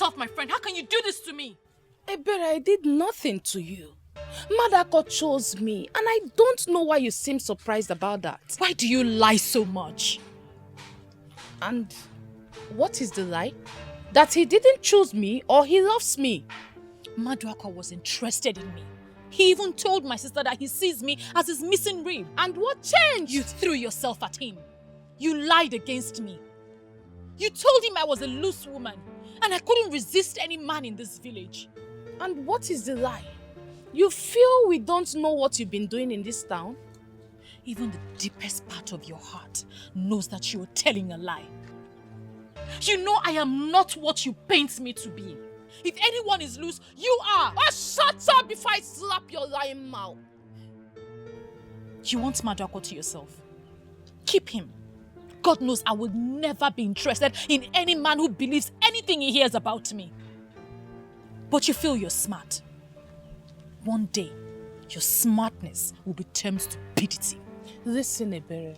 yourself, my friend. How can you do this to me? Ebere, I did nothing to you. Madako chose me, and I don't know why you seem surprised about that. Why do you lie so much? And what is the lie? That he didn't choose me or he loves me. Maduaka was interested in me. He even told my sister that he sees me as his missing rib. And what changed? You threw yourself at him. You lied against me. You told him I was a loose woman and I couldn't resist any man in this village. And what is the lie? You feel we don't know what you've been doing in this town? Even the deepest part of your heart knows that you are telling a lie. You know I am not what you paint me to be. If anyone is loose, you are. Oh, shut up before I slap your lying mouth. You want Maduako to yourself? Keep him. God knows I will never be interested in any man who believes anything he hears about me. But you feel you're smart. One day, your smartness will be turned to stupidity. Listen, Ebere.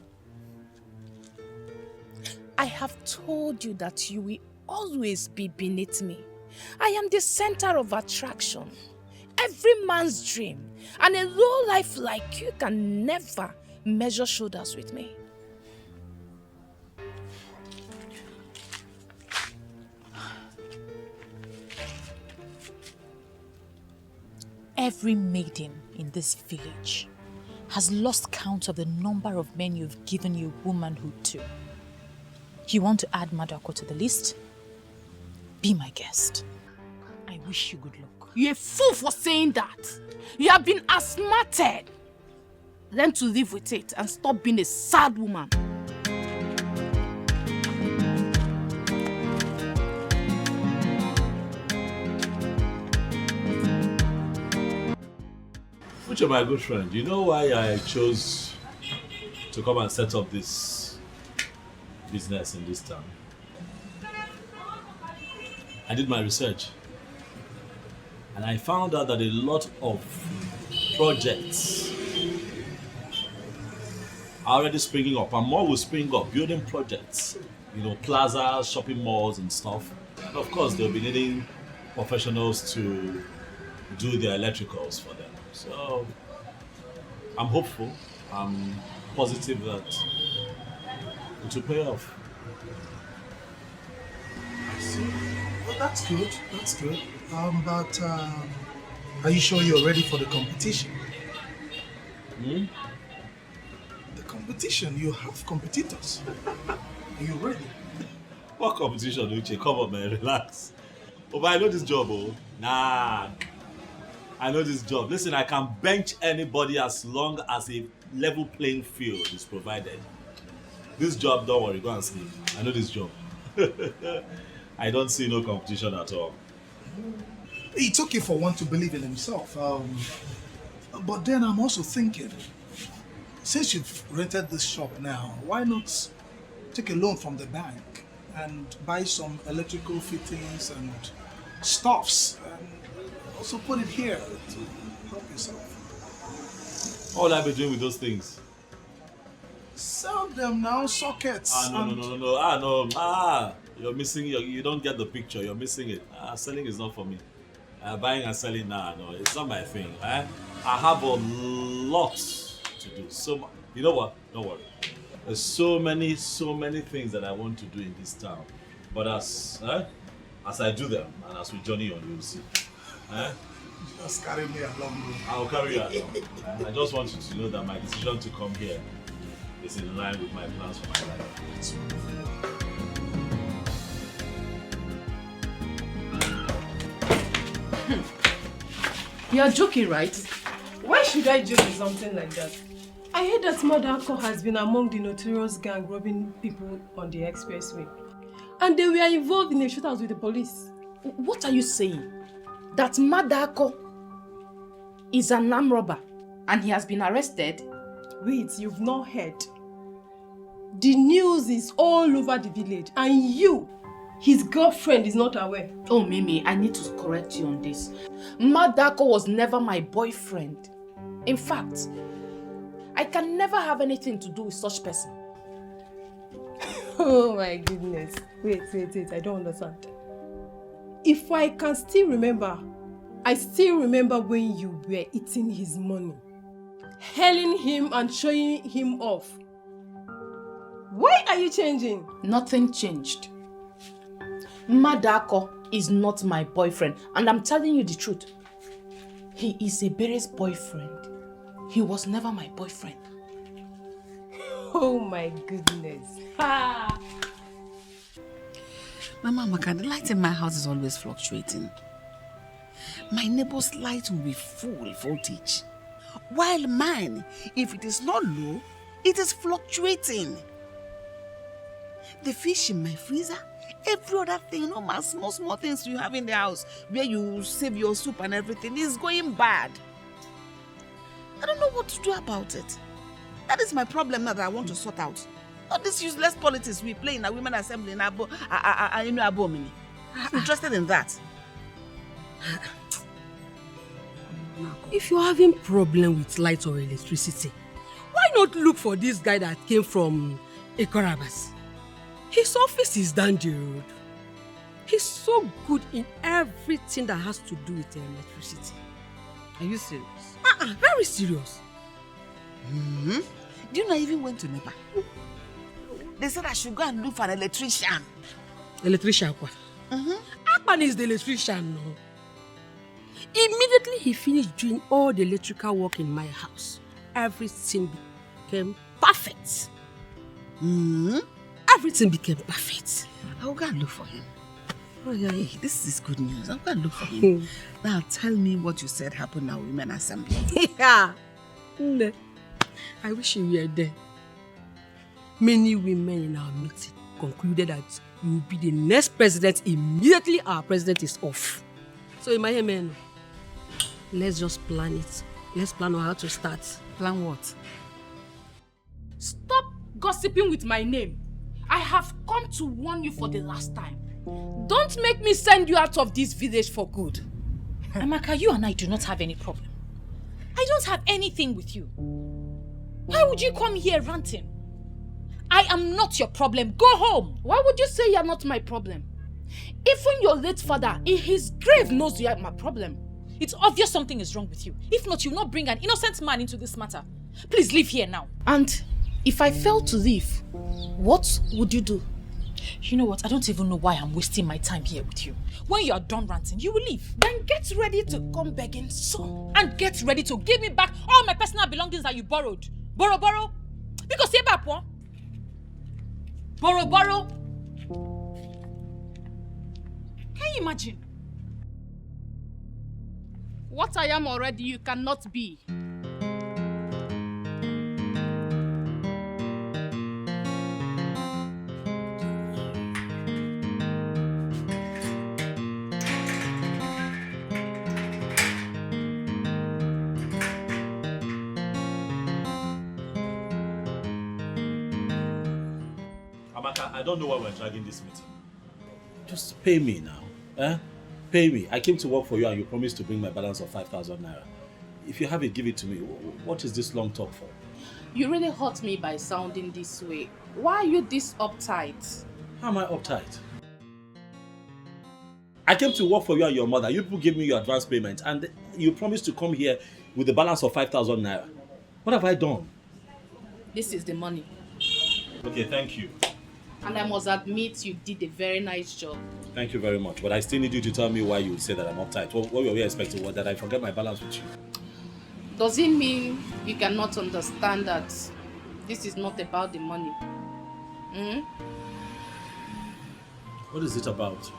I have told you that you will always be beneath me. I am the center of attraction. Every man's dream. And a low life like you can never measure shoulders with me. Every maiden in this village has lost count of the number of men you've given your womanhood to. You want to add Maduako to the list? Be my guest. I wish you good luck. You're a fool for saying that. You have been asthmated. Learn to live with it and stop being a sad woman. Uche, my good friend, you know why I chose to come and set up this business in this town? I did my research and I found out that a lot of projects are already springing up and more will spring up, building projects, you know, plazas, shopping malls and stuff. And of course, they'll be needing professionals to do their electricals for them. So, I'm hopeful, I'm positive that it will pay off. I see. Well, that's good, that's good. But are you sure you're ready for the competition? The competition, you have competitors. Are you ready? What competition, Uche? Come on, man, relax. Oh, but I know this job, oh. Nah. I know this job. Listen, I can bench anybody as long as a level playing field is provided. This job, don't worry, go and sleep. I know this job. I don't see no competition at all. It's okay for one to believe in himself. But then I'm also thinking, since you've rented this shop now, why not take a loan from the bank and buy some electrical fittings and stuffs and also put it here to help yourself? What will I be doing with those things? Sell them now, sockets. No. You're missing, you don't get the picture, you're missing it. Selling is not for me. Buying and selling, no, it's not my thing. I have a lot to do. So, you know what? Don't worry. There's so many things that I want to do in this town. But as I do them and as we journey on, you'll see. Just carry me along, bro. I'll carry you along. I just want you to know that my decision to come here is in line with my plans for my life. You're joking, right? Why should I joke with something like that? I heard that Maduako has been among the notorious gang robbing people on the expressway. And they were involved in a shootout with the police. What are you saying? That Madako is an armed robber and he has been arrested? Wait, you've not heard. The news is all over the village and you, his girlfriend, is not aware. Oh, Mimi, I need to correct you on this. Madako was never my boyfriend. In fact, I can never have anything to do with such person. Oh my goodness. Wait, I don't understand. if I can still remember, I still remember when you were eating his money, hailing him and showing him off. Why are you changing? Nothing changed. Madako is not my boyfriend, and I'm telling you the truth. He is Ebere's boyfriend. He was never my boyfriend. Oh my goodness. Ha! Mama Amaka, the light in my house is always fluctuating. My neighbor's light will be full voltage, while mine, if it is not low, it is fluctuating. The fish in my freezer, every other thing, my small things you have in the house, where you save your soup and everything, is going bad. I don't know what to do about it. That is my problem now that I want to sort out. All this useless politics we play in a women assembly in Abo, I'm interested in that. If you're having problem with light or electricity, why not look for this guy that came from Ekorabas? His office is down the road. He's so good in everything that has to do with electricity. Are you serious? Very serious. Mm-hmm. Do you know I even went to NEPA? They said I should go and look for an electrician. Electrician what? Mm-hmm. Akpan is the electrician, no. Immediately he finished doing all the electrical work in my house, everything became perfect. Mm-hmm. Everything became perfect. I will go and look for him. Oh yeah, this is good news. I'll go and look for him. Now tell me what you said happened now, Women Assembly. Yeah. I wish you were there. Many women in our meeting concluded that you will be the next president immediately our president is off. So in my head, let's just plan it. Let's plan on how to start. Plan what? Stop gossiping with my name. I have come to warn you for the last time. Don't make me send you out of this village for good. Amaka, you and I do not have any problem. I don't have anything with you. Why would you come here ranting? I am not your problem. Go home. Why would you say you're not my problem? Even your late father in his grave knows you are my problem. It's obvious something is wrong with you. If not, you'll not bring an innocent man into this matter. Please leave here now. And if I fail to leave, what would you do? You know what? I don't even know why I'm wasting my time here with you. When you are done ranting, you will leave. Then get ready to come begging soon. And get ready to give me back all my personal belongings that you borrowed. Borrow. Because here, Papa. Borrow. Can you imagine? What I am already, you cannot be. Amaka, I don't know why we're dragging this meeting. Just pay me now. Pay me. I came to work for you and you promised to bring my balance of 5,000 naira. If you have it, give it to me. What is this long talk for? You really hurt me by sounding this way. Why are you this uptight? How am I uptight? I came to work for you and your mother. You people gave me your advance payment and you promised to come here with the balance of 5,000 naira. What have I done? This is the money. Okay, thank you. And I must admit you did a very nice job. Thank you very much. But I still need you to tell me why you would say that I'm uptight. What were we expecting? What, that I forget my balance with you? Does it mean you cannot understand that this is not about the money? What is it about?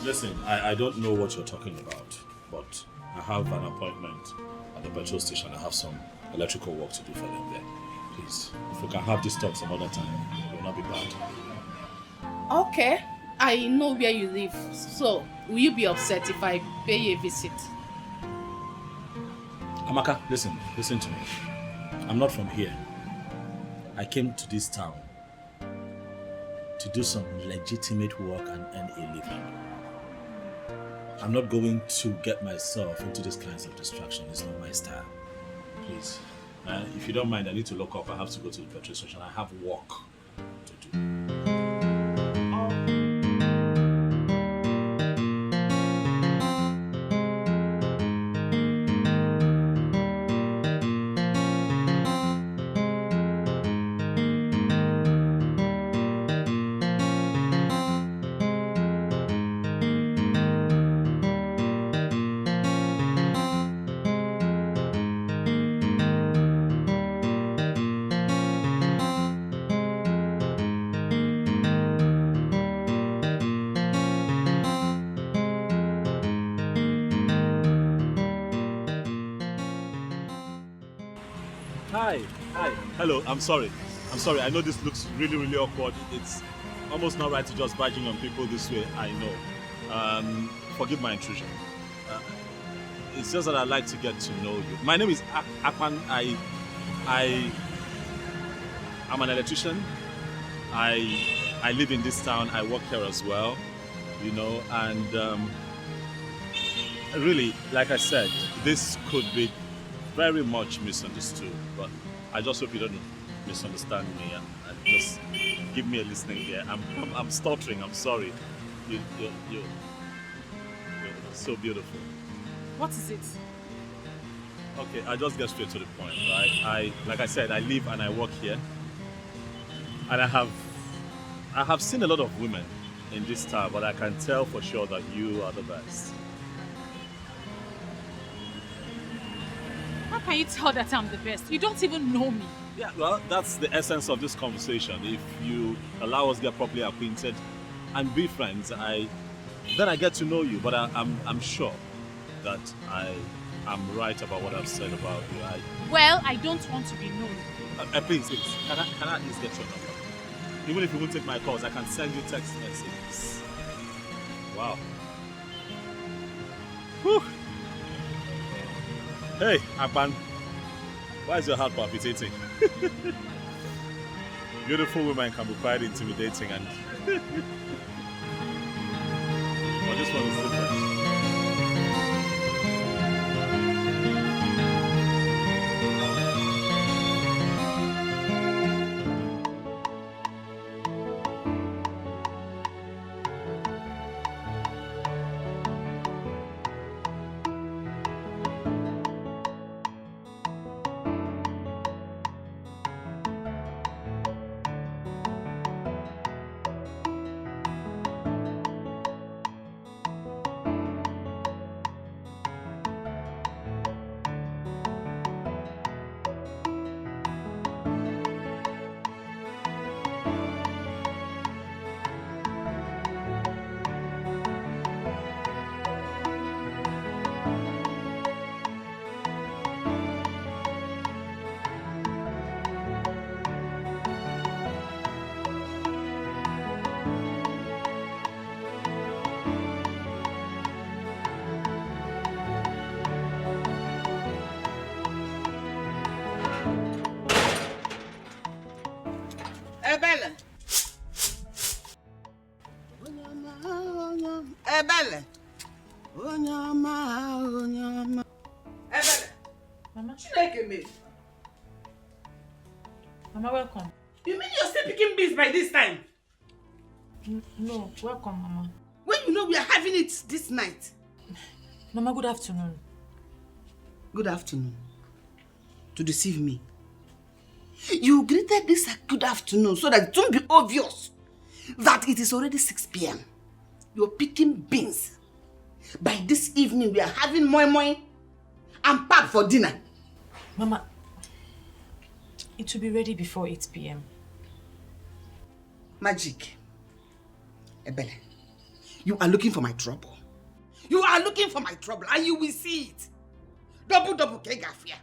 Listen, I don't know what you're talking about, but I have an appointment at the petrol station. I have some electrical work to do for them there. Please, if we can have this talk some other time, it will not be bad. Okay, I know where you live. So, will you be upset if I pay you a visit? Amaka, listen to me. I'm not from here. I came to this town to do some legitimate work and earn a living. I'm not going to get myself into these kinds of distraction. It's not my style. Please. If you don't mind, I need to lock up. I have to go to the petrol station. I have work to do. Hi. Hello, I'm sorry. I know this looks really, really awkward. It's almost not right to just barging on people this way, I know. Forgive my intrusion. It's just that I'd like to get to know you. My name is Akpan. I'm an electrician. I live in this town. I work here as well, and really, like I said, this could be very much misunderstood, but I just hope you don't misunderstand me and just give me a listening ear. I'm stuttering. I'm sorry. You're so beautiful. What is it? Okay, I'll just get straight to the point, right? Like I said, I live and I work here, and I have seen a lot of women in this town, but I can tell for sure that you are the best. How can you tell that I'm the best? You don't even know me. Yeah, well, that's the essence of this conversation. If you allow us to get properly acquainted and be friends, then I get to know you. But I'm sure that I'm right about what I've said about you. Well, I don't want to be known. Please, can I at least get your number? Even if you won't take my calls, I can send you text messages. Wow. Whew. Hey, Akpan. Why is your heart palpitating? Beautiful women can be quite intimidating, and I just want to sit there. Ebele. Ebele. Onyama. Ebele. Mama? Chineke me. Mama, welcome. You mean you're still picking beans by this time? No, welcome, Mama. When you know we are having it this night. Mama, good afternoon. Good afternoon. To deceive me. You greeted this a good afternoon so that it won't be obvious that it is already 6 p.m. You're picking beans. By this evening, we are having moi moi and pap for dinner. Mama, it will be ready before 8 p.m. Magic. Ebele, you are looking for my trouble. You are looking for my trouble and you will see it. Double kegafia.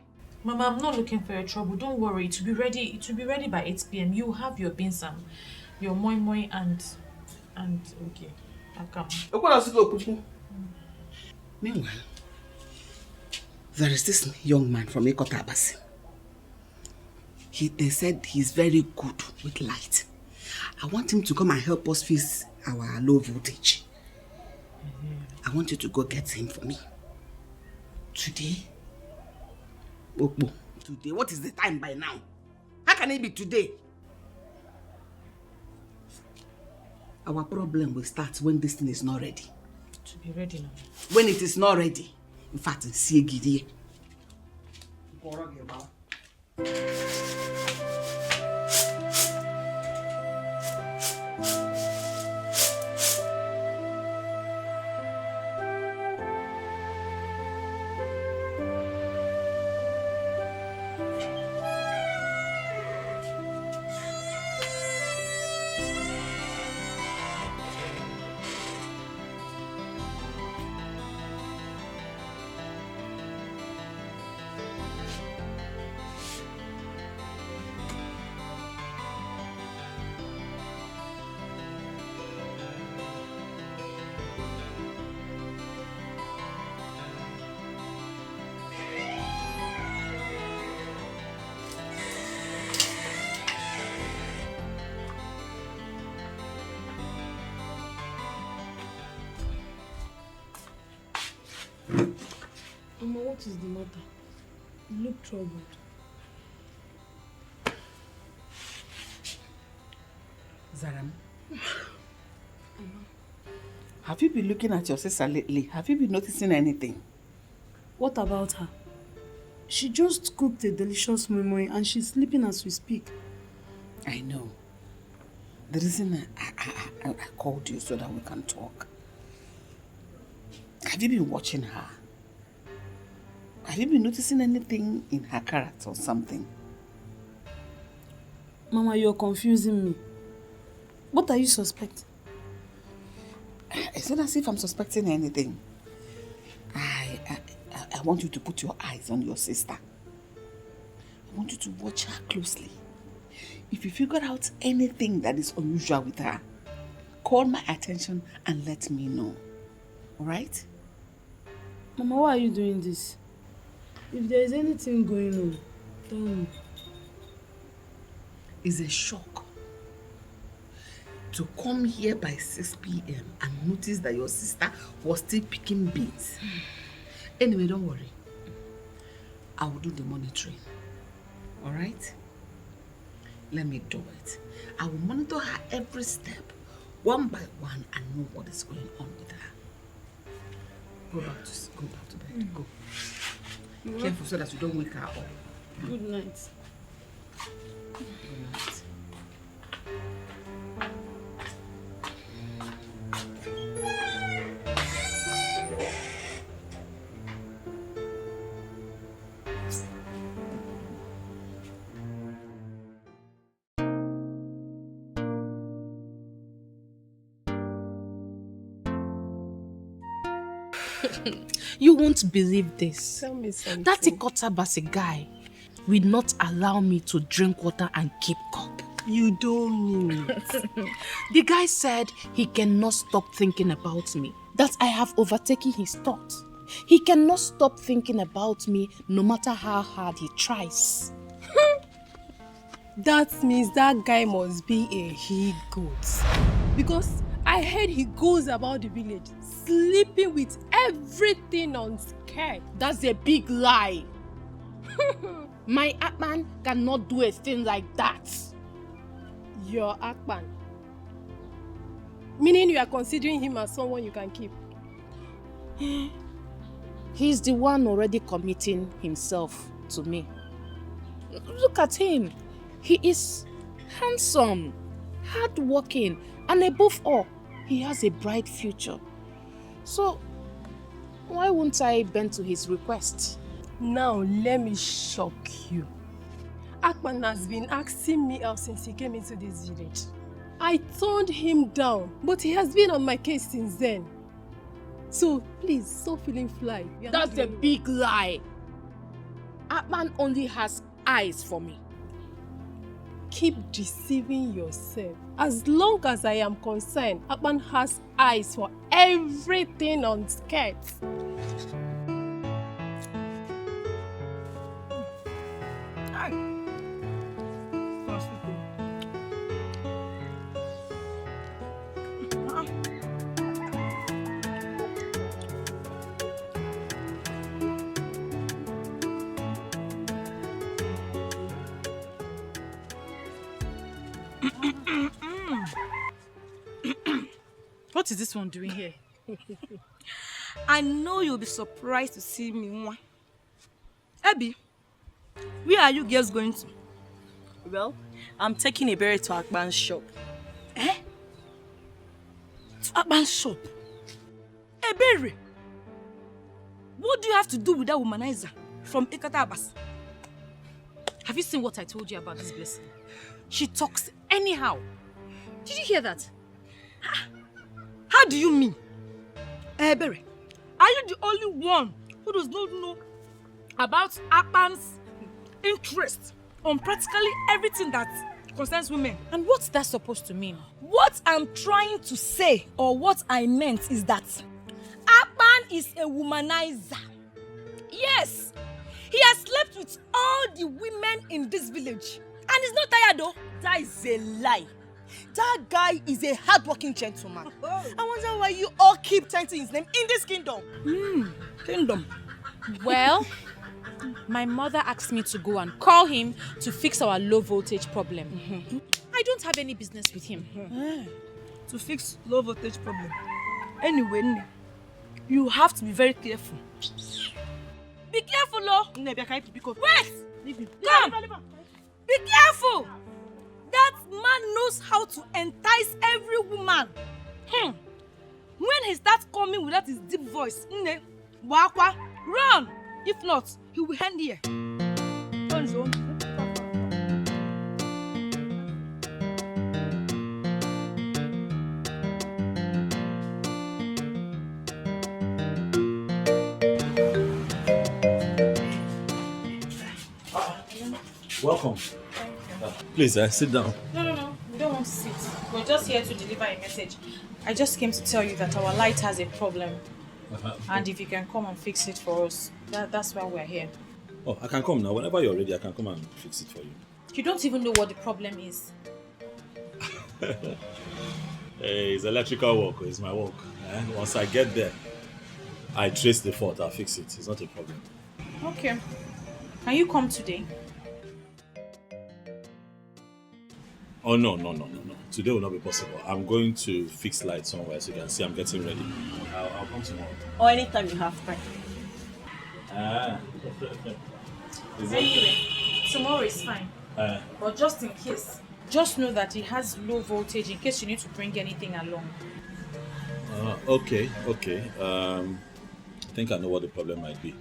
Mama, I'm not looking for your trouble. Don't worry. It will be ready. It will be ready by 8 p.m. You have your beans and your moi moi and okay. Akam. Meanwhile, there is this young man from Ekotabasi. They said he's very good with light. I want him to come and help us fix our low voltage. I want you to go get him for me. Today? Okpo. Today? What is the time by now? How can it be today? Our problem will start when this thing is not ready. To be ready now. When it is not ready. In fact, see Gidie. what is the matter? You look troubled. Zaram, have you been looking at your sister lately? Have you been noticing anything? What about her? She just cooked a delicious memory and she's sleeping as we speak. I know. The reason I called you so that we can talk. Have you been watching her? Have you been noticing anything in her character or something? Mama, you're confusing me. What are you suspecting? It's not as if I'm suspecting anything. I want you to put your eyes on your sister. I want you to watch her closely. If you figure out anything that is unusual with her, call my attention and let me know. Alright? Mama, why are you doing this? If there is anything going on, tell me. It's a shock to come here by 6 p.m. and notice that your sister was still picking beans. Anyway, don't worry. I will do the monitoring. Alright? Let me do it. I will monitor her every step, one by one, and know what is going on with her. Go back to bed. Go. Careful so that you don't wake her up. Good night. Good night. You won't believe this. Tell me something. That Ikotabasi guy will not allow me to drink water and keep cup. You don't mean it. The guy said he cannot stop thinking about me, that I have overtaken his thoughts. He cannot stop thinking about me no matter how hard he tries. That means that guy must be a he-goat. Because I heard he goes about the village sleeping with everything on skirt. That's a big lie. My Atman cannot do a thing like that. Your Akpan. Meaning you are considering him as someone you can keep. He's the one already committing himself to me. Look at him. He is handsome, hardworking, and above all, he has a bright future. So, why won't I bend to his request? Now, let me shock you. Akpan has been asking me out since he came into this village. I turned him down, but he has been on my case since then. So, please, stop feeling fly. That's a big lie. Atman only has eyes for me. Keep deceiving yourself. As long as I am concerned, Atman has eyes for everything on skirts. What is this one doing here? I know you'll be surprised to see me. Abby, where are you girls going to? Well, I'm taking a berry to Akban's shop. Eh? To Akban's shop? A berry? What do you have to do with that womanizer from Ikatabas? Have you seen what I told you about this blessing? She talks anyhow. Did you hear that? How do you mean? Berry, are you the only one who does not know about Akban's interest on practically everything that concerns women? And what's that supposed to mean? What I'm trying to say, or what I meant, is that Akban is a womanizer. Yes, he has slept with all the women in this village. And he's not tired though. That is a lie. That guy is a hardworking gentleman. I wonder why you all keep chanting his name in this kingdom. Kingdom. Well, my mother asked me to go and call him to fix our low voltage problem. I don't have any business with him. To fix low voltage problem. Anyway, Nne, you have to be very careful. Be careful, Lo. Wait! Come! Be careful! That man knows how to entice every woman. When he starts coming with that his deep voice, Nne, Wakwa, run! If not, he will hand here. Turn zone. Welcome. Please, sit down. No. We don't want to sit. We're just here to deliver a message. I just came to tell you that our light has a problem. And if you can come and fix it for us, that's why we're here. Oh, I can come now. Whenever you're ready, I can come and fix it for you. You don't even know what the problem is. Hey, it's electrical work. It's my work. Once I get there, I trace the fault. I'll fix it. It's not a problem. Okay. Can you come today? Oh, no. Today will not be possible. I'm going to fix lights somewhere so you can see I'm getting ready. I'll come tomorrow. Or anytime you have time. Anyway, tomorrow is fine. But just in case, just know that it has low voltage in case you need to bring anything along. Okay. I think I know what the problem might be.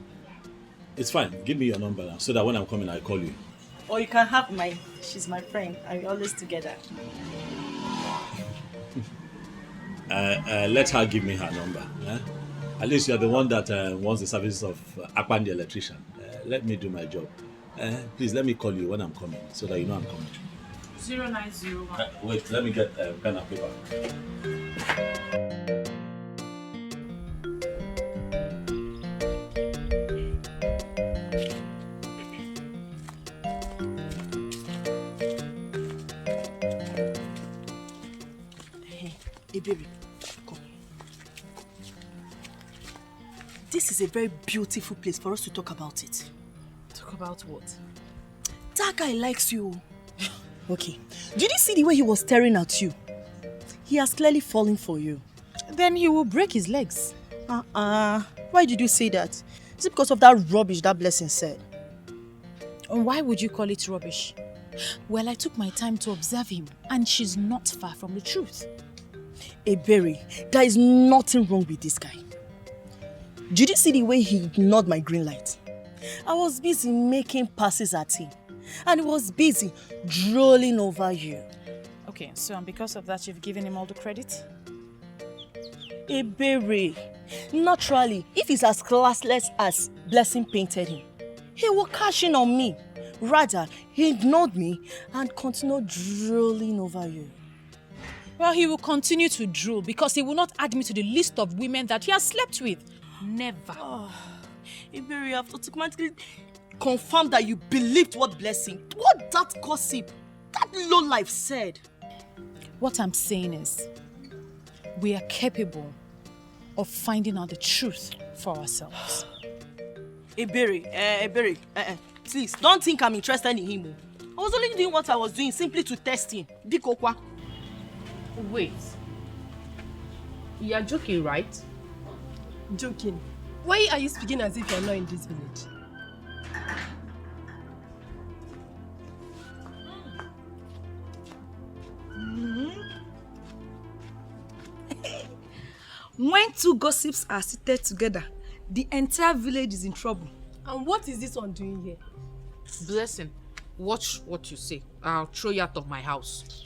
It's fine. Give me your number now so that when I'm coming, I call you. Or you can have mine. She's my friend. And we're always together. Let her give me her number. At least you're the one that wants the services of Akpan the electrician. Let me do my job. Please let me call you when I'm coming so that you know I'm coming. 0901. Wait, let me get pen and paper. Hey, baby, come. This is a very beautiful place for us to talk about it. Talk about what? That guy likes you. Okay. Did you see the way he was staring at you? He has clearly fallen for you. Then he will break his legs. Why did you say that? Is it because of that rubbish that Blessing said? And why would you call it rubbish? Well, I took my time to observe him, and she's not far from the truth. Ebere, there is nothing wrong with this guy. Did you see the way he ignored my green light? I was busy making passes at him, and he was busy drooling over you. Okay, so and because of that, you've given him all the credit? Ebere, naturally, if he's as classless as Blessing painted him, he will cash in on me. Rather, he ignored me and continued drooling over you. Well, he will continue to drool because he will not add me to the list of women that he has slept with. Never. Ebere, you have automatically confirmed that you believed what that gossip, that lowlife said. What I'm saying is, we are capable of finding out the truth for ourselves. Ebere, please, don't think I'm interested in him. I was only doing what I was doing simply to test him. Bikokwa. Wait. You're joking, right? Joking. Why are you speaking as if you're not in this village? When two gossips are seated together, the entire village is in trouble. And what is this one doing here? Blessing, watch what you say. I'll throw you out of my house.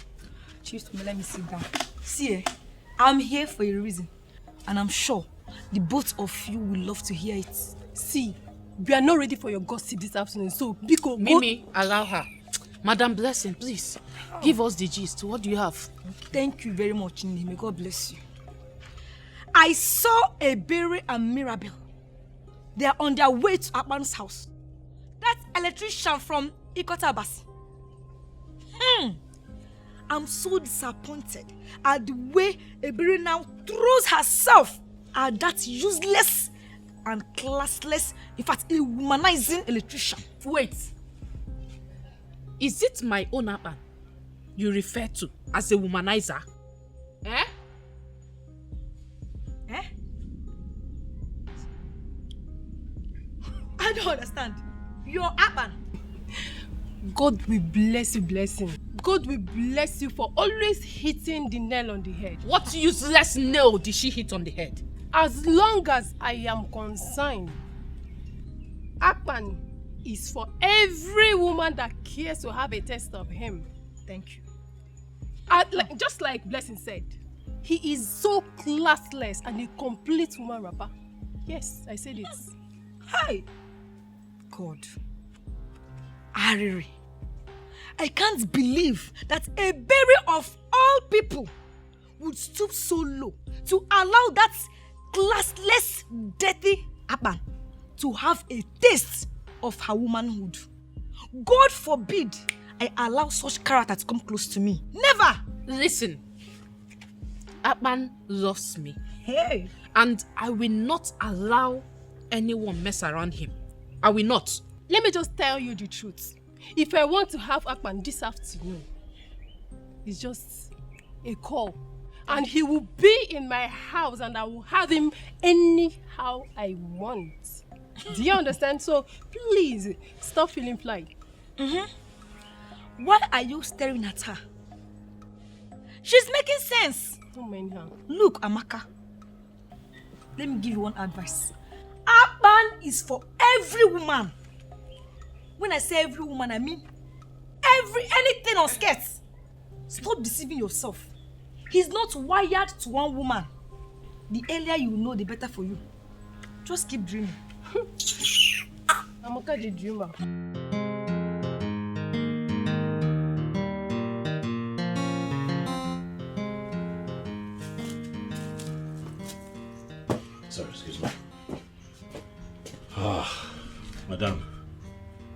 Chief, let me sit down. See, I'm here for a reason. And I'm sure the both of you will love to hear it. See, we are not ready for your gossip this afternoon, so Biko, Mimi, allow her. Madam Blessing, please, give us the gist. What do you have? Thank you very much, Nini. May God bless you. I saw Ebere and Mirabel. They are on their way to Akpan's house. That electrician from Ikotabasi. I'm so disappointed at the way Ebere now throws herself at that useless and classless, in fact, a womanizing electrician. Wait. Is it my own Akpan you refer to as a womanizer? Eh? Eh? I don't understand. Your Akpan. God will bless you, blessing. God will bless you for always hitting the nail on the head. What useless nail did she hit on the head? As long as I am concerned, Akpan is for every woman that cares to have a taste of him. Thank you. Just like Blessing said, he is so classless and a complete woman rapper. Yes, I said it. Hi. God. Ariri. I can't believe that a berry of all people would stoop so low to allow that classless, dirty Akpan to have a taste of her womanhood. God forbid I allow such character to come close to me. Never! Listen, Akpan loves me. Hey! And I will not allow anyone mess around him. I will not. Let me just tell you the truth. If I want to have Akpan this afternoon, it's just a call. And he will be in my house and I will have him anyhow I want. Do you understand? So please, stop feeling fly. Why are you staring at her? She's making sense. Don't mind her. Look, Amaka. Let me give you one advice. Akpan is for every woman. When I say every woman, I mean anything on skirts. Stop deceiving yourself. He's not wired to one woman. The earlier you know, the better for you. Just keep dreaming. Amaka the dreamer. Sorry, excuse me. Madam,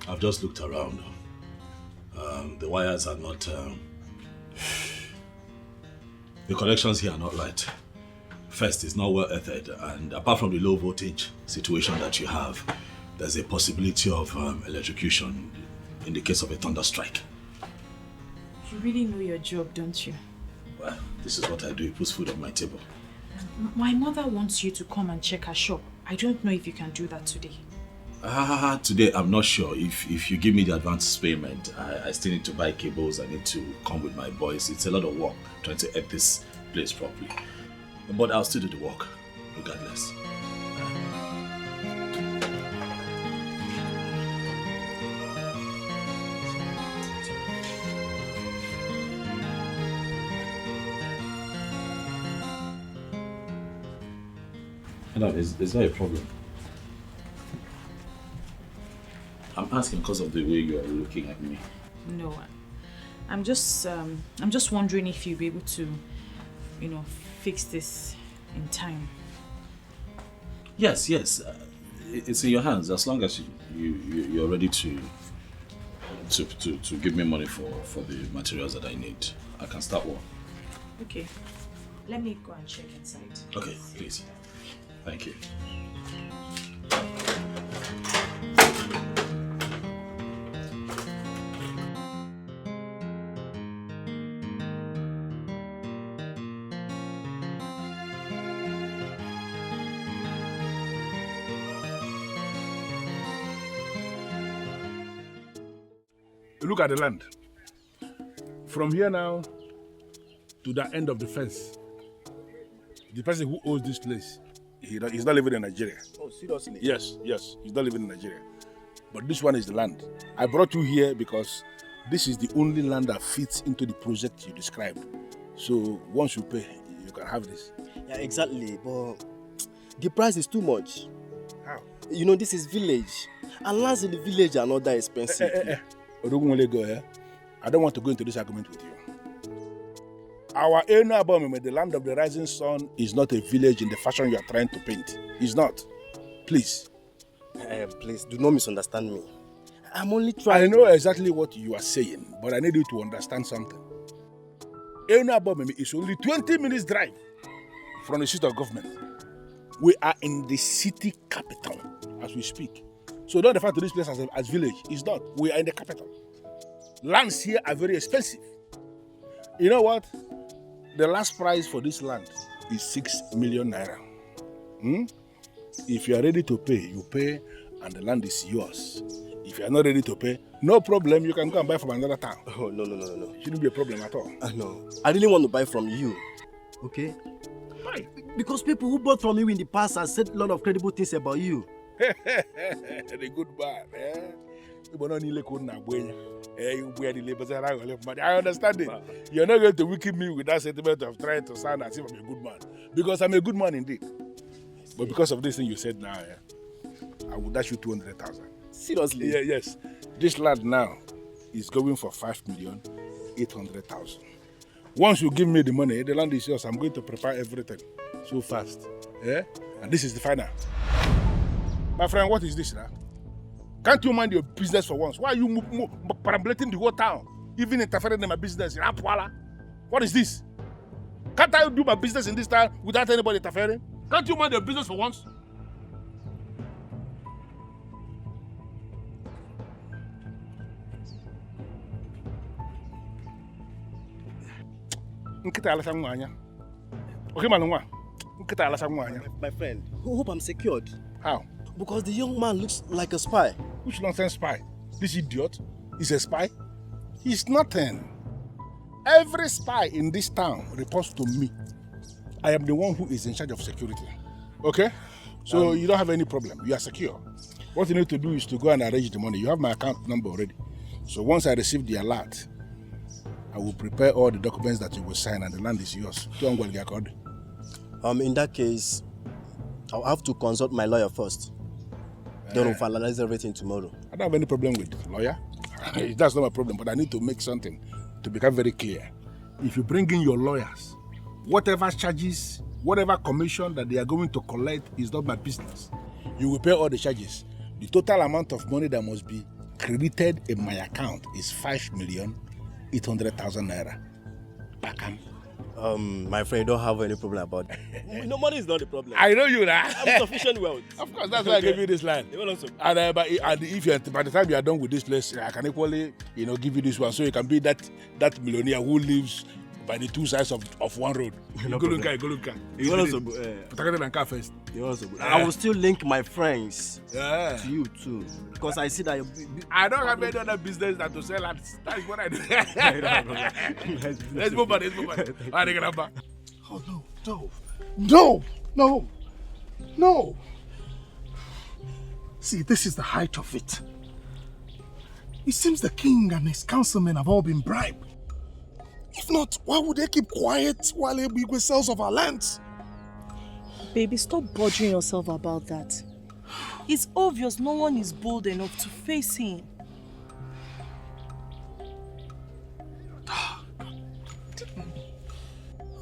I've just looked around. The wires are not... the connections here are not right. First, it's not well earthed, and apart from the low voltage situation that you have, there's a possibility of electrocution in the case of a thunder strike. You really know your job, don't you? Well, this is what I do. It puts food on my table. My mother wants you to come and check her shop. I don't know if you can do that today. Today I'm not sure. If you give me the advance payment, I still need to buy cables. I need to come with my boys. It's a lot of work trying to edit this place properly. But I'll still do the work, regardless. Madam, is there a problem? I'm asking because of the way you are looking at me. No, I'm just wondering if you'll be able to, fix this in time. Yes. It's in your hands. As long as you're ready to give me money for the materials that I need, I can start work. Okay. Let me go and check inside. Okay, please. Thank you. Look at the land. From here now to the end of the fence, the person who owns this place, he's not living in Nigeria. Oh, seriously? Yes, he's not living in Nigeria. But this one is the land. I brought you here because this is the only land that fits into the project you described. So once you pay, you can have this. Yeah, exactly. But the price is too much. How? This is village. And lands in the village are not that expensive. Go here. I don't want to go into this argument with you. Our area, the land of the rising sun, is not a village in the fashion you are trying to paint. It's not. Please. Please, do not misunderstand me. I'm only trying. I know exactly what you are saying, but I need you to understand something. Area is only 20 minutes drive from the seat of government. We are in the city capital as we speak. So don't refer to this place as village. It's not. We are in the capital. Lands here are very expensive. You know what? The last price for this land is 6 million naira. If you are ready to pay, you pay and the land is yours. If you are not ready to pay, no problem, you can go and buy from another town. Oh, no. It shouldn't be a problem at all. No. I really want to buy from you. Okay? Why? Because people who bought from you in the past have said a lot of credible things about you. The good man, I understand it. You're not going to wicked me with that sentiment of trying to sound as if I'm a good man. Because I'm a good man indeed. But because of this thing you said now, I will dash you 200,000. Seriously? Yeah, yes. This land now is going for 5,800,000. Once you give me the money, the land is yours. I'm going to prepare everything so fast. Yeah? And this is the final. My friend, what is this now? Can't you mind your business for once? Why are you perambulating the whole town? Even interfering in my business in Apwala? What is this? Can't I do my business in this town without anybody interfering? Can't you mind your business for once? My friend, hope I'm secured. How? Because the young man looks like a spy. Which nonsense spy? This idiot is a spy? He's nothing. Every spy in this town reports to me. I am the one who is in charge of security. Okay? So you don't have any problem. You are secure. What you need to do is to go and arrange the money. You have my account number already. So once I receive the alert, I will prepare all the documents that you will sign and the land is yours. In that case, I'll have to consult my lawyer first. Then we'll finalize everything tomorrow. I don't have any problem with lawyer. That's not my problem, but I need to make something to become very clear. If you bring in your lawyers, whatever charges, whatever commission that they are going to collect is not my business. You will pay all the charges. The total amount of money that must be credited in my account is 5,800,000 naira. Bakam. My friend, don't have any problem about that. No, money is not the problem. I know you now. I'm sufficient wealth. Of course, that's why I gave you this land. And if you, by the time you are done with this place, I can equally, give you this one, so you can be that millionaire who lives by the two sides of one road. No go problem. look at. You also, first. I will still link my friends to you too, because I see that. I don't have any other business than to sell ads. That is what I do. Let's move on. Oh, no. See, this is the height of it. It seems the king and his councilmen have all been bribed. If not, why would they keep quiet while Ebigwe sells off our lands? Baby, stop bothering yourself about that. It's obvious no one is bold enough to face him.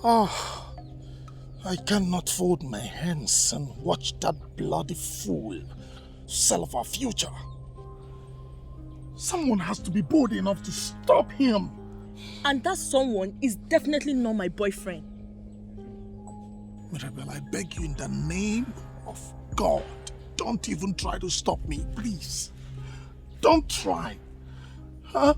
Oh, I cannot fold my hands and watch that bloody fool sell off our future. Someone has to be bold enough to stop him. And that someone is definitely not my boyfriend. Mirabel, I beg you in the name of God, don't even try to stop me, please. Don't try. Huh?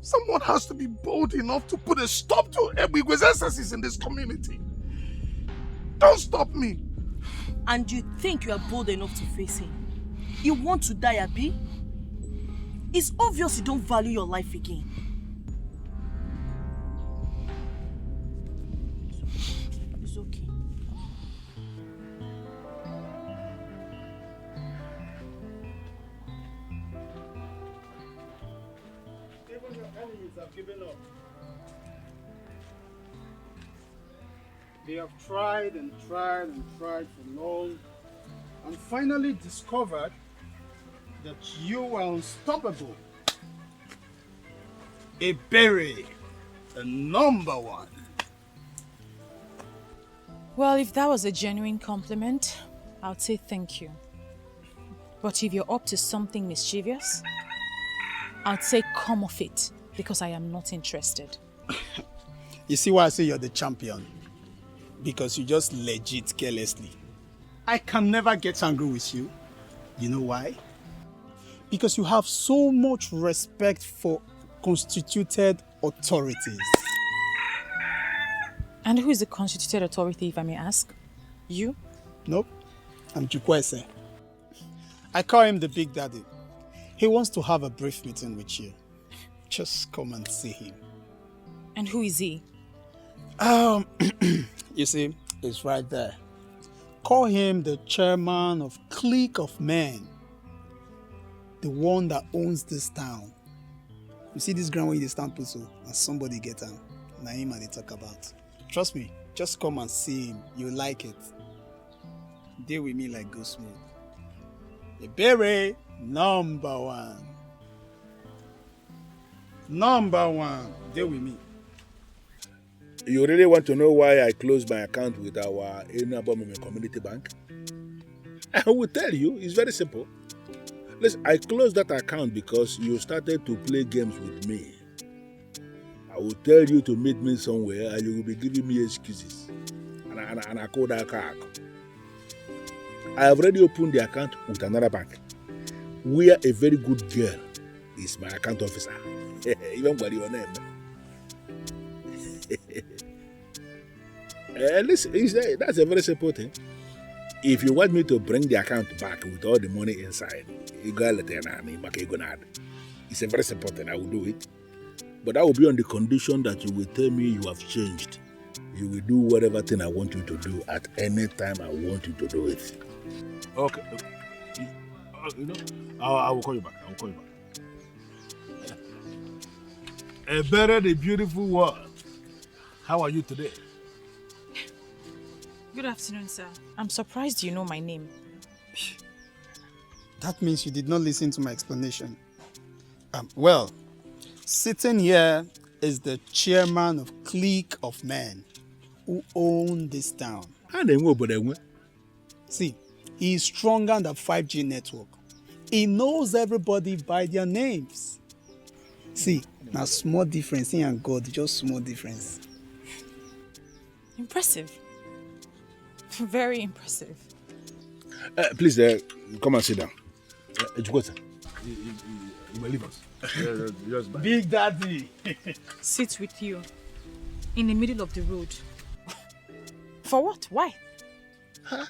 Someone has to be bold enough to put a stop to Ebigwe's excesses in this community. Don't stop me. And you think you are bold enough to face him? You want to die, Abi? It's obvious you don't value your life again. It's okay. Even your enemies have given up. They have tried and tried and tried for long and finally discovered that you are unstoppable. A berry, the number one. Well, if that was a genuine compliment, I'd say thank you. But if you're up to something mischievous, I'd say come off it, because I am not interested. You see why I say you're the champion? Because you just legit carelessly. I can never get angry with you. You know why? Because you have so much respect for constituted authorities. And who is the constituted authority, if I may ask? You? Nope, I'm Chukwese. I call him the Big Daddy. He wants to have a brief meeting with you. Just come and see him. And who is he? You see, it's right there. Call him the chairman of Clique of Men. The one that owns this town. You see this ground where you stand put so, and somebody get him. Now him and they talk about. Trust me, just come and see him. You'll like it. Deal with me like go smooth. Ebere, number one. Number one. Deal with me. You really want to know why I closed my account with our Enabomime Community Bank? I will tell you, it's very simple. Listen, I closed that account because you started to play games with me. I will tell you to meet me somewhere and you will be giving me excuses. And I call that car. I have already opened the account with another bank, where a very good girl is my account officer. Even by your name. Listen, that's a very simple thing. If you want me to bring the account back with all the money inside, it's a very simple thing. I will do it. But that will be on the condition that you will tell me you have changed. You will do whatever thing I want you to do at any time I want you to do it. Okay. I will call you back. I will call you back. Ebere, the beautiful one. How are you today? Good afternoon, sir. I'm surprised you know my name. That means you did not listen to my explanation. Well, sitting here is the chairman of Clique of Men who own this town. See, he is stronger than the 5G network. He knows everybody by their names. See, now small difference, he and God, just small difference. Impressive. Very impressive. Please, come and sit down. You will leave us. Big Daddy. Sit with you in the middle of the road. For what? Why? Huh?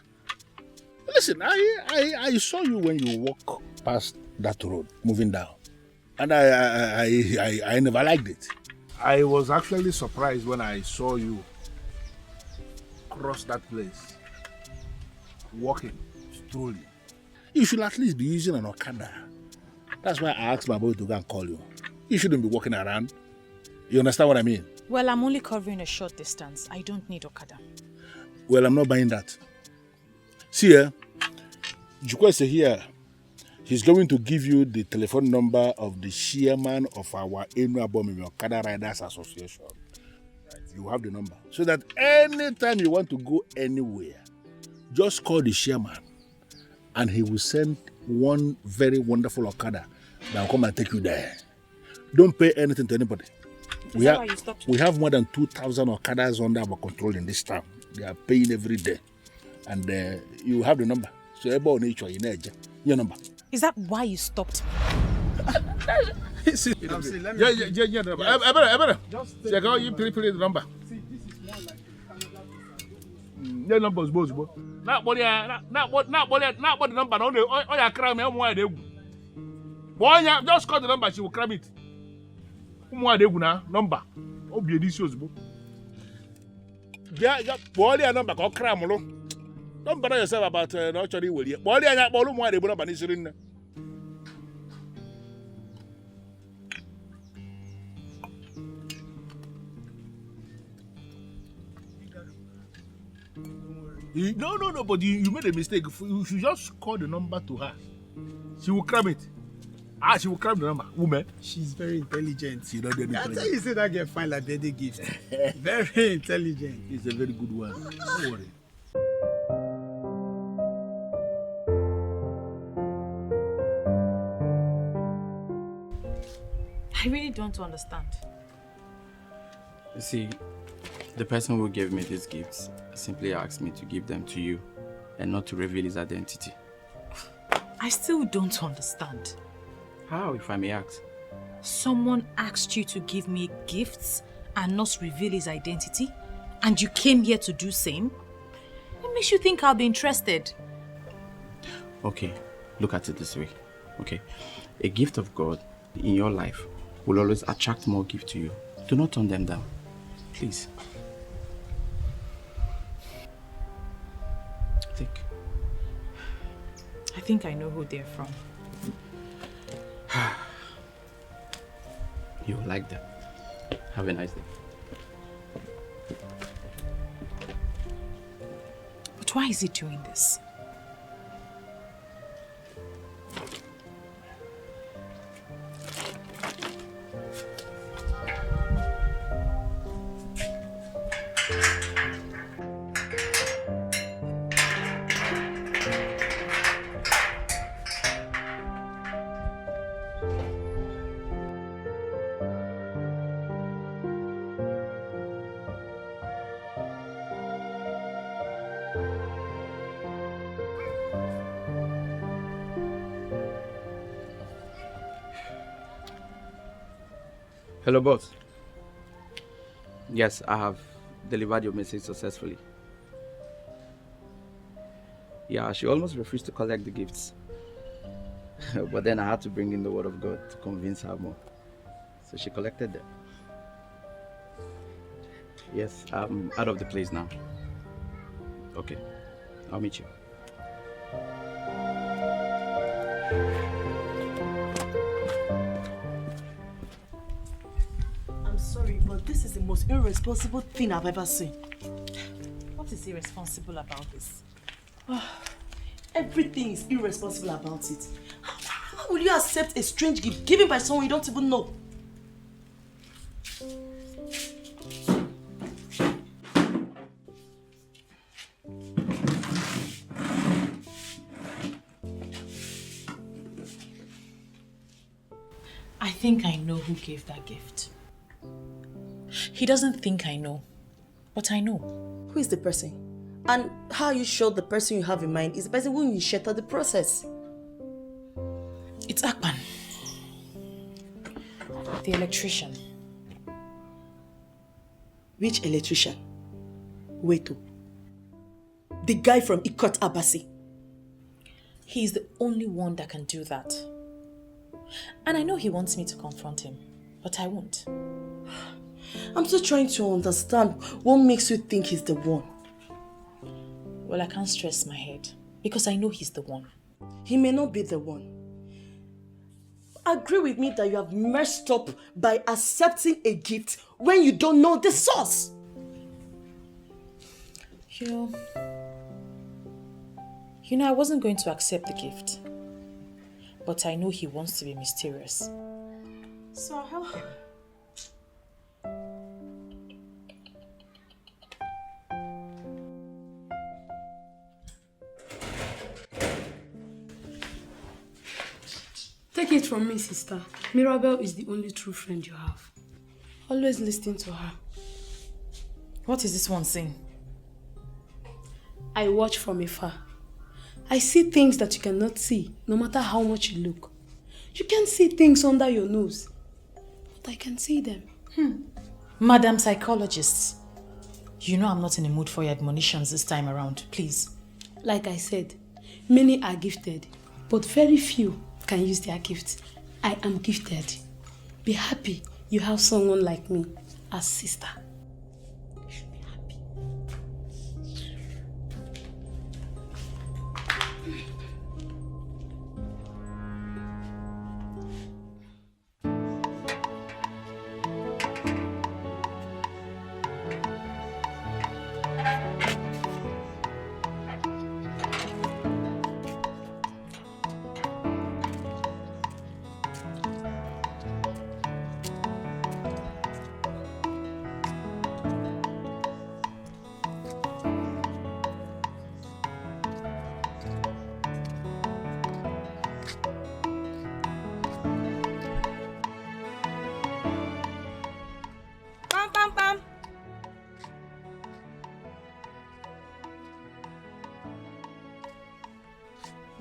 Listen, I saw you when you walk past that road, moving down. And I never liked it. I was actually surprised when I saw you cross that place, walking, strolling. You should at least be using an Okada. That's why I asked my boy to go and call you. You shouldn't be walking around. You understand what I mean? Well, I'm only covering a short distance. I don't need Okada. Well, I'm not buying that. See here, Jukwese here. He's going to give you the telephone number of the chairman of our Enuabomime Okada Riders Association. Right. You have the number. So that anytime you want to go anywhere, just call the chairman and he will send one very wonderful Okada that will come and take you there. Don't pay anything to anybody. We have more than 2,000 Okadas under our control in this town. They are paying every day. And you have the number. So everybody needs your number. Is that why you stopped me? See, let me number. Check out you play the number. See, this is more like the number is both. Not body number. Only your cram. Boy, just call the number. She will cram it. Number. Obi this shows. Yeah, boy, number. Call cram. Don't bother yourself about not actually will you. Boy, I got all more. They put up an insulin. No, but you made a mistake. You should just call the number to her. She will cram it. She will cram the number. Woman. She's very intelligent. She don't do anything. I tell you, say that girl fine like birthday gift. Very intelligent. It's a very good one. Don't worry. I really don't understand. See, the person who gave me these gifts simply asked me to give them to you and not to reveal his identity. I still don't understand. How, if I may ask? Someone asked you to give me gifts and not reveal his identity, and you came here to do same? What makes you think I'll be interested? Okay, look at it this way. Okay, a gift of God in your life will always attract more gifts to you. Do not turn them down, please. Think. I think I know who they're from. You will like them. Have a nice day. But why is he doing this? Hello, boss. Yes, I have delivered your message successfully. Yeah, she almost refused to collect the gifts. But then I had to bring in the word of God to convince her more. So she collected them. Yes, I'm out of the place now. Okay, I'll meet you. I'm sorry, but this is the most irresponsible thing I've ever seen. What is irresponsible about this? Everything is irresponsible about it. How will you accept a strange gift given by someone you don't even know? I think I know who gave that gift. He doesn't think I know, but I know. Who is the person? And how are you sure the person you have in mind is the person who initiated the process? It's Akpan, the electrician. Which electrician? Wait, the guy from Ikot Abasi. He's the only one that can do that. And I know he wants me to confront him, but I won't. I'm still trying to understand what makes you think he's the one. Well, I can't stress my head because I know he's the one. He may not be the one. Agree with me that you have messed up by accepting a gift when you don't know the source. You know, I wasn't going to accept the gift. But I know he wants to be mysterious. So I'll help him. Take it from me, sister. Mirabel is the only true friend you have. Always listen to her. What is this one saying? I watch from afar. I see things that you cannot see, no matter how much you look. You can see things under your nose, but I can see them. Madam Psychologist, you know I'm not in the mood for your admonitions this time around, please. Like I said, many are gifted, but very few can use their gifts. I am gifted. Be happy you have someone like me as sister.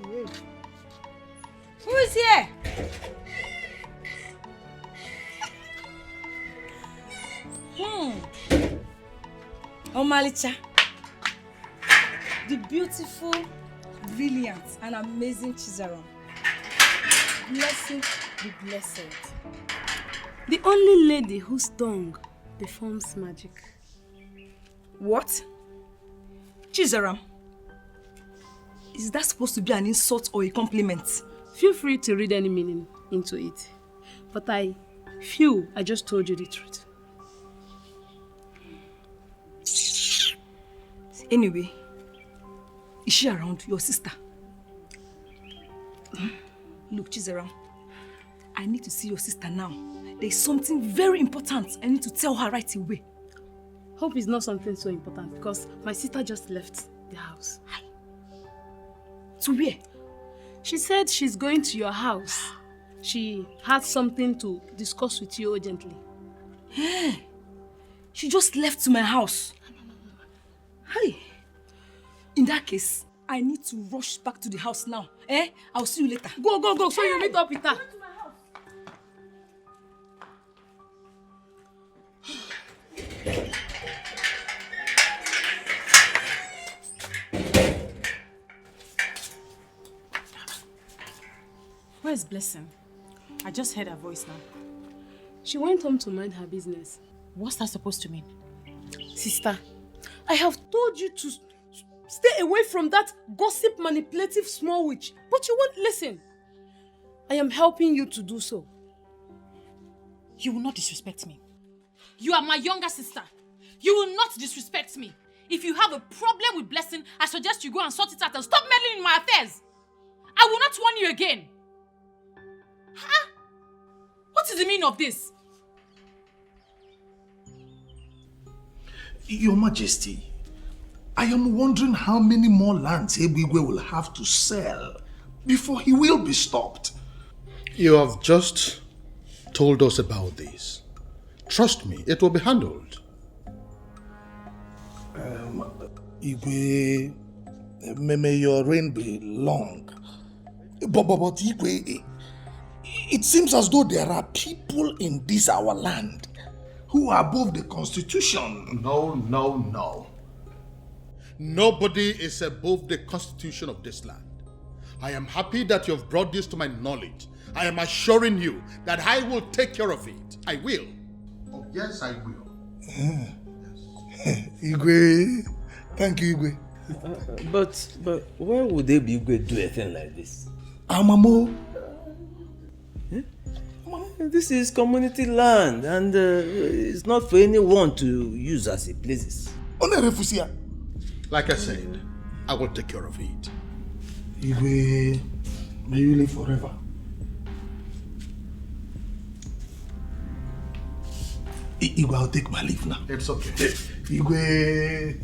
Who is here? Omalicha. The beautiful, brilliant, and amazing Chizaram. Blessed be blessed. The only lady whose tongue performs magic. What? Chizaram? Is that supposed to be an insult or a compliment? Feel free to read any meaning into it. But I feel I just told you the truth. Anyway, is she around, your sister? Look, Chizaram, I need to see your sister now. There is something very important I need to tell her right away. Hope it's not something so important because my sister just left the house. To where? She said she's going to your house. She had something to discuss with you urgently. Hey, she just left to my house. Hey, in that case, I need to rush back to the house now. I'll see you later. Go, so you meet up with her. Where's Blessing? I just heard her voice now. She went home to mind her business. What's that supposed to mean? Sister, I have told you to stay away from that gossip manipulative small witch, but you won't listen. I am helping you to do so. You will not disrespect me. You are my younger sister. You will not disrespect me. If you have a problem with Blessing, I suggest you go and sort it out and stop meddling in my affairs. I will not warn you again. Huh? What is the meaning of this? Your Majesty, I am wondering how many more lands Ebigwe will have to sell before he will be stopped. You have just told us about this. Trust me, it will be handled. Igwe, may your reign be long. But Igwe, it seems as though there are people in this our land who are above the constitution. No. Nobody is above the constitution of this land. I am happy that you have brought this to my knowledge. I am assuring you that I will take care of it. I will. Oh, yes, I will. Igwe, thank you, Igwe. But why would they be Igwe do a thing like this? Amamo. This is community land and it's not for anyone to use as it pleases. Like I said, I will take care of it. Igwe, may you live forever. Igwe, I'll take my leave now. It's okay. Igwe.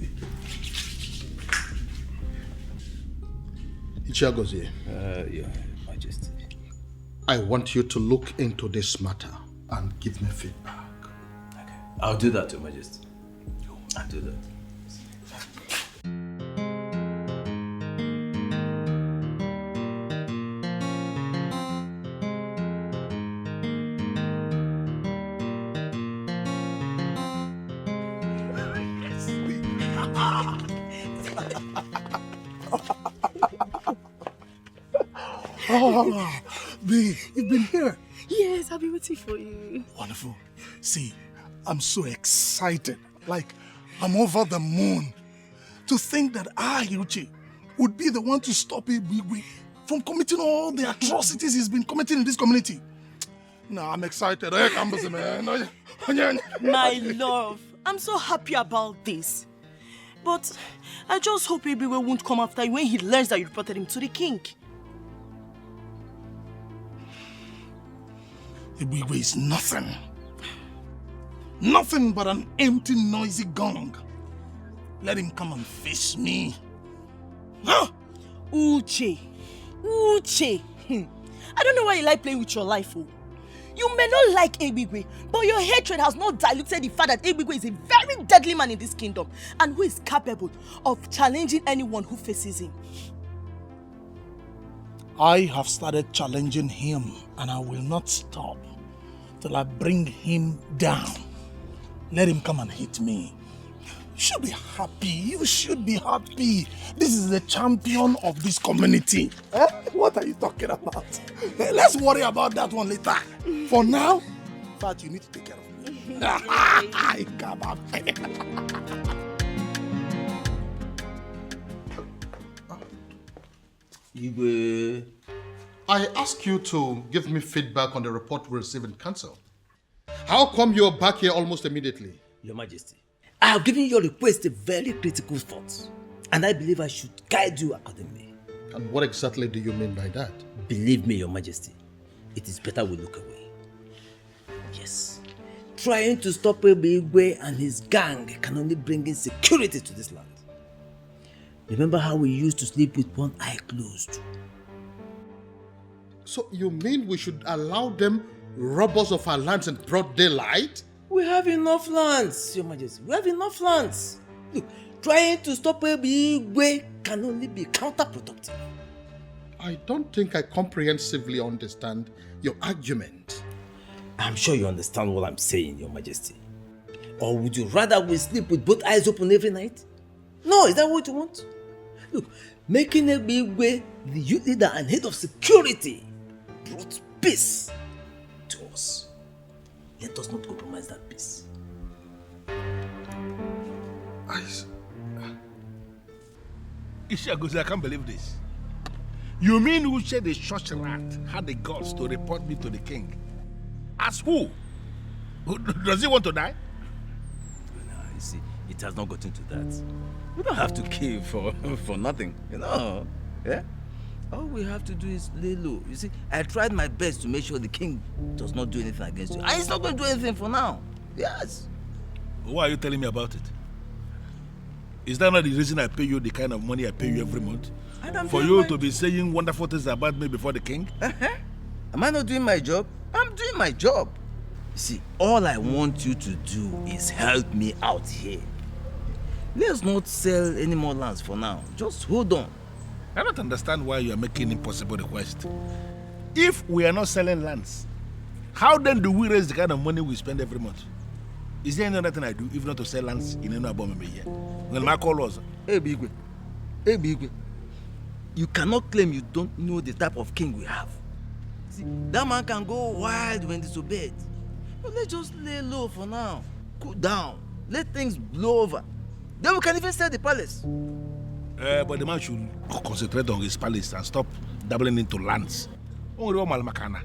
Ichiagozie. Your Majesty. I want you to look into this matter and give me feedback. Okay. I'll do that, Your Majesty. I'll do that. Oh, babe, you've been here. Yes, I've been waiting for you. Wonderful. See, I'm so excited. Like, I'm over the moon. To think that I, Hiruchi, would be the one to stop Ibigwe from committing all the atrocities he's been committing in this community. Nah, I'm excited. My love, I'm so happy about this. But I just hope Ibigwe won't come after you when he learns that you reported him to the king. Ibigwe is nothing. Nothing but an empty, noisy gong. Let him come and face me. Huh? Uche. I don't know why you like playing with your life, oh. You may not like Ibigwe, but your hatred has not diluted the fact that Ibigwe is a very deadly man in this kingdom and who is capable of challenging anyone who faces him. I have started challenging him, and I will not stop till I bring him down. Let him come and hit me. You should be happy. You should be happy. This is the champion of this community. Eh? What are you talking about? Let's worry about that one later. For now, in fact, you need to take care of me. Come on. Igwe, I ask you to give me feedback on the report we received in council. How come you're back here almost immediately? Your Majesty, I have given your request a very critical thought, and I believe I should guide you accordingly. And what exactly do you mean by that? Believe me, Your Majesty, it is better we look away. Yes, trying to stop Igwe and his gang can only bring insecurity to this land. Remember how we used to sleep with one eye closed? So you mean we should allow them rob us of our lands in broad daylight? We have enough lands, Your Majesty. We have enough lands. Look, trying to stop Igwe can only be counterproductive. I don't think I comprehensively understand your argument. I'm sure you understand what I'm saying, Your Majesty. Or would you rather we sleep with both eyes open every night? No, is that what you want? Look, making Igwe the youth leader and head of security brought peace to us. Let us not compromise that peace. Ishagozi, I can't believe this. You mean Uche the church rat had the guts to report me to the king? As who? Does he want to die? No, you see, it has not gotten to that. We don't have to kill for nothing, you know. Yeah? All we have to do is lay low. You see, I tried my best to make sure the king does not do anything against you. And he's not going to do anything for now. Yes. Why are you telling me about it? Is that not the reason I pay you the kind of money I pay you every month? For you to be saying wonderful things about me before the king? Am I not doing my job? I'm doing my job. You see, all I want you to do is help me out here. Let's not sell any more lands for now. Just hold on. I don't understand why you are making impossible request. If we are not selling lands, how then do we raise the kind of money we spend every month? Is there any other thing I do if not to sell lands in any above me here? When my call was, Hey Bigwe, you cannot claim you don't know the type of king we have. See, that man can go wild when disobeyed. But let's just lay low for now. Cool down. Let things blow over. Then we can even sell the palace. But the man should concentrate on his palace and stop dabbling into lands. Only one malmakana.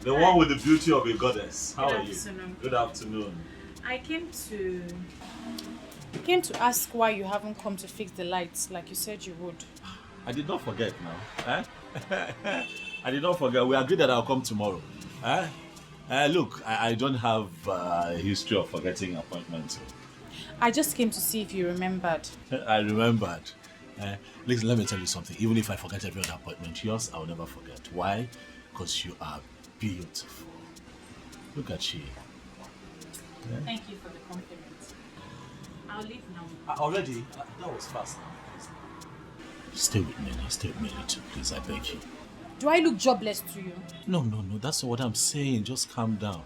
The one with the beauty of a goddess. How Good are you? afternoon. Good afternoon. I came to ask why you haven't come to fix the lights like you said you would. I did not forget now. I did not forget. We agreed that I'll come tomorrow. Look, I don't have a history of forgetting appointments. I just came to see if you remembered. I remembered. Listen, let me tell you something. Even if I forget every other appointment, yours I'll never forget. Why? Because you are beautiful. Look at you. Yeah? Thank you for the compliment. I'll leave now. Already? That was fast. Stay with me. Stay with me a little, please. I beg you. Do I look jobless to you? No. That's not what I'm saying. Just calm down.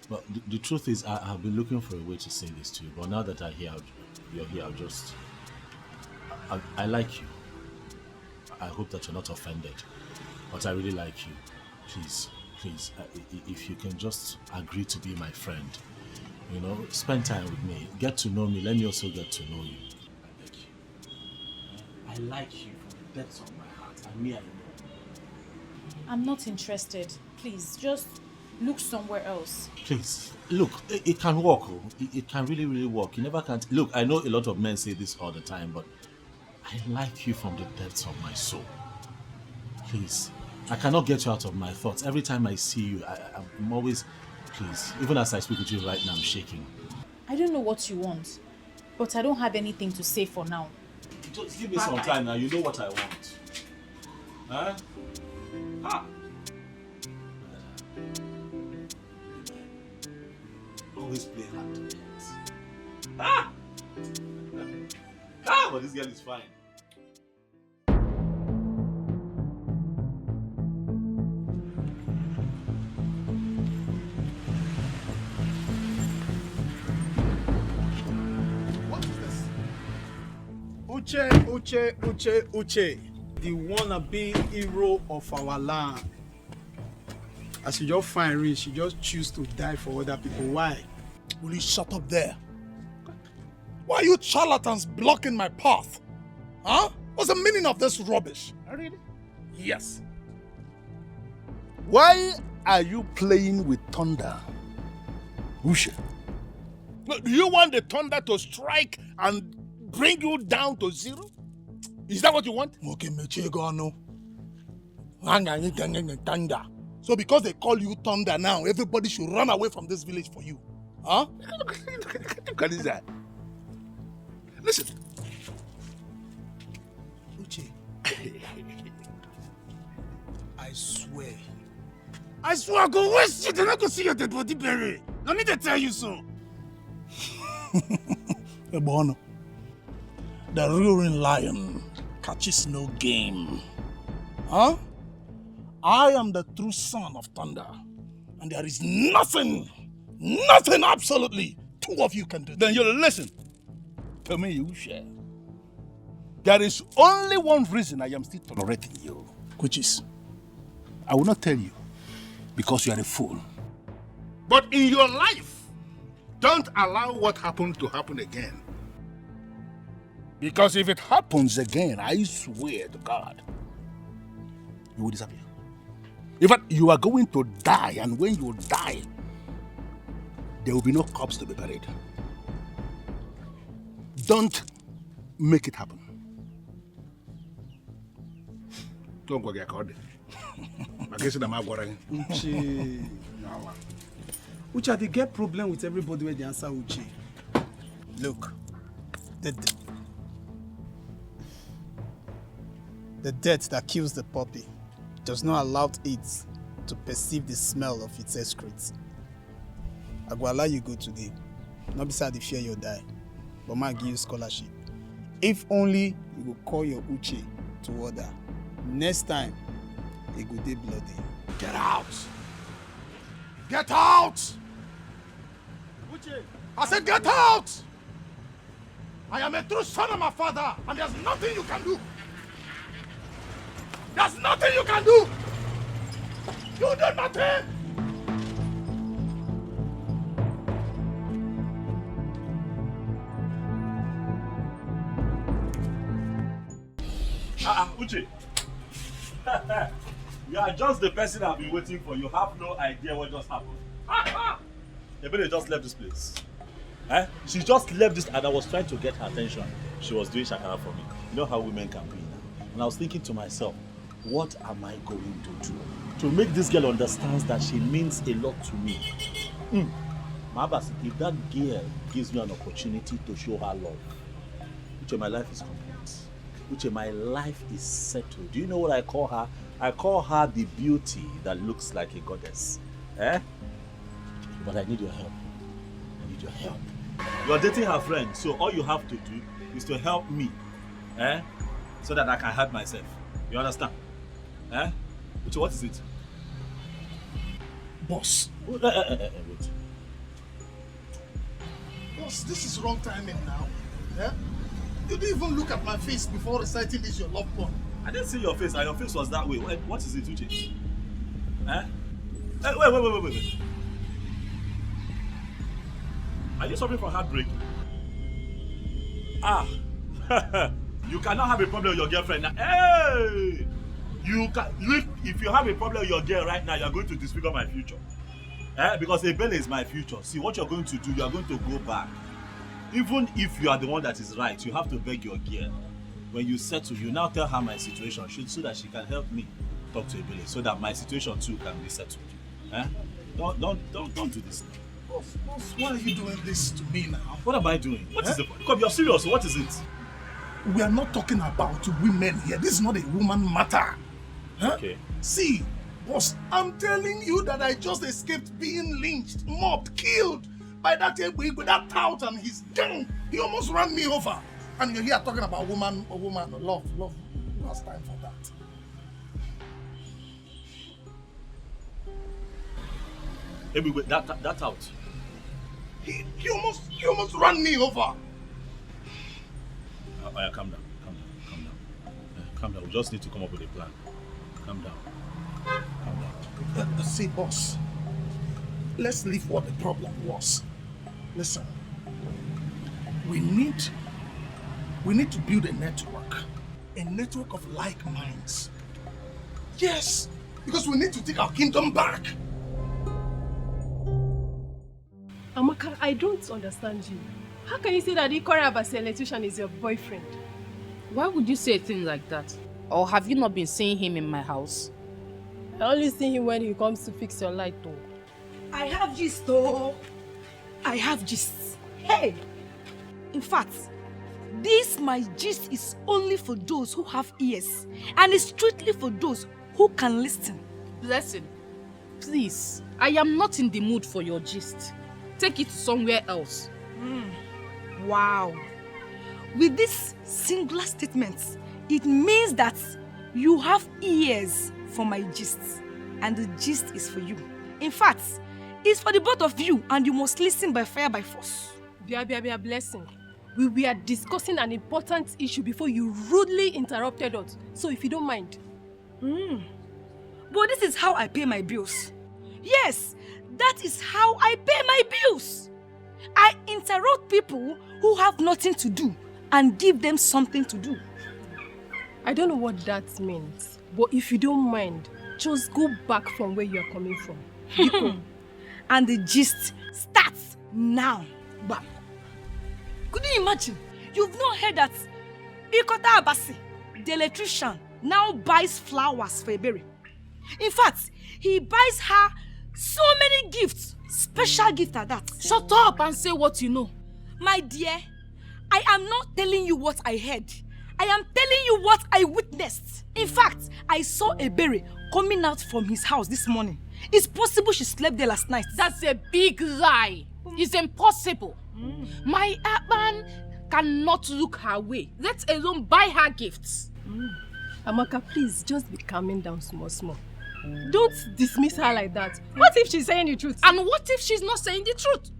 But the truth is, I've been looking for a way to say this to you. But now that you're here, I'll just... I like you. I hope that you're not offended. But I really like you. Please, if you can just agree to be my friend. You know, spend time with me. Get to know me. Let me also get to know you. I beg you. I like you from the depths of my heart. And me, I know. I'm not interested. Please, just look somewhere else. Please, look, it can work. It can really, really work. You never can. Look, I know a lot of men say this all the time, but I like you from the depths of my soul. Please, I cannot get you out of my thoughts. Every time I see you, I'm always... Please, even as I speak with you right now, I'm shaking. I don't know what you want, but I don't have anything to say for now. Just give me some time now. You know what I want. Huh? Ah. always play hard to get. Ah! Ah, but this girl is fine. What is this? Uche. The wannabe hero of our land. As you just find rich, she just choose to die for other people. Why? Will you shut up there? Why are you charlatans blocking my path? Huh? What's the meaning of this rubbish? Really? Yes. Why are you playing with thunder? Uche. Do you want the thunder to strike and bring you down to zero? Is that what you want? Okay, Mechegano. Thunder. So because they call you Thunder now, everybody should run away from this village for you. Huh? Look at that. Listen. Uche. I swear I go waste shit and I go see your dead body buried. I need to tell you so. Ebono. The roaring lion catches no game. Huh? I am the true son of thunder. And there is nothing, absolutely, two of you can do. Then you listen to me, Uche. There is only one reason I am still tolerating you. Which is? I will not tell you, because you are a fool. But in your life, don't allow what happened to happen again. Because if it happens again, I swear to God, you will disappear. In fact, you are going to die, and when you die, there will be no corpse to be buried. Don't make it happen. Don't go get caught. Uche, they get problem with everybody when they answer Uche. Look, the death that kills the puppy does not allow it to perceive the smell of its excrete. I go allow you go today. Not beside the fear you'll die, but I give you scholarship. If only you go call your Uche to order. Next time, it go dey bloody. Get out! Get out! Uche! I said get out! I am a true son of my father, and there's nothing you can do. There's nothing you can do! You do nothing! Uche. You are just the person I've been waiting for. You have no idea what just happened. Ebele just left this place. She just left this, and I was trying to get her attention. She was doing shakara for me. You know how women can be now. And I was thinking to myself, what am I going to do to make this girl understand that she means a lot to me? Mabas, if that girl gives me an opportunity to show her love, Uche, my life is complete. Uche, my life is settled. Do you know what I call her? I call her the beauty that looks like a goddess. But I need your help. I need your help. You're dating her friend, so all you have to do is to help me. So that I can help myself. You understand? Uche, what is it? Boss. Wait. Boss, this is wrong timing now. You didn't even look at my face before reciting this your love poem. I didn't see your face, and your face was that way. What is it, Uche? Wait. Are you suffering from heartbreak? You cannot have a problem with your girlfriend now. Hey! If you have a problem with your girl right now, you're going to disfigure my future. Because Ebele is my future. See, what you're going to do, you're going to go back. Even if you are the one that is right, you have to beg your girl. When you settle, you now tell her my situation so that she can help me talk to Ebele, so that my situation too can be settled. Don't do this. Boss, why are you doing this to me now? What am I doing? What is the point? Come, you're serious. What is it? We are not talking about women here. This is not a woman matter. Okay. See, boss, I'm telling you that I just escaped being lynched, mobbed, killed by that with that tout and his gang. He almost ran me over. And you're here talking about woman, love. Who has time for that? Maybe with that out. He almost ran me over. Calm down. Calm down. We just need to come up with a plan. Calm down. See, boss. Let's leave what the problem was. Listen. We need to build a network of like minds. Yes, because we need to take our kingdom back. Amaka, I don't understand you. How can you say that Ikora Abasi electrician is your boyfriend? Why would you say a thing like that? Or have you not been seeing him in my house? I only see him when he comes to fix your light though. I have gist though. I have gist. Hey! In fact, this my gist is only for those who have ears. And it's strictly for those who can listen. Listen, please, I am not in the mood for your gist. Take it somewhere else. Wow. With this singular statement, it means that you have ears for my gist. And the gist is for you. In fact, it's for the both of you and you must listen by fire by force. Bia, blessing. We were discussing an important issue before you rudely interrupted us. So if you don't mind. But this is how I pay my bills. Yes, that is how I pay my bills. I interrupt people who have nothing to do and give them something to do. I don't know what that means, but if you don't mind, just go back from where you are coming from. And the gist starts now. Bam. Could you imagine? You've not heard that Ikota Abasi, the electrician, now buys flowers for Ebere. In fact, he buys her so many gifts, special gifts at that. Shut up and say what you know. My dear, I am not telling you what I heard. I am telling you what I witnessed. In fact, I saw Ebere coming out from his house this morning. It's possible she slept there last night. That's a big lie. It's impossible. My Akpan cannot look her way, let alone buy her gifts. Amaka, please, just be calming down small. Don't dismiss her like that. What if she's saying the truth? And what if she's not saying the truth?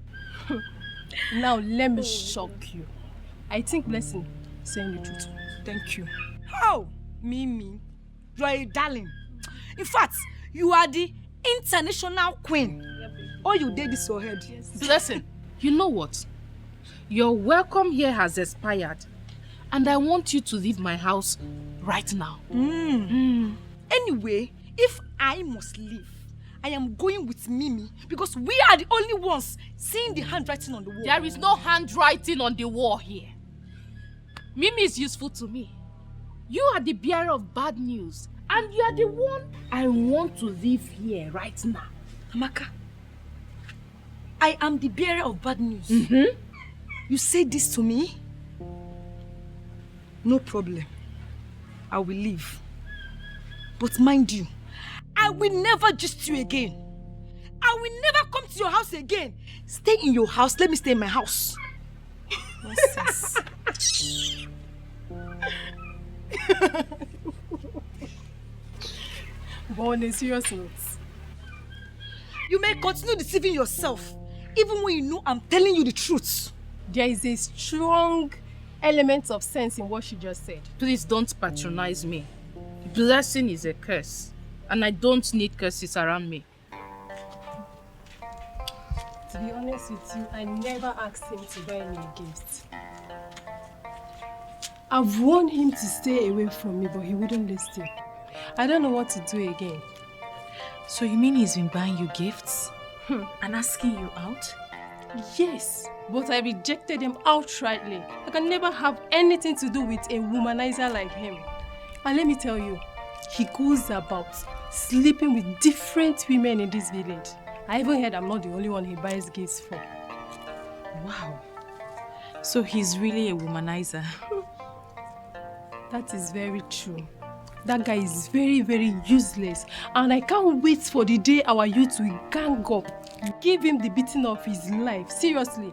Now, let me shock you. I think Blessing is saying the truth. Thank you. Oh, Mimi, you are a darling. In fact, you are the international queen. All you did is your head. Blessing, you know what? Your welcome here has expired. And I want you to leave my house right now. Anyway, if I must leave, I am going with Mimi because we are the only ones seeing the handwriting on the wall. There is no handwriting on the wall here. Mimi is useful to me. You are the bearer of bad news. And you are the one I want to leave here right now. Amaka, I am the bearer of bad news. You say this to me? No problem. I will leave. But mind you, I will never gist you again. I will never come to your house again. Stay in your house. Let me stay in my house. Nonsense. But on a serious note, you may continue deceiving yourself, even when you know I'm telling you the truth. There is a strong element of sense in what she just said. Please don't patronize me. Blessing is a curse, and I don't need curses around me. To be honest with you, I never asked him to buy me a gift. I've warned him to stay away from me, but he wouldn't listen. I don't know what to do again. So you mean he's been buying you gifts? And asking you out? Yes, but I rejected him outrightly. I can never have anything to do with a womanizer like him. And let me tell you, he goes about sleeping with different women in this village. I even heard I'm not the only one he buys gifts for. Wow. So he's really a womanizer. That is very true. That guy is very, very useless. And I can't wait for the day our youth will gang up. Give him the beating of his life. Seriously.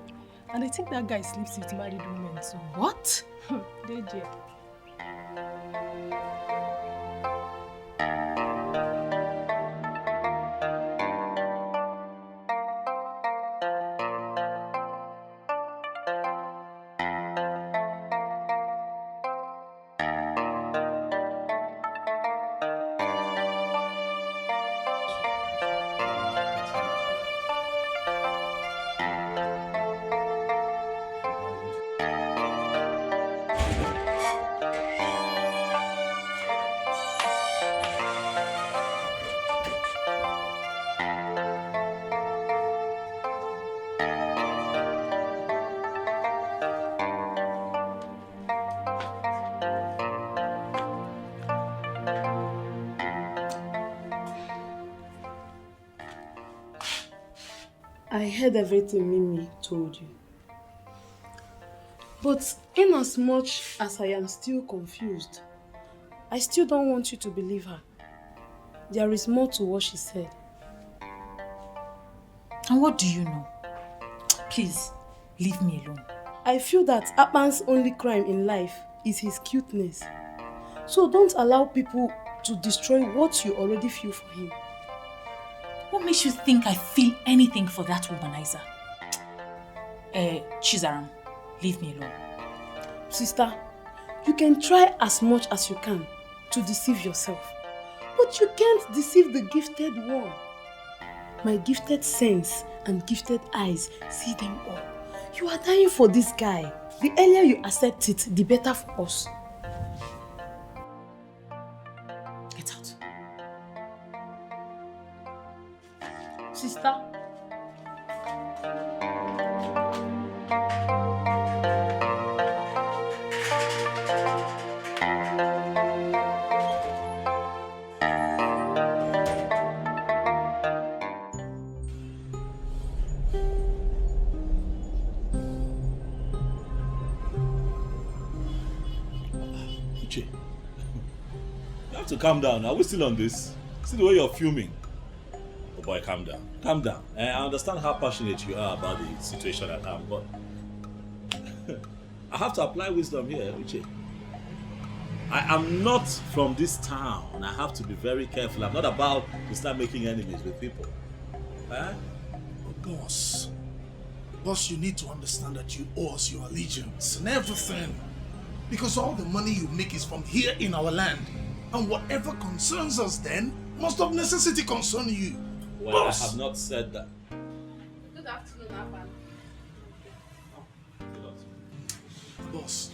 And I think that guy sleeps with married women too. What? DJ. I heard everything Mimi told you. But in as much as I am still confused, I still don't want you to believe her. There is more to what she said. And what do you know? Please, leave me alone. I feel that Akpan's only crime in life is his cuteness. So don't allow people to destroy what you already feel for him. What makes you think I feel anything for that womanizer? Chizaram, leave me alone. Sister, you can try as much as you can to deceive yourself. But you can't deceive the gifted one. My gifted sense and gifted eyes see them all. You are dying for this guy. The earlier you accept it, the better for us. Get out. Sister. Uche, you have to calm down. Are we still on this? See the way you're fuming. Oh boy, calm down. Calm down. I understand how passionate you are about the situation at hand, but I have to apply wisdom here, Uche. I am not from this town. I have to be very careful. I'm not about to start making enemies with people. But boss, you need to understand that you owe us your allegiance and everything. Because all the money you make is from here in our land. And whatever concerns us then must of necessity concern you. Well, boss. I have not said that. Good afternoon, Abba. Boss,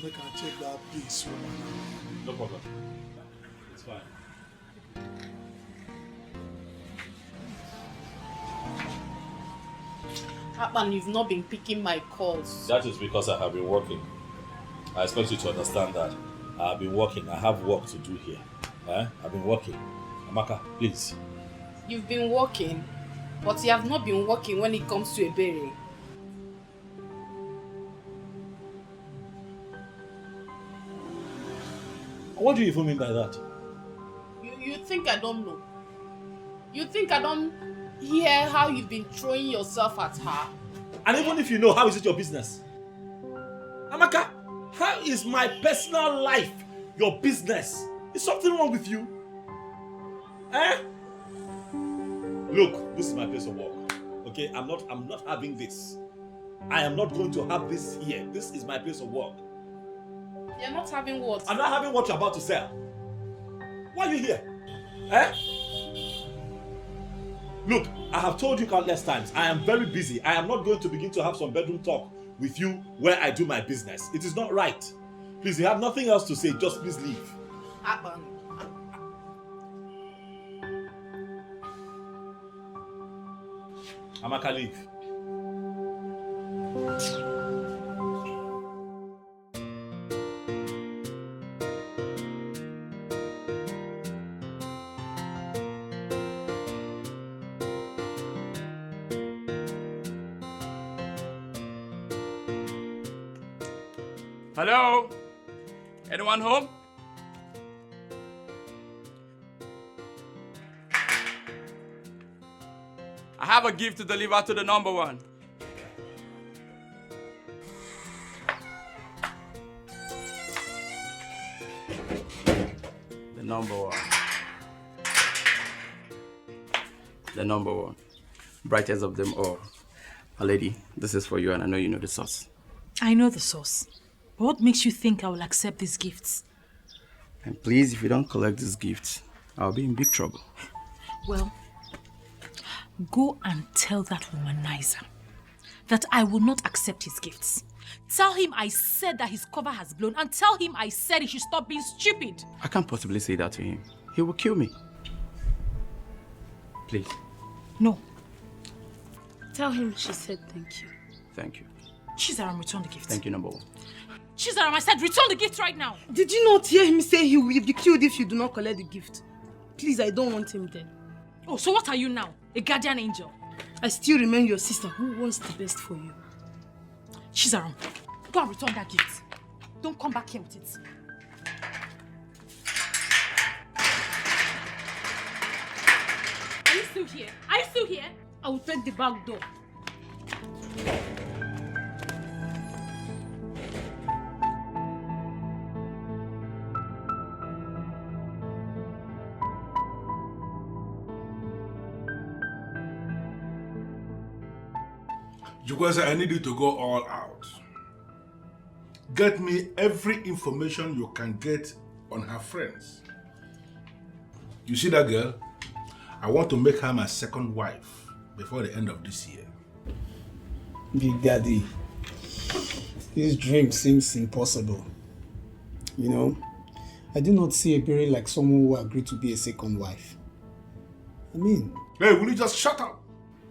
they can check that piece woman. No problem. It's fine. Akpan, you've not been picking my calls. That is because I have been working. I expect you to understand that. I have been working. I have work to do here. I've been working. Amaka, please. You've been working, but you have not been working when it comes to a berry. What do you even mean by that? You think I don't know? You think I don't hear how you've been throwing yourself at her? And even if you know, how is it your business? Amaka, how is my personal life your business? Is something wrong with you? Look, this is my place of work. Okay, I'm not having this. I am not going to have this here. This is my place of work. You're not having what? I'm not having what you're about to sell. Why are you here? Look, I have told you countless times, I am very busy. I am not going to begin to have some bedroom talk with you where I do my business. It is not right. Please, you have nothing else to say. Just please leave. Akpan. Amaka, leave. Hello? Anyone home? I have a gift to deliver to the number one. The number one. The number one. Brightest of them all. My lady, this is for you and I know you know the sauce. I know the sauce. But what makes you think I will accept these gifts? And please, if you don't collect these gifts, I'll be in big trouble. Well, go and tell that womanizer that I will not accept his gifts. Tell him I said that his cover has blown, and tell him I said he should stop being stupid. I can't possibly say that to him. He will kill me. Please. No. Tell him she said thank you. Thank you. Chizaram, return the gift. Thank you, number one. Chizaram, I said return the gift right now. Did you not hear him say he will be killed if you do not collect the gift? Please, I don't want him dead. Oh, so what are you now? A guardian angel? I still remain your sister who wants the best for you. Chizaram, go and return that gift. Don't come back here with it. Are you still here? Are you still here? I will take the back door. Jukwese, I need you to go all out. Get me every information you can get on her friends. You see that girl? I want to make her my second wife before the end of this year. Big Daddy, this dream seems impossible. You know, I do not see Ebere like someone who agreed to be a second wife. I mean... Hey, will you just shut up?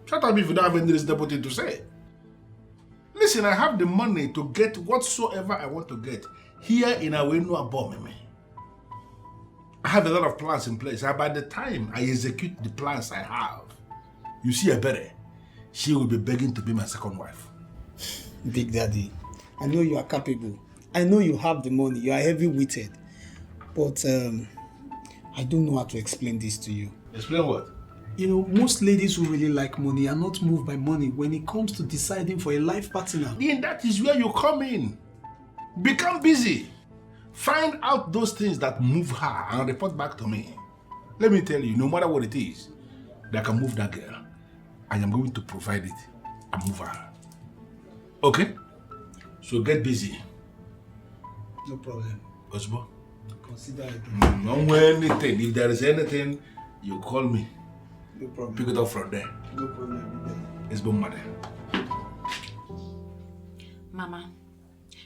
Shut up if you don't have any reasonable thing to say. Listen, I have the money to get whatsoever I want to get here in Awenu Abomeme. I have a lot of plans in place, and by the time I execute the plans I have, you see Ebere, she will be begging to be my second wife. Big Daddy, I know you are capable. I know you have the money. You are heavy-witted. But I don't know how to explain this to you. Explain what? You know, most ladies who really like money are not moved by money when it comes to deciding for a life partner. Then that is where you come in. Become busy. Find out those things that move her and report back to me. Let me tell you, no matter what it is that can move that girl, I am going to provide it and move her. Okay? So get busy. No problem. Osbo? Consider it. Don't wear anything. If there is anything, you call me. No problem. Pick it up from there. No problem. It's been mother. Mama,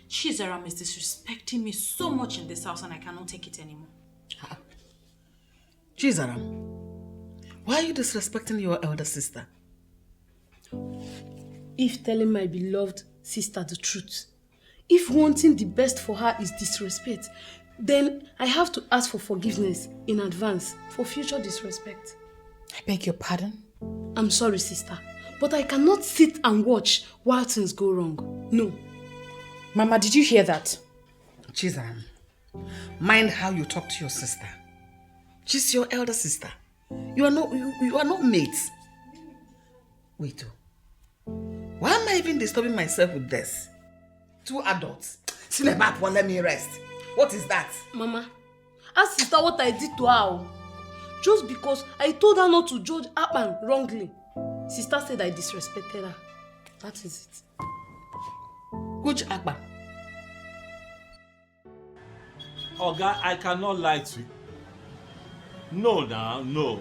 Chizaram is disrespecting me so much in this house and I cannot take it anymore. Chizaram, why are you disrespecting your elder sister? If telling my beloved sister the truth, if wanting the best for her is disrespect, then I have to ask for forgiveness in advance for future disrespect. I beg your pardon? I'm sorry, sister, but I cannot sit and watch while things go wrong. No. Mama, did you hear that? Chizaram, mind how you talk to your sister. She's your elder sister. You are not mates. Wait, why am I even disturbing myself with this? Two adults. Sinebap won't let me rest. What is that? Mama, ask sister what I did to her. Just because I told her not to judge Akpan wrongly. Sister said I disrespected her. That is it. Which Akpan? Oga, I cannot lie to you. No, now, no.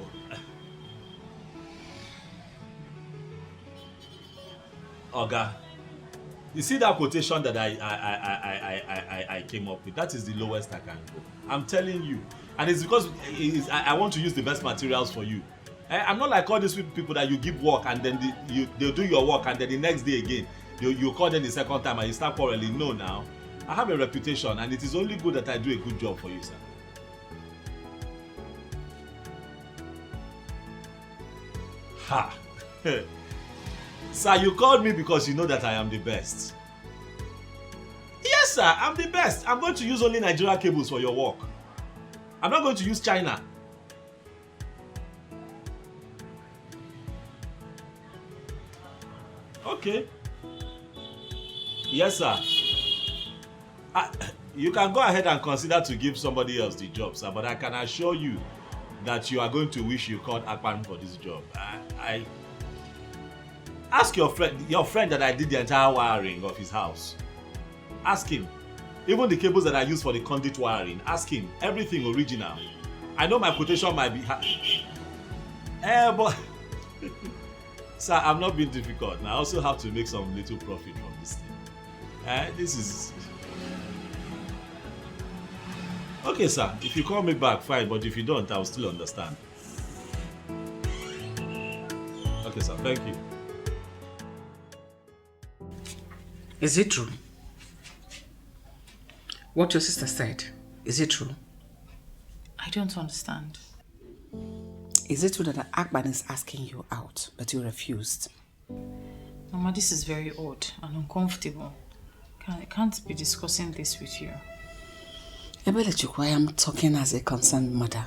Oga, you see that quotation that I came up with? That is the lowest I can go. I'm telling you. And it's because I want to use the best materials for you. I'm not like all these people that you give work and then they'll do your work and then the next day again, you call them the second time and you start quarreling. No, now. I have a reputation and it is only good that I do a good job for you, sir. Ha! Sir, you called me because you know that I am the best. Yes, sir, I'm the best. I'm going to use only Nigerian cables for your work. I'm not going to use China. Okay. Yes, sir. You can go ahead and consider to give somebody else the job, sir, but I can assure you that you are going to wish you called Akpan for this job. I ask your friend that I did the entire wiring of his house. Ask him. Even the cables that I use for the conduit wiring, ask him. Everything original. I know my quotation might be but sir, I'm not being difficult. I also have to make some little profit from this thing. This is okay, sir. If you call me back, fine. But if you don't, I'll still understand. Okay, sir. Thank you. Is it true? What your sister said, is it true? I don't understand. Is it true that Akban is asking you out, but you refused? Mama, this is very odd and uncomfortable. I can't be discussing this with you. Ebelechuku, I am talking as a concerned mother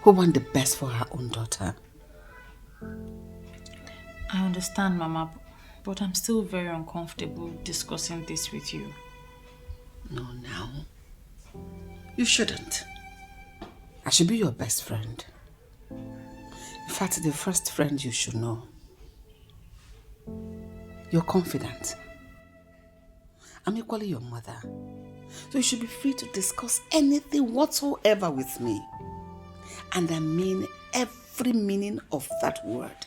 who wants the best for her own daughter. I understand, Mama, but I'm still very uncomfortable discussing this with you. No, now. You shouldn't. I should be your best friend. In fact, the first friend you should know. You're confident. I'm equally your mother. So you should be free to discuss anything whatsoever with me. And I mean every meaning of that word.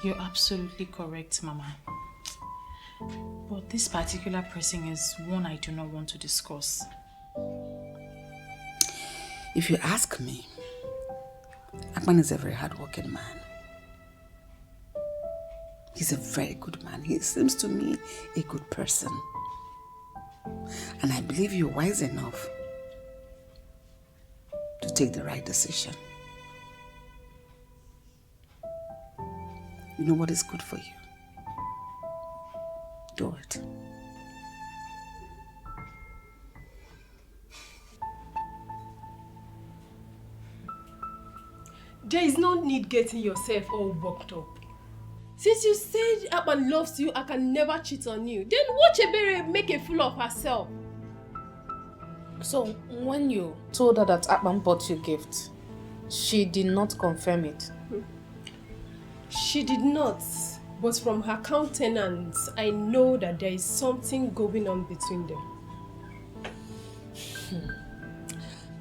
You're absolutely correct, Mama. But this particular person is one I do not want to discuss. If you ask me, Akman is a very hardworking man. He's a very good man. He seems to me a good person. And I believe you're wise enough to take the right decision. You know what is good for you. Do it. There is no need getting yourself all worked up. Since you said Akpan loves you, I can never cheat on you. Then watch Ebere make a fool of herself. So, when you told her that Akpan bought you a gift, she did not confirm it? She did not. But from her countenance, I know that there is something going on between them.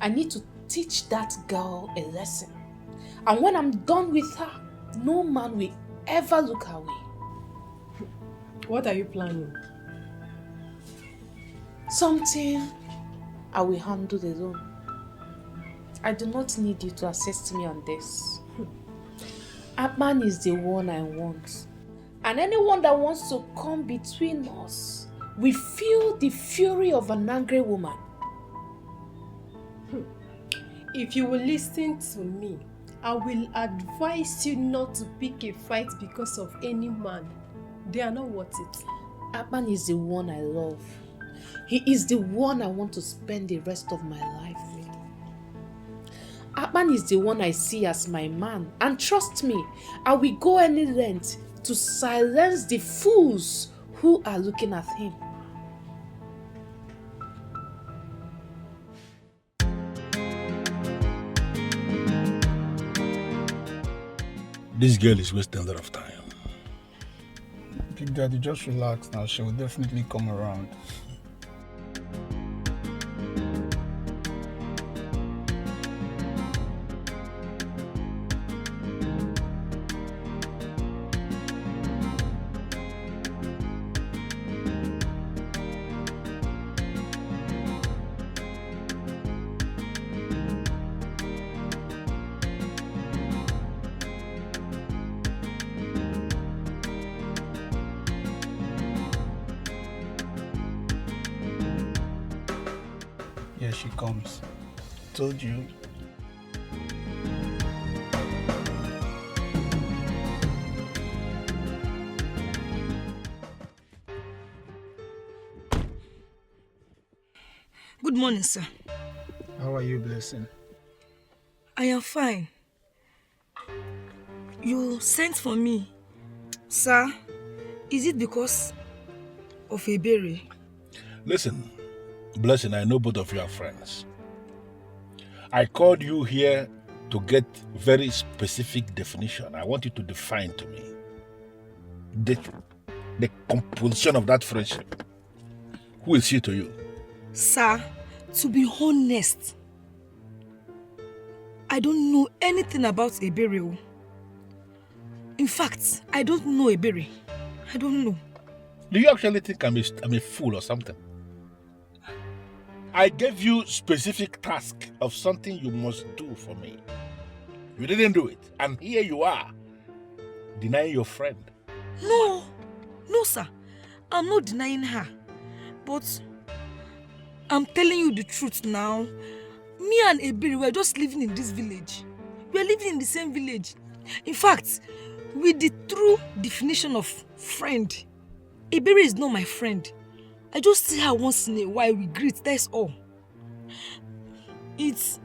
I need to teach that girl a lesson. And when I'm done with her, no man will ever look her way. What are you planning? Something I will handle alone. I do not need you to assist me on this. Akpan is the one I want. And anyone that wants to come between us will feel the fury of an angry woman. If you will listen to me, I will advise you not to pick a fight because of any man. They are not worth it. Akpan is the one I love. He is the one I want to spend the rest of my life with. Akpan is the one I see as my man. And trust me, I will go any length to silence the fools who are looking at him. This girl is wasting a lot of time. Big Daddy, just relax now. She will definitely come around. Here she comes. Told you. Good morning, sir. How are you, Blessing? I am fine. You sent for me. Sir, is it because of Ebere? Listen, Blessing, I know both of you are friends. I called you here to get very specific definition. I want you to define to me the composition of that friendship. Who is she to you? Sir, to be honest, I don't know anything about Ebere. In fact, I don't know Ebere. I don't know. Do you actually think I'm a fool or something? I gave you specific task of something you must do for me. You didn't do it. And here you are, denying your friend. No, sir. I'm not denying her. But I'm telling you the truth now. Me and Ebere were just living in this village. We are living in the same village. In fact, with the true definition of friend, Ebere is not my friend. I just see her once in a while, we greet, that's all. It's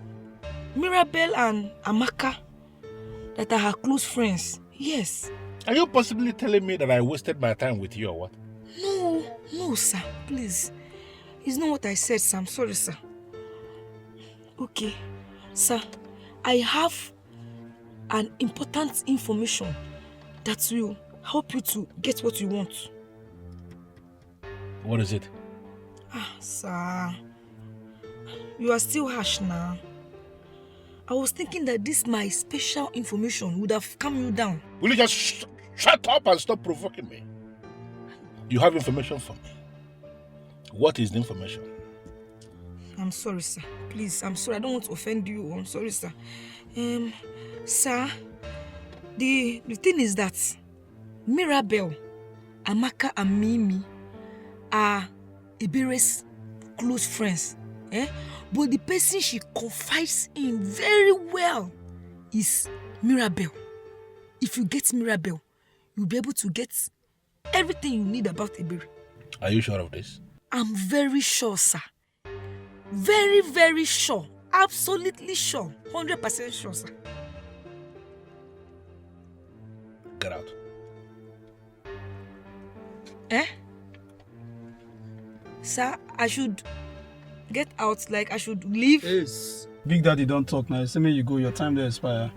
Mirabel and Amaka that are her close friends, yes. Are you possibly telling me that I wasted my time with you or what? No, sir, please. It's not what I said, sir. I'm sorry, sir. Okay, sir, I have an important information that will help you to get what you want. What is it? Sir, you are still harsh now. I was thinking that this my special information would have calmed you down. Will you just shut up and stop provoking me? You have information for me. What is the information? I'm sorry, sir. Please, I'm sorry. I don't want to offend you. I'm sorry, sir. Sir, the thing is that Mirabel, Amaka and Mimi are Ebere's close friends. But the person she confides in very well is Mirabel. If you get Mirabel, you'll be able to get everything you need about Ebere. Are you sure of this? I'm very sure, sir. Very, very sure. Absolutely sure. 100% sure, sir. Get out. Sir, I should get out, like I should leave? Yes. Big Daddy don't talk now. Say me you go, your time to expire.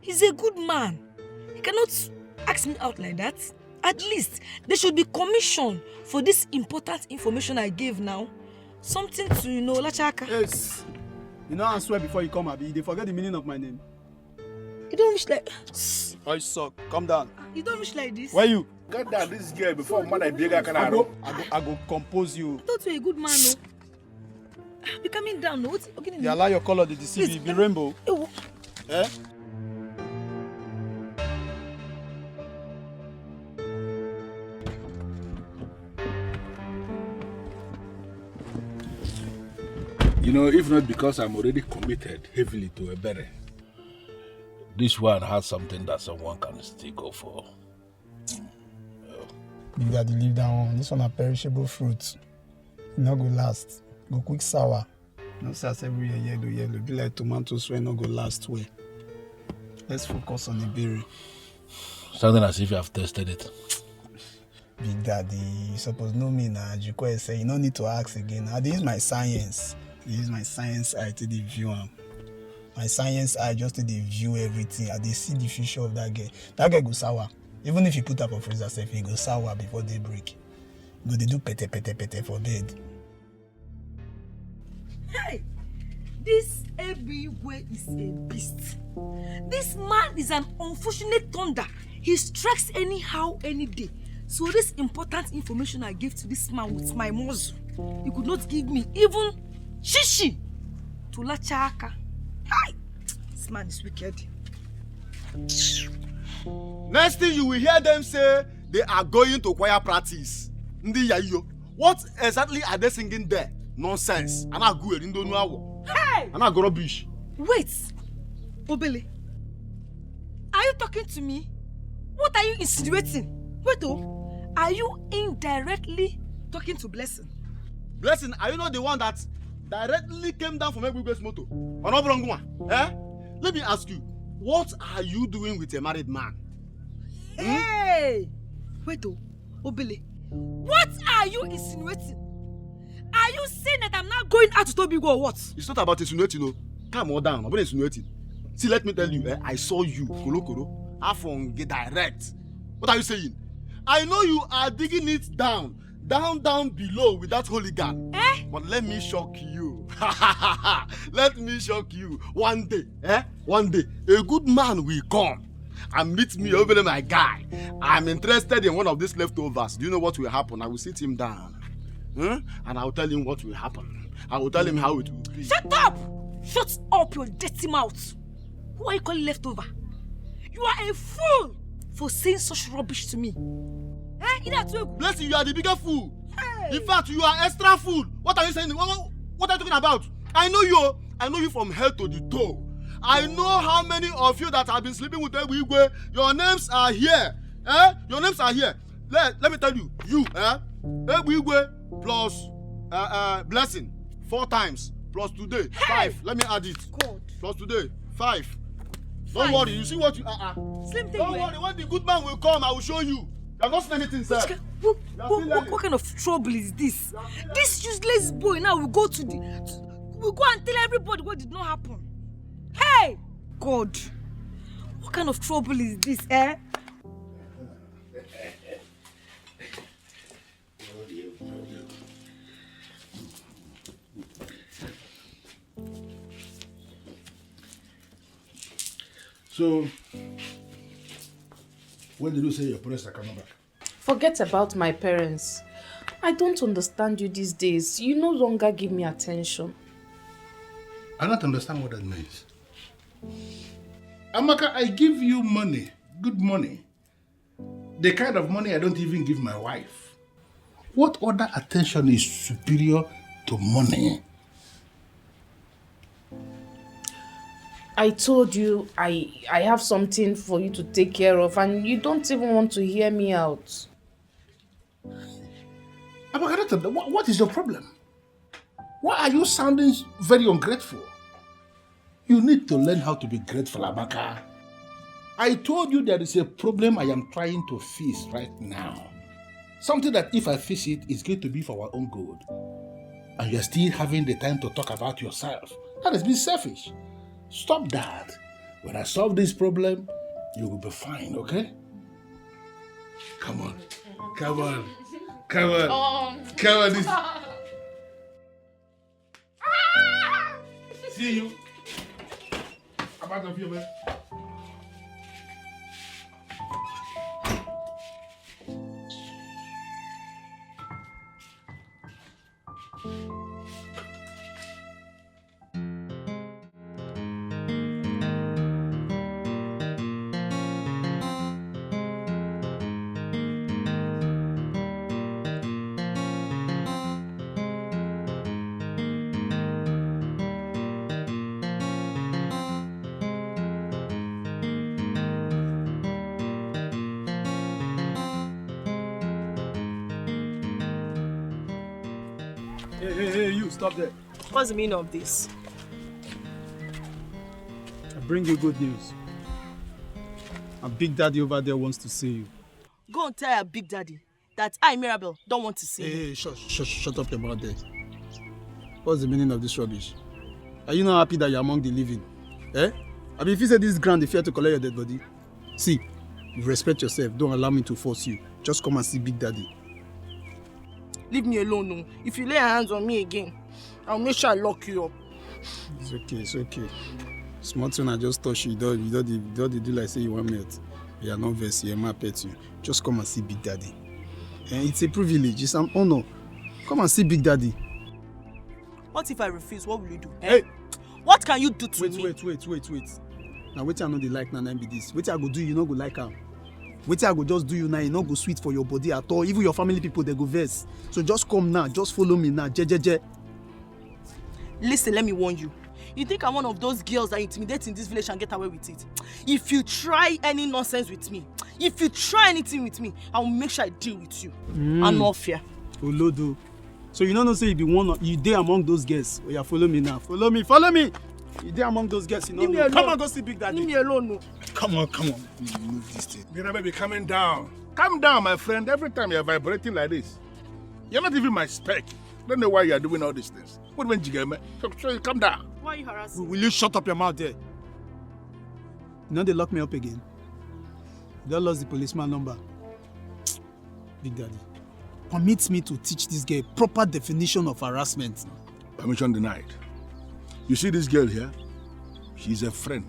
He's a good man. He cannot ask me out like that. At least, there should be commission for this important information I gave now. Something to, Lachaka. Yes. You know I swear before you come, Abi, they forget the meaning of my name. You don't wish like... I suck. Calm down. You don't wish like this? Where you? Cut down this girl before man I bigger can I go compose you. I thought you were a good man, no? Be coming down, no? Okay, they allow your color to deceive you. Be rainbow. You know, if not because I'm already committed heavily to Ebere, this one has something that someone can still go for. Big Daddy, leave that one. This one a perishable fruit. It not go last. Go quick sour. No sense every year yellow. Be like tomatoes when not go last way. Let's focus on the berry. Something as if you have tested it. Big Daddy, you suppose know me now. Jukwe say you don't need to ask again. I use my science. I use my science eye to the view. My science eye just to the view everything. I see the future of that girl. That girl go sour. Even if you put up a freezer safe, he go sour before they break. Go they do pete for bed. Hey, this Ebigwe is a beast. This man is an unfortunate thunder. He strikes anyhow, any day. So this important information I gave to this man with my muzzle, he could not give me even shishi to Lachaka. Hi, this man is wicked. Next thing you will hear them say they are going to choir practice. Ndi yayo. What exactly are they singing there? Nonsense. Ana good in don't know. Hey! Ana go rubbish. Wait, Obele. Are you talking to me? What are you insinuating? Wait, are you indirectly talking to Blessing? Blessing, are you not the one that directly came down from Ebigwe's motor? Let me ask you, what are you doing with a married man? Hey! Wait, Obele. What are you insinuating? Are you saying that I'm not going out to Tobigo or what? It's not about insinuating, no. Calm on down. I'm not insinuating. See, let me tell you, I saw you, Kolo. Afon, get direct. What are you saying? I know you are digging it down below with that hooligan. But let me shock you. Let me shock you. One day, a good man will come and meet me over there, my guy. I'm interested in one of these leftovers. Do you know what will happen? I will sit him down. And I will tell him what will happen. I will tell him how it will be. Shut up! Shut up your dirty mouth. Who are you calling leftover? You are a fool for saying such rubbish to me. Blessing, you are the bigger fool. Hey. In fact, you are extra fool. What are you saying? What are you talking about? I know you from head to the toe. I know how many of you that have been sleeping with Ebuigwe. Your names are here. Your names are here. Let me tell you, Ebuigwe plus Blessing 4 times plus today 5. Let me add it. God. Plus today 5. Don't worry. You see what you Slim thing. Don't worry. When the good man will come, I will show you. You have not seen anything, sir. What kind of trouble is this? This useless boy now will go to we'll go and tell everybody what did not happen. Hey! God! What kind of trouble is this, So, when did you say your parents are coming back? Forget about my parents. I don't understand you these days. You no longer give me attention. I don't understand what that means. Amaka, I give you money, good money. The kind of money I don't even give my wife. What other attention is superior to money? I told you I have something for you to take care of and you don't even want to hear me out. Amaka, what is your problem? Why are you sounding very ungrateful? You need to learn how to be grateful, Amaka. I told you there is a problem I am trying to fix right now. Something that if I fix it, it's going to be for our own good. And you're still having the time to talk about yourself. That is being selfish. Stop that. When I solve this problem, you will be fine, okay? Come on. Come on. Come on. Come on. See you. I'm out of here, man. Hey, you, stop there. What's the meaning of this? I bring you good news. A Big Daddy over there wants to see you. Go and tell your Big Daddy that I, Mirabel, don't want to see him. Hey, shut up about that. What's the meaning of this rubbish? Are you not happy that you're among the living? I mean, if you say this is grand, they fear to collect your dead body. See, you respect yourself. Don't allow me to force you. Just come and see Big Daddy. Leave me alone, no. If you lay your hands on me again, I'll make sure I lock you up. It's okay. Small thing I just touch you. You don't do like say you want me. You are not versed. You are pet you. Just come and see Big Daddy. And it's a privilege. It's an honor. Come and see Big Daddy. What if I refuse? What will you do? Hey! What can you do to me? Wait. Now, wait I know they like Nana be this. Wait I go do you not go like her. Wait I go just do you now, you not go sweet for your body at all. Even your family people, they go verse. So just come now, just follow me now. Je. Listen, let me warn you. You think I'm one of those girls that intimidate in this village and get away with it? If you try any nonsense with me, if you try anything with me, I will make sure I deal with you. And no fear. Olodo. So you don't know say you be one of you there among those girls. Oh yeah, follow me now. Follow me. You there among those girls, you know? Leave me alone. Come on, go see Big Daddy. Leave me alone, no. Come on. Move this thing. Mira, baby, calm down. Calm down, my friend. Every time you're vibrating like this, you're not even my spec. Don't know why you're doing all these things. What when you me? Calm down. Why are you harassing? Will you shut up your mouth there? You know they lock me up again. They lost the policeman number. Big Daddy, permit me to teach this girl proper definition of harassment. Permission denied. You see this girl here? She's a friend.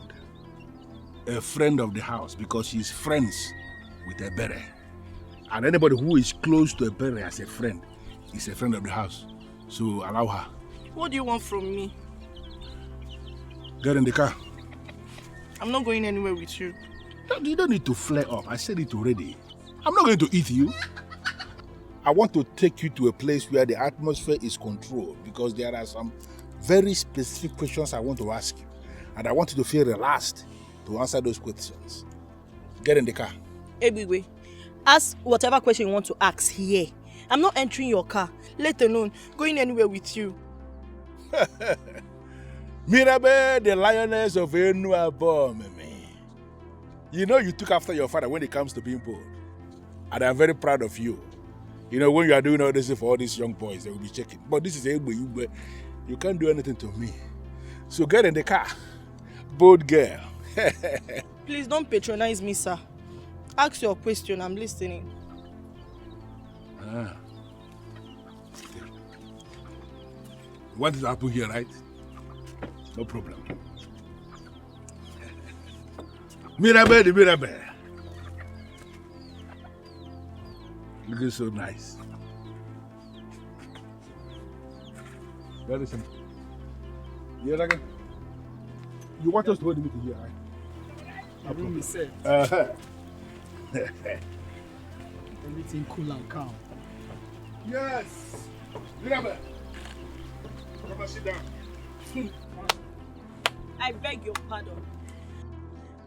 A friend of the house because she's friends with a bere. And anybody who is close to a bere as a friend is a friend of the house. So allow her. What do you want from me? Get in the car. I'm not going anywhere with you. You don't need to flare up. I said it already. I'm not going to eat you. I want to take you to a place where the atmosphere is controlled because there are some very specific questions I want to ask you. And I want you to feel relaxed to answer those questions. Get in the car. Ebigwe, ask whatever question you want to ask here. I'm not entering your car, let alone going anywhere with you. Mirabe, the lioness of Enuabo, Mimi. You know you took after your father when it comes to being bold. And I'm very proud of you. You know, when you are doing all this for all these young boys, they will be checking. But this is Egbe, you can't do anything to me. So get in the car. Bold girl. Please don't patronize me, sir. Ask your question, I'm listening. What is happening here, right? No problem. Mirabe, the Mirabe. Looking so nice. Very simple. You like it? You want us to hold the meeting here, right? I room is set. Everything cool and calm. Yes! Mirabe! Come and sit down. I beg your pardon.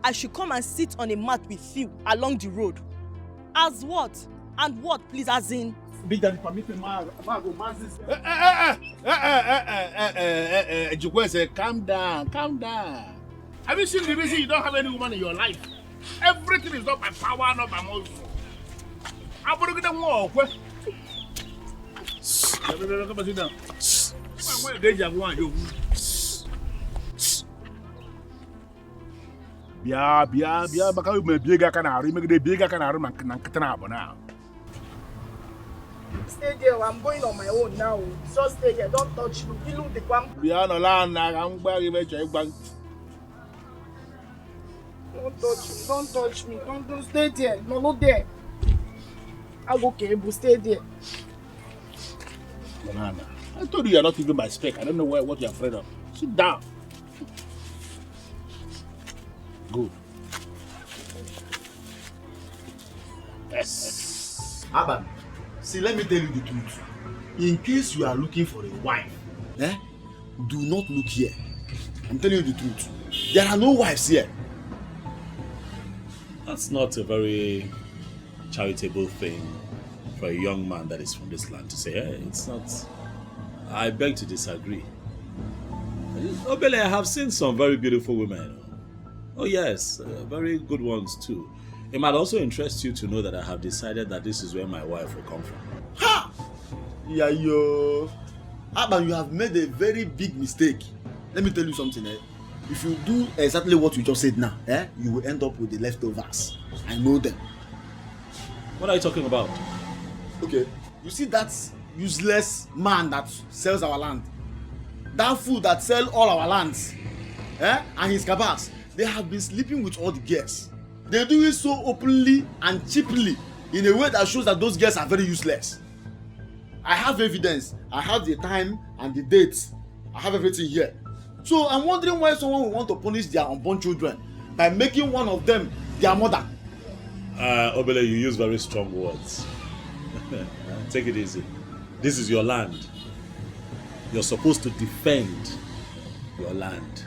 I should come and sit on a mat with you along the road. As what? And what, please, as in? Big Daddy, permit me, go mazis. Jukwe said, calm down. Have you seen the reason you don't have any woman in your life? Everything is not by power, not by muscle. I'm going to get them more. Come and sit down. Bia, baka you may bigger canary, make the bigger canary man now. Stay there, I'm going on my own now. So stay there, don't touch me. You look the one. Bia no land, I'm going to bank. Don't touch me. Don't stay there. No, not there. I'll go cable, stay there. Banana. I told you you're not even my spec. I don't know what you're afraid of. Sit down. Good. Aban, see, let me tell you the truth. In case you are looking for a wife, do not look here. I'm telling you the truth. There are no wives here. That's not a very charitable thing for a young man that is from this land to say. Hey, it's not. I beg to disagree. Obele, I have seen some very beautiful women. Oh yes, very good ones too. It might also interest you to know that I have decided that this is where my wife will come from. Ha! Yeah, yo. Aban, you have made a very big mistake. Let me tell you something. If you do exactly what you just said now, you will end up with the leftovers. I know them. What are you talking about? Okay, you see that useless man that sells our land? That fool that sells all our lands, and his cabals, they have been sleeping with all the girls. They do it so openly and cheaply in a way that shows that those girls are very useless. I have evidence. I have the time and the dates. I have everything here. So I'm wondering why someone will want to punish their unborn children by making one of them their mother. Obele, you use very strong words. Take it easy. This is your land. You're supposed to defend your land.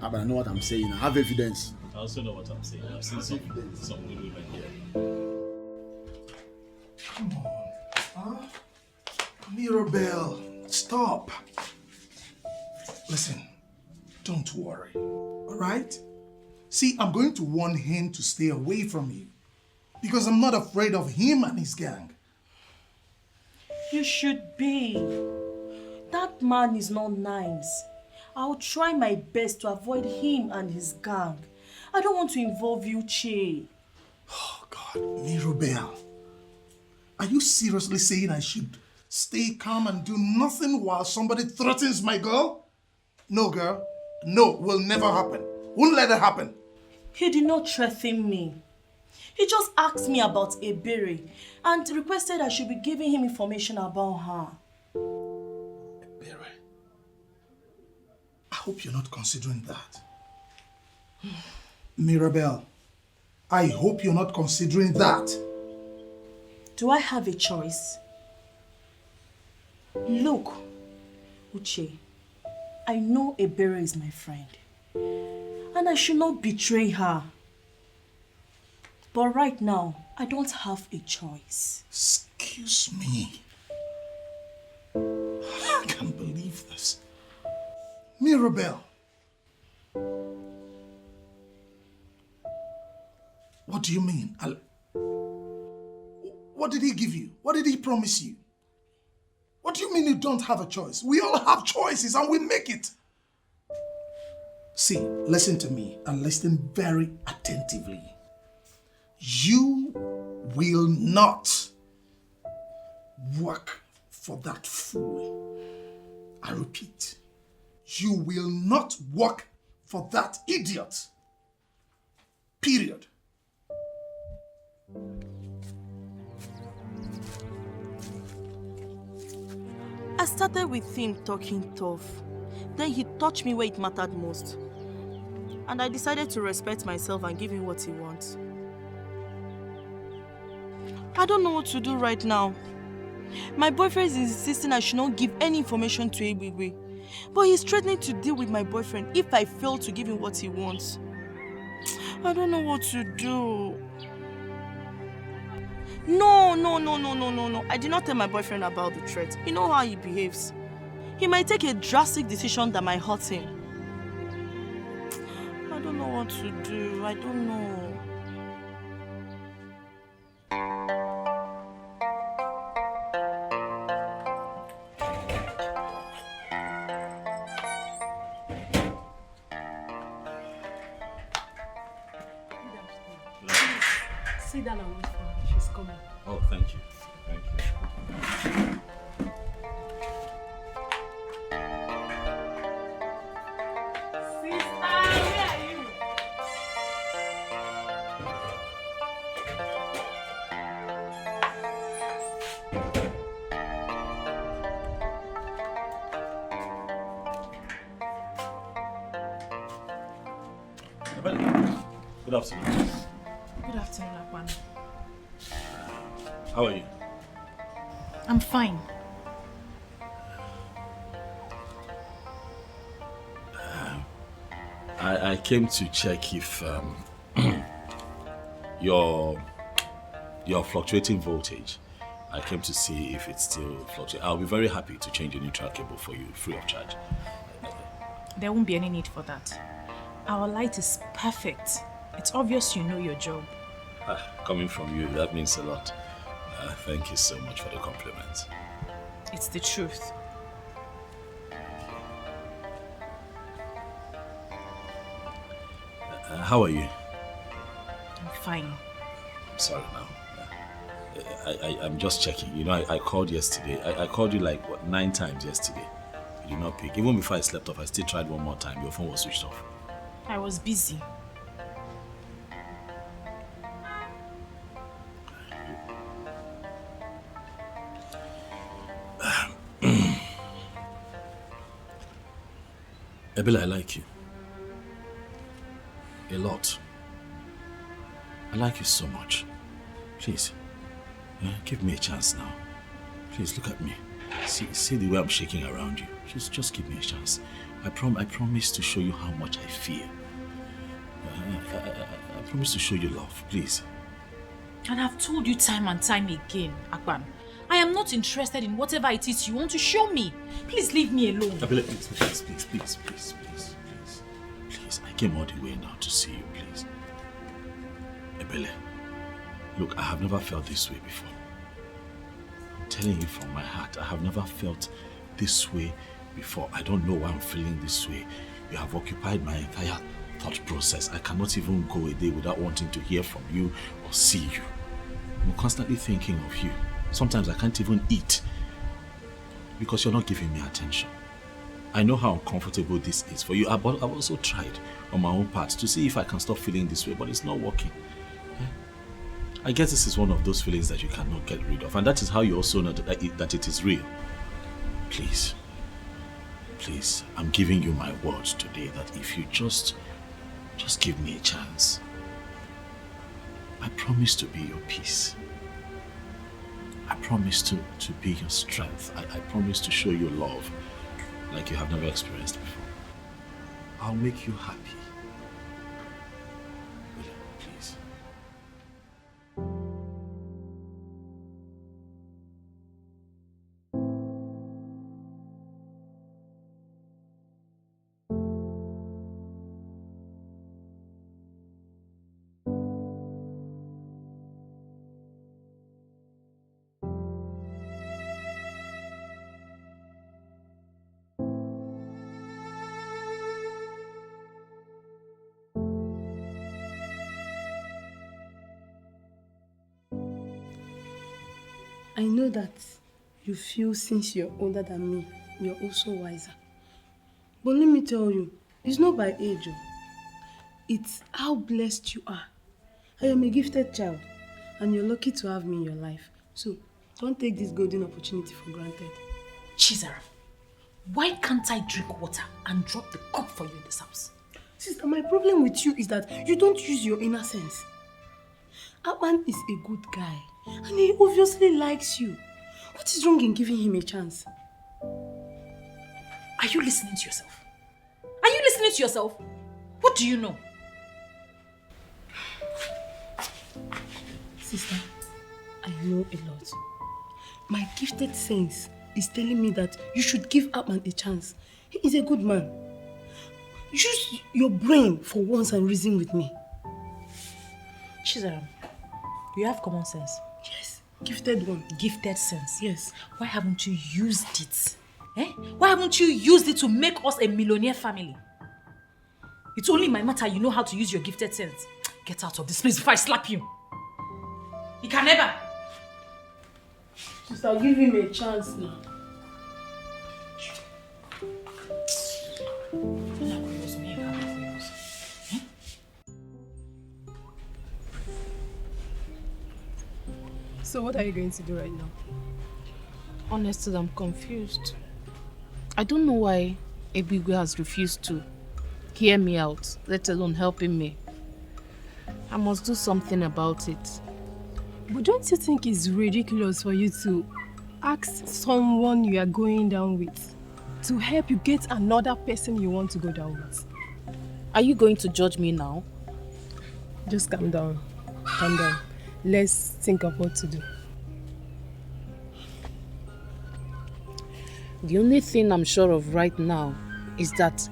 But I know what I'm saying. I have evidence. I also know what I'm saying. I've seen some good women here. Come on. Mirabelle, stop. Listen, don't worry, all right? See, I'm going to warn him to stay away from you because I'm not afraid of him and his gang. You should be. That man is not nice. I'll try my best to avoid him and his gang. I don't want to involve you, Che. Oh, God. Mirabel, are you seriously saying I should stay calm and do nothing while somebody threatens my girl? No, girl. No, will never happen. Won't let it happen. He did not threaten me. He just asked me about Ebere and requested I should be giving him information about her. Ebere? I hope you're not considering that. Mirabel, I hope you're not considering that. Do I have a choice? Look, Uche, I know Ebere is my friend, and I should not betray her. But right now, I don't have a choice. Excuse me. I can't believe this. Mirabel. What do you mean? What did he give you? What did he promise you? What do you mean you don't have a choice? We all have choices and we make it. See, listen to me and listen very attentively. You will not work for that fool. I repeat, you will not work for that idiot. Period. I started with him talking tough. Then he touched me where it mattered most. And I decided to respect myself and give him what he wants. I don't know what to do right now. My boyfriend is insisting I should not give any information to Ebigwe. But he's threatening to deal with my boyfriend if I fail to give him what he wants. I don't know what to do. No. I did not tell my boyfriend about the threat. You know how he behaves. He might take a drastic decision that might hurt him. I don't know what to do. I don't know. Sit down and wait for her. She's coming. Oh, thank you. Thank you. Sister, where are you? Good afternoon. Good afternoon, Akwan. How are you? I'm fine. I came to check if your fluctuating voltage. I came to see if it's still fluctuating. I'll be very happy to change a neutral cable for you, free of charge. There won't be any need for that. Our light is perfect. It's obvious you know your job. Coming from you, that means a lot. Thank you so much for the compliment. It's the truth. How are you? I'm fine. I'm sorry now. I'm just checking. You know, I called yesterday. I called you like, what, 9 times yesterday. You did not pick. Even before I slept off, I still tried one more time. Your phone was switched off. I was busy. Ebele, I like you. A lot. I like you so much. Please, give me a chance now. Please, look at me. See the way I'm shaking around you. Just give me a chance. I promise to show you how much I feel. I promise to show you love, please. And I've told you time and time again, Akban, I am not interested in whatever it is you want to show me. Please leave me alone. Abele, please. Please, I came all the way now to see you, please. Abele, look, I have never felt this way before. I'm telling you from my heart, I have never felt this way before. I don't know why I'm feeling this way. You have occupied my entire thought process. I cannot even go a day without wanting to hear from you or see you. I'm constantly thinking of you. Sometimes I can't even eat because you're not giving me attention. I know how uncomfortable this is for you, but I've also tried on my own part to see if I can stop feeling this way, but it's not working. I guess this is one of those feelings that you cannot get rid of, and that is how you also know that it is real. Please, I'm giving you my word today that if you just give me a chance, I promise to be your peace. I promise to be your strength. I promise to show you love like you have never experienced before. I'll make you happy. Please. I know that you feel since you're older than me, you're also wiser. But let me tell you, it's not by age. It's how blessed you are. I am a gifted child, and you're lucky to have me in your life. So, don't take this golden opportunity for granted. Chizara, why can't I drink water and drop the cup for you in this house? Sister, my problem with you is that you don't use your inner sense. Akpan is a good guy, and he obviously likes you. What is wrong in giving him a chance? Are you listening to yourself? Are you listening to yourself? What do you know? Sister, I know a lot. My gifted sense is telling me that you should give Akpan a chance. He is a good man. Use your brain for once and reason with me. Chizaram, you have common sense. Yes, gifted one. Gifted sense. Yes. Why haven't you used it? Why haven't you used it to make us a millionaire family? It's only my matter you know how to use your gifted sense. Get out of this place before I slap you. You can never. Sister, give him a chance now. So what are you going to do right now? Honestly, I'm confused. I don't know why Ebigwe has refused to hear me out, let alone helping me. I must do something about it. But don't you think it's ridiculous for you to ask someone you are going down with to help you get another person you want to go down with? Are you going to judge me now? Just calm down. Calm down. Let's think of what to do. The only thing I'm sure of right now is that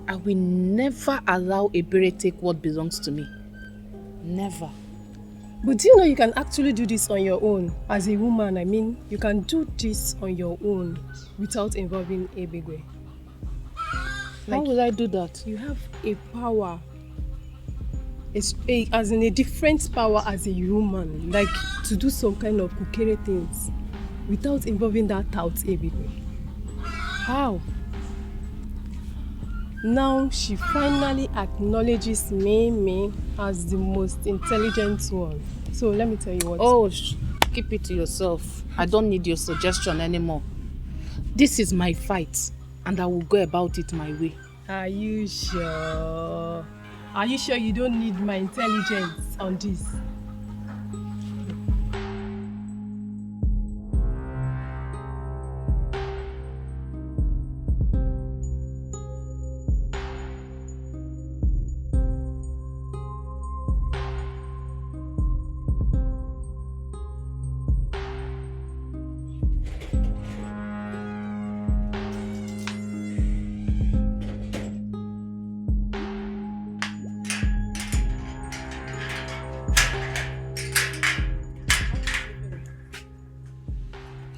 I will never allow Ebere take what belongs to me. Never. But do you know you can actually do this on your own? As a woman, I mean, you can do this on your own without involving Ebigwe. How will I do that? You have a power. As in a different power as a human, like to do some kind of kukere things without involving that tout Ebigwe. How? Now she finally acknowledges me as the most intelligent one. So let me tell you what. Oh, keep it to yourself. I don't need your suggestion anymore. This is my fight, and I will go about it my way. Are you sure? Are you sure you don't need my intelligence on this?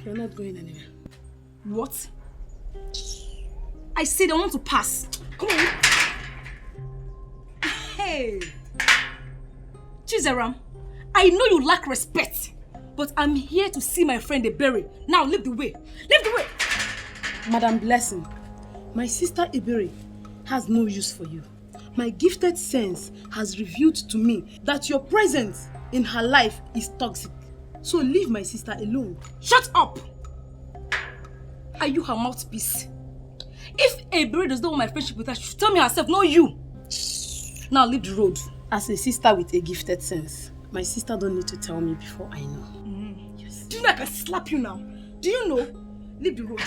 You're not going anywhere. What? I said I want to pass. Come on. Hey. Chizaram, I know you lack respect, but I'm here to see my friend Ebere. Now leave the way. Leave the way. Madam Blessing, my sister Ebere has no use for you. My gifted sense has revealed to me that your presence in her life is toxic. So leave my sister alone. Shut up! Are you her mouthpiece? If Ebere does not want my friendship with her, she should tell me herself, not you. Now leave the road. As a sister with a gifted sense, my sister don't need to tell me before I know. Yes. Do you know I can slap you now? Do you know? Leave the road.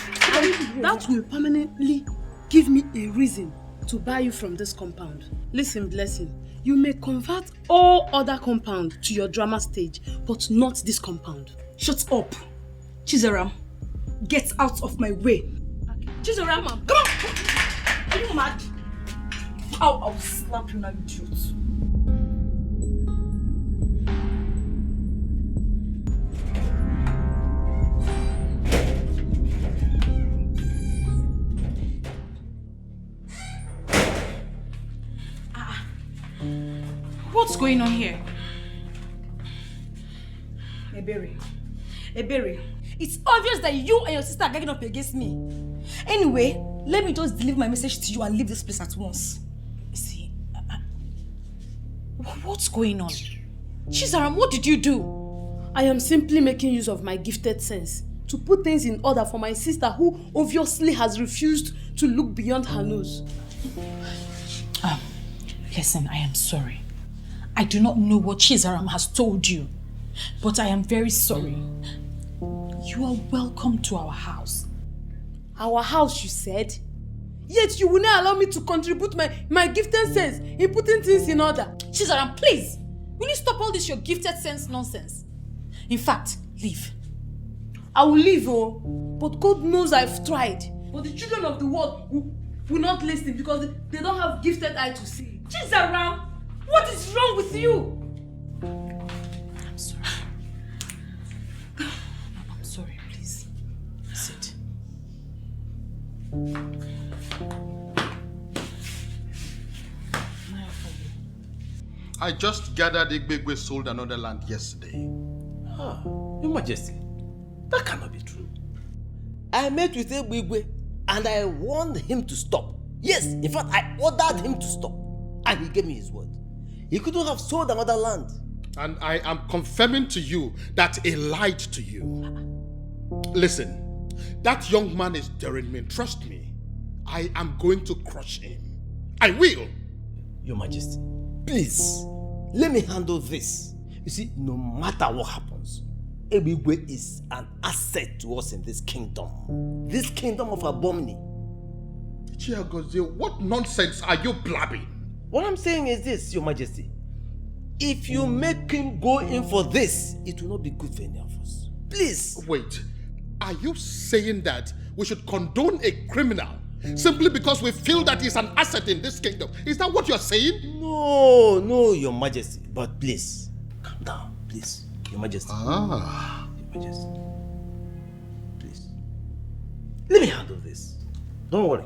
That will permanently give me a reason to buy you from this compound. Listen, Blessing, you may convert all other compound to your drama stage, but not this compound. Shut up. Chizaram, get out of my way. Okay. Chizaram, come on. Are you mad? I'll slap you now, idiot. What's going on here? Ebere, it's obvious that you and your sister are getting up against me. Anyway, let me just deliver my message to you and leave this place at once. See, what's going on? Chizaram, what did you do? I am simply making use of my gifted sense to put things in order for my sister who obviously has refused to look beyond her nose. Listen, I am sorry. I do not know what Chizaram has told you, but I am very sorry. You are welcome to our house. Our house, you said? Yet you will not allow me to contribute my gifted sense in putting things in order. Chizaram, please! Will you stop all this your gifted sense nonsense? In fact, leave. I will leave, but God knows I've tried. But the children of the world will not listen because they don't have gifted eye to see. Chizaram, what is wrong with you? I'm sorry. I'm sorry, please. Sit. I just gathered Igbegwe sold another land yesterday. Your Majesty, that cannot be true. I met with Igbegwe and I warned him to stop. Yes, in fact, I ordered him to stop. And he gave me his word. He couldn't have sold another land. And I am confirming to you that he lied to you. Listen, that young man is daring me. Trust me. I am going to crush him. I will. Your Majesty, please, let me handle this. You see, no matter what happens, Ebigwe is an asset to us in this kingdom. This kingdom of Abomni. Chiagozie, what nonsense are you blabbing? What I'm saying is this, Your Majesty. If you make him go in for this, it will not be good for any of us. Please. Wait, are you saying that we should condone a criminal simply because we feel that he's an asset in this kingdom? Is that what you're saying? No, Your Majesty. But please, calm down, please. Your Majesty. Your Majesty. Please. Let me handle this. Don't worry.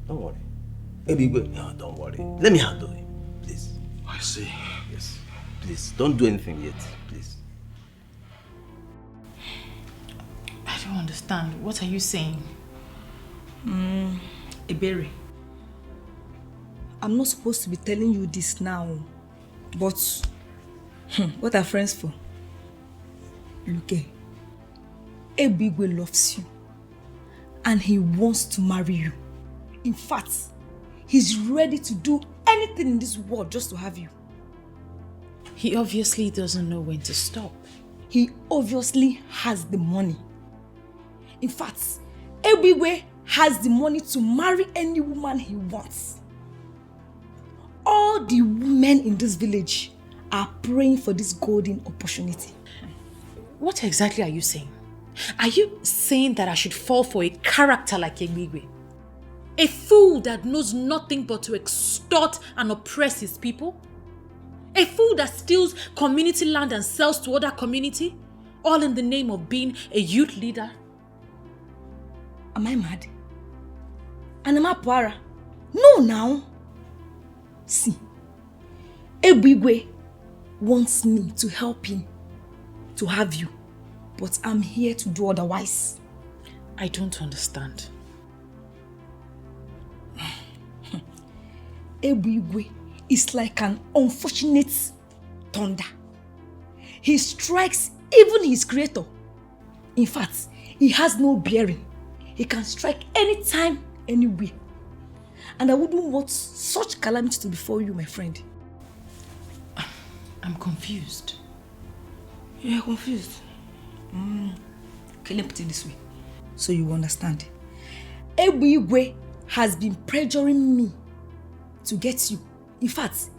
Don't worry. No, don't worry. Let me handle it. Please. I see. Yes. Please, don't do anything yet. Please. I don't understand. What are you saying? Ebere, I'm not supposed to be telling you this now, but what are friends for? Look, Ebigwe loves you and he wants to marry you. In fact, he's ready to do anything in this world just to have you. He obviously doesn't know when to stop. He obviously has the money. In fact, Ebigwe has the money to marry any woman he wants. All the women in this village are praying for this golden opportunity. What exactly are you saying? Are you saying that I should fall for a character like Ebigwe? A fool that knows nothing but to extort and oppress his people? A fool that steals community land and sells to other community? All in the name of being a youth leader. Am I mad? And am I Puara? No, now. See, Ebigwe wants me to help him to have you, but I'm here to do otherwise. I don't understand. Ebigwe is like an unfortunate thunder. He strikes even his creator. In fact, he has no bearing. He can strike anytime, anywhere. And I wouldn't want such calamity to befall you, my friend. I'm confused. You're confused? Okay, let me put it this way, so you understand. Ebigwe has been pressuring me to get you. In fact,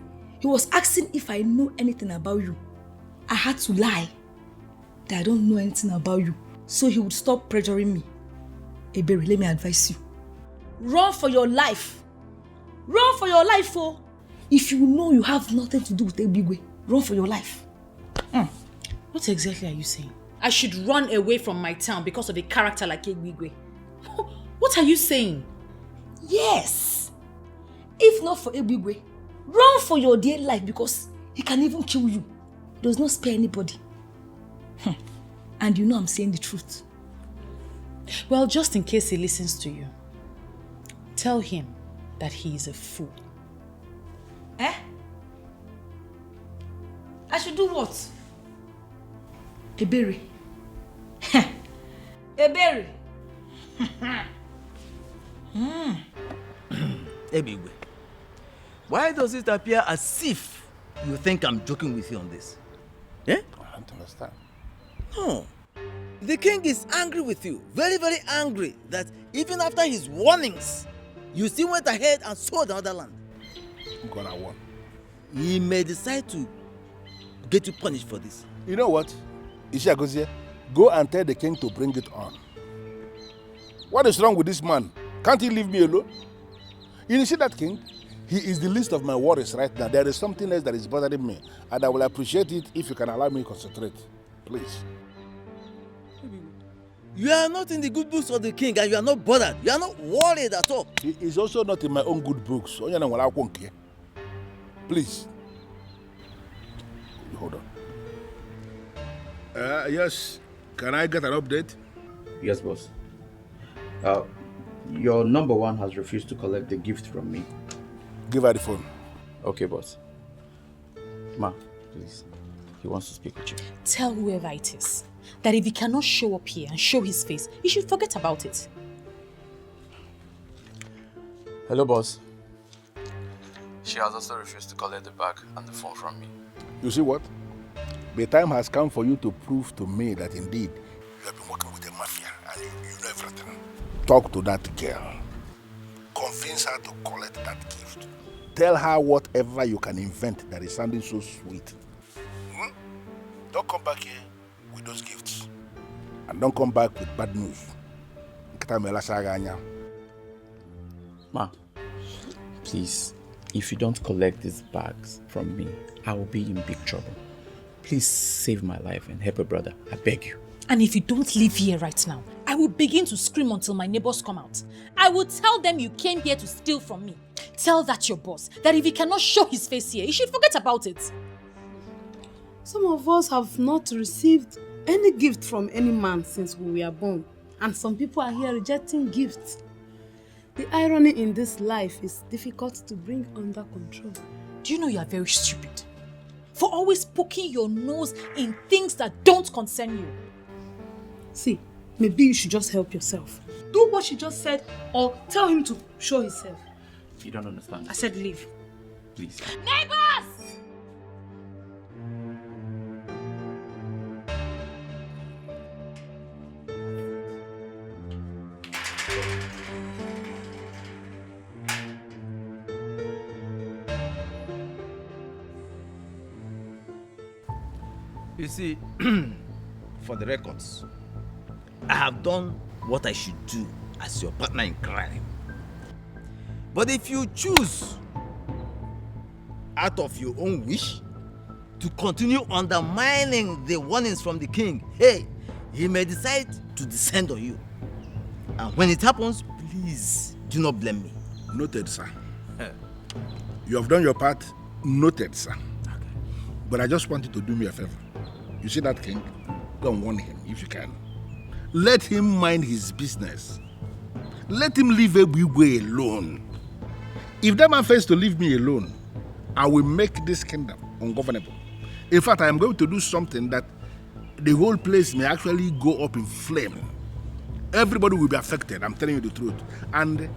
he was asking if I know anything about you. I had to lie that I don't know anything about you, so he would stop pressuring me. Ebere, let me advise you. Run for your life. Run for your life, oh. If you know you have nothing to do with Ebigwe, run for your life. What exactly are you saying? I should run away from my town because of a character like Ebigwe. What are you saying? Yes. If not for Ebigwe, run for your dear life because he can even kill you. He does not spare anybody. And you know I'm saying the truth. Well, just in case he listens to you, tell him that he is a fool. Eh? I should do what? Ebere. Ebere. Ebigwe, why does it appear as if you think I'm joking with you on this? Eh? I don't understand. No. The king is angry with you. Very, very angry that even after his warnings, you still went ahead and sold another land. I'm gonna warn. He may decide to get you punished for this. You know what? Ishiagozie, go and tell the king to bring it on. What is wrong with this man? Can't he leave me alone? You see that king? He is the least of my worries right now. There is something else that is bothering me, and I will appreciate it if you can allow me to concentrate. Please. You are not in the good books of the king and you are not bothered. You are not worried at all. He is also not in my own good books. Please. Hold on. Yes. Can I get an update? Yes, boss. Your number one has refused to collect the gift from me. Give her the phone. Okay, boss. Ma, please. He wants to speak with you. Tell whoever it is that if he cannot show up here and show his face, he should forget about it. Hello, boss. She has also refused to collect the bag and the phone from me. You see what? The time has come for you to prove to me that indeed you have been working with the mafia and you know everything. Talk to that girl. Convince her to collect that gift. Tell her whatever you can invent that is sounding so sweet. Don't come back here with those gifts. And don't come back with bad news. Ma, please, if you don't collect these bags from me, I will be in big trouble. Please save my life and help a brother. I beg you. And if you don't leave here right now, I will begin to scream until my neighbors come out. I will tell them you came here to steal from me. Tell that your boss, that if he cannot show his face here, he should forget about it. Some of us have not received any gift from any man since we were born. And some people are here rejecting gifts. The irony in this life is difficult to bring under control. Do you know you are very stupid? For always poking your nose in things that don't concern you. See, maybe you should just help yourself. Do what she just said or tell him to show himself. You don't understand. I said leave. Please. Neighbors! You see, for the records, I have done what I should do as your partner in crime. But if you choose out of your own wish to continue undermining the warnings from the king, hey, he may decide to descend on you. And when it happens, please do not blame me. Noted, sir. You have done your part. Noted, sir. Okay. But I just want you to do me a favor. You see that king? Go and warn him if you can. Let him mind his business. Let him leave Ebigwe alone. If that man fails to leave me alone, I will make this kingdom ungovernable. In fact, I am going to do something that the whole place may actually go up in flame. Everybody will be affected, I'm telling you the truth. And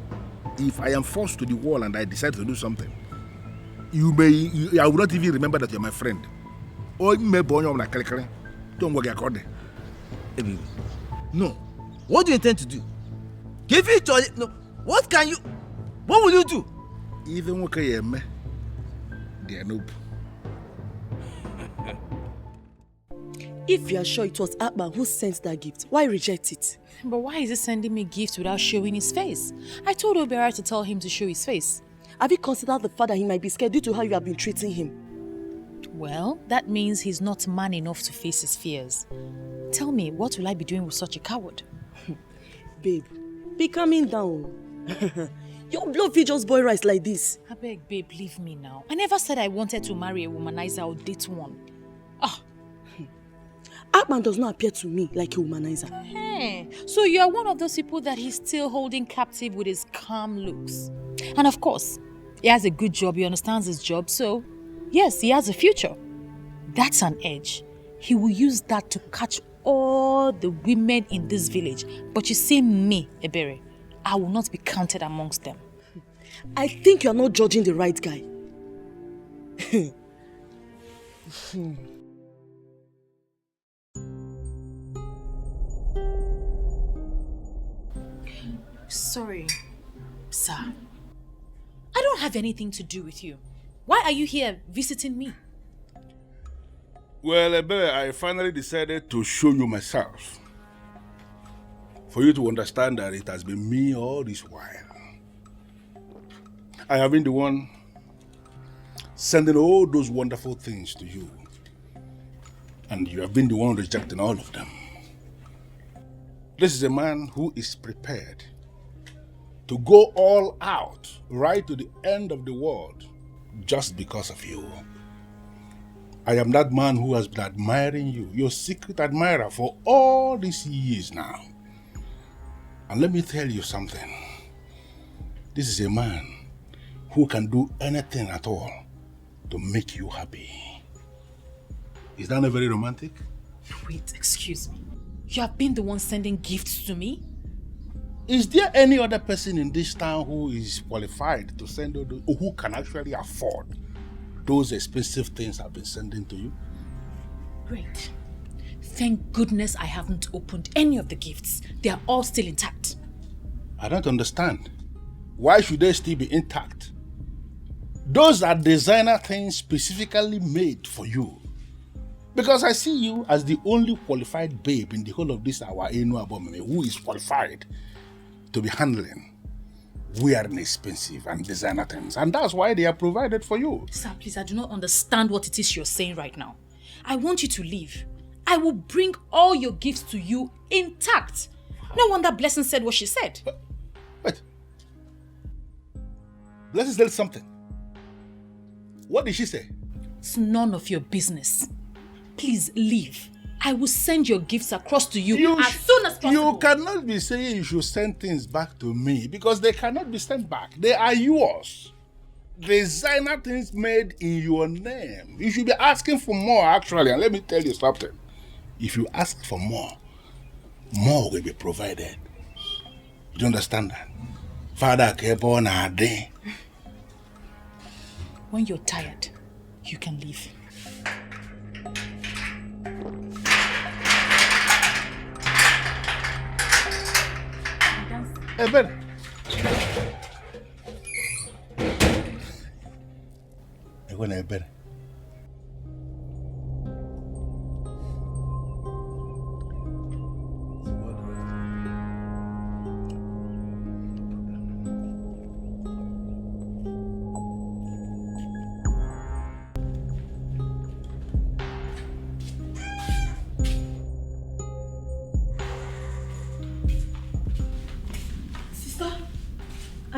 if I am forced to the wall and I decide to do something, I will not even remember that you're my friend. Or you may don't work according. No. What do you intend to do? Give it to... No. What will you do? Even okay, they are noob. If you are sure it was Akban who sent that gift, why reject it? But why is he sending me gifts without showing his face? I told Obiara to tell him to show his face. Have you considered the fact that he might be scared due to how you have been treating him? Well, that means he's not man enough to face his fears. Tell me, what will I be doing with such a coward? Babe, be calming down. Your blood feed just boil rice like this. I beg, babe, leave me now. I never said I wanted to marry a womanizer or date one. Akman does not appear to me like a womanizer. Hey, so you're one of those people that he's still holding captive with his calm looks. And of course, he has a good job, he understands his job, so yes, he has a future. That's an edge. He will use that to catch all the women in this village. But you see me, Ebere, I will not be counted amongst them. I think you're not judging the right guy. Sorry, sir. I don't have anything to do with you. Why are you here visiting me? Well, Ebere, I finally decided to show you myself. For you to understand that it has been me all this while. I have been the one sending all those wonderful things to you. And you have been the one rejecting all of them. This is a man who is prepared to go all out, right to the end of the world, just because of you. I am that man who has been admiring you, your secret admirer for all these years now. And let me tell you something. This is a man who can do anything at all to make you happy. Is that not very romantic? Wait, excuse me. You have been the one sending gifts to me? Is there any other person in this town who is qualified to send those, or who can actually afford those expensive things I've been sending to you? Great. Thank goodness I haven't opened any of the gifts. They are all still intact. I don't understand. Why should they still be intact? Those are designer things specifically made for you. Because I see you as the only qualified babe in the whole of this our Enu Abomene who is qualified to be handling wearing expensive and designer things. And that's why they are provided for you. Sir, please, I do not understand what it is you're saying right now. I want you to leave. I will bring all your gifts to you intact. No wonder Blessing said what she said. Wait. Blessing said something. What did she say? It's none of your business. Please leave. I will send your gifts across to you as soon as possible. You cannot be saying you should send things back to me because they cannot be sent back. They are yours. Designer things made in your name. You should be asking for more, actually. And let me tell you something. If you ask for more, more will be provided. You understand that? Father kept on a day. When you're tired, you can leave. Ebere. Ebere.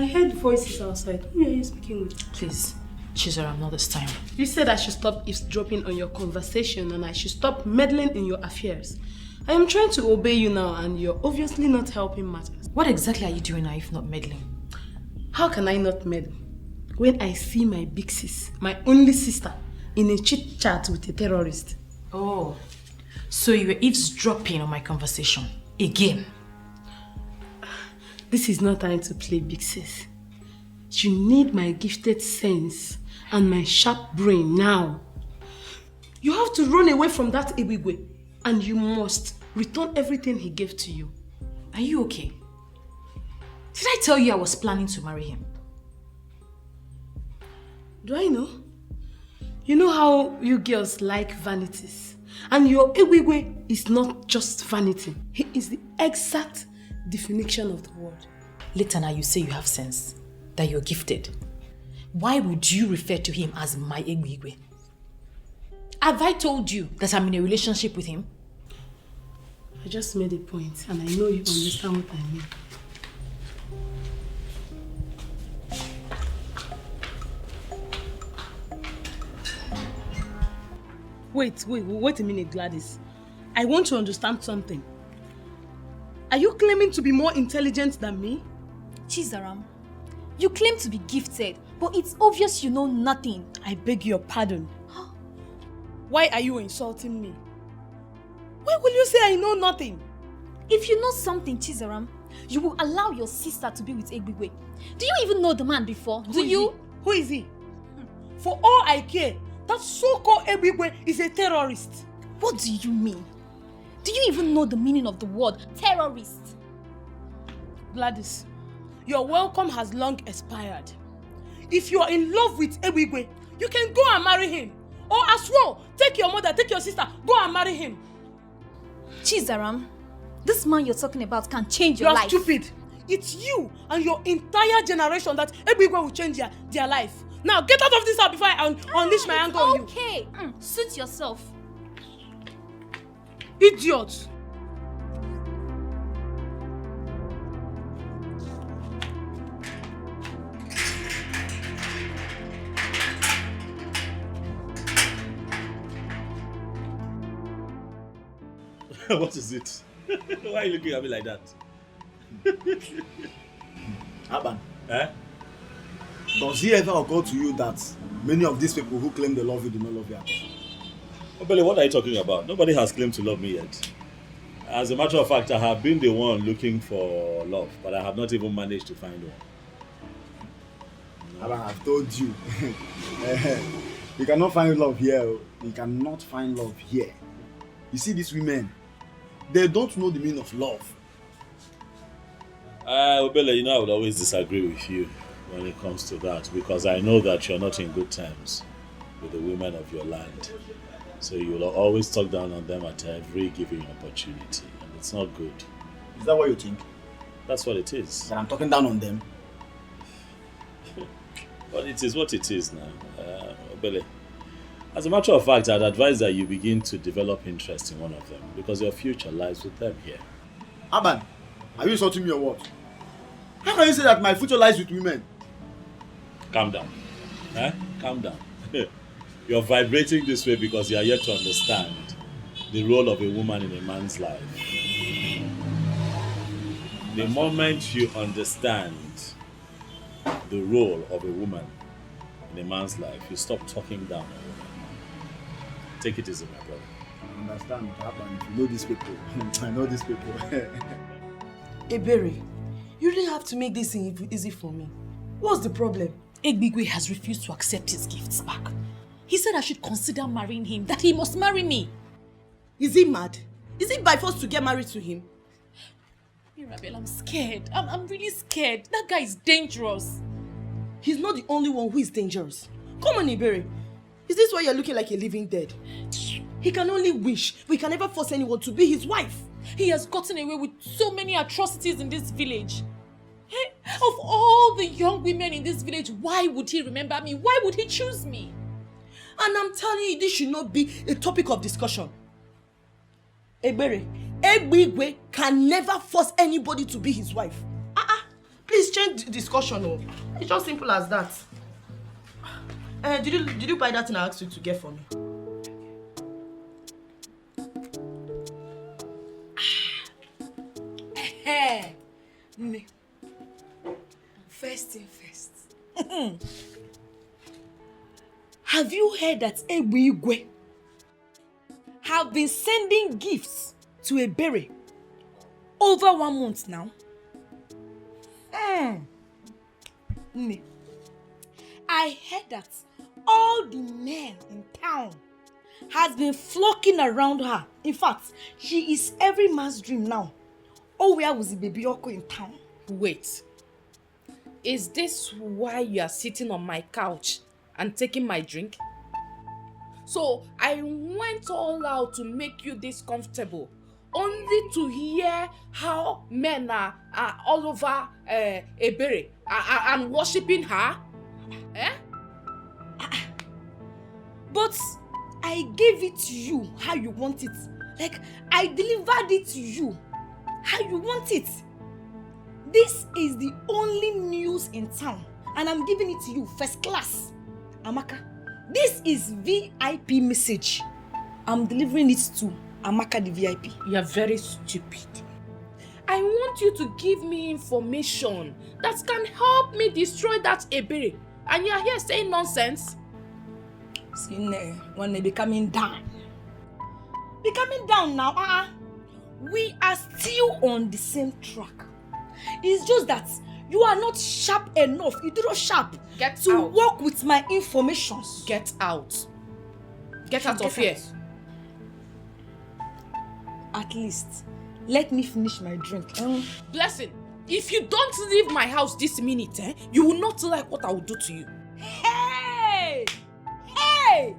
I heard voices outside. Who are you speaking with? Please, Chizaram, not this time. You said I should stop eavesdropping on your conversation and I should stop meddling in your affairs. I am trying to obey you now and you're obviously not helping matters. What exactly are you doing now if not meddling? How can I not meddle when I see my big sis, my only sister, in a chit chat with a terrorist? Oh, so you were eavesdropping on my conversation again? This is not time to play big sis. You need my gifted sense and my sharp brain now. You have to run away from that Ebigwe and you must return everything he gave to you. Are you okay? Did I tell you I was planning to marry him? Do I know? You know how you girls like vanities. And your Ebigwe is not just vanity. He is the exact definition of the word. Later now you say you have sense, that you're gifted. Why would you refer to him as my Ebigwe? Have I told you that I'm in a relationship with him? I just made a point and I know you understand what I mean. Wait a minute, Gladys. I want to understand something. Are you claiming to be more intelligent than me? Chizaram, you claim to be gifted, but it's obvious you know nothing. I beg your pardon. Why are you insulting me? Why will you say I know nothing? If you know something, Chizaram, you will allow your sister to be with Ebigwe. Do you even know the man before? Who is he? For all I care, that so-called Ebigwe is a terrorist. What do you mean? Do you even know the meaning of the word terrorist? Gladys, your welcome has long expired. If you are in love with Ebigwe, you can go and marry him. Or as well, take your mother, take your sister, go and marry him. Chizaram, this man you're talking about can change your life. You're stupid. It's you and your entire generation that Ebigwe will change their life. Now get out of this house before I unleash my anger on you. Okay, suit yourself. Idiot. What is it? Why are you looking at me like that? Aban, Eh? does it ever occur to you that many of these people who claim they love you do not love you at all? Oh, Billy, what are you talking about? Nobody has claimed to love me yet. As a matter of fact, I have been the one looking for love, but I have not even managed to find one. Aban, I've told you. You cannot find love here. You cannot find love here. You see these women, they don't know the meaning of love. Obele, you know I would always disagree with you when it comes to that because I know that you're not in good terms with the women of your land. So you will always talk down on them at every given opportunity. And it's not good. Is that what you think? That's what it is. That I'm talking down on them? But it is what it is now. Obele, as a matter of fact, I'd advise that you begin to develop interest in one of them because your future lies with them here. Aban, are you insulting me or what? How can you say that my future lies with women? Calm down. Calm down. You're vibrating this way because you are yet to understand the role of a woman in a man's life. The moment you understand the role of a woman in a man's life, you stop talking down on a woman. Take it easy, my brother. I understand what happened. You know these people. I know these people. Ebere, you really have to make this easy for me. What's the problem? Ebigwe has refused to accept his gifts back. He said I should consider marrying him, that he must marry me. Is he mad? Is it by force to get married to him? Mirabel, I'm scared. I'm really scared. That guy is dangerous. He's not the only one who is dangerous. Come on, Ebere. Is this why you're looking like a living dead? He can only wish, but he can never force anyone to be his wife. He has gotten away with so many atrocities in this village. Hey, of all the young women in this village, why would he remember me? Why would he choose me? And I'm telling you, this should not be a topic of discussion. Ebere, Ebigwe can never force anybody to be his wife. Please change the discussion. Oh. It's just simple as that. Did you buy that thing I asked you to get for me? Me. First thing first. Have you heard that Egbe have been sending gifts to Ebere over 1 month now? Me. I heard that all the men in town has been flocking around her. In fact, she is every man's dream now. Oh, where was the baby Oko in town? Wait. Is this why you are sitting on my couch and taking my drink? So I went all out to make you this comfortable, only to hear how men are all over Ebere and worshipping her? Eh? But I gave it to you how you want it. Like, I delivered it to you how you want it. This is the only news in town, and I'm giving it to you first class. Amaka, this is VIP message. I'm delivering it to Amaka the VIP. You are very stupid. I want you to give me information that can help me destroy that Ebere. And you are here saying nonsense? Sine, when they be coming down. Be coming down now. We are still on the same track. It's just that you are not sharp enough. You do not sharp to work with my information. Get out. Get out of here. At least, let me finish my drink. Blessing, if you don't leave my house this minute, you will not like what I will do to you. Hey! Hey!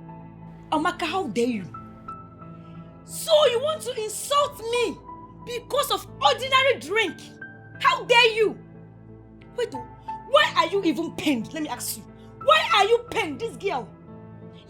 Amaka, how dare you? So you want to insult me because of ordinary drink? How dare you? Wait, why are you even pained? Let me ask you. Why are you pained, this girl?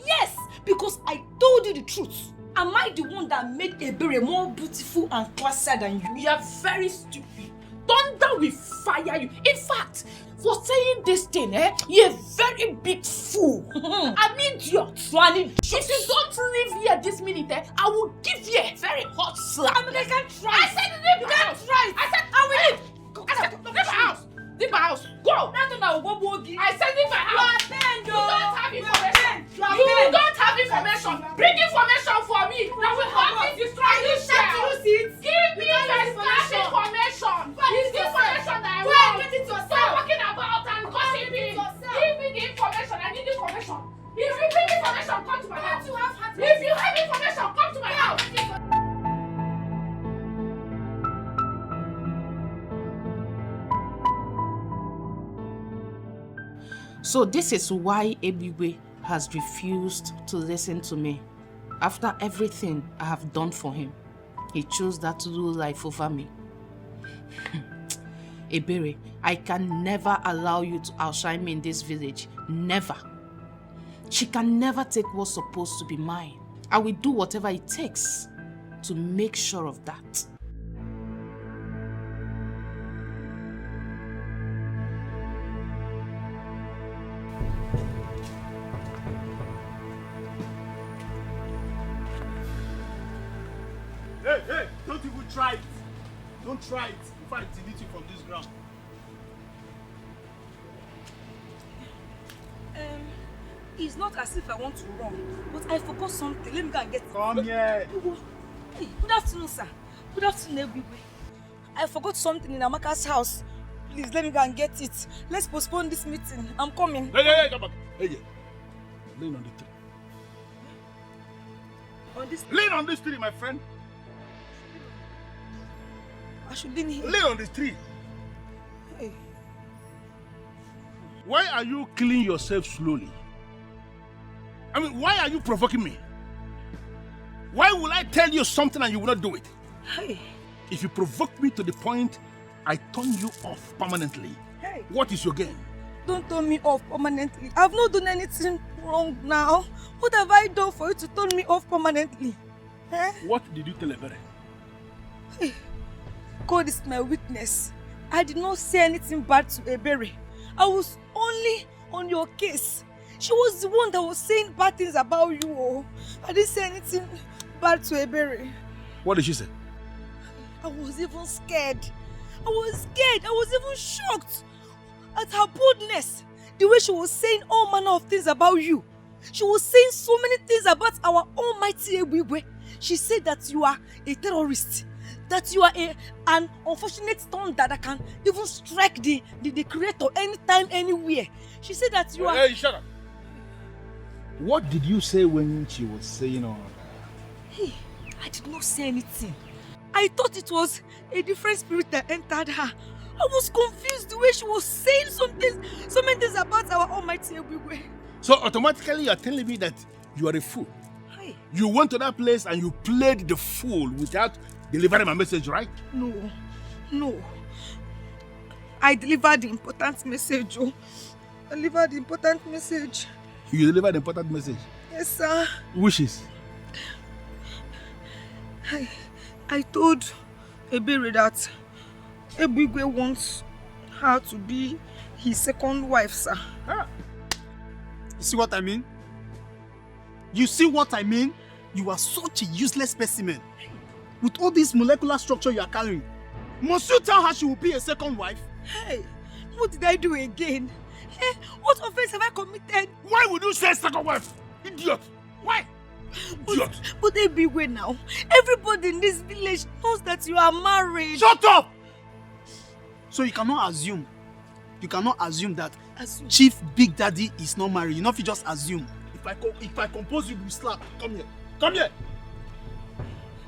Yes, because I told you the truth. Am I the one that made Ebere more beautiful and classier than you? You are very stupid. Thunder will fire you. In fact, for saying this thing, you're a very big fool. An idiot. If you don't leave here this minute, I will give you a very hot slap. I mean, I can't try. I said leave my house. I said I will leave. I said leave my house. Leave my house. Go. I said leave my house. You don't have information. You don't have information. Bring information for me. That will help me destroy this girl. Give me first class information. It's the information that I want. Stop walking about and gossiping. Give me the information. I need information. If you bring information, come to my house. If you have information, come to my house. So this is why Ebiwe has refused to listen to me. After everything I have done for him, he chose that to do life over me. Ebere, I can never allow you to outshine me in this village. Never. She can never take what's supposed to be mine. I will do whatever it takes to make sure of that. Hey, don't even try it. Don't try it. Before I delete you from this ground. It's not as if I want to run, but I forgot something. Let me go and get it. Come here. Hey, good afternoon, sir. Good afternoon, everybody. I forgot something in Amaka's house. Please, let me go and get it. Let's postpone this meeting. I'm coming. Hey, come back. Hey, lean on the tree. On this Lean on this tree, my friend. I should lean here. Lean on this tree. Hey. Why are you killing yourself slowly? I mean, why are you provoking me? Why will I tell you something and you will not do it? Hey. If you provoke me to the point I turn you off permanently, Hey. what is your game? Don't turn me off permanently. I've not done anything wrong now. What have I done for you to turn me off permanently? What did you tell Ebere? Hey. God is my witness. I did not say anything bad to Ebere. I was only on your case. She was the one that was saying bad things about you. Oh. I didn't say anything bad to Ebere. What did she say? I was even scared. I was scared. I was even shocked at her boldness. The way she was saying all manner of things about you. She was saying so many things about our almighty Ebigwe. She said that you are a terrorist. That you are an unfortunate thunder that can even strike the creator anytime, anywhere. She said that you are... Hey, shut up. What did you say when she was saying all that? Hey, I did not say anything. I thought it was a different spirit that entered her. I was confused the way she was saying so many things about our almighty Ebigwe. So automatically you are telling me that you are a fool. Hey. You went to that place and you played the fool without delivering my message, right? No. I delivered the important message, oh. I delivered the important message. You delivered the important message? Yes, sir. Wishes? I told Ebere that Ebigwe wants her to be his second wife, sir. You see what I mean? You see what I mean? You are such a useless specimen. With all this molecular structure you are carrying, must you tell her she will be a second wife? Hey, what did I do again? Hey, what offense have I committed? Why would you say second wife? Idiot! Why? Idiot! But Ebigwe now, everybody in this village knows that you are married. Shut up! So you cannot assume that Chief Big Daddy is not married. You know if you just assume. If I compose you, you slap. Come here. Come here.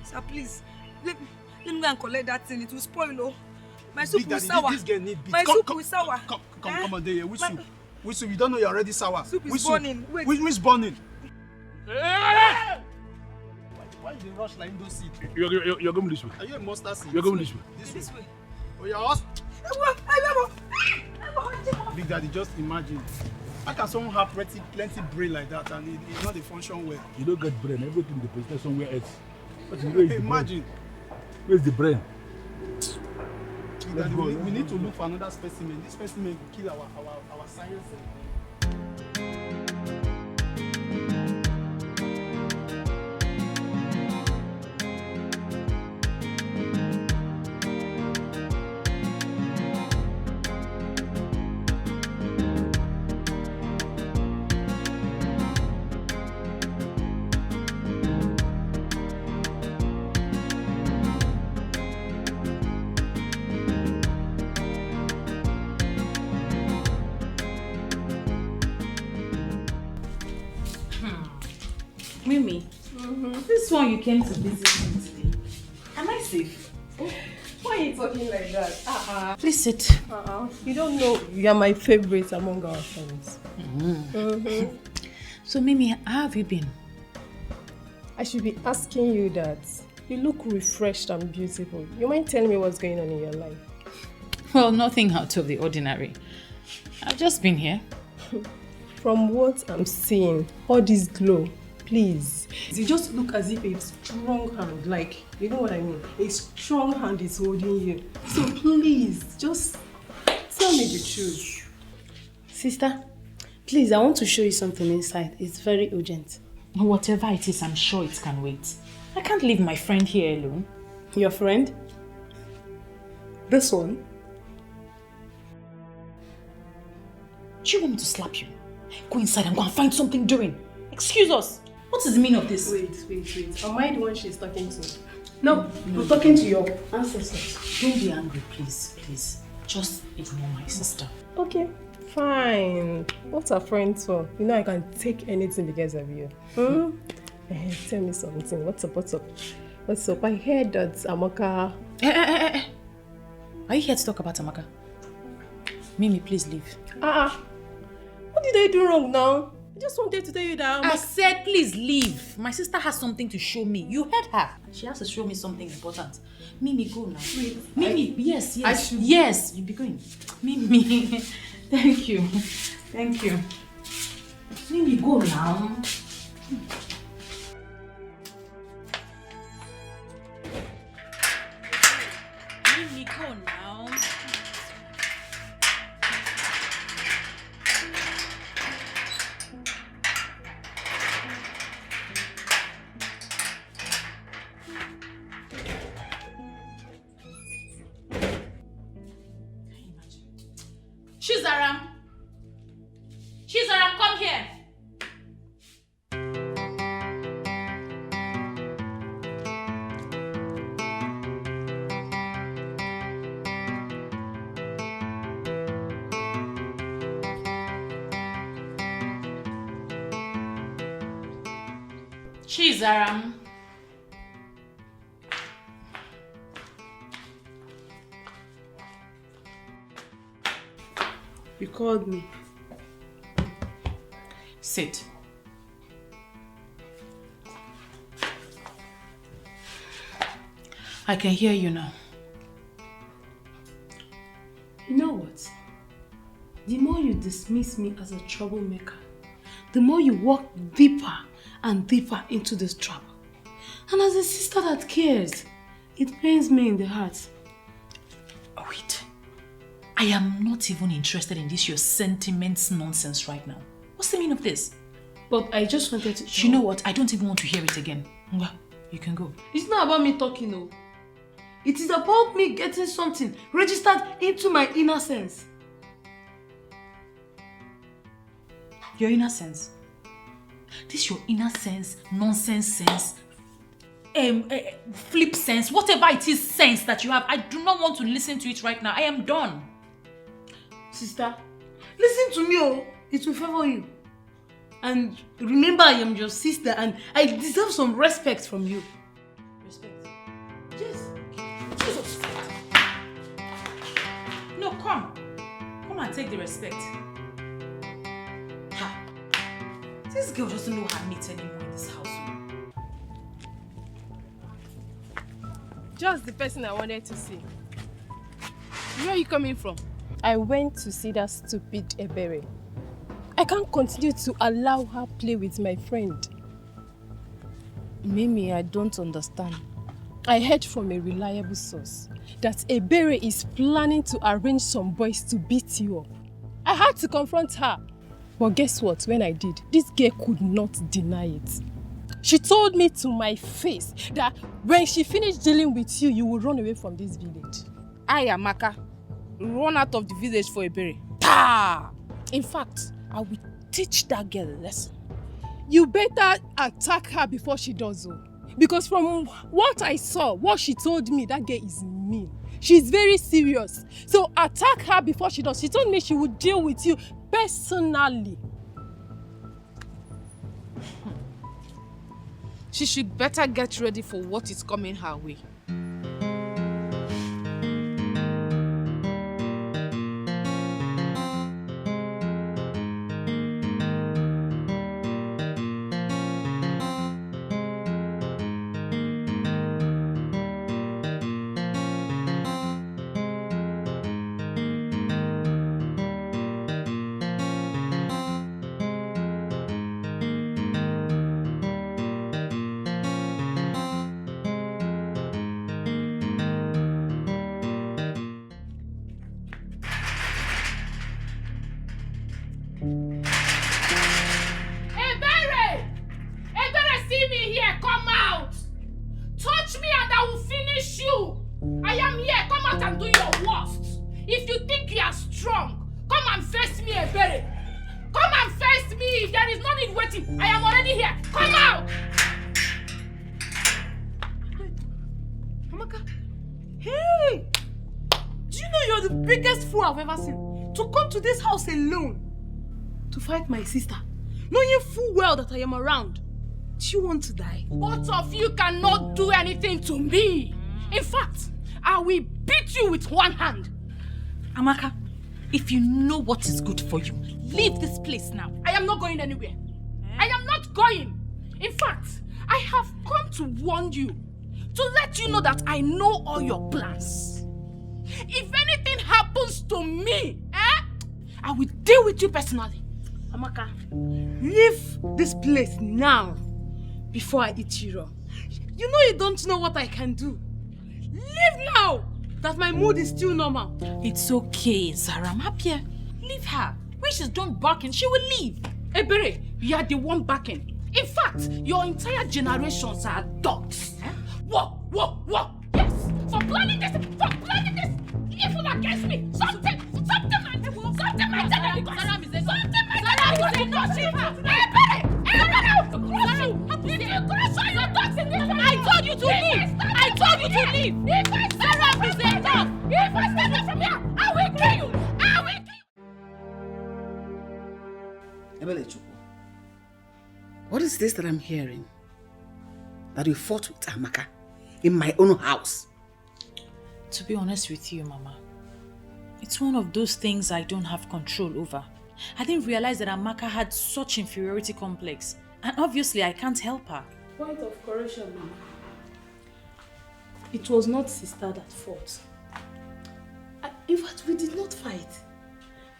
Sir, please. Let me go and collect that thing. It will spoil, oh. My soup will sour. This girl need beat. My soup will sour. Come on, there. Which soup? Which soup? You don't know you're already sour. Soup is burning. Wait. Which burning? Hey! Why you rush like those seeds? You're going this way. Are you a mustard seed? You're going this way. This way. Oh, you're us? Big Daddy, just imagine. How can someone have plenty brain like that and it's not a function well? You don't get brain. Everything deposited somewhere else. Imagine. Where's the brain? Daddy, we need to look for another specimen. This specimen will kill our science. Mimi, this one you came to visit me today. Am I safe? Why are you talking like that? Please sit. You don't know you are my favorite among our friends. So Mimi, how have you been? I should be asking you that. You look refreshed and beautiful. You mind telling me what's going on in your life? Well, nothing out of the ordinary. I've just been here. From what I'm seeing, all this glow, please. You just look as if a strong hand, like, you know what I mean? A strong hand is holding you. So please, just tell me the truth. Sister, please, I want to show you something inside. It's very urgent. Whatever it is, I'm sure it can wait. I can't leave my friend here alone. Your friend? This one? Do you want me to slap you? Go inside and go and find something doing. Excuse us. What is the meaning of this? Wait. Am I the one she's talking to? No, I'm talking to your ancestors. Don't be angry, please. Just ignore my sister. Okay, fine. What's a friend for? You know I can take anything because of you. Tell me something. What's up? I heard that Amaka... Are you here to talk about Amaka? Mimi, please leave. What did I do wrong now? I just wanted to tell you that I said please leave. My sister has something to show me. You heard her. She has to show me something important. Mimi, go now. Wait, Mimi, yes. I should... Yes, you be going. Mimi, thank you. Mimi, go now. Mimi, go now. Chizaram! Chizaram, come here! Chizaram. You called me. Sit. I can hear you now. You know what? The more you dismiss me as a troublemaker, the more you walk deeper and deeper into this trouble. And as a sister that cares, it pains me in the heart. Oh, wait. I am not even interested in this your sentiments nonsense right now. What's the meaning of this? But I just wanted to... You know what? I don't even want to hear it again. Well, you can go. It's not about me talking, no. It is about me getting something registered into my inner sense. Your inner sense? This your inner sense, nonsense sense, flip sense, whatever it is sense that you have, I do not want to listen to it right now. I am done. Sister, listen to me, oh. It will favor you. And remember, I am your sister and I deserve some respect from you. Respect? Yes. Jesus. No, come. Come and take the respect. Ha. This girl doesn't know her mate anymore in this house. Just the person I wanted to see. Where are you coming from? I went to see that stupid Ebere. I can't continue to allow her play with my friend. Mimi, I don't understand. I heard from a reliable source that Ebere is planning to arrange some boys to beat you up. I had to confront her. But guess what? When I did, this girl could not deny it. She told me to my face that when she finished dealing with you, you will run away from this village. I, Amaka, run out of the village for Ebere. Ta! In fact, I will teach that girl a lesson. You better attack her before she does so. Because from what I saw, what she told me, that girl is mean. She's very serious. So attack her before she does. She told me she would deal with you personally. She should better get ready for what is coming her way. I've ever seen. To come to this house alone to fight my sister, knowing full well that I am around. Do you want to die? Both of you cannot do anything to me. In fact, I will beat you with one hand. Amaka, if you know what is good for you, leave this place now. I am not going anywhere. I am not going. In fact, I have come to warn you, to let you know that I know all your plans. If anything happens to me, I will deal with you personally. Amaka, leave this place now before I eat you raw. You know you don't know what I can do. Leave now that my mood is still normal. It's okay, Zara. I'm happier. Leave her. When she's done barking, she will leave. Ebere, you are the one barking. In fact, your entire generations are dogs. Whoa. Yes, for planning this, evil against me. Something, man. Something might tell her because Saram is a something might tell her because no Shiva. I told you to leave. I told you to leave. Saram is enough. If I stand up from here, I will kill you. I will kill you. What is this that I'm hearing? That you fought with Amaka in my own house? To be honest with you, Mama, it's one of those things I don't have control over. I didn't realize that Amaka had such inferiority complex, and obviously I can't help her. Point of correction, Mama. It was not sister that fought. In fact, we did not fight.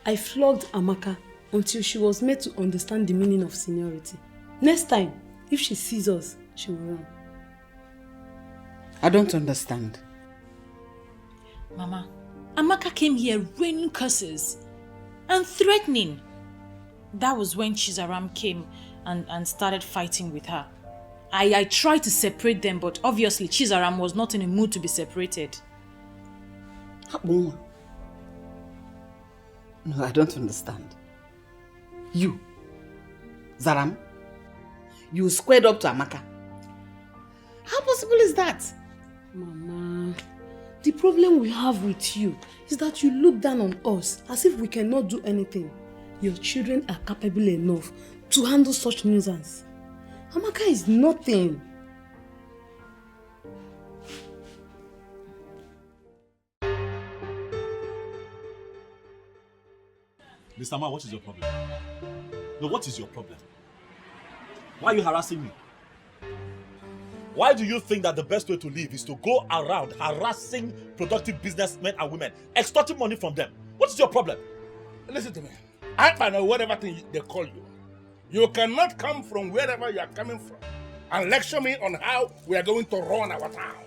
I flogged Amaka until she was made to understand the meaning of seniority. Next time, if she sees us, she will run. I don't understand. Mama, Amaka came here raining curses and threatening. That was when Chizaram came and started fighting with her. I tried to separate them, but obviously Chizaram was not in a mood to be separated. No, I don't understand. You, Zaram, you squared up to Amaka. How possible is that? Mama, the problem we have with you is that you look down on us as if we cannot do anything. Your children are capable enough to handle such nuisance. Amaka is nothing. Mr. Man, what is your problem? No, what is your problem? Why are you harassing me? Why do you think that the best way to live is to go around harassing productive businessmen and women, extorting money from them? What is your problem? Listen to me. I know whatever thing they call you. You cannot come from wherever you are coming from and lecture me on how we are going to run our town.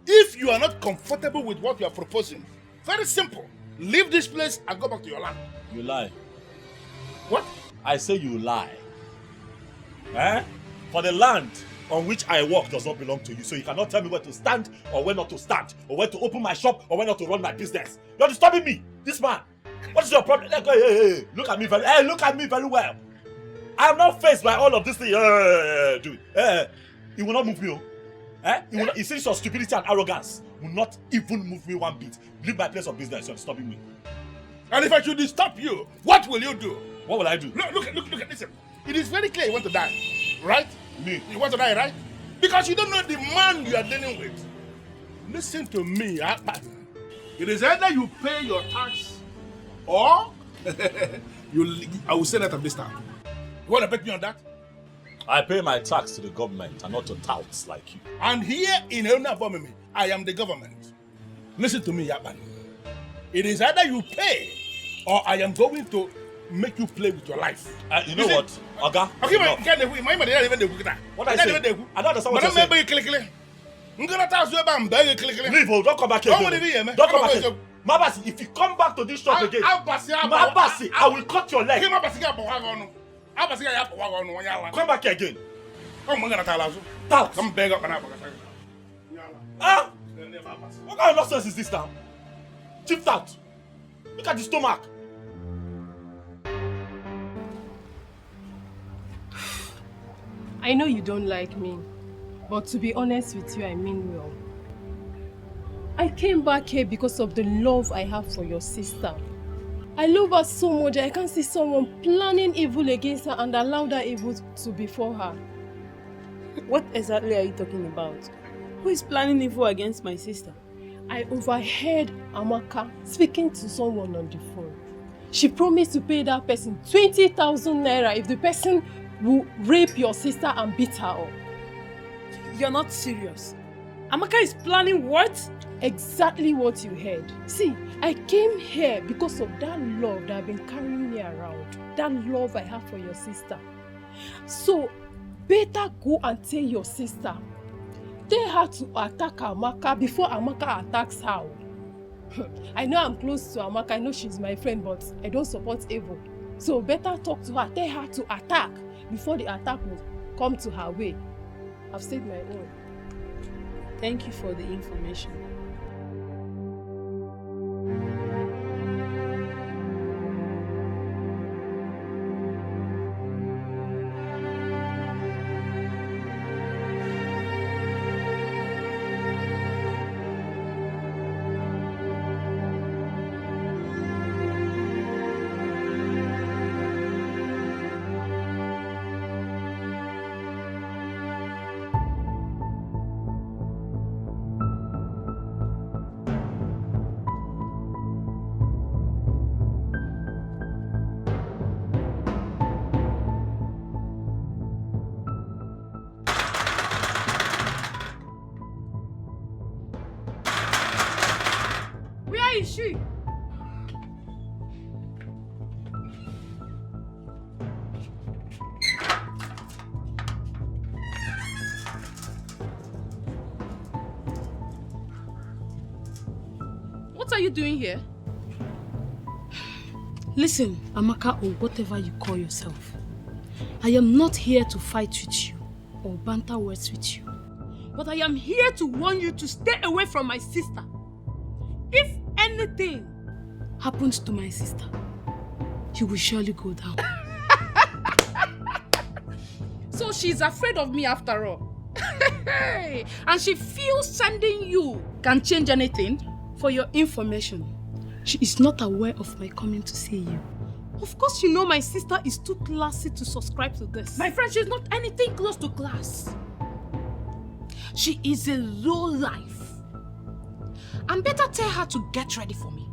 If you are not comfortable with what you are proposing, very simple. Leave this place and go back to your land. You lie. What? I say you lie. Eh? For the land on which I work does not belong to you, so you cannot tell me where to stand or where not to stand, or where to open my shop or where not to run my business. You're disturbing me, this man. What is your problem? Hey, look at me very well. I am not faced by all of this thing. Dude, it will not move me. You see your stupidity and arrogance will not even move me one bit. Leave my place of business. You're disturbing me. And if I should stop you, what will you do? What will I do? Look at this. It is very clear you want to die, right? Me? You want to die, right? Because you don't know the man you are dealing with. Listen to me, It is either you pay your tax or I will say that of this time. You want to bet me on that? I pay my tax to the government and not to touts like you. And here in Elna, I am the government. Listen to me, Yaban. It is either you pay or I am going to make you play with your life. You know what? Oga? Okay, what I say? I don't understand what you're saying. Leave, don't come back here. Don't come back here. Mabasi, if you come back to this shop again, Mabasi, I will cut your leg. Come back here again. Tout. Come beg up and up. Ah! What kind of nonsense is this now? Chief Tout. Look at the stomach. I know you don't like me, but to be honest with you, I mean well. I came back here because of the love I have for your sister. I love her so much I can't see someone planning evil against her and allow that evil to befall her. What exactly are you talking about? Who is planning evil against my sister? I overheard Amaka speaking to someone on the phone. She promised to pay that person 20,000 naira if the person will rape your sister and beat her up. You're not serious. Amaka is planning what? Exactly what you heard. See, I came here because of that love that I've been carrying me around. That love I have for your sister. So, better go and tell your sister. Tell her to attack Amaka before Amaka attacks her. I know I'm close to Amaka. I know she's my friend, but I don't support evil. So, better talk to her. Tell her to attack before the attack will come to her way. I've said my own. Thank you for the information. Where is she? What are you doing here? Listen, Amaka, or whatever you call yourself. I am not here to fight with you or banter words with you. But I am here to warn you to stay away from my sister. If anything happens to my sister, you will surely go down. So she's afraid of me after all. And she feels sending you can change anything? For your information, she is not aware of my coming to see you. Of course you know my sister is too classy to subscribe to this. My friend, she's not anything close to class. She is a low life. And better tell her to get ready for me.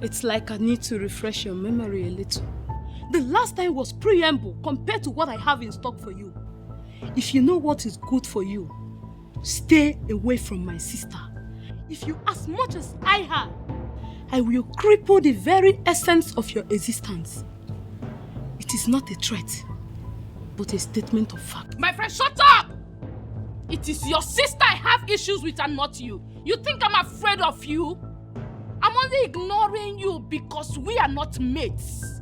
It's like I need to refresh your memory a little. The last time was preamble compared to what I have in stock for you. If you know what is good for you, stay away from my sister. If you as much as I have, I will cripple the very essence of your existence. It is not a threat, but a statement of fact. My friend, shut up! It is your sister I have issues with and not you. You think I'm afraid of you? I'm only ignoring you because we are not mates.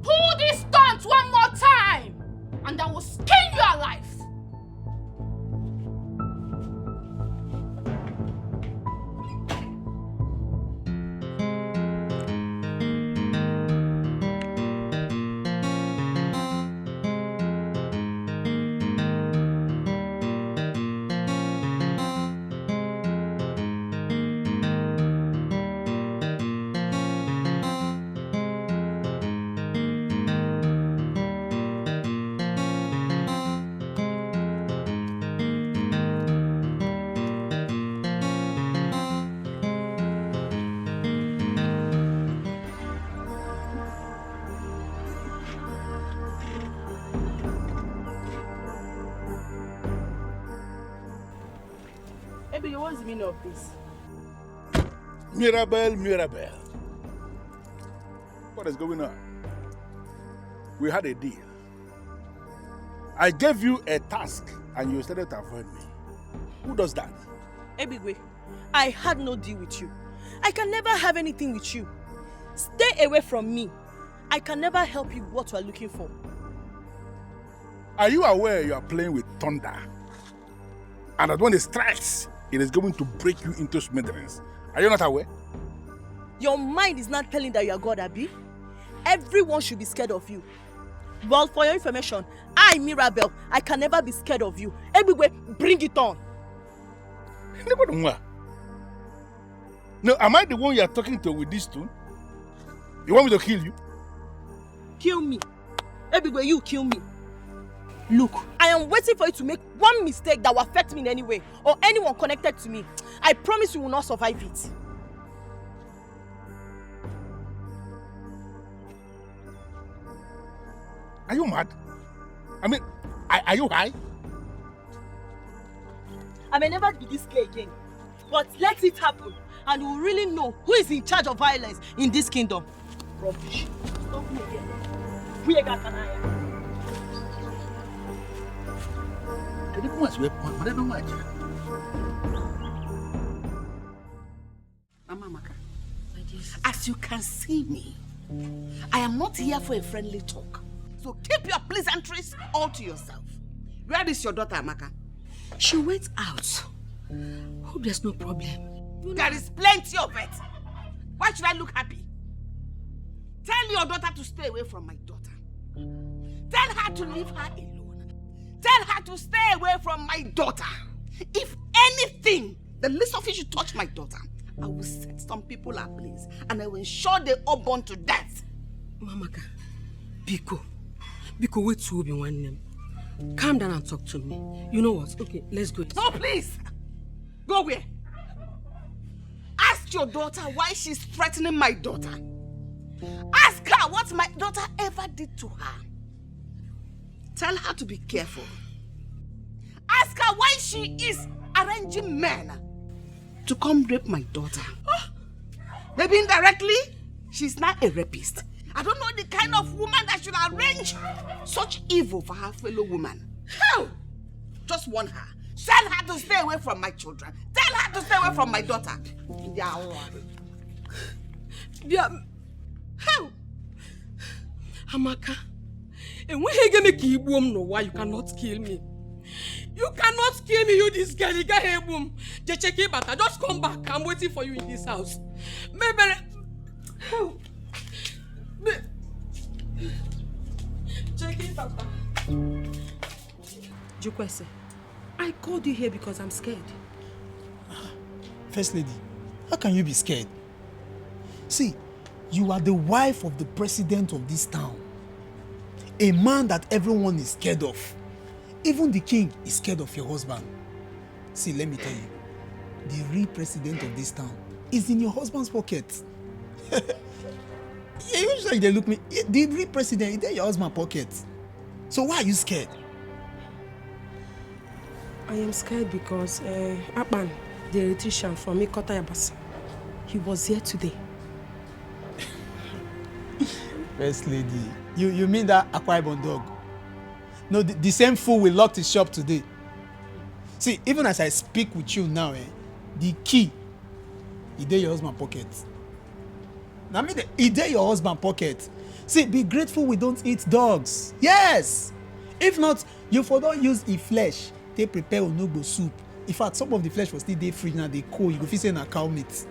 Pull this stunt one more time and I will skin you alive. What's the meaning of this? Mirabel. What is going on? We had a deal. I gave you a task and you started to avoid me. Who does that? Ebigwe, I had no deal with you. I can never have anything with you. Stay away from me. I can never help you with what you are looking for. Are you aware you are playing with thunder? And that when it strikes, it is going to break you into smithereens. Are you not aware? Your mind is not telling that you are God, Abi. Everyone should be scared of you. Well, for your information, I, Mirabel, I can never be scared of you. Everywhere, bring it on. No, am I the one you are talking to with this tune? You want me to kill you? Kill me. Everywhere, you kill me. Look, I am waiting for you to make one mistake that will affect me in any way, or anyone connected to me. I promise you will not survive it. Are you mad? I mean, are you high? I may never be this gay again, but let it happen, and you will really know who is in charge of violence in this kingdom. Rubbish. Stop me again. We got an eye. Mama Maka, as you can see me, I am not here for a friendly talk. So keep your pleasantries all to yourself. Where is your daughter, Amaka? She went out. Hope there's no problem. There is plenty of it. Why should I look happy? Tell your daughter to stay away from my daughter. Tell her to leave her alone. Tell her to stay away from my daughter. If anything, the least of it should touch my daughter, I will set some people ablaze and I will ensure they all burn to death. Mamaka, Biko, wait to be one name. Calm down and talk to me. You know what? Okay, let's go. No, please. Go where? Ask your daughter why she's threatening my daughter. Ask her what my daughter ever did to her. Tell her to be careful. Ask her why she is arranging men to come rape my daughter. Maybe indirectly, she's not a rapist. I don't know the kind of woman that should arrange such evil for her fellow woman. Hell! Just warn her. Tell her to stay away from my children. Tell her to stay away from my daughter. Yeah. How? Amaka, and when you gonna kill boom, no why you cannot kill me? You cannot kill me, you this girl. You got here, boom. Just check it, but I just come back. I'm waiting for you in this house. Maybe. How? Check it, Papa. Jukwese, I called you here because I'm scared. First lady, how can you be scared? See, you are the wife of the president of this town. A man that everyone is scared of. Even the king is scared of your husband. See, let me tell you, the real president of this town is in your husband's pocket. Usually they look me, the real president is in your husband's pocket. So why are you scared? I am scared because Akpan, the electrician from Ikota Yabasa, he was here today. First lady, you mean that Akwa Ibom dog? No, the same fool will lock his shop today. See, even as I speak with you now, the key is in your husband's pocket. Now, it's in your husband's pocket. See, be grateful we don't eat dogs. Yes! If not, you for don't use the flesh. They prepare onugbo soup. In fact, some of the flesh was still there fridge now, they cold. You go feel say na cow meat.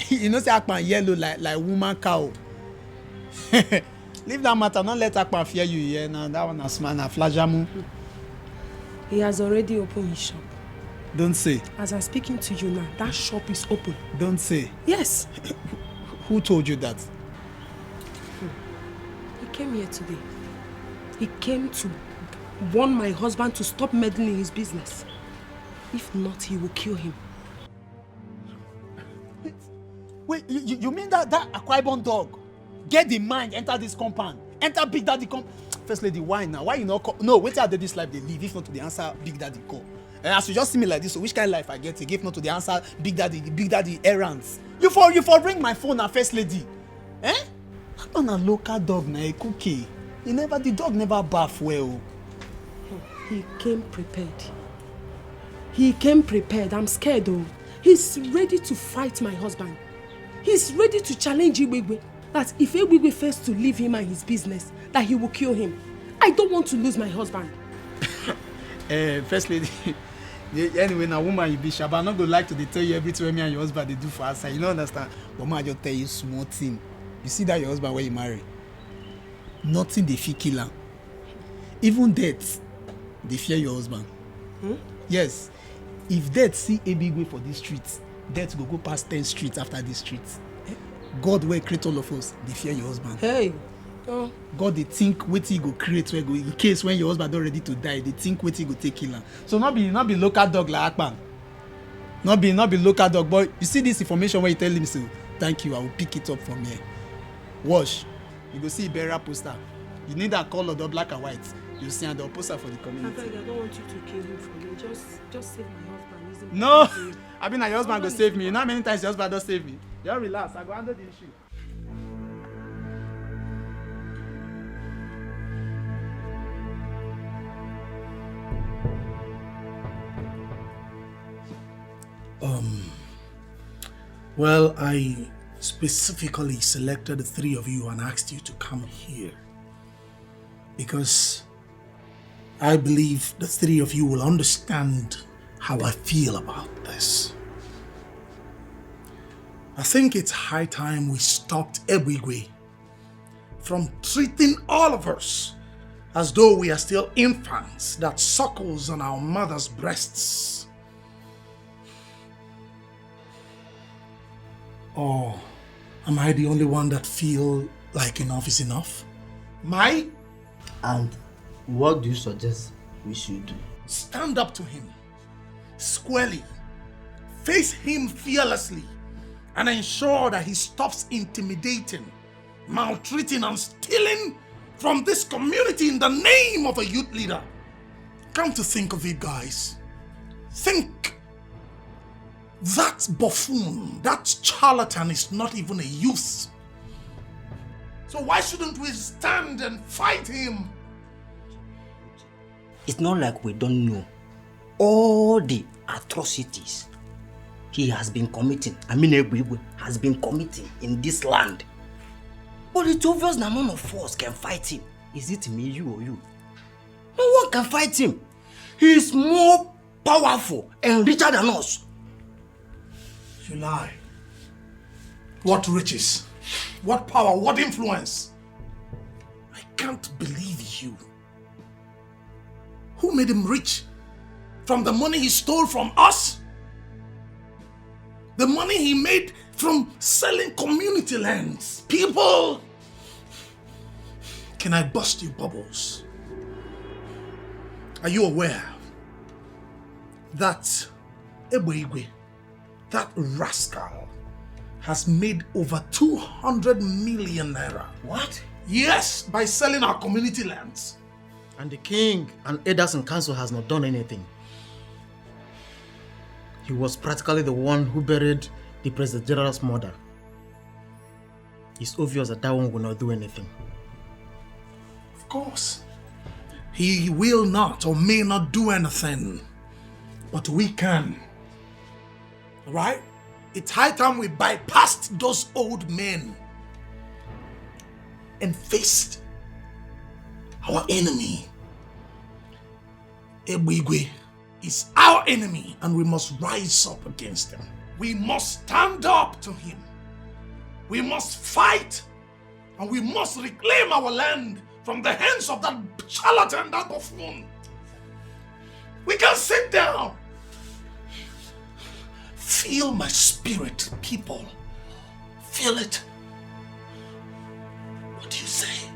You know, say Akpan yellow like woman cow. Leave that matter, don't let Akpan fear you here. Now that one is man, flajamu. He has already opened his shop. Don't say. As I'm speaking to you now, that shop is open. Don't say. Yes. Who told you that? He came here today. He came to warn my husband to stop meddling in his business. If not, he will kill him. Wait, you mean that Akwa Ibom dog get the mind, enter this compound, enter Big Daddy First lady, why now? Why you not call? No, wait till this life they live, if not to the answer Big Daddy call. And as you just see me like this, so which kind of life I get? If not to the answer Big Daddy errands. You for ring my phone now, First lady. Eh? On a local dog na a cookie. The dog never bath well. He came prepared. He came prepared. I'm scared though. He's ready to fight my husband. He's ready to challenge Igwegwe. That if Igwegwe fails to leave him and his business, that he will kill him. I don't want to lose my husband. First lady, anyway, now woman you be sure, but I'm not gonna like to tell you everything me and your husband they do for us. You don't understand. But man, I just tell you small thing. You see that your husband when you marry, nothing they fear kill him. Even death, they fear your husband. Yes. If death see a big way for these streets, death will go past 10 streets after these streets. God will create all of us, they fear your husband. Hey. God they think what he go create where go in case when your husband not ready to die, they think what he go take kill him. So not be local dog like Akpan. Not be local dog, but you see this information where you tell him so thank you, I will pick it up from here. Wash. You go see a burial poster. You need that color, the black and white. You see the poster for the community. I don't want you to kill him for me. Just save my husband. No, I mean your husband go save me. You know how many times your husband don't save me? Just relax, I go handle the issue. Well, I specifically selected the three of you and asked you to come here because I believe the three of you will understand how I feel about this. I think it's high time we stopped Ebwigwe from treating all of us as though we are still infants that suckles on our mother's breasts. Or am I the only one that feel like enough is enough? Mai? And what do you suggest we should do? Stand up to him, squarely, face him fearlessly, and ensure that he stops intimidating, maltreating and stealing from this community in the name of a youth leader. Come to think of it, guys. Think. That buffoon, that charlatan is not even a youth. So why shouldn't we stand and fight him? It's not like we don't know all the atrocities he has been committing. Ebigwe has been committing in this land. But it's obvious that none of us can fight him. Is it me, you, or you? No one can fight him. He is more powerful and richer than us. You lie. What riches? What power? What influence? I can't believe you. Who made him rich? From the money he stole from us? The money he made from selling community lands? People! Can I bust you bubbles? Are you aware that Ebigwe, that rascal, has made over 200 million naira? What? Yes, by selling our community lands. And the king and elders in council has not done anything. He was practically the one who buried the President General's mother. It's obvious that one will not do anything. Of course. He will not or may not do anything. But we can. Right? It's high time we bypassed those old men and faced our enemy. Ebigwe is our enemy and we must rise up against him. We must stand up to him. We must fight and we must reclaim our land from the hands of that charlatan, that buffoon. We can sit down. Feel my spirit, people. Feel it. What do you say?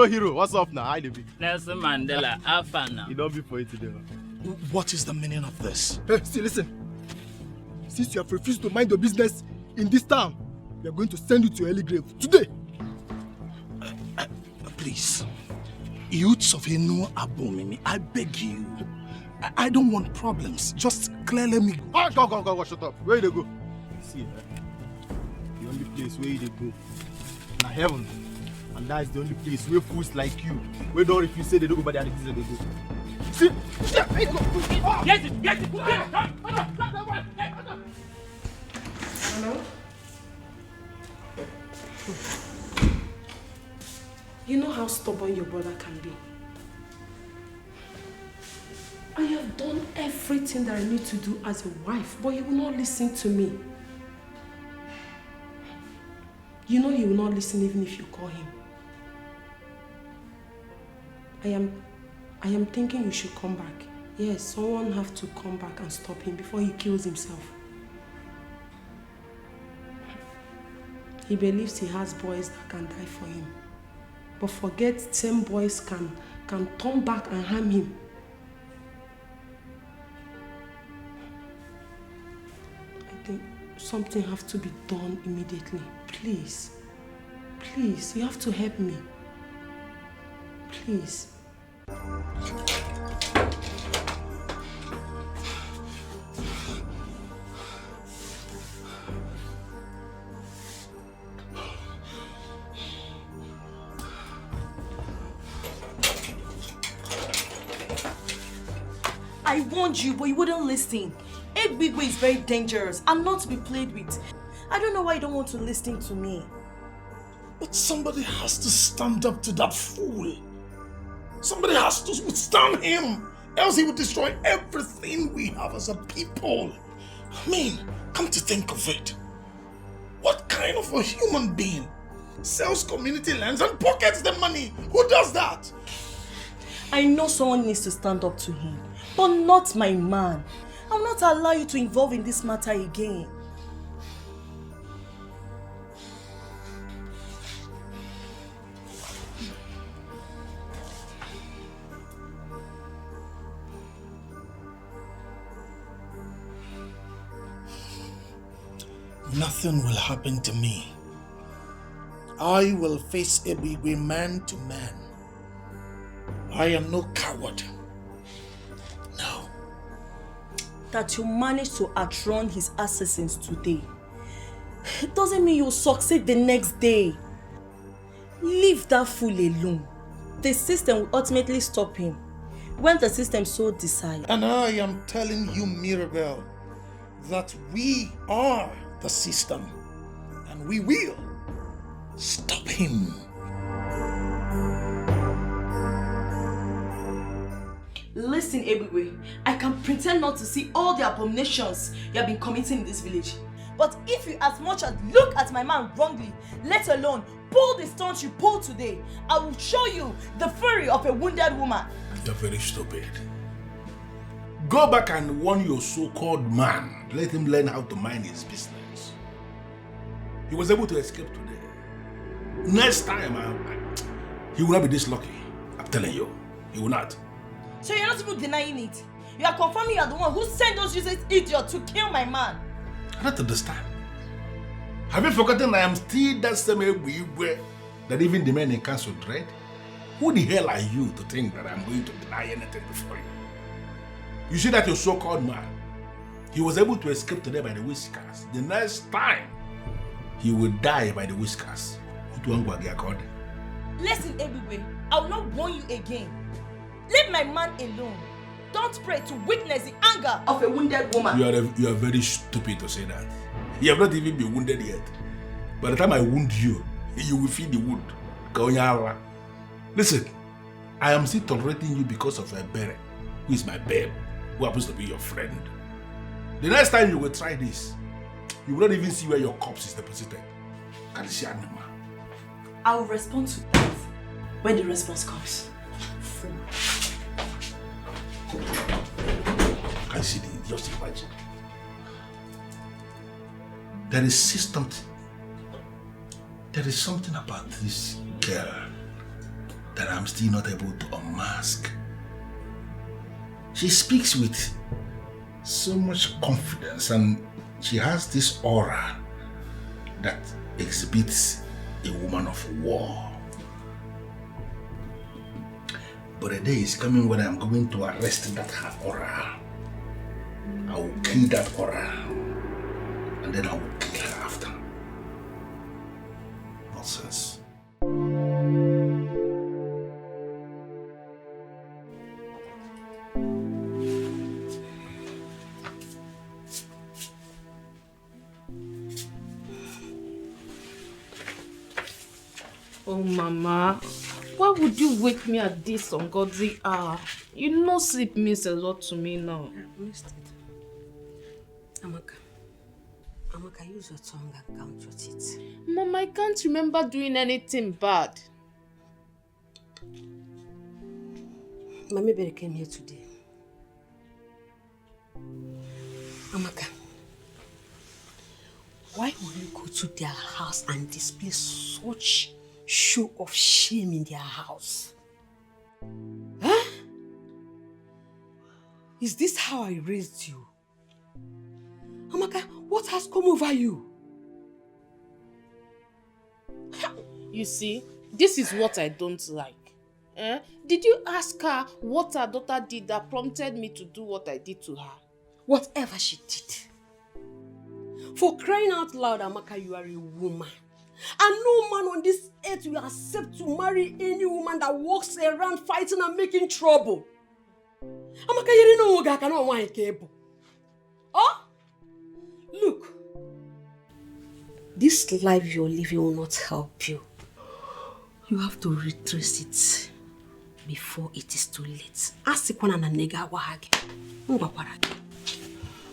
Hero, what's up now? Hi, David. Nelson Mandela, Alpha now. You don't be for it today. What is the meaning of this? Hey, see, listen. Since you have refused to mind your business in this town, we are going to send you to early grave today. Please, youths of Enu Abomimi, I beg you. I don't want problems. Just clearly me go. Go, shut up. Where you go? See, the only place where you go, na heaven. And that's the only place where fools like you, where don't refuse say they don't go by the things that they do. See? Get it! Hello? You know how stubborn your brother can be. I have done everything that I need to do as a wife, but he will not listen to me. You know he will not listen even if you call him. I am thinking you should come back. Yes, someone have to come back and stop him before he kills himself. He believes he has boys that can die for him. But forget same boys can turn back and harm him. I think something has to be done immediately. Please. Please, you have to help me. Please. I warned you, but you wouldn't listen. Ebigwe is very dangerous and not to be played with. I don't know why you don't want to listen to me. But somebody has to stand up to that fool. Somebody has to withstand him. Else he will destroy everything we have as a people. I mean, come to think of it. What kind of a human being sells community lands and pockets the money? Who does that? I know someone needs to stand up to him, but not my man. I'll not allow you to involve in this matter again. Nothing will happen to me. I will face Ebigwe man to man. I am no coward. No. That you managed to outrun his assassins today, it doesn't mean you'll succeed the next day. Leave that fool alone. The system will ultimately stop him when the system so decides. And I am telling you, Mirabel, that we are the system, and we will stop him. Listen, Ebigwe, I can pretend not to see all the abominations you have been committing in this village. But if you as much as look at my man wrongly, let alone pull the stunts you pulled today, I will show you the fury of a wounded woman. You're very stupid. Go back and warn your so-called man. Let him learn how to mind his business. He was able to escape today. Next time, he will not be this lucky. I'm telling you, he will not. So you're not even denying it. You are confirming you are the one who sent those useless idiots to kill my man. I don't understand. Have you forgotten I am still that same Ebigwe that even the men in council dread? Who the hell are you to think that I'm going to deny anything before you? You see that your so-called man, he was able to escape today by the whiskers. The next time, he will die by the whiskers. Listen, Ebigwe, I will not warn you again. Leave my man alone. Don't pray to witness the anger of a wounded woman. You are very stupid to say that. You have not even been wounded yet. By the time I wound you, you will feel the wound. Listen, I am still tolerating you because of a Bere, who is my babe, who happens to be your friend. The next time you will try this, you will not even see where your corpse is deposited. Can you see animal? I will respond to that when the response comes. Can you see the just imagine? There is something about this girl that I'm still not able to unmask. She speaks with so much confidence and she has this aura that exhibits a woman of war. But a day is coming when I'm going to arrest that her aura. I will kill that aura and then I will kill her after. Nonsense. Oh, Mama, why would you wake me at this ungodly hour? You know sleep means a lot to me now. I missed it. Amaka, use your tongue and count your teeth. Mama, I can't remember doing anything bad. Mami Bere came here today. Amaka, why will you go to their house and display such show of shame in their house? Huh? Is this how I raised you? Amaka, what has come over you? You see, this is what I don't like. Did you ask her what her daughter did that prompted me to do what I did to her? Whatever she did. For crying out loud, Amaka, you are a woman. And no man on this earth will accept to marry any woman that walks around fighting and making trouble. Amaka, you don't know I cannot want a cable. Oh? Look. This life you're living will not help you. You have to retrace it before it is too late.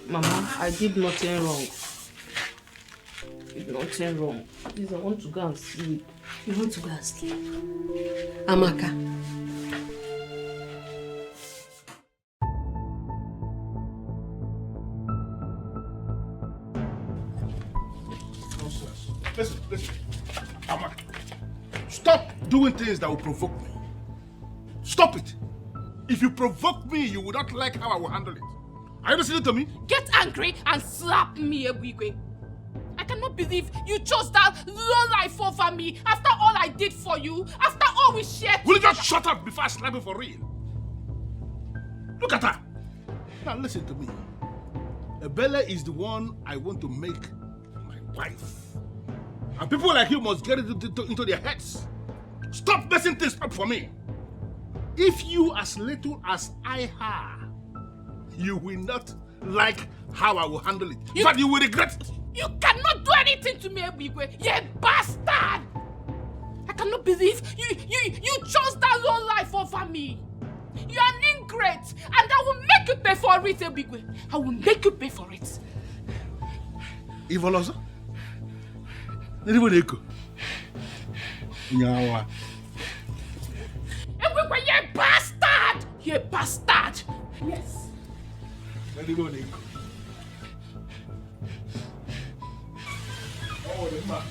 Mama, I did nothing wrong. Nothing wrong. Please, I want to go and sleep. You want to go and sleep? Amaka. Listen. Amaka, stop doing things that will provoke me. Stop it. If you provoke me, you will not like how I will handle it. Are you listening to me? Get angry and slap me, Ebigwe. I can cannot believe you chose that low life over me after all I did for you, after all we shared. Will you just shut up before I slap you for real? Look at her. Now listen to me. Bella is the one I want to make my wife. And people like you must get it into their heads. Stop messing things up for me. If you as little as I have, you will not like how I will handle it. In fact, you will regret it. You cannot do anything to me, Ebigwe. You bastard! I cannot believe you chose that low life over me. You are an ingrate, and I will make you pay for it, Ebigwe. I will make you pay for it. Ivolosa? Etiko. Nyawa. Ebigwe, you bastard! You bastard! Yes. Etiko. Oh, the man.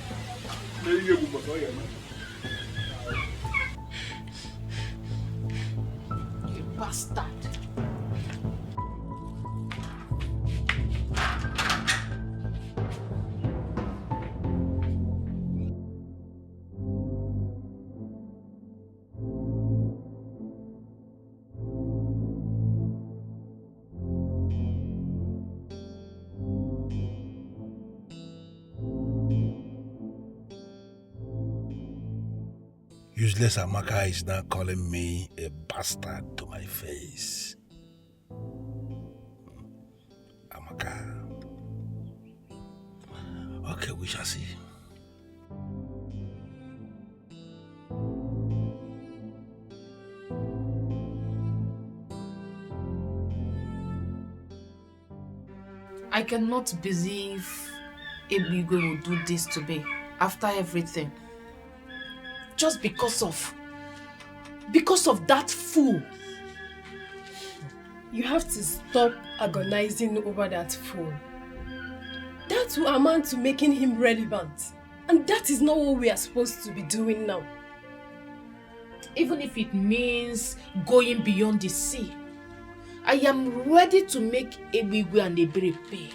You bastard. Useless Amaka is now calling me a bastard to my face. Amaka. Okay, we shall see. I cannot believe Ebigwe will do this to me after everything. Just because of that fool. You have to stop agonizing over that fool. That will amount to making him relevant. And that is not what we are supposed to be doing now. Even if it means going beyond the sea, I am ready to make Ebigwe and Ebere pay.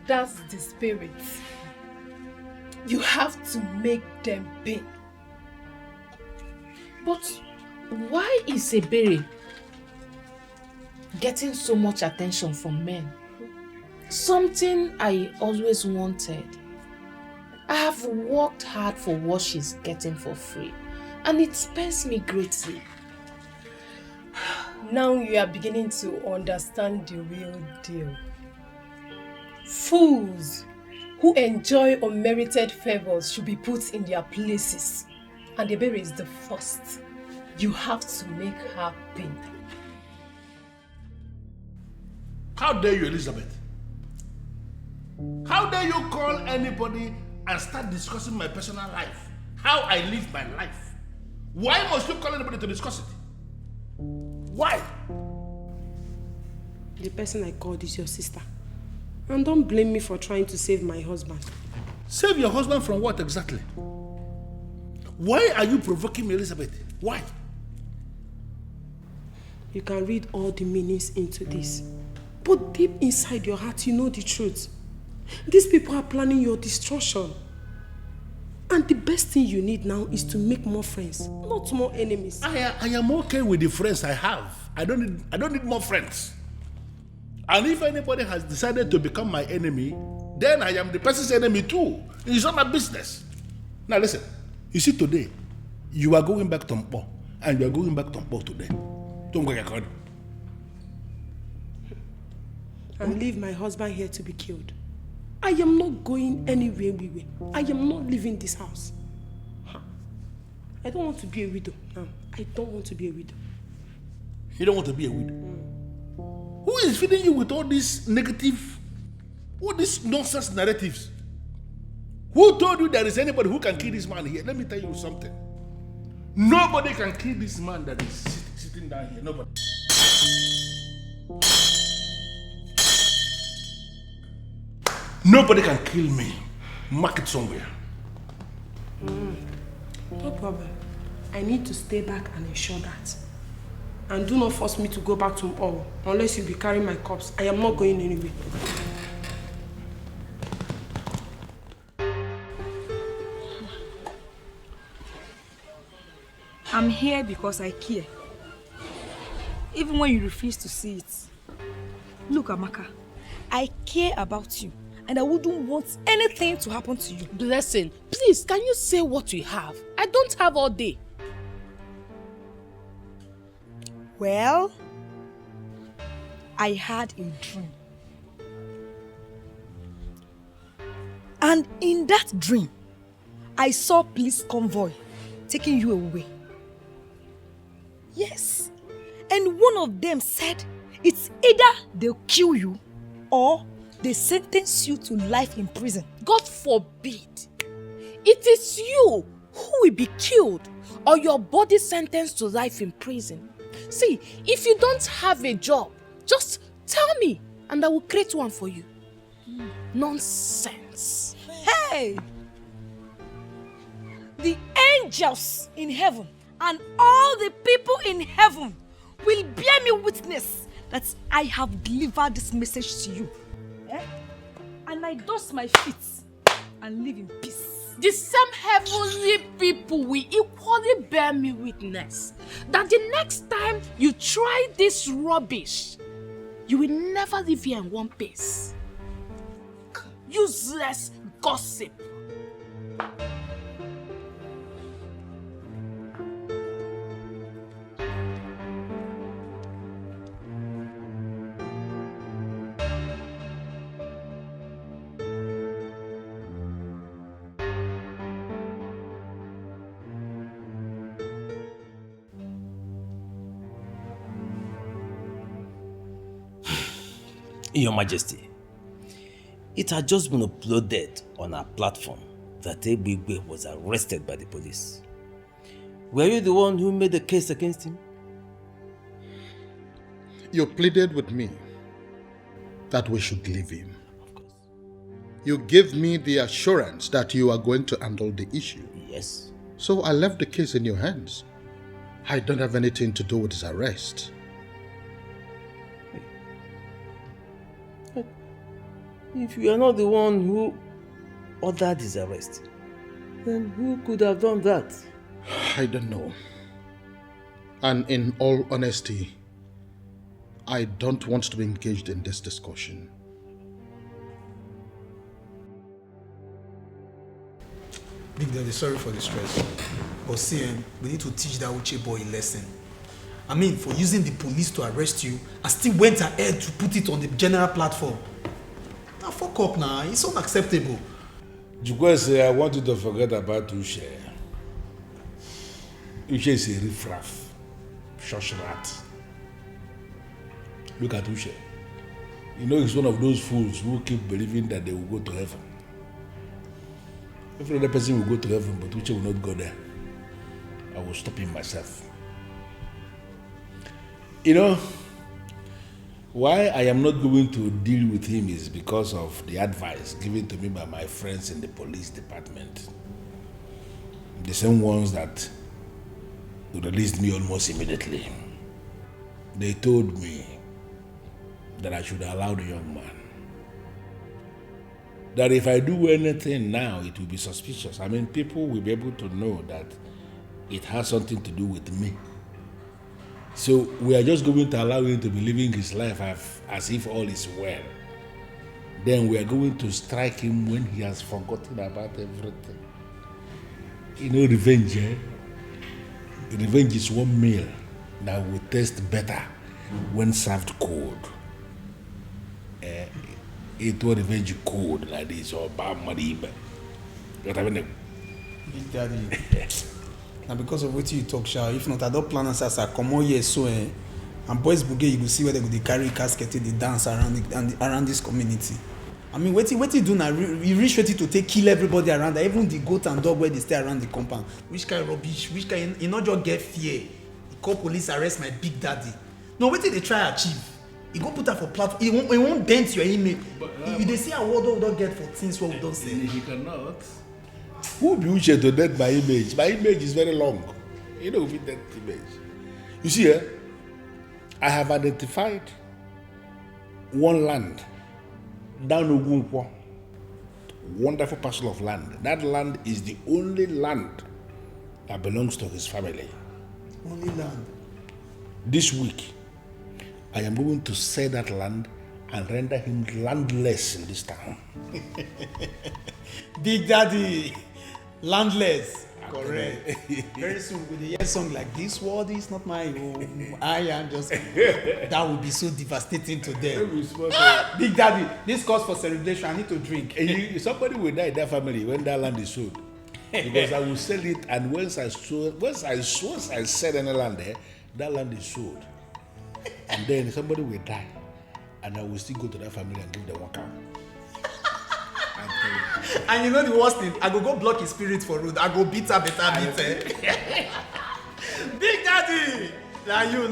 That's the spirit. You have to make them pay. But why is Ebere getting so much attention from men? Something I always wanted. I have worked hard for what she's getting for free, and it pains me greatly. Now you are beginning to understand the real deal. Fools who enjoy unmerited favors should be put in their places. And Ebere is the first. You have to make her pay. How dare you, Elizabeth? How dare you call anybody and start discussing my personal life? How I live my life? Why must you call anybody to discuss it? Why? The person I called is your sister. And don't blame me for trying to save my husband. Save your husband from what exactly? Why are you provoking me, Elizabeth? Why? You can read all the meanings into this. But deep inside your heart, you know the truth. These people are planning your destruction. And the best thing you need now is to make more friends, not more enemies. I am okay with the friends I have. I don't need more friends. And if anybody has decided to become my enemy, then I am the person's enemy too. It's not my business. Now listen. You see, today, you are going back to Mpo, and you are going back to Mpo today. Don't go get And leave my husband here to be killed. I am not going anywhere. I am not leaving this house. I don't want to be a widow now. I don't want to be a widow. You don't want to be a widow? Who is feeding you with all these nonsense narratives? Who told you there is anybody who can kill this man here? Let me tell you something. Nobody can kill this man that is sitting down here. Nobody. Nobody can kill me. Mark it somewhere. No problem. I need to stay back and ensure that. And do not force me to go back to all unless you be carrying my corpse. I am not going anywhere. I'm here because I care. Even when you refuse to see it. Look, Amaka, I care about you and I wouldn't want anything to happen to you. Blessing, please, can you say what you have? I don't have all day. Well, I had a dream. And in that dream, I saw police convoy taking you away. Yes. And one of them said, it's either they'll kill you or they sentence you to life in prison. God forbid. It is you who will be killed or your body sentenced to life in prison. See, if you don't have a job, just tell me and I will create one for you. Nonsense. Hey! The angels in heaven and all the people in heaven will bear me witness that I have delivered this message to you. Eh? And I dust my feet and live in peace. The same heavenly people will equally bear me witness that the next time you try this rubbish, you will never live here in one piece. Useless gossip. Your Majesty, it had just been uploaded on our platform that Ebigwe was arrested by the police. Were you the one who made the case against him? You pleaded with me that we should leave him. Of course. You gave me the assurance that you are going to handle the issue. Yes. So I left the case in your hands. I don't have anything to do with his arrest. If you are not the one who ordered his arrest, then who could have done that? I don't know. And in all honesty, I don't want to be engaged in this discussion. Big Daddy, sorry for the stress. But see, we need to teach that Uche boy a lesson. I mean, for using the police to arrest you, and still went ahead to put it on the general platform. Now, fuck up now. It's unacceptable. Jukwese, I want you to forget about Uche. Uche is a riffraff, shush rat. Look at Uche. You know he's one of those fools who keep believing that they will go to heaven. Every other person will go to heaven, but Uche will not go there. I will stop him myself. You know, why I am not going to deal with him is because of the advice given to me by my friends in the police department. The same ones that released me almost immediately. They told me that I should allow the young man. That if I do anything now, it will be suspicious. I mean, people will be able to know that it has something to do with me. So we are just going to allow him to be living his life as if all is well. Then we are going to strike him when he has forgotten about everything. You know, revenge, eh? Revenge is one meal that will taste better when served cold. It will revenge cold like this or bad money. Big Daddy. Now because of what you talk, Sha, if not, I don't plan as I come on here so and boys bouquet, you will see where they go carry casket, they dance around this community. I mean, what you do now? You reach ready to kill everybody around there, even the goat and dog where they stay around the compound. Which kind of rubbish? Which kind? You not just get fear. You call police arrest my Big Daddy. No, what did they try achieve? You go put that for platform. It won't dent your image. You they see a word we don't get for things what we don't say. He cannot. Who be Uche to dent my image? My image is very long. You know, with that image. You see, I have identified one land down Ogunkwo. Wonderful parcel of land. That land is the only land that belongs to his family. Only land. This week, I am going to sell that land and render him landless in this town. Big Daddy, landless. Correct. Very soon, with a year song like "This world is not my home, I am just," that would be so devastating to them. Big Daddy, this calls for celebration. I need to drink. Somebody will die in that family when that land is sold, because I will sell it, and once I sell any land there, that land is sold, and then somebody will die, and I will still go to that family and give them one cow. And you know the worst thing, I go block his spirit for road. I go beat her better. Big Daddy! Now you.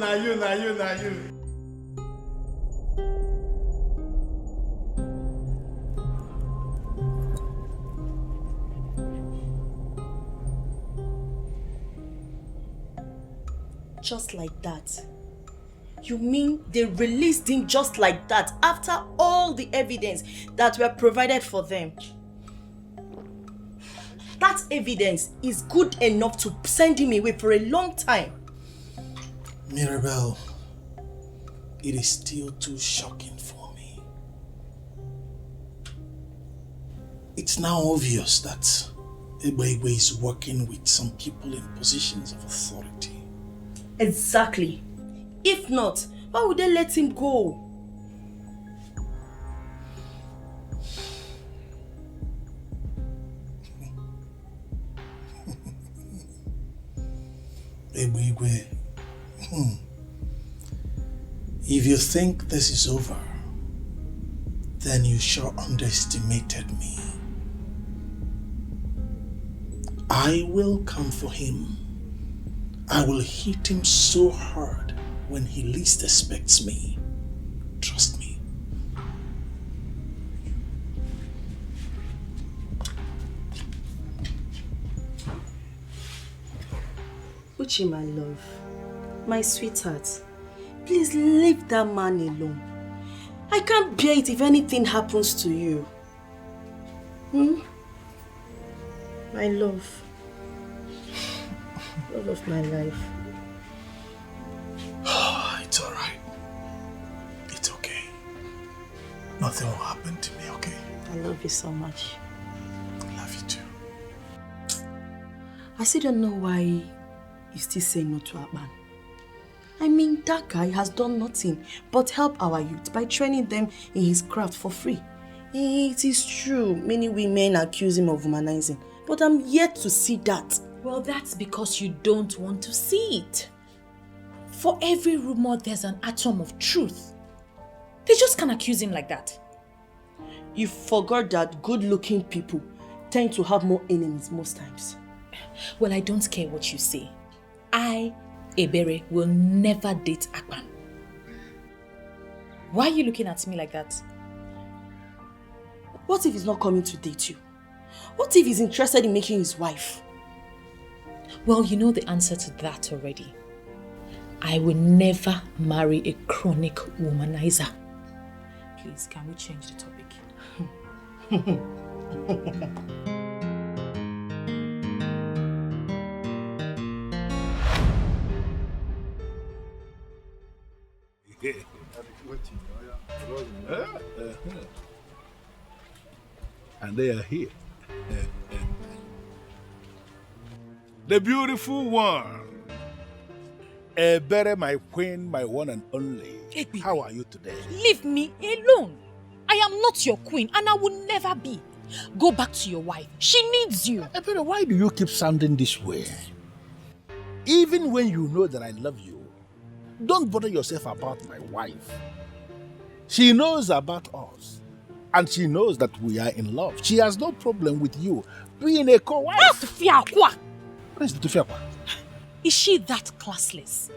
Just like that? You mean they released him just like that after all the evidence that were provided for them? That evidence is good enough to send him away for a long time. Mirabel, it is still too shocking for me. It's now obvious that Ebegbe is working with some people in positions of authority. Exactly. If not, why would they let him go? Ebegbe, if you think this is over, then you sure underestimated me. I will come for him. I will hit him so hard when he least expects me. Trust me. Uchi, my love, my sweetheart, please leave that man alone. I can't bear it if anything happens to you. My love. Love of my life. It's alright. It's okay. Nothing will happen to me, okay? I love you so much. I love you too. I still don't know why you still say no to Akpan. I mean, that guy has done nothing but help our youth by training them in his craft for free. It is true, many women accuse him of womanizing, but I'm yet to see that. Well, that's because you don't want to see it. For every rumor, there's an atom of truth. They just can't accuse him like that. You forgot that good-looking people tend to have more enemies most times. Well, I don't care what you say. I, Ebere, will never date Akpan. Why are you looking at me like that? What if he's not coming to date you? What if he's interested in making his wife? Well, you know the answer to that already. I will never marry a chronic womanizer. Please, can we change the topic? And they are here. The beautiful one. Ebere, my queen, my one and only. How are you today? Leave me alone. I am not your queen and I will never be. Go back to your wife. She needs you. Ebere, why do you keep sounding this way? Even when you know that I love you, don't bother yourself about my wife. She knows about us. And she knows that we are in love. She has no problem with you being a co-wife. What is the Tufiakwa? Is she that classless?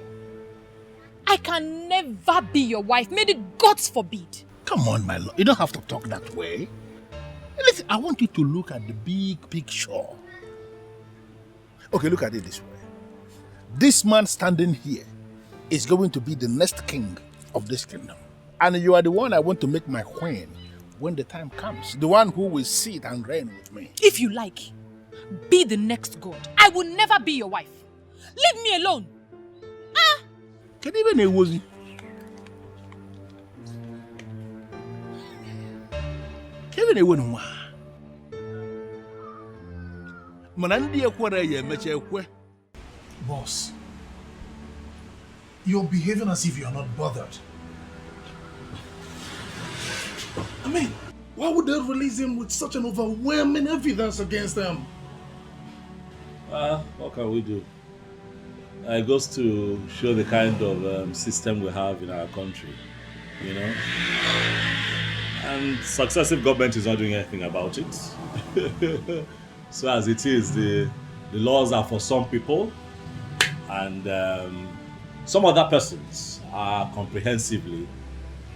I can never be your wife. May the gods forbid. Come on, my love. You don't have to talk that way. Listen, I want you to look at the big picture. Okay, look at it this way. This man standing here is going to be the next king of this kingdom. And you are the one I want to make my queen when the time comes. The one who will sit and reign with me. If you like, be the next god. I will never be your wife. Leave me alone. Can even a wozy? Even a one. Manandi akwara ye meche ekwe. Boss, you're behaving as if you're not bothered. I mean, why would they release him with such an overwhelming evidence against them? What can we do? It goes to show the kind of system we have in our country, you know. And successive government is not doing anything about it. So as it is, the laws are for some people, and some other persons are comprehensively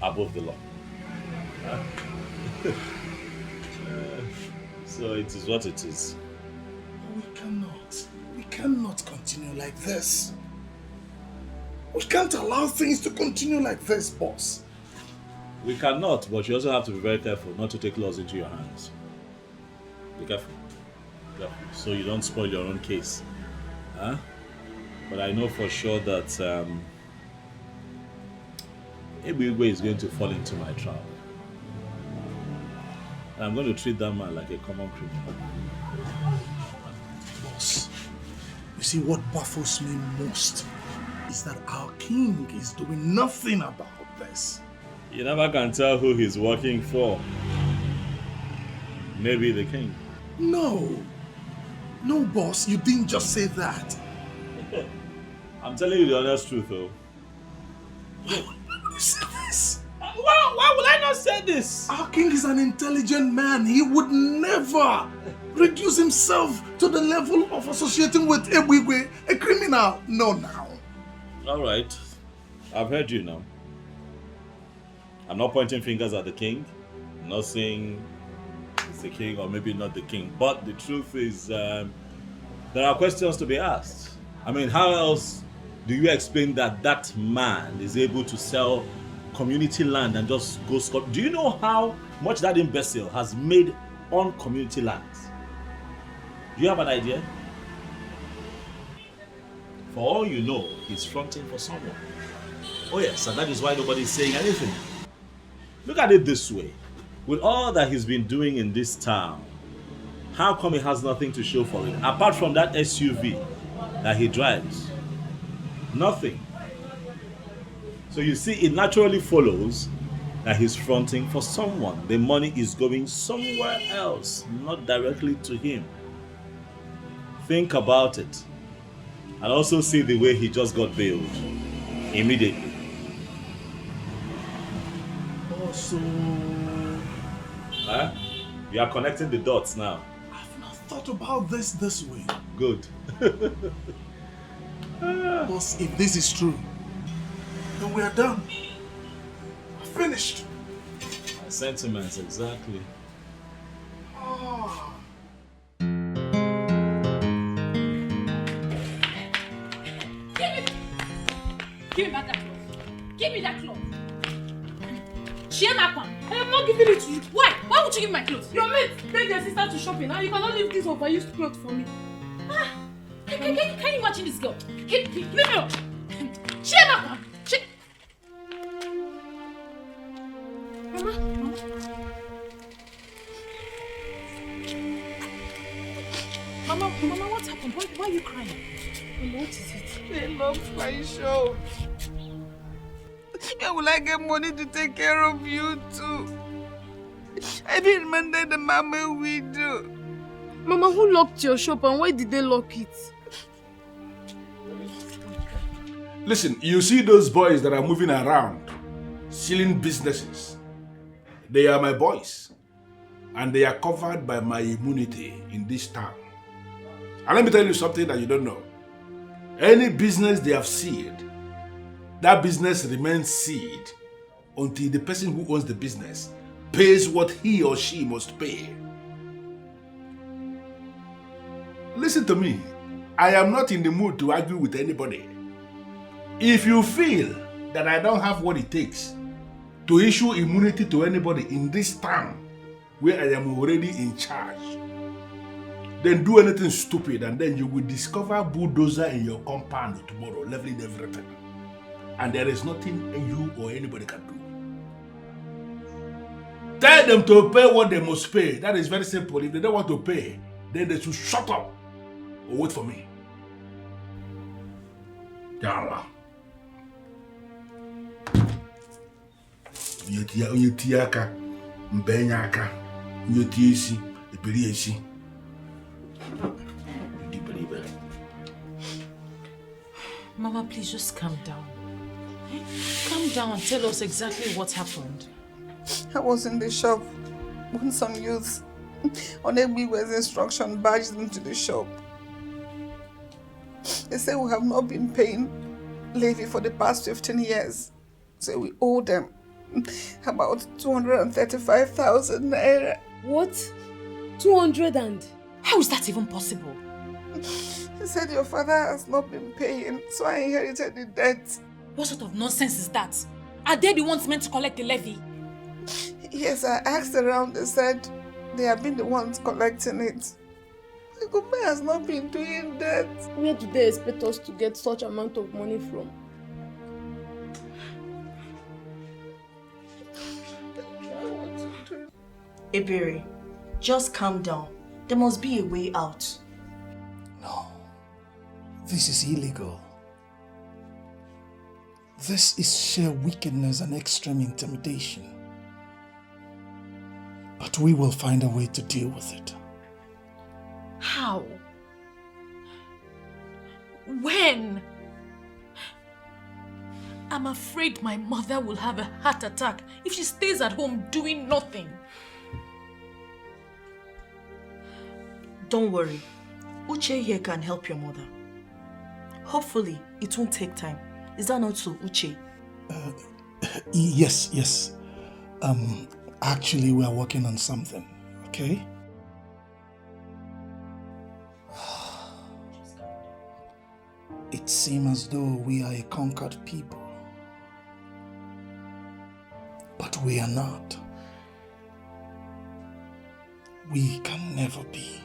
above the law. So it is what it is. We cannot continue like this. We can't allow things to continue like this, boss. We cannot, but you also have to be very careful not to take laws into your hands. Be careful. So you don't spoil your own case. Huh? But I know for sure that Ebigwe is going to fall into my trap. And I'm going to treat that man like a common criminal. Boss, you see what baffles me most is that our king is doing nothing about this. You never can tell who he's working for. Maybe the king. No, boss, you didn't just say that. I'm telling you the honest truth, though. Why would you say this? Why would I not say this? Our king is an intelligent man. He would never reduce himself to the level of associating with Ebigwe, a criminal. No, now. All right. I've heard you now. I'm not pointing fingers at the king. I'm not saying it's the king or maybe not the king. But the truth is, there are questions to be asked. I mean, how else do you explain that that man is able to sell community land and just go scot? Do you know how much that imbecile has made on community lands? Do you have an idea? For all you know, he's fronting for someone. Oh yes, and that is why nobody is saying anything. Look at it this way. With all that he's been doing in this town, how come he has nothing to show for it? Apart from that SUV that he drives. Nothing. So you see, it naturally follows that he's fronting for someone. The money is going somewhere else, not directly to him. Think about it. And also see the way he just got bailed. Immediately. Also, Huh? You are connecting the dots now. I've not thought about this way. Good. Boss, if this is true, then we are done. Finished. My sentiments, exactly. Oh. Give me back that cloth. Give me that cloth. Chiamaka, I am not giving it to you. Why? Why would you give me my clothes? Your mate take your sister to shopping and you cannot leave this overused clothes for me. Can you imagine this girl? Leave me alone. Chiamaka! Mama, what happened? Why are you crying? Mama, what is it? They love my show. Where will I get money to take care of you too? I didn't remember the mama we do. Mama, who locked your shop and why did they lock it? Listen, you see those boys that are moving around, stealing businesses. They are my boys. And they are covered by my immunity in this town. And let me tell you something that you don't know. Any business they have sealed, that business remains sealed until the person who owns the business pays what he or she must pay. Listen to me. I am not in the mood to argue with anybody. If you feel that I don't have what it takes to issue immunity to anybody in this town where I am already in charge, then do anything stupid and then you will discover bulldozer in your compound tomorrow, leveling everything. And there is nothing you or anybody can do. Tell them to pay what they must pay. That is very simple. If they don't want to pay, then they should shut up or wait for me. Yalla. Onye tie aka, mbenye aka, onye tie isi, eperi isi. Mama, please just calm down. Calm down and tell us exactly what happened. I was in the shop when some youths on Egbiwe's instruction barged into the shop. They say we have not been paying levy for the past 15 years. So we owe them about 235,000 naira. What? 200 and? How is that even possible? He said your father has not been paying, so I inherited the debt. What sort of nonsense is that? Are they the ones meant to collect the levy? Yes, I asked around. They said they have been the ones collecting it. The government has not been doing that. Where do they expect us to get such amount of money from? Ebere, just calm down. There must be a way out. No. This is illegal. This is sheer wickedness and extreme intimidation. But we will find a way to deal with it. How? When? I'm afraid my mother will have a heart attack if she stays at home doing nothing. Don't worry. Uche here can help your mother. Hopefully, it won't take time. Is that not so, Uche? Yes. Actually, we are working on something, okay? It seems as though we are a conquered people. But we are not. We can never be.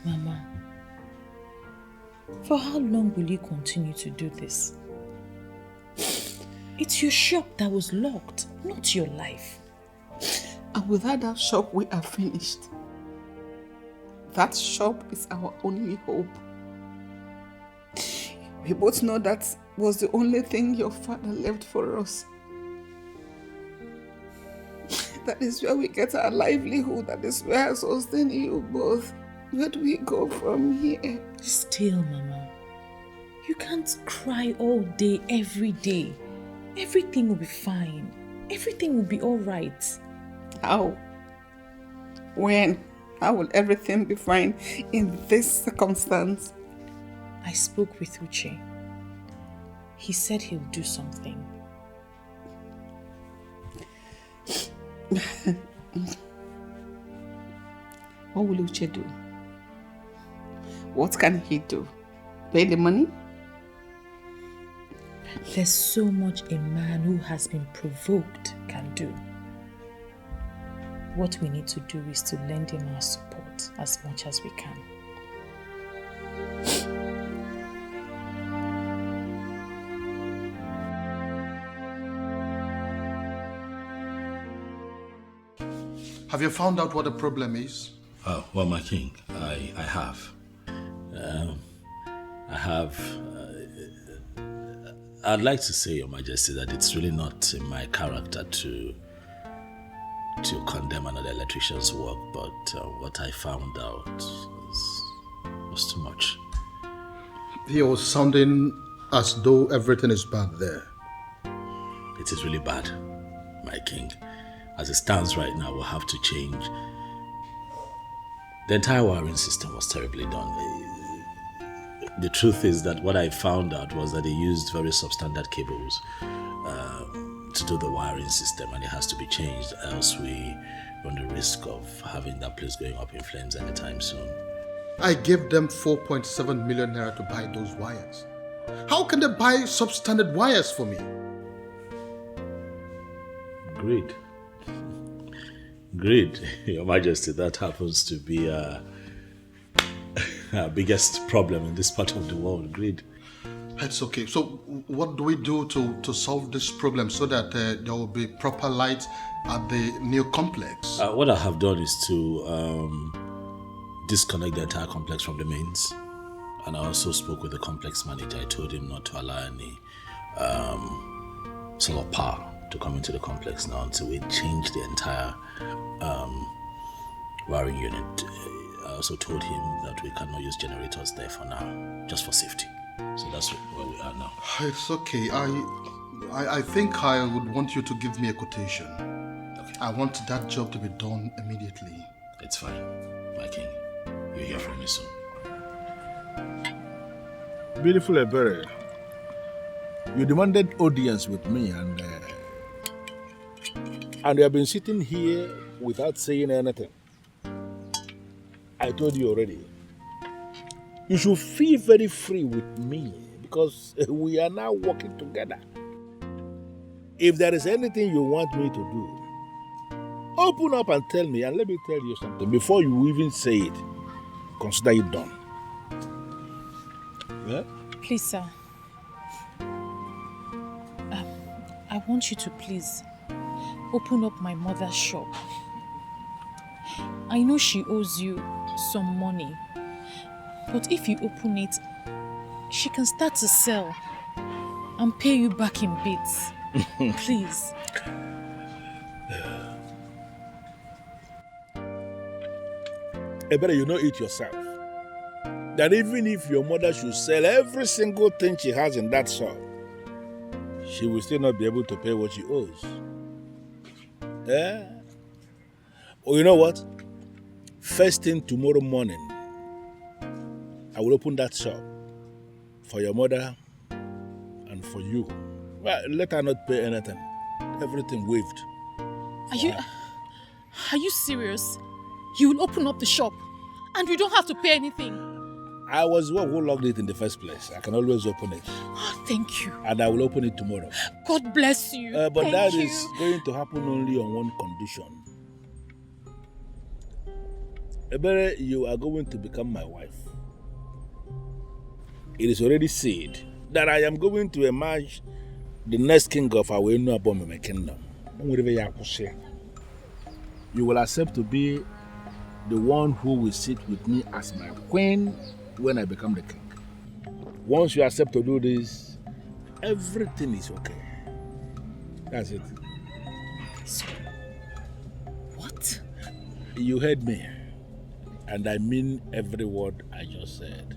Mama, for how long will you continue to do this? It's your shop that was locked, not your life. And without that shop, we are finished. That shop is our only hope. We both know that was the only thing your father left for us. That is where we get our livelihood. That is where I sustain you both. Where do we go from here? Still, Mama, you can't cry all day, every day. Everything will be fine. Everything will be all right. How? When? How will everything be fine in this circumstance? I spoke with Uche. He said he'll do something. What will Uche do? What can he do? Pay the money? There's so much a man who has been provoked can do. What we need to do is to lend him our support as much as we can. Have you found out what the problem is? Oh, well, my king, I have. I'd like to say, Your Majesty, that it's really not in my character to condemn another electrician's work, but what I found out was too much. He was sounding as though everything is bad there. It is really bad, my king. As it stands right now, we'll have to change. The entire wiring system was terribly done. The truth is that what I found out was that they used very substandard cables to do the wiring system, and it has to be changed, else we run the risk of having that place going up in flames anytime soon. I gave them 4.7 million naira to buy those wires. How can they buy substandard wires for me? Greed. Greed, Your Majesty, that happens to be our biggest problem in this part of the world, greed. It's okay. So what do we do to solve this problem so that there will be proper light at the new complex? What I have done is to disconnect the entire complex from the mains. And I also spoke with the complex manager. I told him not to allow any solar power to come into the complex now until we change the entire wiring unit. I also told him that we cannot use generators there for now, just for safety. So that's where we are now. It's okay. I think I would want you to give me a quotation. Okay. I want that job to be done immediately. It's fine, my king. You'll hear from me soon. Beautiful Ebere, you demanded audience with me and you have been sitting here without saying anything. I told you already. You should feel very free with me because we are now working together. If there is anything you want me to do, open up and tell me, and let me tell you something. Before you even say it, consider it done. Yeah? Please, sir. I want you to please open up my mother's shop. I know she owes you some money, but if you open it, she can start to sell and pay you back in bits. Please. Better you know it yourself. That even if your mother should sell every single thing she has in that shop, she will still not be able to pay what she owes. Yeah? Oh, you know what? First thing tomorrow morning, I will open that shop for your mother and for you. Well, let her not pay anything. Everything waived. Are you serious? You will open up the shop and you don't have to pay anything. I was the one who locked it in the first place. I can always open it. Oh, thank you. And I will open it tomorrow. God bless you. But thank that you. is going to happen only on one condition. Ebere, you are going to become my wife. It is already said that I am going to emerge the next king of our Enuabomeme kingdom. You will accept to be the one who will sit with me as my queen when I become the king. Once you accept to do this, everything is okay. That's it. So, what? You heard me. And I mean every word I just said.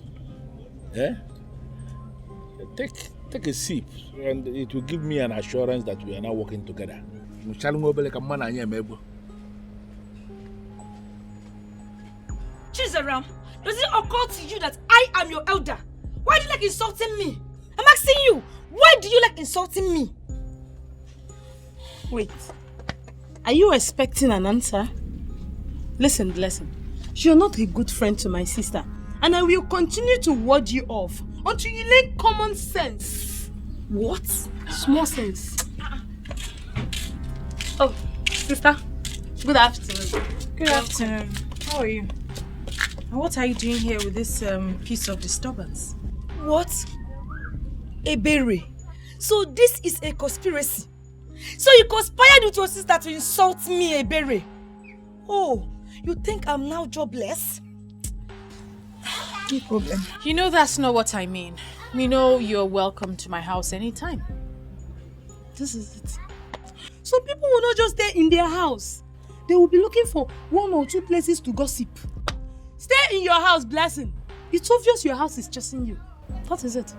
Eh? Take a sip, and it will give me an assurance that we are now working together. Chizaram, does it occur to you that I am your elder? Why do you like insulting me? I'm asking you, why do you like insulting me? Wait, are you expecting an answer? Listen. You're not a good friend to my sister, and I will continue to ward you off until you learn common sense. What? Small sense. Oh, sister. Good afternoon. Good afternoon. How are you? And what are you doing here with this piece of disturbance? What? Ebere. So this is a conspiracy. So you conspired with your sister to insult me, Ebere. Oh, you think I'm now jobless? No problem. You know that's not what I mean. You know you're welcome to my house anytime. This is it. So people will not just stay in their house. They will be looking for 1 or 2 places to gossip. Stay in your house, Blessing. It's obvious your house is chasing you. What is it?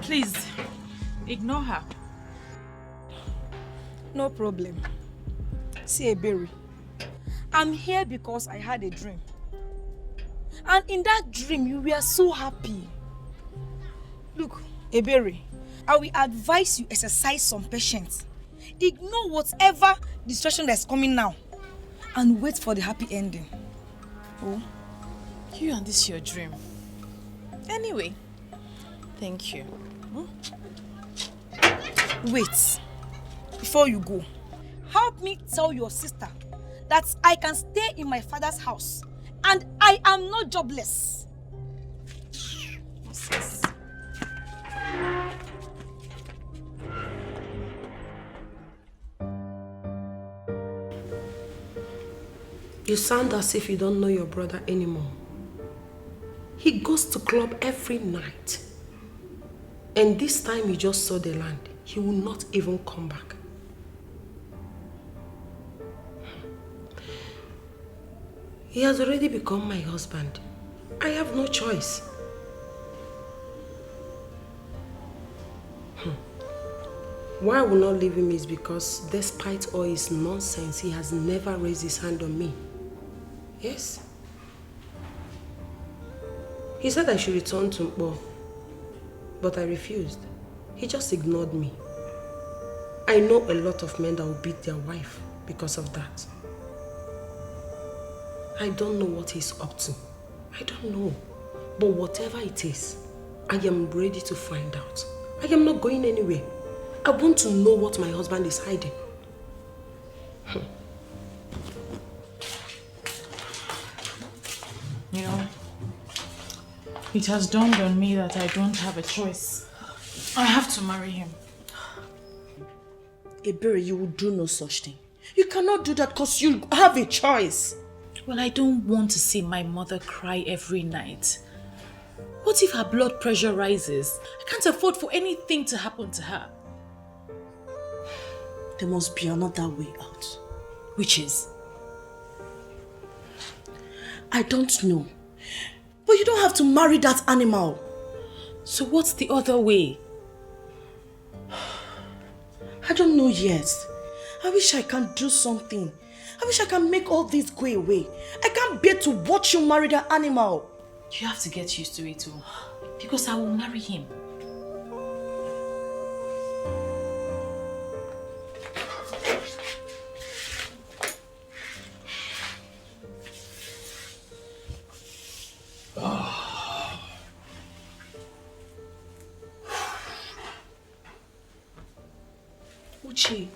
Please, ignore her. No problem. See, Eberi, I'm here because I had a dream. And in that dream, you were so happy. Look, Eberi, I will advise you exercise some patience. Ignore whatever distraction that's coming now. And wait for the happy ending. Oh, you and this your dream. Anyway, thank you. Wait. Before you go, help me tell your sister that I can stay in my father's house and I am not jobless. Nonsense. You sound as if you don't know your brother anymore. He goes to club every night. And this time he just saw the land. He will not even come back. He has already become my husband. I have no choice. Why I will not leave him is because despite all his nonsense, he has never raised his hand on me. Yes. He said I should return to Mpo, but I refused. He just ignored me. I know a lot of men that will beat their wife because of that. I don't know what he's up to. I don't know. But whatever it is, I am ready to find out. I am not going anywhere. I want to know what my husband is hiding. You know, it has dawned on me that I don't have a choice. I have to marry him. Ebere, you will do no such thing. You cannot do that because you have a choice. Well, I don't want to see my mother cry every night. What if her blood pressure rises? I can't afford for anything to happen to her. There must be another way out. Which is? I don't know. But you don't have to marry that animal. So what's the other way? I don't know yet. I wish I can do something. I wish I can make all this go away. I can't bear to watch you marry that animal. You have to get used to it too. Because I will marry him. Uchi,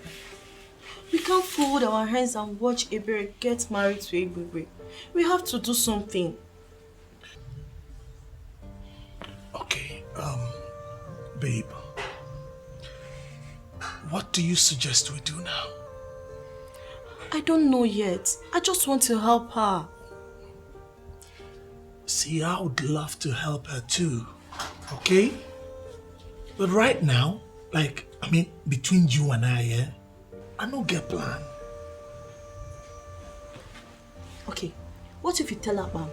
we can't fold our hands and watch Ebere get married to Egbegbe. We have to do something. Okay, babe. What do you suggest we do now? I don't know yet. I just want to help her. See, I would love to help her too, okay? But right now, between you and I, I don't get plan. Okay, what if you tell Abam?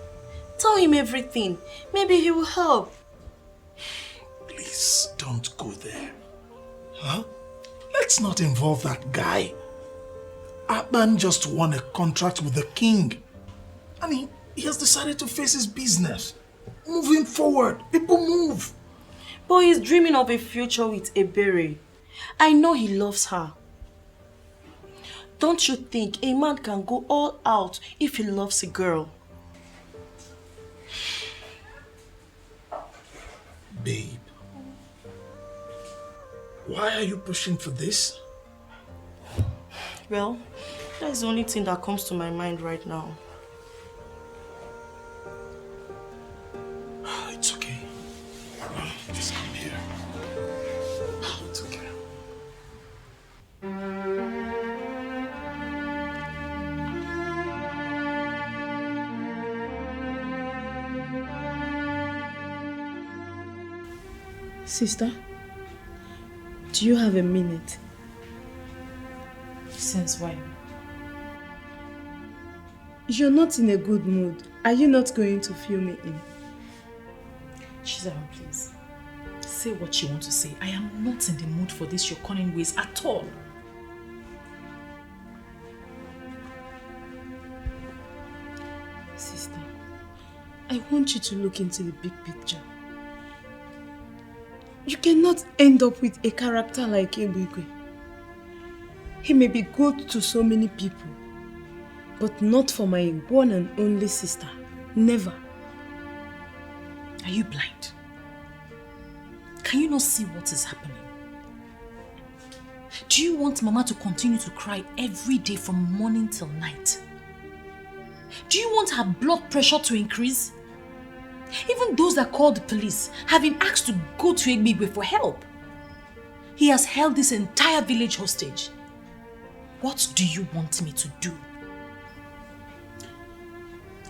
Tell him everything. Maybe he will help. Please, don't go there. Huh? Let's not involve that guy. Abam just won a contract with the king. He has decided to face his business. Moving forward, people move. But he's dreaming of a future with Ebere. I know he loves her. Don't you think a man can go all out if he loves a girl? Babe, why are you pushing for this? Well, that's the only thing that comes to my mind right now. It's okay. Just come here. It's okay. Sister, do you have a minute? Since when? You're not in a good mood. Are you not going to fill me in? Chizaram, please. Say what you want to say. I am not in the mood for this your cunning ways at all. Sister, I want you to look into the big picture. You cannot end up with a character like Ebigwe. He may be good to so many people, but not for my one and only sister. Never. Are you blind? Can you not see what is happening? Do you want Mama to continue to cry every day from morning till night? Do you want her blood pressure to increase? Even those that called the police have been asked to go to Egbigwe for help. He has held this entire village hostage. What do you want me to do?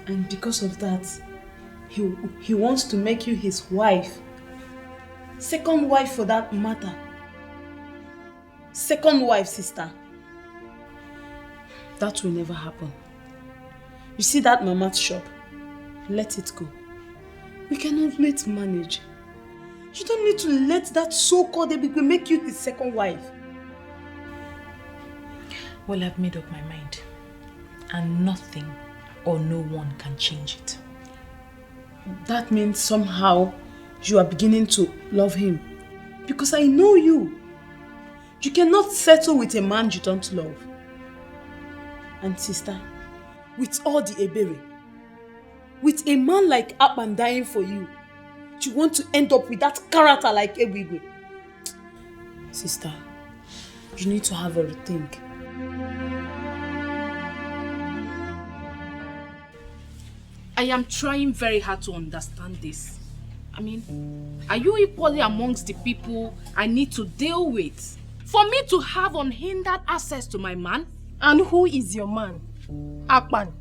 And because of that, he wants to make you his wife. Second wife for that matter. Second wife, sister. That will never happen. You see that mama's shop? Let it go. We can always manage. You don't need to let that so-called Ebigwe make you his second wife. Well, I've made up my mind. And nothing or no one can change it. That means somehow you are beginning to love him. Because I know you. You cannot settle with a man you don't love. And sister, with all the ebere, with a man like Akpan dying for you, you want to end up with that character like Ebigwe. Sister, you need to have a rethink. I am trying very hard to understand this. I mean, are you equally amongst the people I need to deal with for me to have unhindered access to my man? And who is your man? Akpan.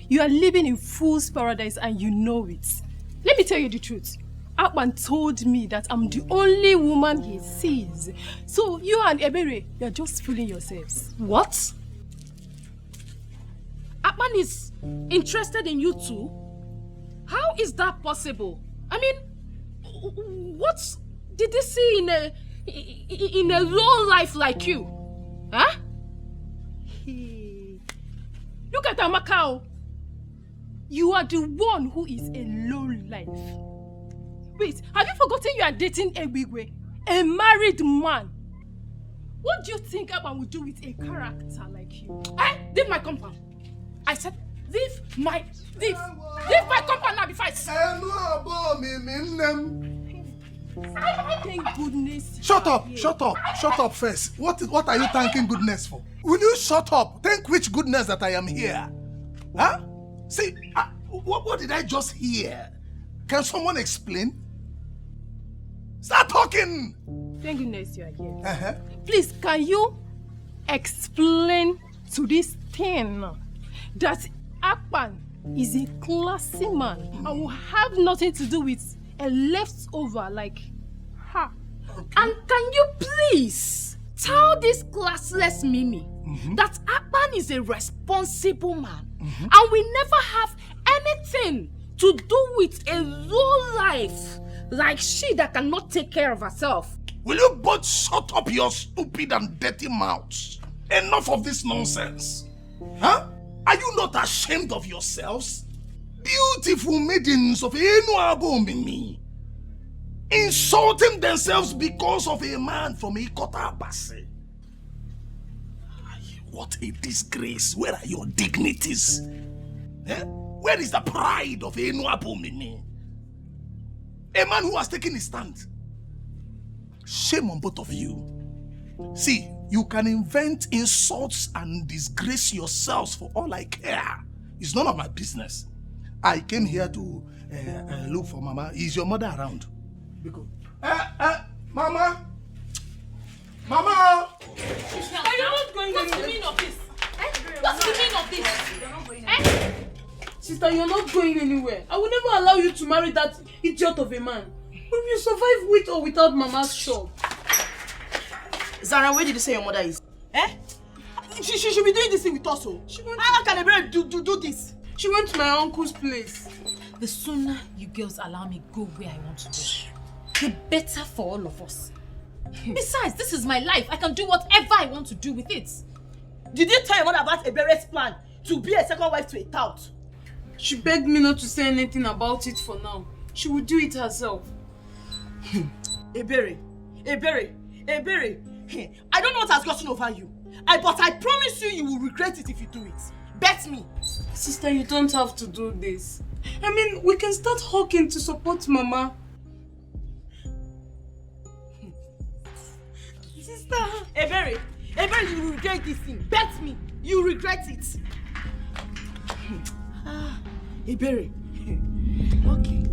You are living in fool's paradise and you know it. Let me tell you the truth. Akpan told me that I'm the only woman he sees. So you and Ebere, you're just fooling yourselves. What? Akpan is interested in you too? How is that possible? I mean, what did he see in a low life like you? Huh? Look at Amakao. You are the one who is a low life. Wait, have you forgotten you are dating Ebigwe, a married man? What do you think Akpan would do with a character like you? Leave my compound. I said, leave my compound now before I Thank goodness. Shut up first. What are you thanking goodness for? Will you shut up? Thank which goodness that I am here? Huh? See, what did I just hear? Can someone explain? Start talking! Thank goodness you are here. Please, can you explain to this thing that Akpan is a classy man and will have nothing to do with a leftover like her? And can you please tell this classless Mimi that Akpan is a responsible man and we never have anything to do with a low life like she that cannot take care of herself? Will you both shut up your stupid and dirty mouths? Enough of this nonsense. Huh? Are you not ashamed of yourselves? Beautiful maidens of Enuago Mimi, insulting themselves because of a man from Ikota Abase. What a disgrace. Where are your dignities? Eh? Where is the pride of Enuago Mimi? A man who has taken his stand. Shame on both of you. See, you can invent insults and disgrace yourselves for all I care. It's none of my business. I came here to look for Mama. Is your mother around? Because, Mama! Mama! Are you not going anywhere? What's the meaning of this? What's the meaning of this? You're not going anywhere. Sister, you're not going anywhere. I will never allow you to marry that idiot of a man. We will survive with or without Mama's shop. Zara, where did you say your mother is? Eh? She should be doing this thing with us. How can a brother do this? She went to my uncle's place. The sooner you girls allow me go where I want to go, the better for all of us. Besides, this is my life. I can do whatever I want to do with it. Did you tell your mother about Ebere's plan to be a second wife to a tout? She begged me not to say anything about it for now. She will do it herself. Ebere, I don't know what has gotten over you. But I promise you will regret it if you do it. Bet me. Sister, you don't have to do this. I mean, we can start hawking to support Mama. Sister. Ebere, you will regret this thing. Bet me. You regret it. Ebere. Okay.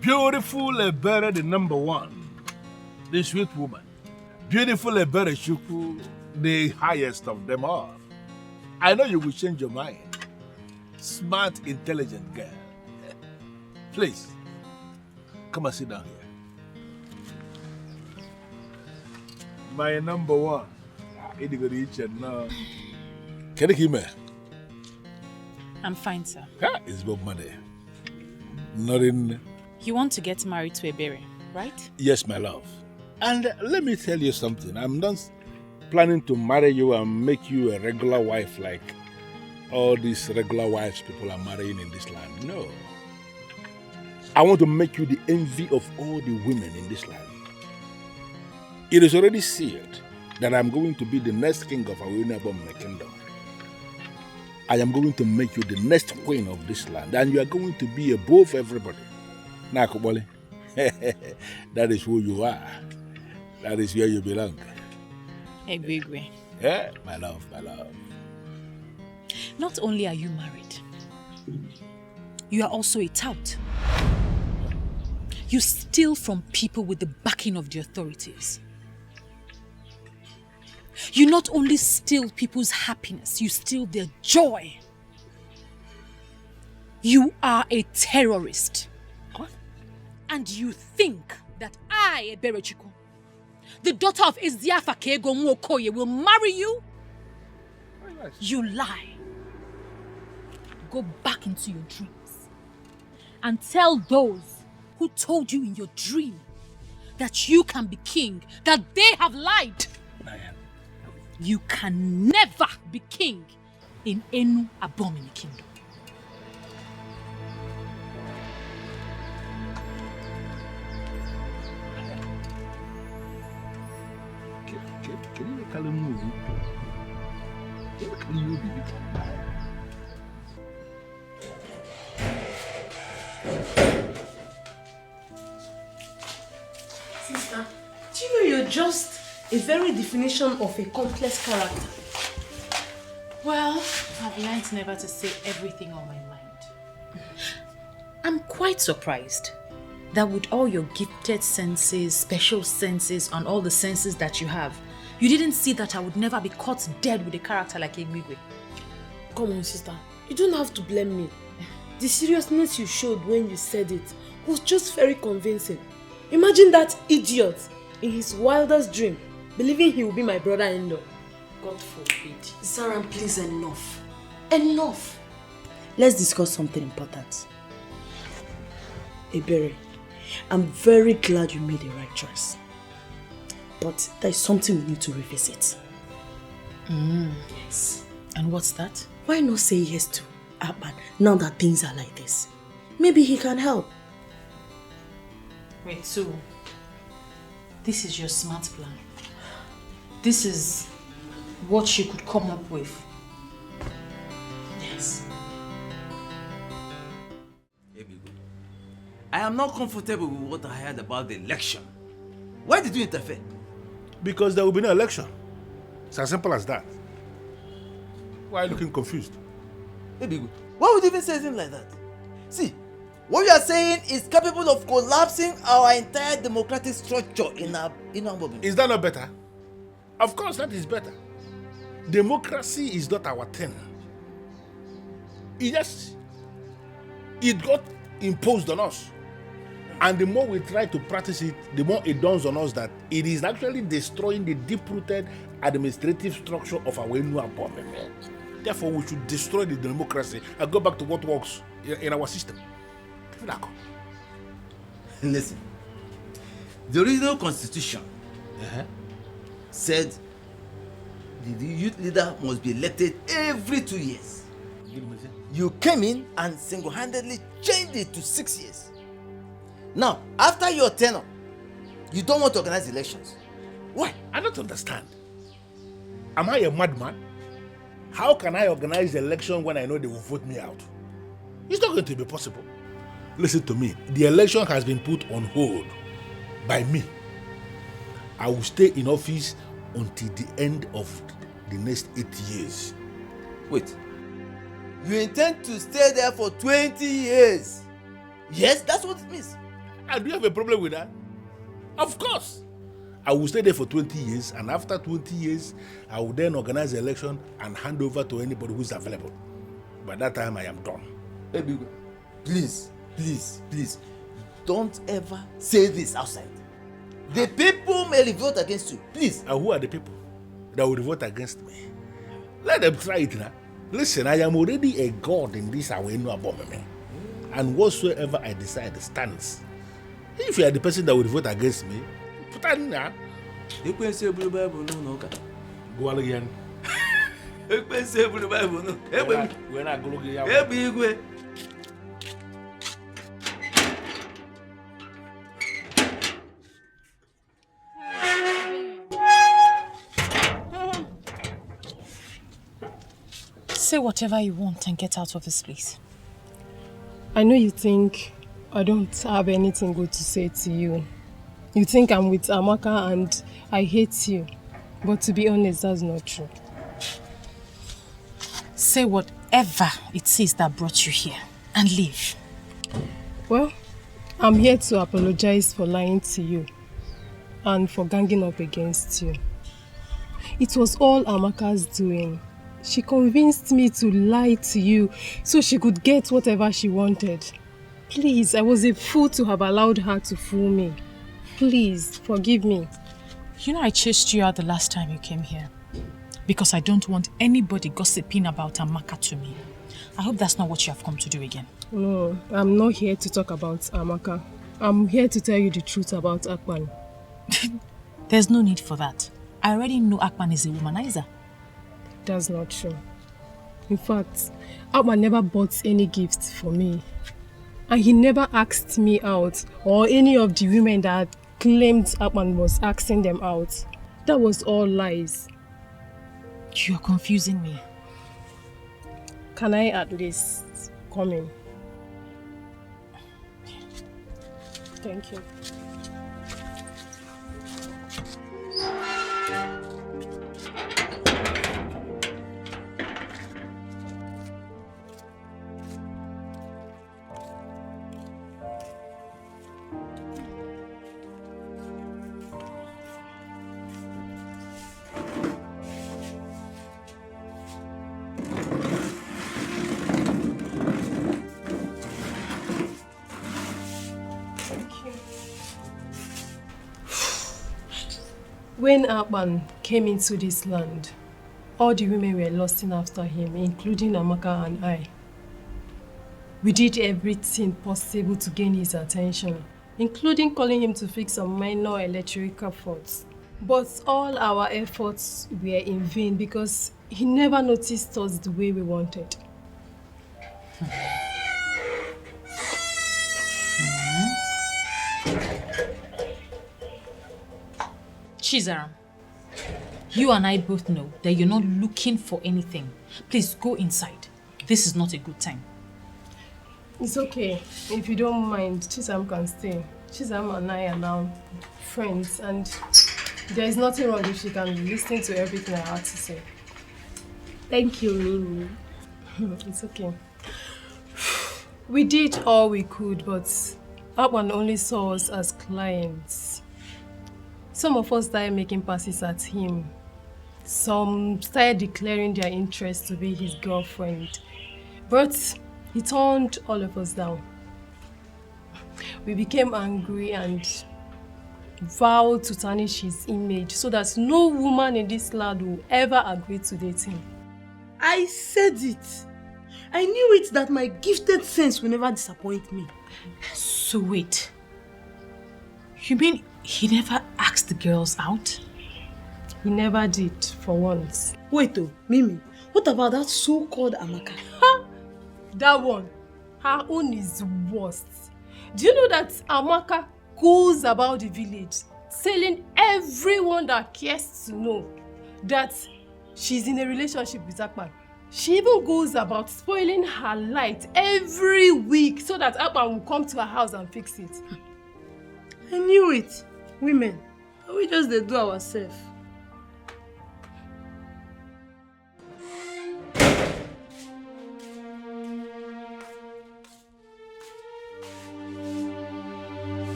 Beautiful Ebere, the number one, the sweet woman. Beautiful Ebere Shuku, the highest of them all. I know you will change your mind. Smart, intelligent girl. Please, come and sit down here. My number one. I'm fine, sir. It's Bob Money. Nothing. You want to get married to Ebere, right? Yes, my love. And let me tell you something. I'm not planning to marry you and make you a regular wife like all these regular wives people are marrying in this land. No. I want to make you the envy of all the women in this land. It is already sealed that I'm going to be the next king of Awinabom kingdom. I am going to make you the next queen of this land, and you are going to be above everybody. Nakubole, that is who you are. That is where you belong. Ebegwe. Yeah, my love, my love. Not only are you married, you are also a tout. You steal from people with the backing of the authorities. You not only steal people's happiness, you steal their joy. You are a terrorist. What? And you think that I, Eberechiku, the daughter of Eziafa Kego Nwokoye, will marry you? You lie. Go back into your dreams and tell those who told you in your dream that you can be king, that they have lied. You can never be king in Enu Abomini kingdom. Sister, do you know you're just a very definition of a complex character? Well, I've learned never to say everything on my mind. I'm quite surprised that with all your gifted senses, special senses, and all the senses that you have, you didn't see that I would never be caught dead with a character like Emigwe. Come on, sister. You don't have to blame me. The seriousness you showed when you said it was just very convincing. Imagine that idiot in his wildest dream believing he will be my brother-in-law. God forbid. Sarah, please, enough. Enough. Let's discuss something important. Ebere, I'm very glad you made the right choice. But there's something we need to revisit. Yes. And what's that? Why not say yes to Akpan now that things are like this? Maybe he can help. Wait, so this is your smart plan? This is what she could come up with? Yes. I am not comfortable with what I heard about the election. Why did you interfere? Because there will be no election. It's as simple as that. Why are you looking confused? Baby, why would you even say something like that? See, what you are saying is capable of collapsing our entire democratic structure in our movement. Is that not better? Of course, that is better. Democracy is not our thing. It got imposed on us. And the more we try to practice it, the more it dawns on us that it is actually destroying the deep-rooted administrative structure of our new government. Therefore, we should destroy the democracy and go back to what works in our system. Listen, the original constitution said the youth leader must be elected every 2 years. You came in and single-handedly changed it to 6 years. Now, after your tenure, you don't want to organize elections. Why? I don't understand. Am I a madman? How can I organize the election when I know they will vote me out? It's not going to be possible. Listen to me. The election has been put on hold by me. I will stay in office until the end of the next 8 years. Wait. You intend to stay there for 20 years? Yes, that's what it means. Do you have a problem with that? Of course. I will stay there for 20 years, and after 20 years, I will then organize the election and hand over to anybody who is available. By that time, I am done. Baby, please, don't ever say this outside. The people may revolt against you, please. And who are the people that will revolt against me? Let them try it now. Listen, I am already a god in this Awenu Abomeme, and whatsoever I decide stands. If you are the person that will vote against me, put that in there. You can say Bible no. Go again. You can say Bible no. When I go again. Say whatever you want and get out of this place. I know you think I don't have anything good to say to you. You think I'm with Amaka and I hate you. But to be honest, that's not true. Say whatever it is that brought you here and leave. Well, I'm here to apologize for lying to you and for ganging up against you. It was all Amaka's doing. She convinced me to lie to you so she could get whatever she wanted. Please, I was a fool to have allowed her to fool me. Please, forgive me. You know I chased you out the last time you came here because I don't want anybody gossiping about Amaka to me. I hope that's not what you have come to do again. No, I'm not here to talk about Amaka. I'm here to tell you the truth about Akpan. There's no need for that. I already know Akpan is a womanizer. That's not true. In fact, Akpan never bought any gifts for me. And he never asked me out or any of the women that claimed Akpan was asking them out. That was all lies. You're confusing me. Can I at least come in? Thank you. When Akpan came into this land, all the women were lusting after him, including Amaka and I. We did everything possible to gain his attention. including calling him to fix some minor electrical faults. But all our efforts were in vain because he never noticed us the way we wanted. Chizaram, you and I both know that you're not looking for anything. Please go inside. This is not a good time. It's okay. If you don't mind, Chizaram can stay. Chizaram and I are now friends, and there is nothing wrong if she can listen to everything I have to say. Thank you, Mimi. It's okay. We did all we could, but Akpan only saw us as clients. Some of us started making passes at him. Some started declaring their interest to be his girlfriend. But he turned all of us down. We became angry and vowed to tarnish his image so that no woman in this land will ever agree to date him. I said it. I knew it that my gifted sense will never disappoint me. So wait. You mean he never asked the girls out? He never did, for once. Wait Mimi, what about that so-called Amaka? That one, her own is worst. Do you know that Amaka goes about the village telling everyone that cares to know that she's in a relationship with Akpan? She even goes about spoiling her light every week so that Akpan will come to her house and fix it. I knew it. Women, we just they do ourselves.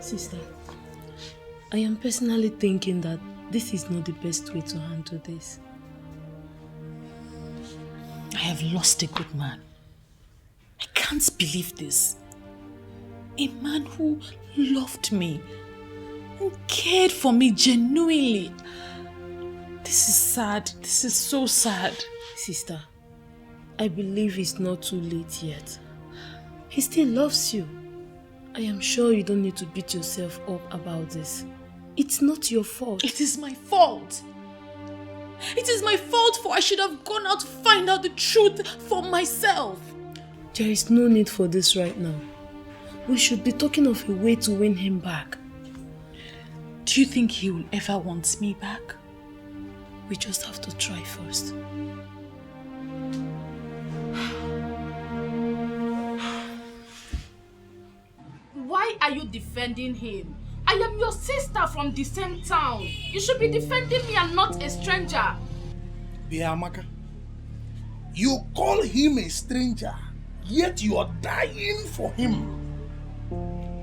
Sister, I am personally thinking that this is not the best way to handle this. I have lost a good man. I can't believe this. A man who loved me, who cared for me genuinely. This is sad. This is so sad. Sister, I believe it's not too late yet. He still loves you. I am sure you don't need to beat yourself up about this. It's not your fault. It is my fault. It is my fault, for I should have gone out to find out the truth for myself. There is no need for this right now. We should be talking of a way to win him back. Do you think he will ever want me back? We just have to try first. Why are you defending him? I am your sister from the same town. You should be defending me and not a stranger. Biamaka, you call him a stranger, yet you are dying for him.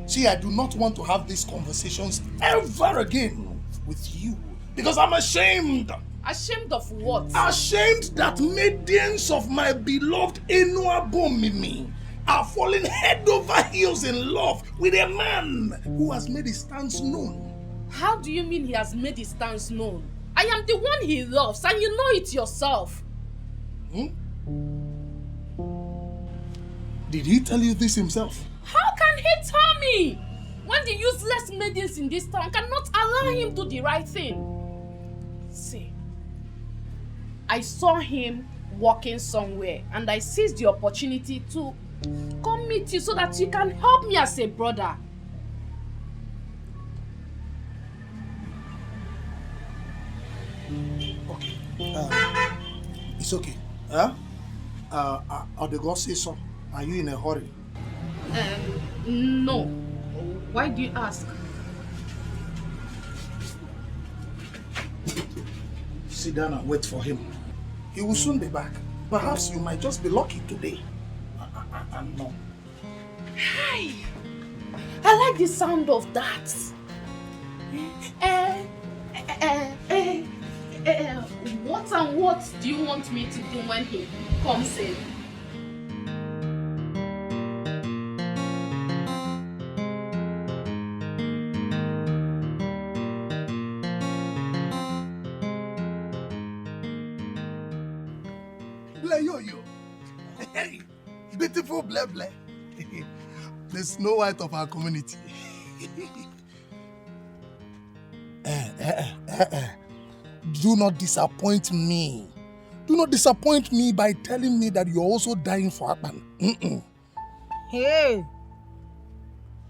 See, I do not want to have these conversations ever again with you because I'm ashamed. Ashamed of what? Ashamed that maidens of my beloved Enuabomimi are falling head over heels in love with a man who has made his stance known. How do you mean he has made his stance known? I am the one he loves and you know it yourself. Did he tell you this himself? How can he tell me? When the useless maidens in this town cannot allow him to do the right thing. See, I saw him walking somewhere and I seized the opportunity to come meet you so that you can help me as a brother. Okay. It's okay. Or the God say so. Are you in a hurry? No. Why do you ask? Sit down and wait for him. He will soon be back. Perhaps you might just be lucky today. No. Hi! I like the sound of that. What and what do you want me to do when he comes in? Yo. Hey, beautiful Ble. The Snow White of our community. Do not disappoint me. Do not disappoint me by telling me that you're also dying for Akpan. Hey,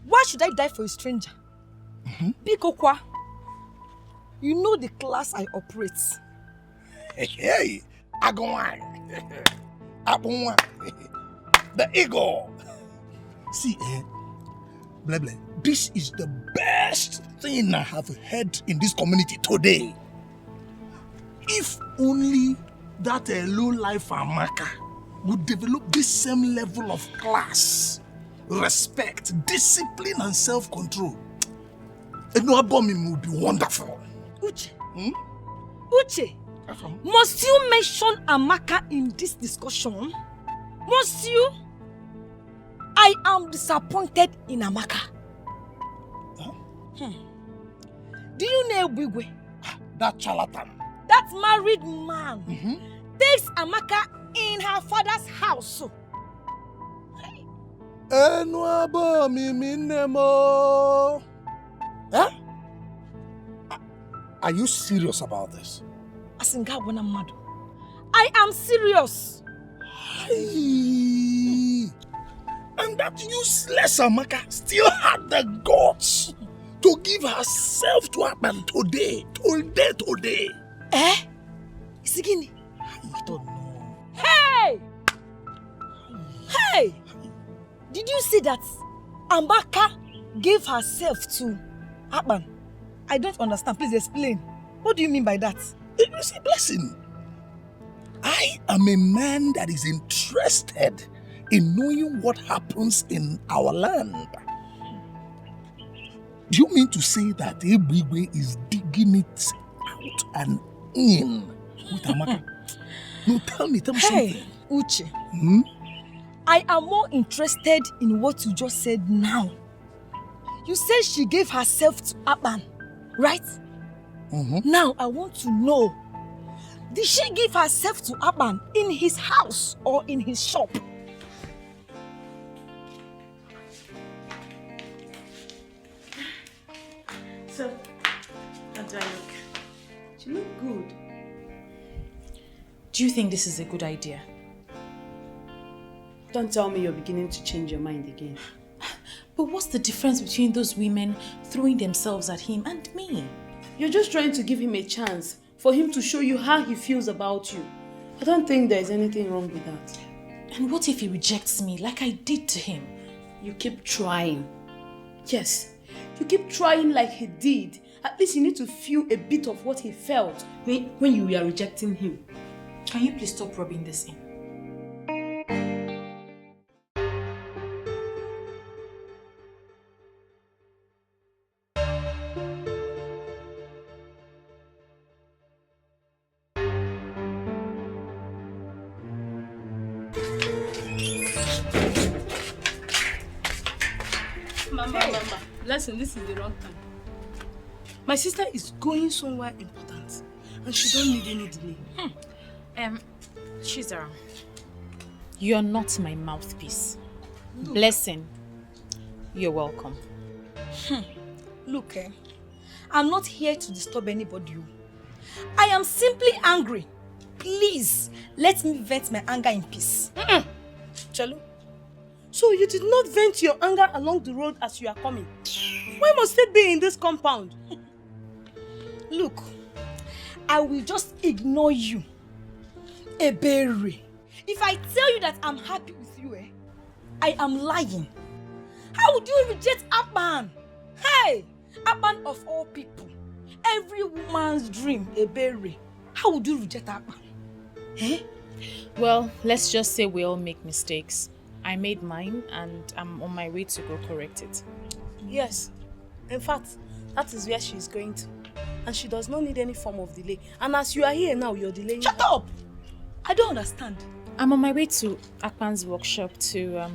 why should I die for a stranger? Bikokwa, you know the class I operate. Hey, Agwan. Abunwa. The eagle. See, Ble, this is the best thing I have heard in this community today. If only that low-life Amaka would develop this same level of class, respect, discipline, and self-control, Enuabomim would be wonderful. Uche, Uche, must you mention Amaka in this discussion? Must you? I am disappointed in Amaka. Do you know Bigwe? That charlatan. That married man takes Amaka in her father's house. Huh? Are you serious about this? I am serious. Hey. And that useless Amaka still had the guts to give herself to Akpan today. Isigini? I don't know. Hey! Did you see that Amaka gave herself to Akpan? I don't understand. Please explain. What do you mean by that? You see, Blessing, I am a man that is interested in knowing what happens in our land. Do you mean to say that Ebigwe is digging it out and in with Amaka? No, tell me something. Uche. I am more interested in what you just said now. You said she gave herself to Akpan, right? Now I want to know, did she give herself to Akpan in his house or in his shop? So, how do I look? You look good. Do you think this is a good idea? Don't tell me you're beginning to change your mind again. But what's the difference between those women throwing themselves at him and me? You're just trying to give him a chance for him to show you how he feels about you. I don't think there's anything wrong with that. And what if he rejects me like I did to him? You keep trying. Yes, you keep trying like he did. At least you need to feel a bit of what he felt when you were rejecting him. Can you please stop rubbing this in? Mama, listen, this is the wrong time. My sister is going somewhere important and she don't need any delay. Chizara, you're not my mouthpiece. Look. Blessing, you're welcome. Look, I'm not here to disturb anybody. I am simply angry. Please, let me vent my anger in peace. Chalu, so you did not vent your anger along the road as you are coming. Why must it be in this compound? Look, I will just ignore you. Ebere. If I tell you that I'm happy with you, I am lying. How would you reject Akpan? Hey, Akpan of all people. Every woman's dream, Ebere. How would you reject Akpan? Well, let's just say we all make mistakes. I made mine and I'm on my way to go correct it. Yes. In fact, that is where she is going to. And she does not need any form of delay. And as you are here now, you're delaying. Shut up! I don't understand. I'm on my way to Akpan's workshop to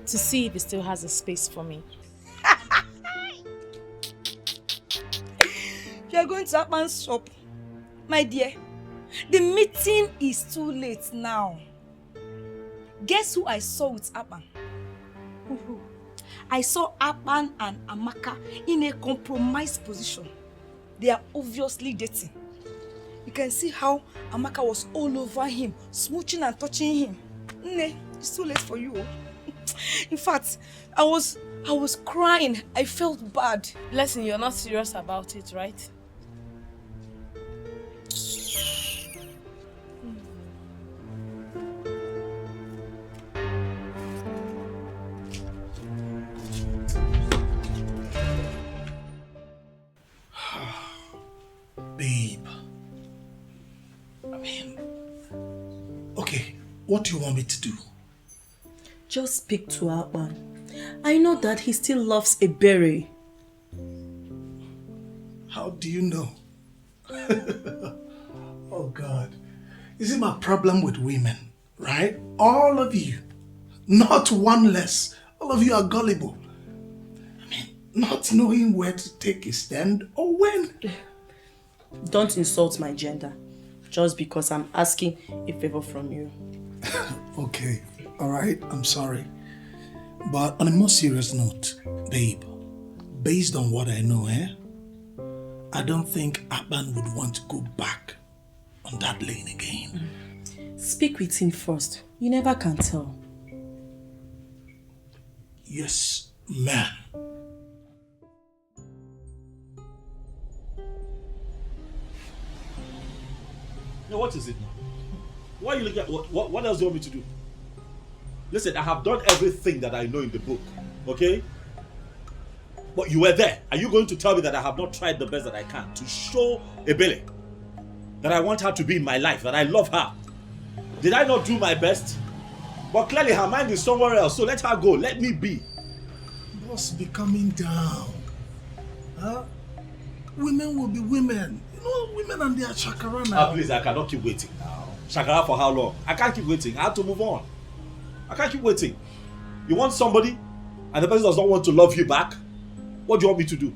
see if he still has a space for me. You're going to Akpan's shop, my dear. The meeting is too late now. Guess who I saw with Apan? I saw Apan and Amaka in a compromised position. They are obviously dating. You can see how Amaka was all over him, smooching and touching him. Nne, it's too late for you. In fact, I was crying. I felt bad. Blessing, you're not serious about it, right? Babe. I mean, okay, what do you want me to do? Just speak to Akpan. I know that he still loves Ebere. How do you know? Oh God. You see, my problem with women, right? All of you, not one less. All of you are gullible. I mean, not knowing where to take a stand or when. Don't insult my gender just because I'm asking a favor from you. Okay, all right, I'm sorry. But on a more serious note, babe, based on what I know, I don't think Akpan would want to go back on that lane again. Speak with him first. You never can tell. Yes, ma'am. Now, what is it now? Why are you looking at what else do you want me to do? Listen, I have done everything that I know in the book, okay? But you were there. Are you going to tell me that I have not tried the best that I can to show Ebele that I want her to be in my life, that I love her? Did I not do my best? But clearly her mind is somewhere else, so let her go. Let me be. Boss, be coming down. Huh? Women will be women. You know, women and their chakra now. Please, I cannot keep waiting now. Shakara for how long? I can't keep waiting. I have to move on. I can't keep waiting. You want somebody and the person does not want to love you back? What do you want me to do?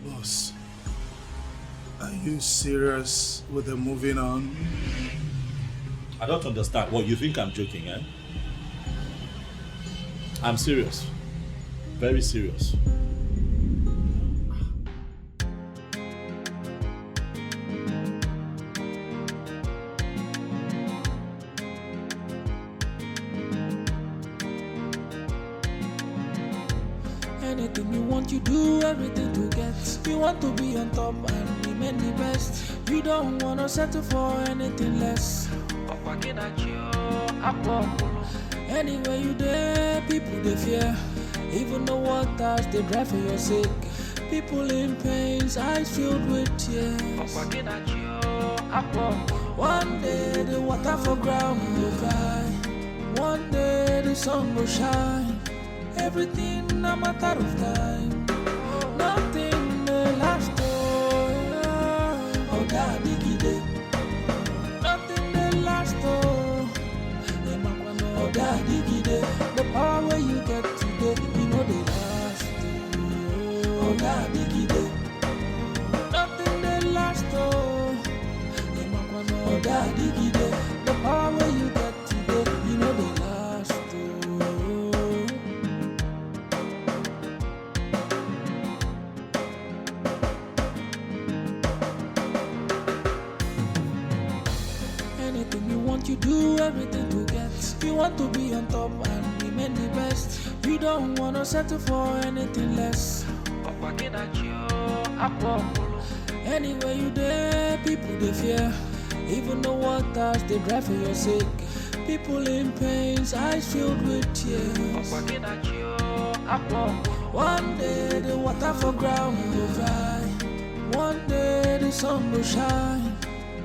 Boss, are you serious with the moving on? I don't understand. What, you think I'm joking, eh? I'm serious. Very serious. Anything you want, you do everything to get. You want to be on top and remain the best. You don't want to settle for anything less. Anywhere you there, people they fear. Even the waters they drive for your sake. People in pains, eyes filled with tears. One day the water for ground will dry. One day the sun will shine. Everything a matter of time. Nothing may last. Oh, God, diggy. Nothing may last. Oh, God, diggy. The power where you get today, you know they last. Oh, God, diggy. Nothing may last. Oh, God, diggy. The power where you get today, you know they last. You do everything to get. You want to be on top and remain the best. You don't want to settle for anything less. Anywhere you there, people they fear. Even the waters they drive for your sake. People in pains, eyes filled with tears. One day the water for ground will dry. One day the sun will shine.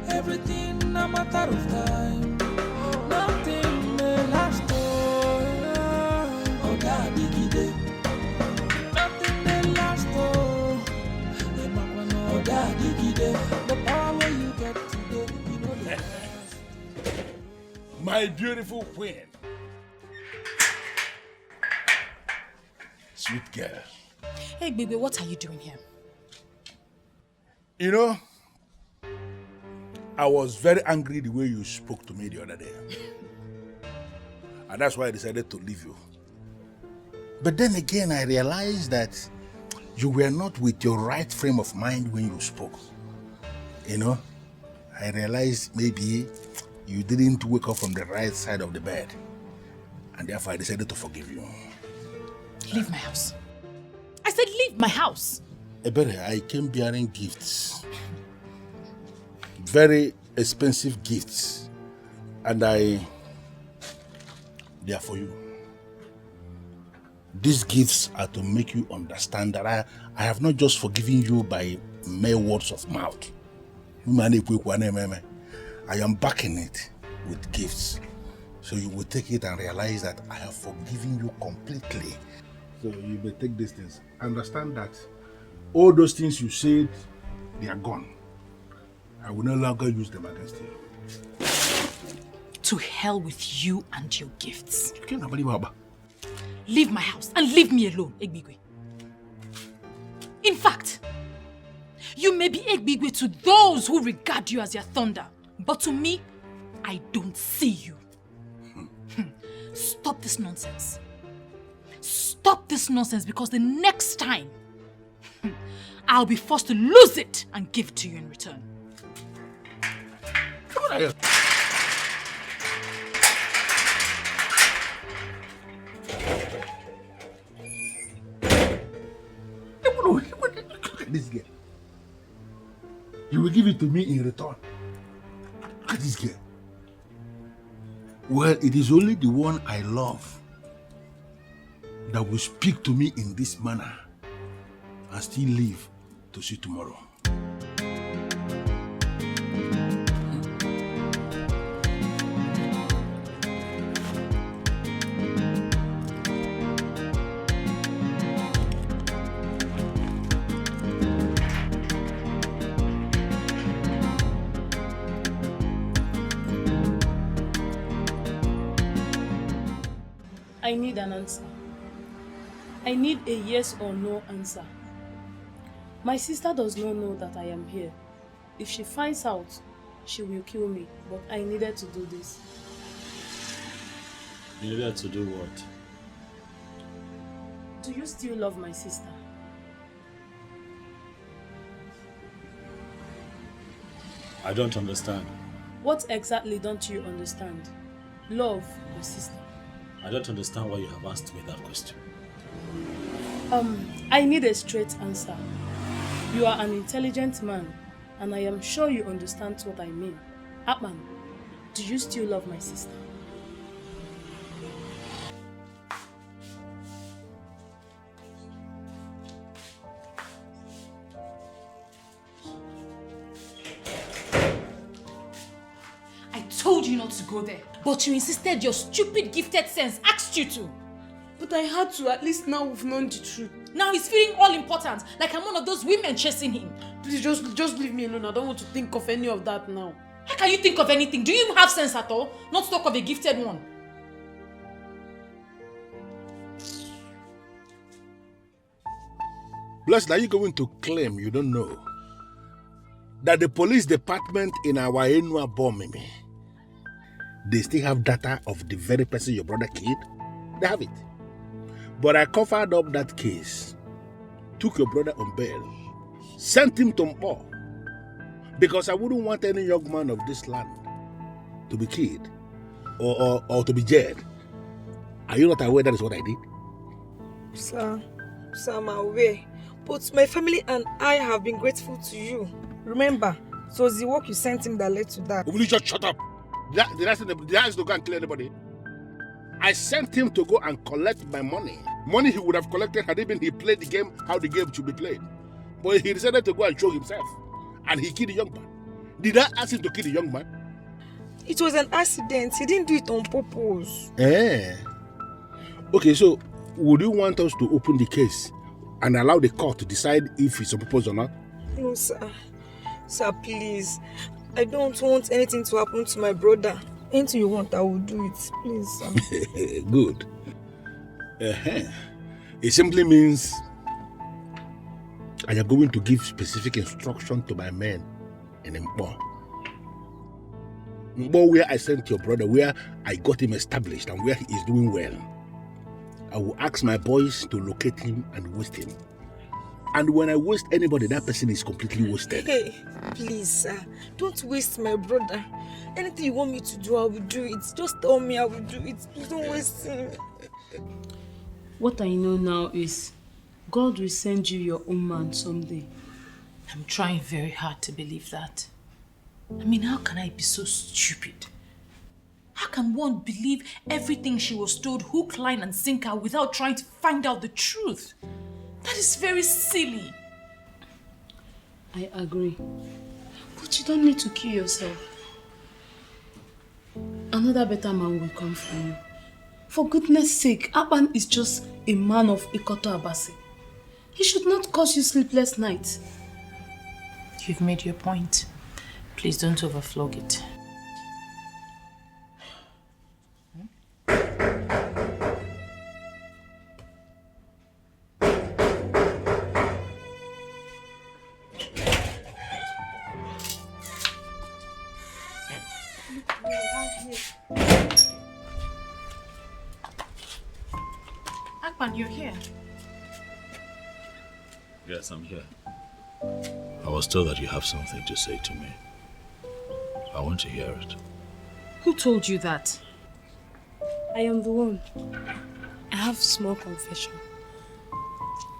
Everything a matter of time. Nothing may last. Oh, God, diggy. Nothing may last. Oh, God, diggy. The power where you get today, you know the last. My beautiful queen. Sweet girl. Hey, baby, what are you doing here? You know, I was very angry the way you spoke to me the other day. And that's why I decided to leave you. But then again, I realized that you were not with your right frame of mind when you spoke. You know, I realized maybe you didn't wake up from the right side of the bed. And therefore I decided to forgive you. Leave my house. I said leave my house. Ebere, I came bearing gifts. Very expensive gifts. And they are for you. These gifts are to make you understand that I have not just forgiven you by mere words of mouth. I am backing it with gifts. So you will take it and realize that I have forgiven you completely. So you may take these things. Understand that all those things you said, they are gone. I will no longer use them against you. To hell with you and your gifts. You can't believe. Leave my house and leave me alone, Egbigwe. In fact, you may be Egbigwe to those who regard you as their thunder, but to me, I don't see you. Stop this nonsense. Stop this nonsense, because the next time, I'll be forced to lose it and give it to you in return. Come on here. Look at this girl. You will give it to me in return. Look at this girl. Well, it is only the one I love that will speak to me in this manner and still live to see tomorrow. I need an answer. I need a yes or no answer. My sister does not know that I am here. If she finds out, she will kill me. But I needed to do this. You needed to do what? Do you still love my sister? I don't understand. What exactly don't you understand? Love your sister. I don't understand why you have asked me that question. I need a straight answer. You are an intelligent man, and I am sure you understand what I mean. Atman, do you still love my sister? I told you not to go there, but you insisted. Your stupid gifted sense asked you to. But I had to. At least now we've known the truth. Now he's feeling all important, like I'm one of those women chasing him. Please just leave me alone. I don't want to think of any of that now. How can you think of anything? Do you even have sense at all? Not to talk of a gifted one. Blessed, are you going to claim you don't know that the police department in our Enua Bomimi, they still have data of the very person your brother killed? They have it. But I covered up that case, took your brother on bail, sent him to Mpo, because I wouldn't want any young man of this land to be killed or to be jailed. Are you not aware that is what I did? Sir, I'm aware. But my family and I have been grateful to you. Remember, it was the work you sent him that led to that. Will you just shut up? Did I send to go and kill anybody? I sent him to go and collect my money. Money he would have collected had he played the game how the game should be played. But he decided to go and show himself. And he killed the young man. Did I ask him to kill the young man? It was an accident. He didn't do it on purpose. Okay, so would you want us to open the case and allow the court to decide if it's on purpose or not? No, sir. Sir, please. I don't want anything to happen to my brother. Anything you want, I will do it. Please, sir. Good. It simply means I am going to give specific instruction to my men in Mpo Mbo where I sent your brother, where I got him established and where he is doing well. I will ask my boys to locate him and waste him. And when I waste anybody, that person is completely wasted. Hey, please, sir, don't waste my brother. Anything you want me to do, I will do it. Just tell me I will do it. Please don't waste him. What I know now is God will send you your own man someday. I'm trying very hard to believe that. I mean, how can I be so stupid? How can one believe everything she was told hook, line and sinker without trying to find out the truth? That is very silly. I agree. But you don't need to kill yourself. Another better man will come for you. For goodness sake, Aban is just a man of Ikoto Abasi. He should not cause you sleepless nights. You've made your point. Please don't overflog it. Akpan, you're here. Yes, I'm here. I was told that you have something to say to me. I want to hear it. Who told you that? I am the one. I have a small confession.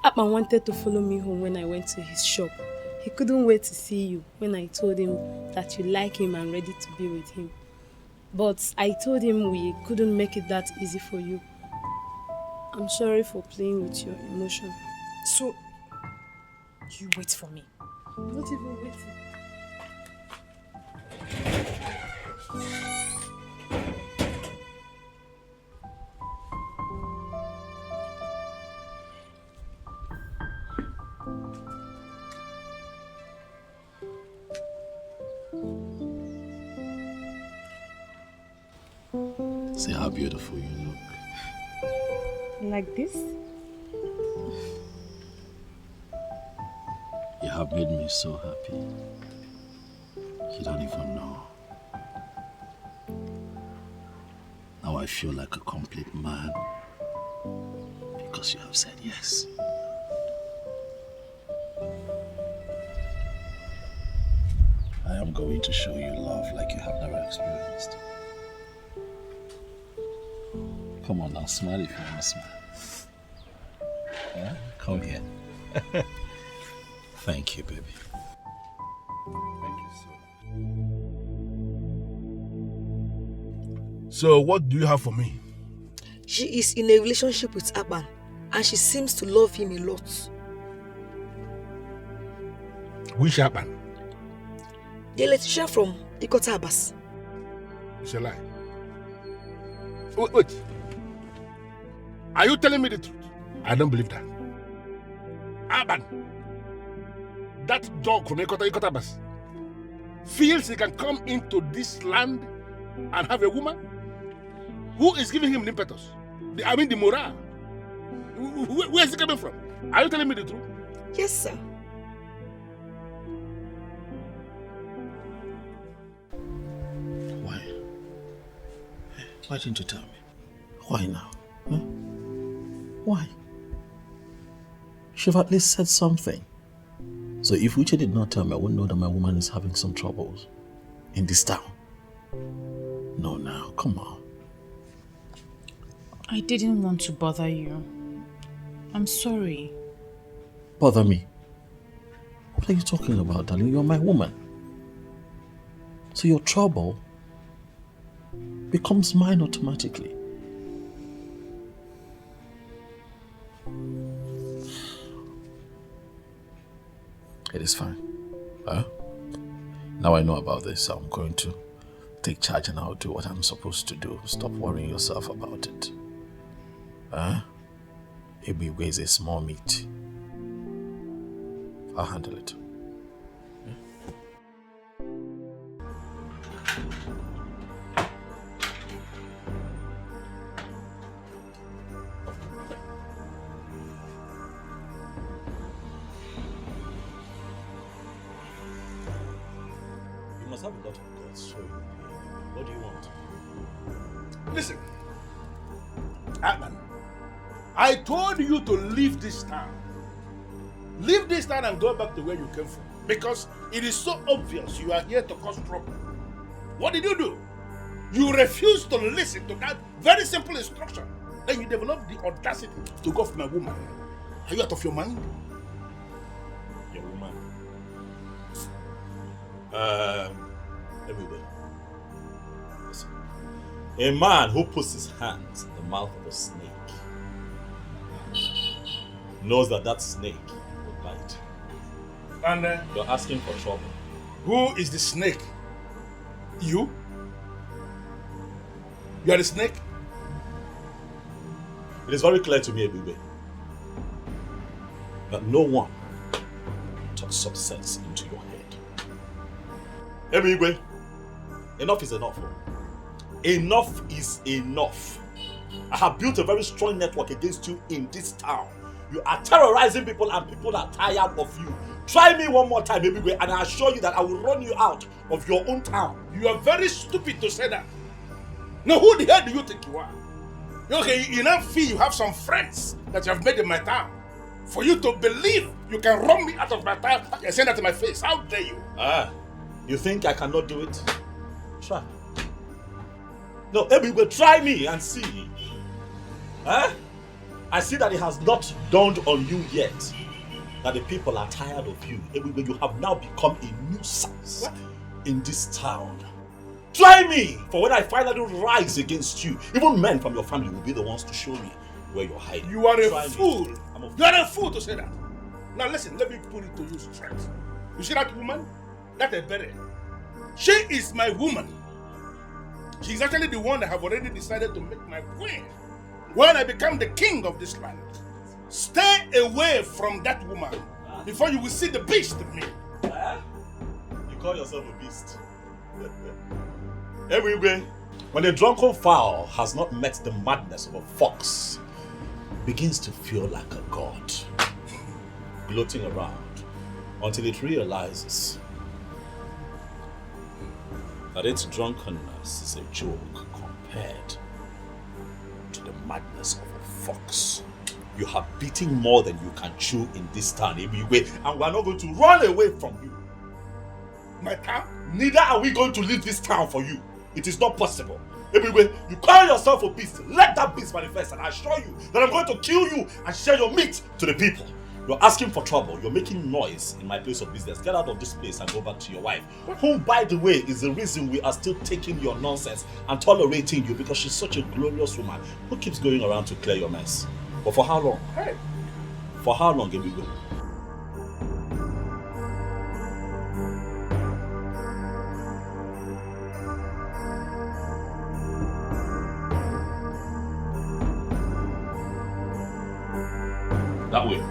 Akpan wanted to follow me home when I went to his shop. He couldn't wait to see you when I told him that you like him and ready to be with him. But I told him we couldn't make it that easy for you. I'm sorry for playing with your emotion. So, you wait for me. I'm not even waiting. See how beautiful you look. Like this? You have made me so happy. You don't even know. Now I feel like a complete man because you have said yes. I am going to show you love like you have never experienced. Come on now, smile if you want to smile. Yeah? Come here. Thank you, baby. Thank you so what do you have for me? She is in a relationship with Akpan and she seems to love him a lot. Which Akpan? The electrician from Ikoto Abasi. It's a lie. Wait. Are you telling me the truth? I don't believe that. Akpan, that dog from Ikoto Abasi, feels he can come into this land and have a woman? Who is giving him the impetus? The morale. Where is he coming from? Are you telling me the truth? Yes, sir. Why? Why didn't you tell me? Why now? Huh? Why? Should have at least said something. So if Uche did not tell me, I wouldn't know that my woman is having some troubles in this town. No, now, come on. I didn't want to bother you. I'm sorry. Bother me? What are you talking about, darling? You're my woman. So your trouble becomes mine automatically. It is fine. Huh? Now I know about this, I'm going to take charge and I'll do what I'm supposed to do. Stop worrying yourself about it. Huh? It weighs a small meat. I'll handle it. You must have a lot of guts, so What do you want? Listen, Atman, I told you to leave this town. Leave this town and go back to where you came from. Because it is so obvious you are here to cause trouble. What did you do? You refused to listen to that very simple instruction. Then you developed the audacity to go for my woman. Are you out of your mind? Your woman. Everybody. Listen. A man who puts his hands in the mouth of a snake knows that that snake will bite. And you're asking for trouble. Who is the snake? You? You are the snake? It is very clear to me, Ebube, that no one talks some sense into your head. Ebube, enough is enough. Enough is enough. I have built a very strong network against you in this town. You are terrorizing people and people are tired of you. Try me one more time, Ebube, and I assure you that I will run you out of your own town. You are very stupid to say that. Now, who the hell do you think you are? Okay, you now feel you have some friends that you have made in my town. For you to believe you can run me out of my town and say that to my face. How dare you? You think I cannot do it? Try. No, Ebube, try me and see. I see that it has not dawned on you yet that the people are tired of you. Ebube, you have now become a nuisance in this town. Try me! For when I finally rise against you, even men from your family will be the ones to show me where you're hiding. You are a fool. You are a fool to say that. Now listen, let me put it to you straight. You see that woman? That Ebere. She is my woman. She's actually the one that have already decided to make my queen when I become the king of this land. Stay away from that woman before you will see the beast in me. You call yourself a beast? Everywhere, when a drunken fowl has not met the madness of a fox, begins to feel like a god, gloating around until it realizes that its drunkenness is a joke compared to the madness of a fox. You have beaten more than you can chew in this town, everywhere, and we are not going to run away from you. My town? Neither are we going to leave this town for you. It is not possible. Everywhere, you call yourself a beast. Let that beast manifest, and I assure you that I'm going to kill you and share your meat to the people. You're asking for trouble. You're making noise in my place of business. Get out of this place and go back to your wife. Whom, by the way, is the reason we are still taking your nonsense and tolerating you, because she's such a glorious woman who keeps going around to clear your mess. But for how long? Hey. For how long, Ebube? That way.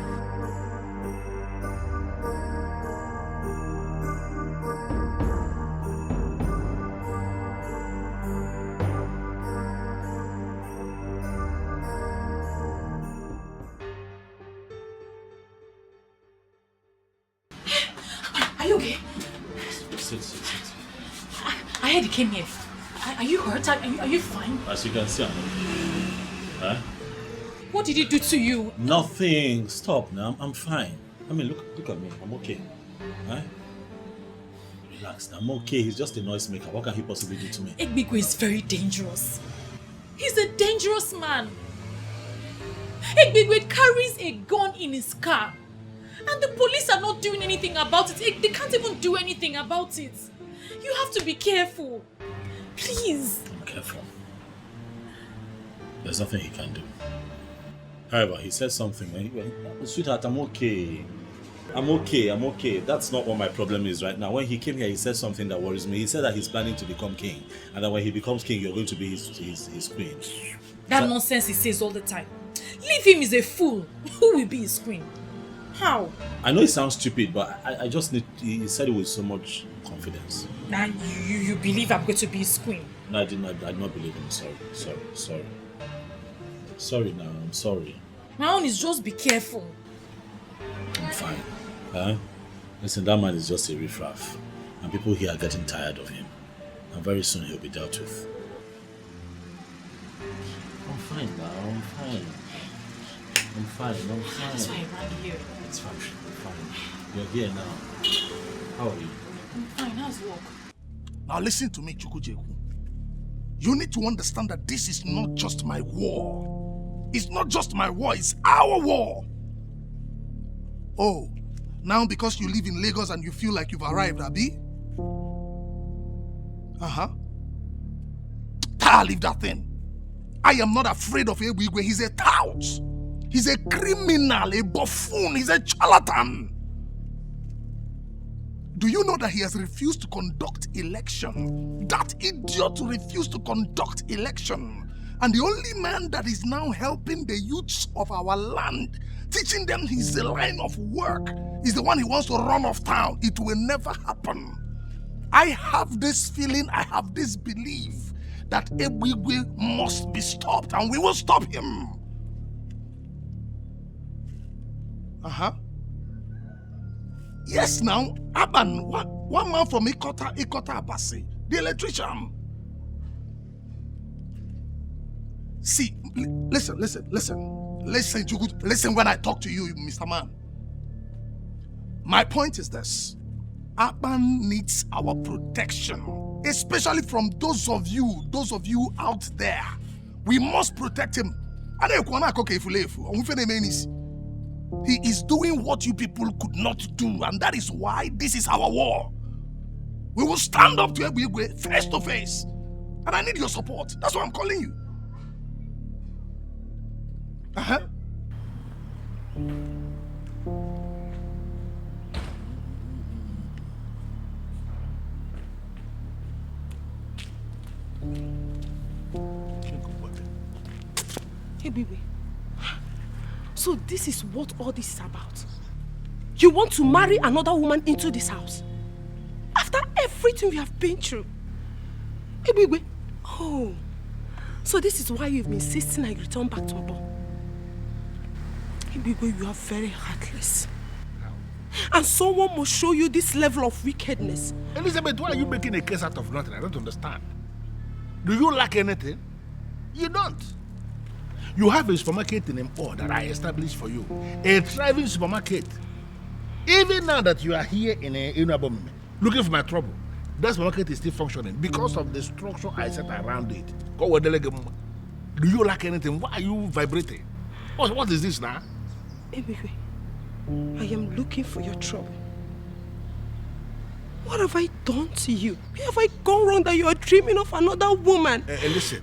Are you okay? Sit. I heard you came here. Are you hurt? Are you fine? As you can see, I'm okay. Huh? What did he do to you? Nothing. Stop now. I'm fine. I mean, look at me. I'm okay. Huh? Relax. I'm okay. He's just a noisemaker. What can he possibly do to me? Egbigwe is very dangerous. He's a dangerous man. Egbigwe carries a gun in his car. And the police are not doing anything about it. They can't even do anything about it. You have to be careful. Please. I'm careful. There's nothing he can do. However, he said something. Sweetheart, I'm okay. I'm okay. That's not what my problem is right now. When he came here, he said something that worries me. He said that he's planning to become king. And that when he becomes king, you're going to be his queen. That nonsense he says all the time. Leave him, he's a fool. Who will be his queen? How? I know it sounds stupid, but I just need... He said it with so much confidence. Now you believe I'm going to be his queen? No, I did not believe him. Sorry. Sorry now, I'm sorry. My own is just be careful. I'm fine. Huh? Listen, that man is just a riffraff. And people here are getting tired of him. I'm very soon he'll be dealt with. I'm fine now, I'm fine. I'm fine. That's why I ran here. It's fine, I'm fine. You're here now. How are you? I'm fine, how's work? Now listen to me, Chukwujeku. You need to understand that this is not just my war. It's not just my war, it's our war. Oh, now because you live in Lagos and you feel like you've arrived, Abi? Leave that thing. I am not afraid of Ebigwe. He's a tout. He's a criminal, a buffoon, he's a charlatan. Do you know that he has refused to conduct election? That idiot refused to conduct election. And the only man that is now helping the youths of our land, teaching them his line of work, is the one he wants to run off town. It will never happen. I have this feeling, I have this belief that Ebigwe must be stopped, and we will stop him. Yes, now, Aban, one man from Ikota Abasi, the electrician. See, listen, listen when I talk to you, Mr. Man. My point is this. Aban needs our protection, especially from those of you out there. We must protect him. He is doing what you people could not do, and that is why this is our war. We will stand up to Ebigwe face to face, and I need your support. That's why I'm calling you. Hey, baby. So this is what all this is about. You want to marry another woman into this house? After everything we have been through? Hey, baby. Oh. So this is why you've been insisting I return back to Mbo. Hey, baby, you are very heartless. And someone must show you this level of wickedness. Elizabeth, why are you making a case out of nothing? I don't understand. Do you lack anything? You don't. You have a supermarket in Mpo that I established for you. A thriving supermarket. Even now that you are here in Inabom, looking for my trouble, that supermarket is still functioning because of the structure I set around it. Do you lack anything? Why are you vibrating? What is this now? Ebigwe, I am looking for your trouble. What have I done to you? Where have I gone wrong that you are dreaming of another woman?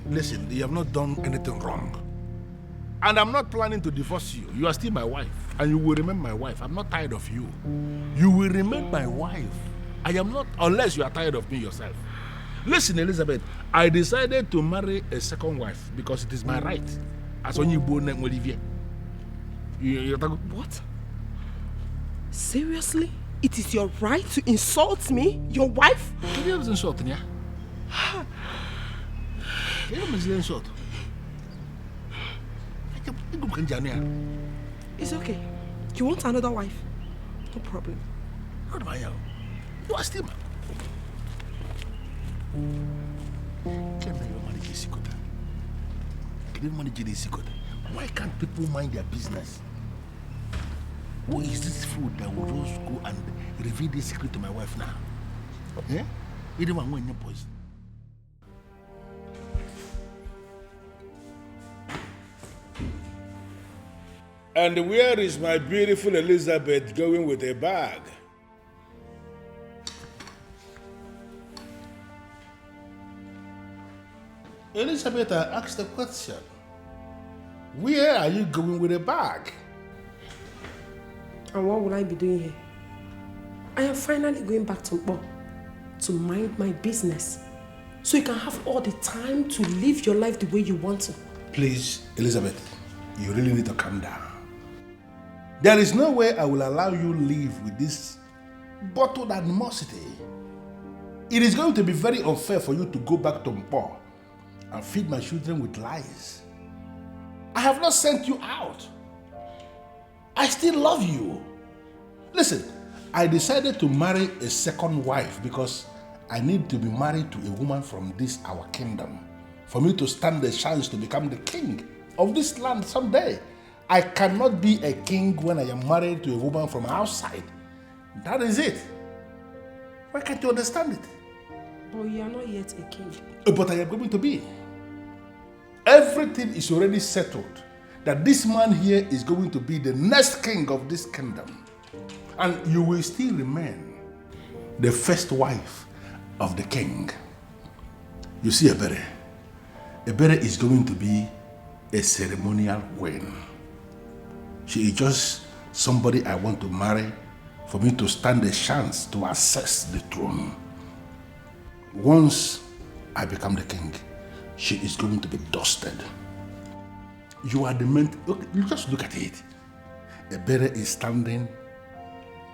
Listen, you have not done anything wrong. And I'm not planning to divorce you. You are still my wife. And you will remain my wife. I'm not tired of you. You will remain my wife. I am not, unless you are tired of me yourself. Listen, Elizabeth, I decided to marry a second wife because it is my right. As when you born Olivia. What? Seriously? It is your right to insult me? Your wife? You don't insult me, You don't insult. It's okay. You want another wife? No problem. What about you? You are still why can't people mind their business? Who is this fool that will just go and reveal this secret to my wife now? Eh? You don't want your poison. And where is my beautiful Elizabeth going with a bag? Elizabeth, I asked the question. Where are you going with a bag? And what will I be doing here? I am finally going back to Mbo to mind my business. So you can have all the time to live your life the way you want to. Please, Elizabeth, you really need to calm down. There is no way I will allow you to live with this bottled animosity. It is going to be very unfair for you to go back to Mpo and feed my children with lies. I have not sent you out. I still love you. Listen, I decided to marry a second wife because I need to be married to a woman from this our kingdom for me to stand the chance to become the king of this land someday. I cannot be a king when I am married to a woman from outside. That is it. Why can't you understand it? But you are not yet a king. But I am going to be. Everything is already settled that this man here is going to be the next king of this kingdom. And you will still remain the first wife of the king. You see, Ebere is going to be a ceremonial queen. She is just somebody I want to marry for me to stand a chance to access the throne. Once I become the king, she is going to be dusted. You are the man. Just look at it. Ebere is standing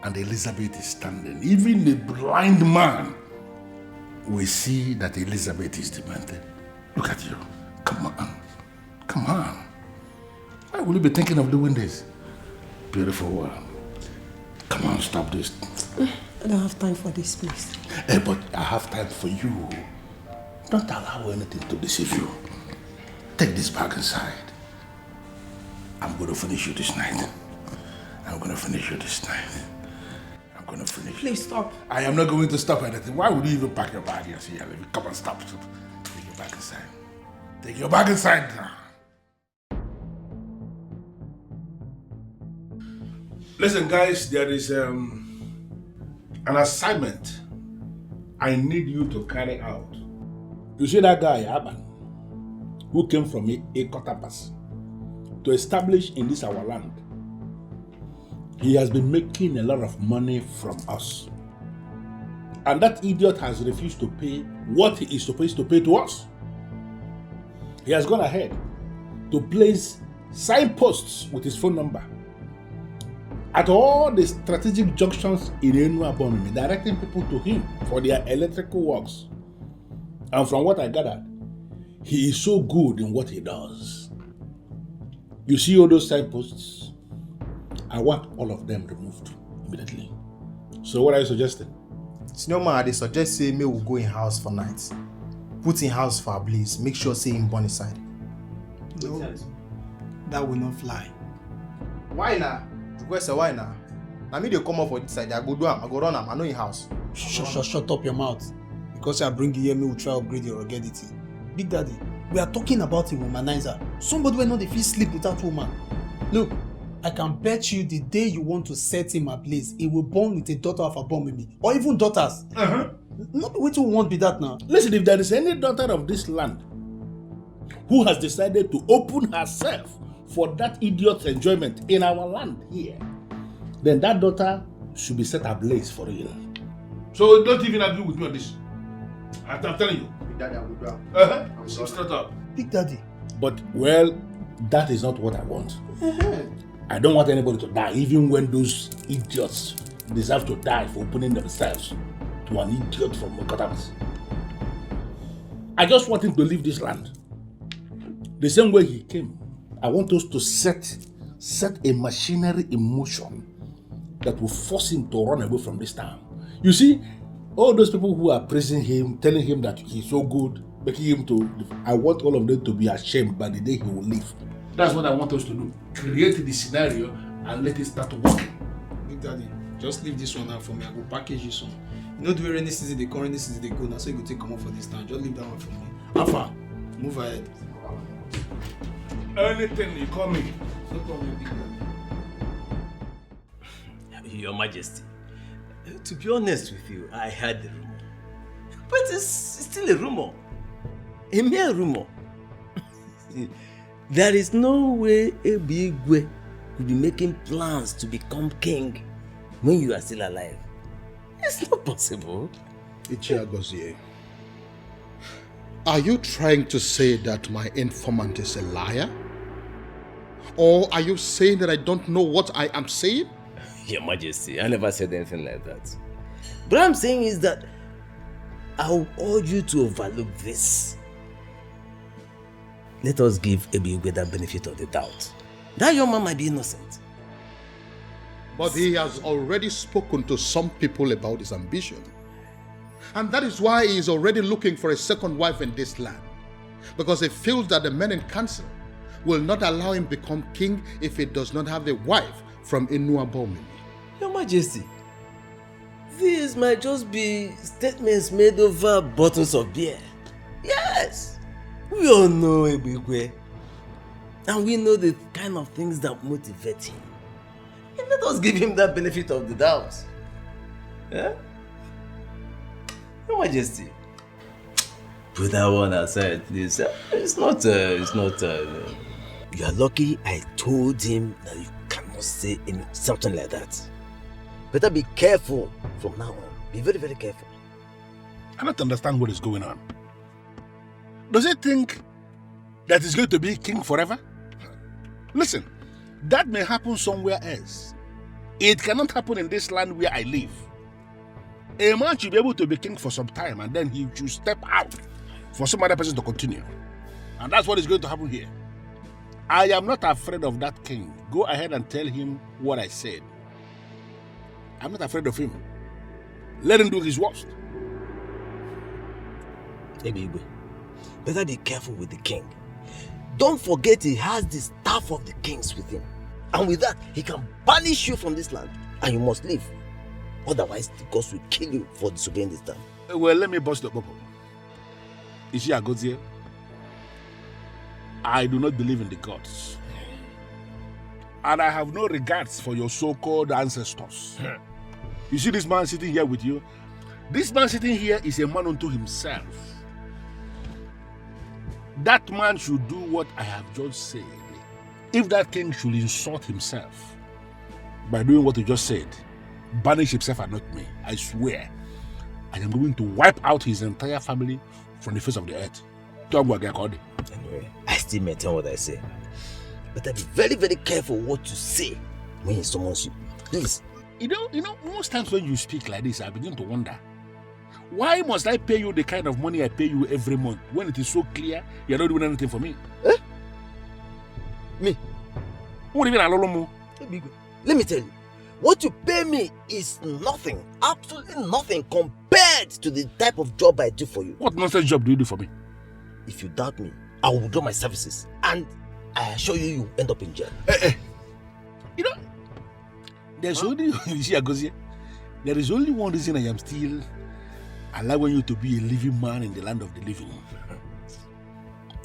and Elizabeth is standing. Even the blind man will see that Elizabeth is demented. Look at you. Come on. Come on. Why will you be thinking of doing this? Beautiful one. Come on, stop this. I don't have time for this, please. But I have time for you. Don't allow anything to deceive you. Take this bag inside. I'm going to finish you this night. I'm going to finish you this night. I'm going to finish. Please stop. I am not going to stop anything. Why would you even pack your bag here? Come on, stop. Take your bag inside. Take your bag inside now. Listen, guys, there is an assignment I need you to carry out. You see that guy, Aban, who came from Ekotapas to establish in this our land. He has been making a lot of money from us. And that idiot has refused to pay what he is supposed to pay to us. He has gone ahead to place signposts with his phone number at all the strategic junctions in Enuabomimi, directing people to him for their electrical works. And from what I gathered, he is so good in what he does. You see all those signposts? I want all of them removed immediately. So what are you suggesting? Senior man, they suggest say me will go in house for nights. Put in house for a blaze. Make sure say him born inside. No, that will not fly. Why now? Say why now? Now me they come up for this side. I go do am. I go run am. I know in house. Shut up your mouth. Because I bring you here, me will try to upgrade your ruggedity. Big Daddy, we are talking about a womanizer. Somebody will not feel sleep without woman. Look, I can bet you the day you want to set him ablaze, he will born with a daughter of a bomb with me. Or even daughters. Not which one won't be that now. Listen, if there is any daughter of this land who has decided to open herself for that idiot's enjoyment in our land here, then that daughter should be set ablaze for real. So don't even agree with me on this. I'm telling you. Big Daddy, I will do I'm straight up. Big Daddy. But, well, that is not what I want. I don't want anybody to die, even when those idiots deserve to die for opening themselves to an idiot from Mokotabas. I just want him to leave this land. The same way he came. I want us to set a machinery in motion that will force him to run away from this town. You see, all those people who are praising him, telling him that he's so good, making him to, I want all of them to be ashamed by the day he will leave. That's what I want us to do. Create the scenario and let it start working. Big Daddy, just leave this one out for me. I go package this one. You know the way rainy season they come, rainy season they go. Now so you go take come up for this time. Just leave that one for me. Alpha, move ahead. Anything you call me. No problem, Big Daddy. Your Majesty, to be honest with you, I heard the rumor. But it's still a rumor. A mere rumor. There is no way Ebigwe could be making plans to become king when you are still alive. It's not possible. Ichiagozie, are you trying to say that my informant is a liar? Or are you saying that I don't know what I am saying? Your Majesty, I never said anything like that. What I'm saying is that I will urge you to overlook this. Let us give Ebigwe the benefit of the doubt. That young man might be innocent. But he has already spoken to some people about his ambition. And that is why he is already looking for a second wife in this land. Because he feels that the men in council will not allow him become king if he does not have a wife from Inuabomini. Your Majesty, these might just be statements made over bottles of beer. Yes, we all know Ebigwe, and we know the kind of things that motivate him. And let us give him that benefit of the doubt. Yeah? Your Majesty, put that one aside, please. It's not. You are lucky I told him that you cannot say something like that. Better be careful from now on. Be very, very careful. I don't understand what is going on. Does he think that he's going to be king forever? Listen, that may happen somewhere else. It cannot happen in this land where I live. A man should be able to be king for some time and then he should step out for some other person to continue. And that's what is going to happen here. I am not afraid of that king. Go ahead and tell him what I said. I'm not afraid of him. Let him do his worst. Ebigwe, better be careful with the king. Don't forget he has the staff of the kings with him. And with that, he can banish you from this land. And you must leave. Otherwise, the gods will kill you for disobeying this time. Well, let me bust the bubble. Is she a god here? I do not believe in the gods. And I have no regards for your so-called ancestors. You see this man sitting here with you? This man sitting here is a man unto himself. That man should do what I have just said. If that king should insult himself by doing what you just said, banish himself and not me, I swear, I am going to wipe out his entire family from the face of the earth. Anyway, I still maintain what I say. But be very, very careful what you say when he summons you. Please. You know, most times when you speak like this, I begin to wonder, why must I pay you the kind of money I pay you every month when it is so clear you're not doing anything for me? Eh? Me? What do you mean, Alolomo? Let me tell you, what you pay me is nothing, absolutely nothing compared to the type of job I do for you. What nonsense job do you do for me? If you doubt me, I will withdraw my services and I assure you, you end up in jail. You know, there's only, you see, Agozie, there is only one reason I am still allowing you to be a living man in the land of the living.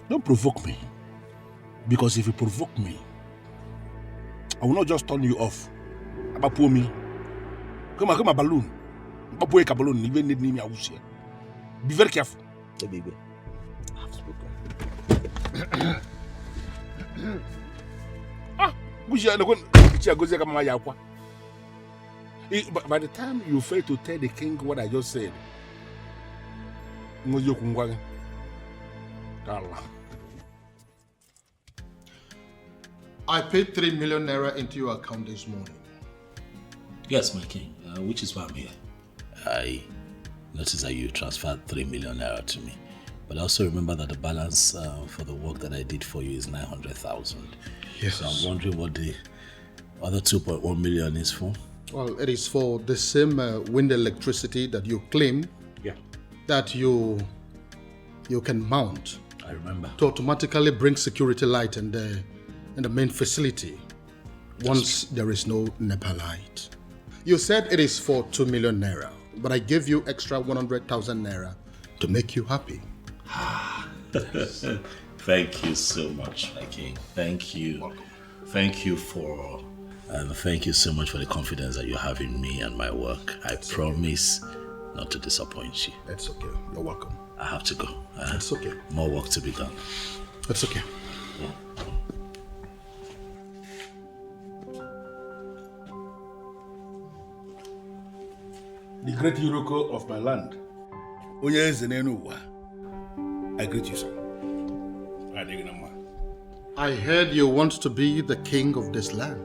Don't provoke me. Because if you provoke me, I will not just turn you off. About poor me. Come on, balloon. About poor balloon, even need me, I will say. Be very careful. Hey, baby. I have spoken. By the time you fail to tell the king what I just said, I paid 3 million naira into your account this morning. Yes, my king, which is why I'm here. I noticed that you transferred 3 million naira to me. But also remember that the balance for the work that I did for you is 900,000. Yes. So I'm wondering what the other 2.1 million is for. Well, it is for the same wind electricity that you claim that you can mount. I remember. To automatically bring security light in the main facility once there is no NEPA light. You said it is for 2 million naira, but I gave you extra 100,000 naira to make you happy. Thank you so much, my king. Thank you. Welcome. Thank you for thank you so much for the confidence that you have in me and my work. I promise not to disappoint you. It's okay. You're welcome. I have to go. It's okay. More work to be done. It's okay. Yeah. The great Iroko of my land, I greet you, sir. I heard you want to be the king of this land.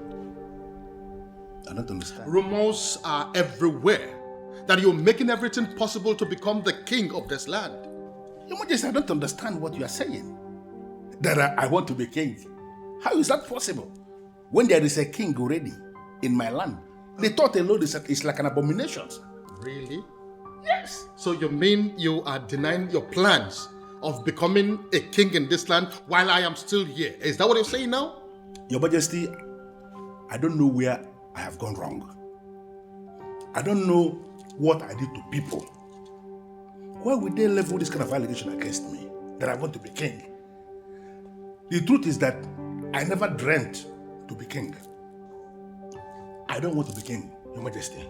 I don't understand. Rumors are everywhere that you're making everything possible to become the king of this land. Your Majesty, I don't understand what you are saying. That I want to be king. How is that possible? When there is a king already in my land, the thought alone is like an abomination. Really? Yes. So you mean you are denying your plans of becoming a king in this land while I am still here? Is that what you're saying now? Your Majesty, I don't know where I have gone wrong. I don't know what I did to people. Why would they level this kind of allegation against me, that I want to be king? The truth is that I never dreamt to be king. I don't want to be king, Your Majesty.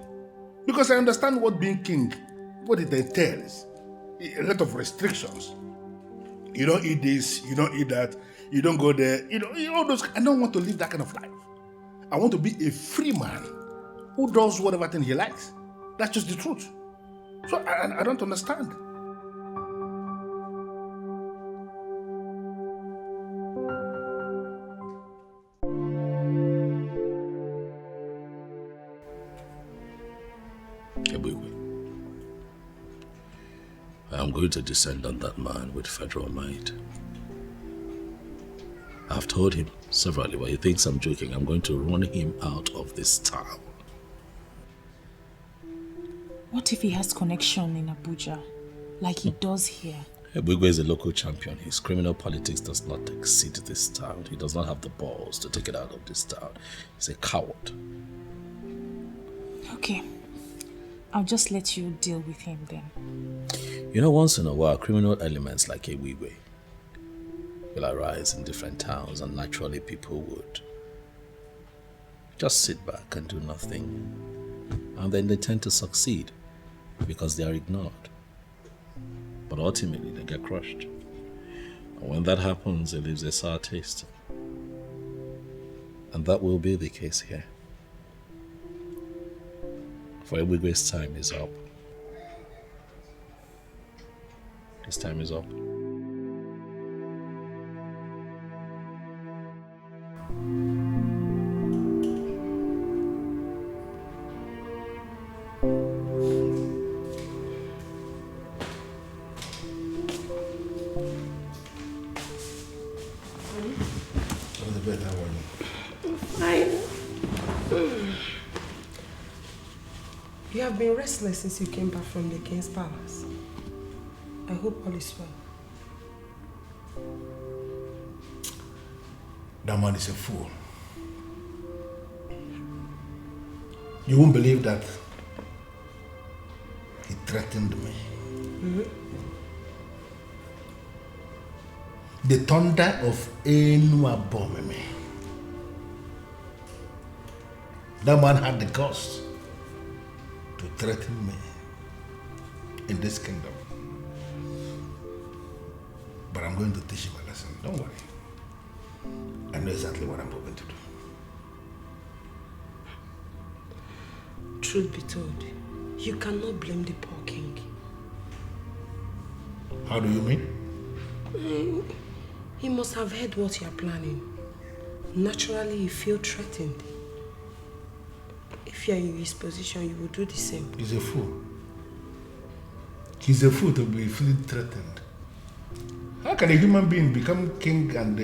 Because I understand what being king, what it entails. A lot of restrictions. You don't eat this, you don't eat that, you don't go there, all those. I don't want to live that kind of life. I want to be a free man who does whatever thing he likes. That's just the truth. So I don't understand. I am going to descend on that man with federal might. I've told him severally, but he thinks I'm joking. I'm going to run him out of this town. What if he has connection in Abuja, like he does here? Ebugwe is a local champion. His criminal politics does not exceed this town. He does not have the balls to take it out of this town. He's a coward. Okay. I'll just let you deal with him then. You know, once in a while, criminal elements like Ebugwe will arise in different towns, and naturally people would just sit back and do nothing. And then they tend to succeed because they are ignored. But ultimately they get crushed. And when that happens, it leaves a sour taste. And that will be the case here. For Ebugwe's time is up. His time is up. You have been restless since you came back from the king's palace. I hope all is well. That man is a fool. You won't believe that he threatened me. Mm-hmm. The thunder of Enuabomeme. That man had the guts to threaten me in this kingdom. But I'm going to teach him a lesson. Don't worry. I know exactly what I'm going to do. Truth be told, you cannot blame the poor king. How do you mean? He must have heard what you are planning. Naturally, you feel threatened. If you are in his position, you will do the same. He's a fool. He's a fool to be feeling threatened. How can a human being become king and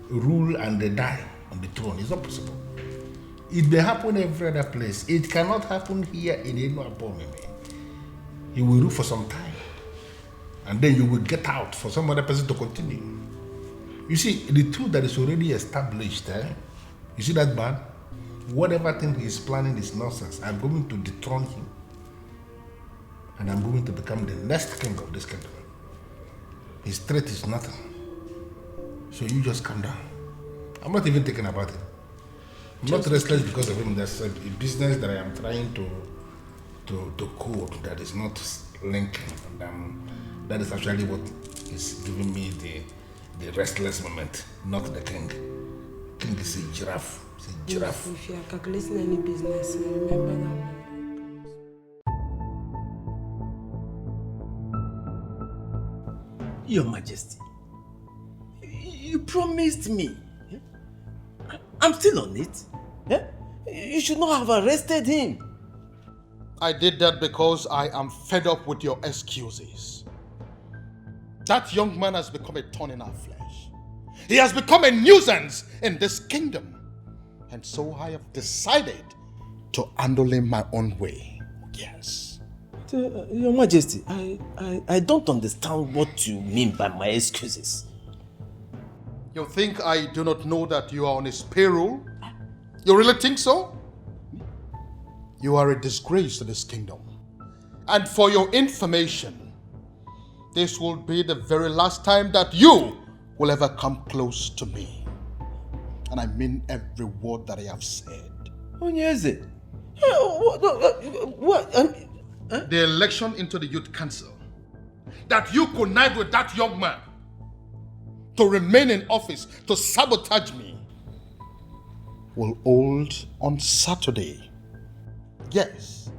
rule and die on the throne? It's not possible. It may happen every other place. It cannot happen here in Enuabomeme. He will rule for some time. And then you will get out for some other person to continue. You see, the truth that is already established, you see that man? Whatever thing he's planning is nonsense. I'm going to dethrone him. And I'm going to become the next king of this kingdom. His threat is nothing. So you just calm down. I'm not even thinking about it. I'm not restless because of him. There's a business that I am trying to code that is not linking. And that is actually what is giving me the restless moment, not the king. King is a giraffe. It's a giraffe. If you are calculating any business, remember that. Your Majesty, you promised me. I'm still on it. You should not have arrested him. I did that because I am fed up with your excuses. That young man has become a thorn in our flesh. He has become a nuisance in this kingdom. And so I have decided to handle him my own way. Yes. Your Majesty, I don't understand what you mean by my excuses. You think I do not know that you are on his payroll? You really think so? You are a disgrace to this kingdom. And for your information, this will be the very last time that you will ever come close to me. And I mean every word that I have said. Onyeze, what? The election into the youth council, that you connive with that young man to remain in office, to sabotage me, will hold on Saturday. Yes,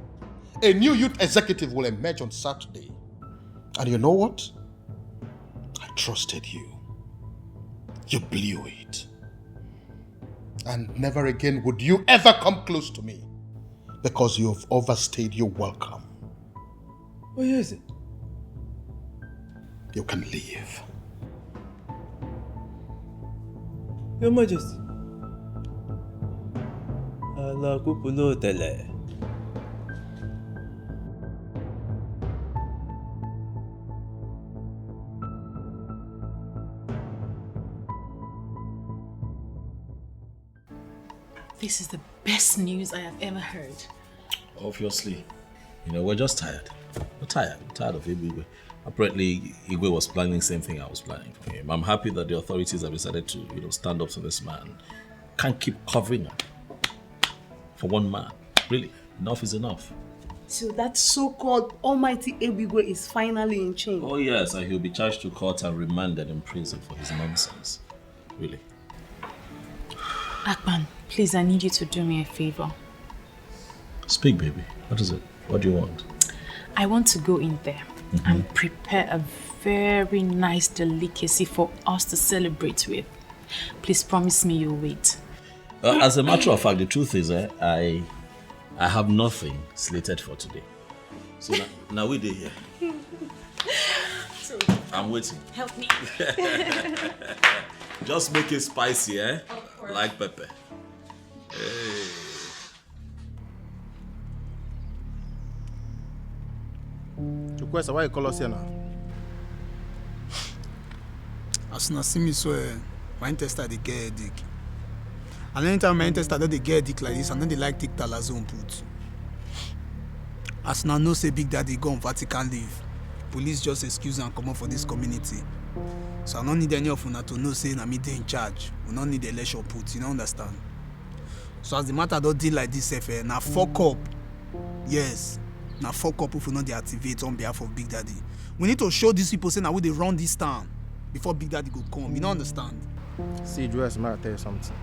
a new youth executive will emerge on Saturday. And you know what? I trusted you. You blew it. And never again would you ever come close to me, because you have overstayed your welcome. Where is it? You can leave. Your Majesty. Allah kupulo tele. This is the best news I have ever heard. Obviously. We're just tired. We're tired of Igwe. Apparently, Igwe was planning the same thing I was planning for him. I'm happy that the authorities have decided to, stand up to this man. Can't keep covering up for one man. Really, enough is enough. So that so-called almighty Igwe is finally in chains. Oh yes, and he'll be charged to court and remanded in prison for his nonsense. Really. Akpan, please, I need you to do me a favor. Speak, baby. What is it? What do you want? I want to go in there and prepare a very nice delicacy for us to celebrate with. Please promise me you'll wait. As a matter of fact, the truth is, I have nothing slated for today. So now we're here. So, I'm waiting. help me. Just make it spicy, eh? Like pepper. Hey. Chukwesa, why you call us here now? As you see me, so my intestine they get headache. And anytime my intestine they get headache like this, and then they like take talazone put. As now know say Big Daddy go on Vatican leave, police just excuse and come up for this community. So I don't need any of una to know say na me dey in charge. We don't need election put, you don't understand? So as the matter don't deal like this, now fuck up. Yes. Now fuck up if we not dey activate on behalf of Big Daddy. We need to show these people say now we they run this town before Big Daddy go come. You don't understand? See, Joyce, may I tell you something?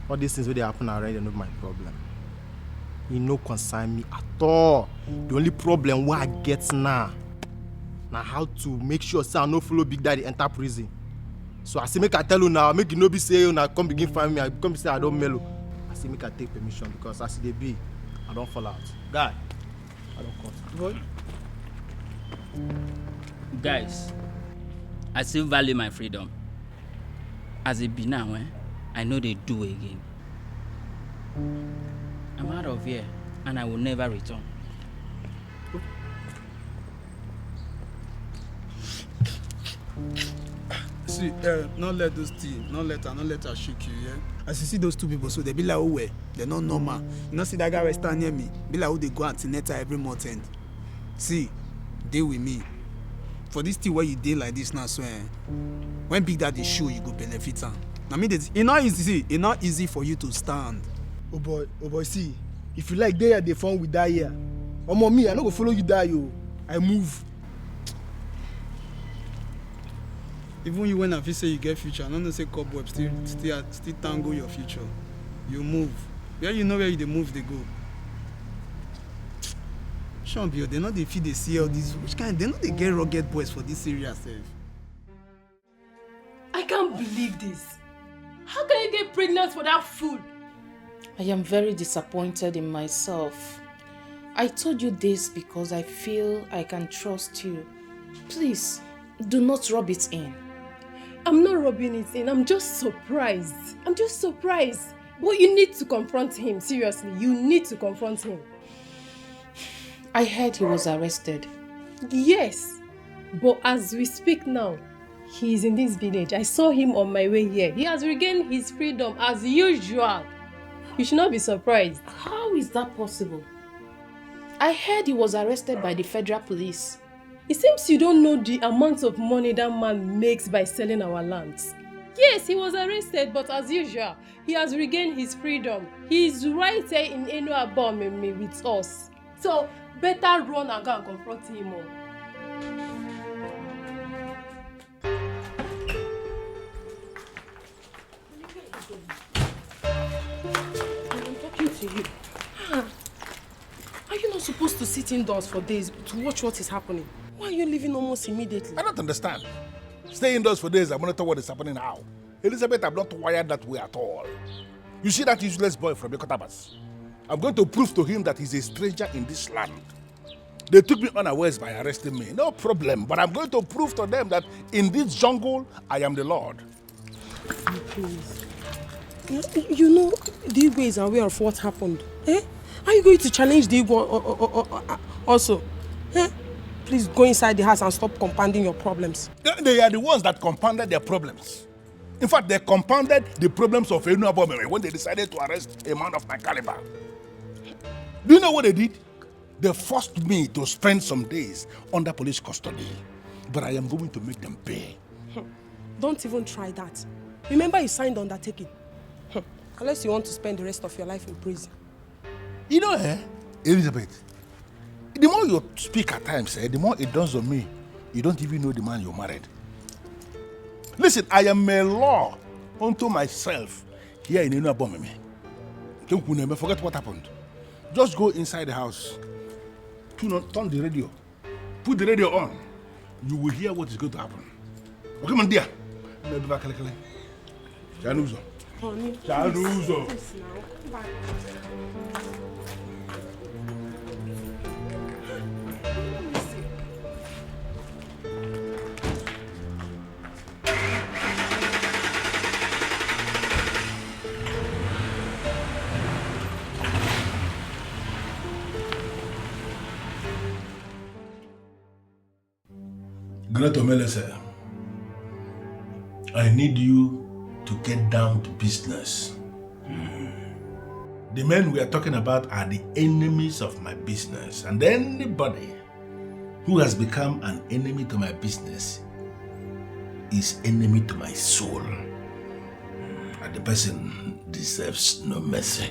All these things where they happen already are not my problem. You no concern me at all. The only problem what I get now how to make sure say I no follow Big Daddy enter prison. So I say make I tell you now, make you no be say you now come begin find me, I come say I don't mellow. I say make I take permission because as they be, I don't fall out. Guy, I don't cut. Boy. Guys, I still value my freedom. As it be now, I know they do again. I'm out of here and I will never return. See, not let those things, not let her shake you, yeah? As you see those two people, so they be like, oh, well, they're not normal. You know, see that guy right stand near me, be like, oh, they go antenatal every month end. See, deal with me. For this thing where you deal like this now, so when Big Daddy show, you go benefit am. I mean, it's not easy for you to stand. Oh boy, see, if you like there, they fun with that here. Omo me, I no go follow you die, yo. I move. Even you when I feel say you get future, I don't say cobweb still tango your future. You move. Where you know where you move, they go. Champion, they know they feed they see all these. Which kind? They know they get rugged boys for this area, self. I can't believe this. How can you get pregnant for that fool? I am very disappointed in myself. I told you this because I feel I can trust you. Please, do not rub it in. I'm not rubbing it in. I'm just surprised. But you need to confront him. Seriously, you need to confront him. I heard he was arrested. Yes, but as we speak now, he is in this village. I saw him on my way here. He has regained his freedom as usual. You should not be surprised. How is that possible? I heard he was arrested by the federal police. It seems you don't know the amount of money that man makes by selling our lands. Yes, he was arrested, but as usual, he has regained his freedom. He is right here in Enuabomeme with us. So, better run and go and confront him all. I'm talking to you. Are you not supposed to sit indoors for days to watch what is happening? Why are you leaving almost immediately? I don't understand. Stay indoors for days and monitor what is happening now. Elizabeth, I'm not wired that way at all. You see that useless boy from Yokotabas? I'm going to prove to him that he's a stranger in this land. They took me unawares by arresting me. No problem. But I'm going to prove to them that in this jungle, I am the Lord. Please. You know, the Igwe is aware of what happened. Eh? Are you going to challenge the Igwe also? Eh? Please go inside the house and stop compounding your problems. They are the ones that compounded their problems. In fact, they compounded the problems of Enuabomeme when they decided to arrest a man of my caliber. Do you know what they did? They forced me to spend some days under police custody. But I am going to make them pay. Don't even try that. Remember you signed undertaking. Unless you want to spend the rest of your life in prison. You know, Elizabeth, the more you speak at times, the more it dawns on me, you don't even know the man you married. Listen, I am a law unto myself here in Enuabomeme. Forget what happened. Just go inside the house, turn the radio, put the radio on. You will hear what is going to happen. Okay, my dear. Chanuzo. Chanuzo. Great Omelese, I need you to get down to business. The men we are talking about are the enemies of my business, and anybody who has become an enemy to my business is enemy to my soul. And the person deserves no mercy.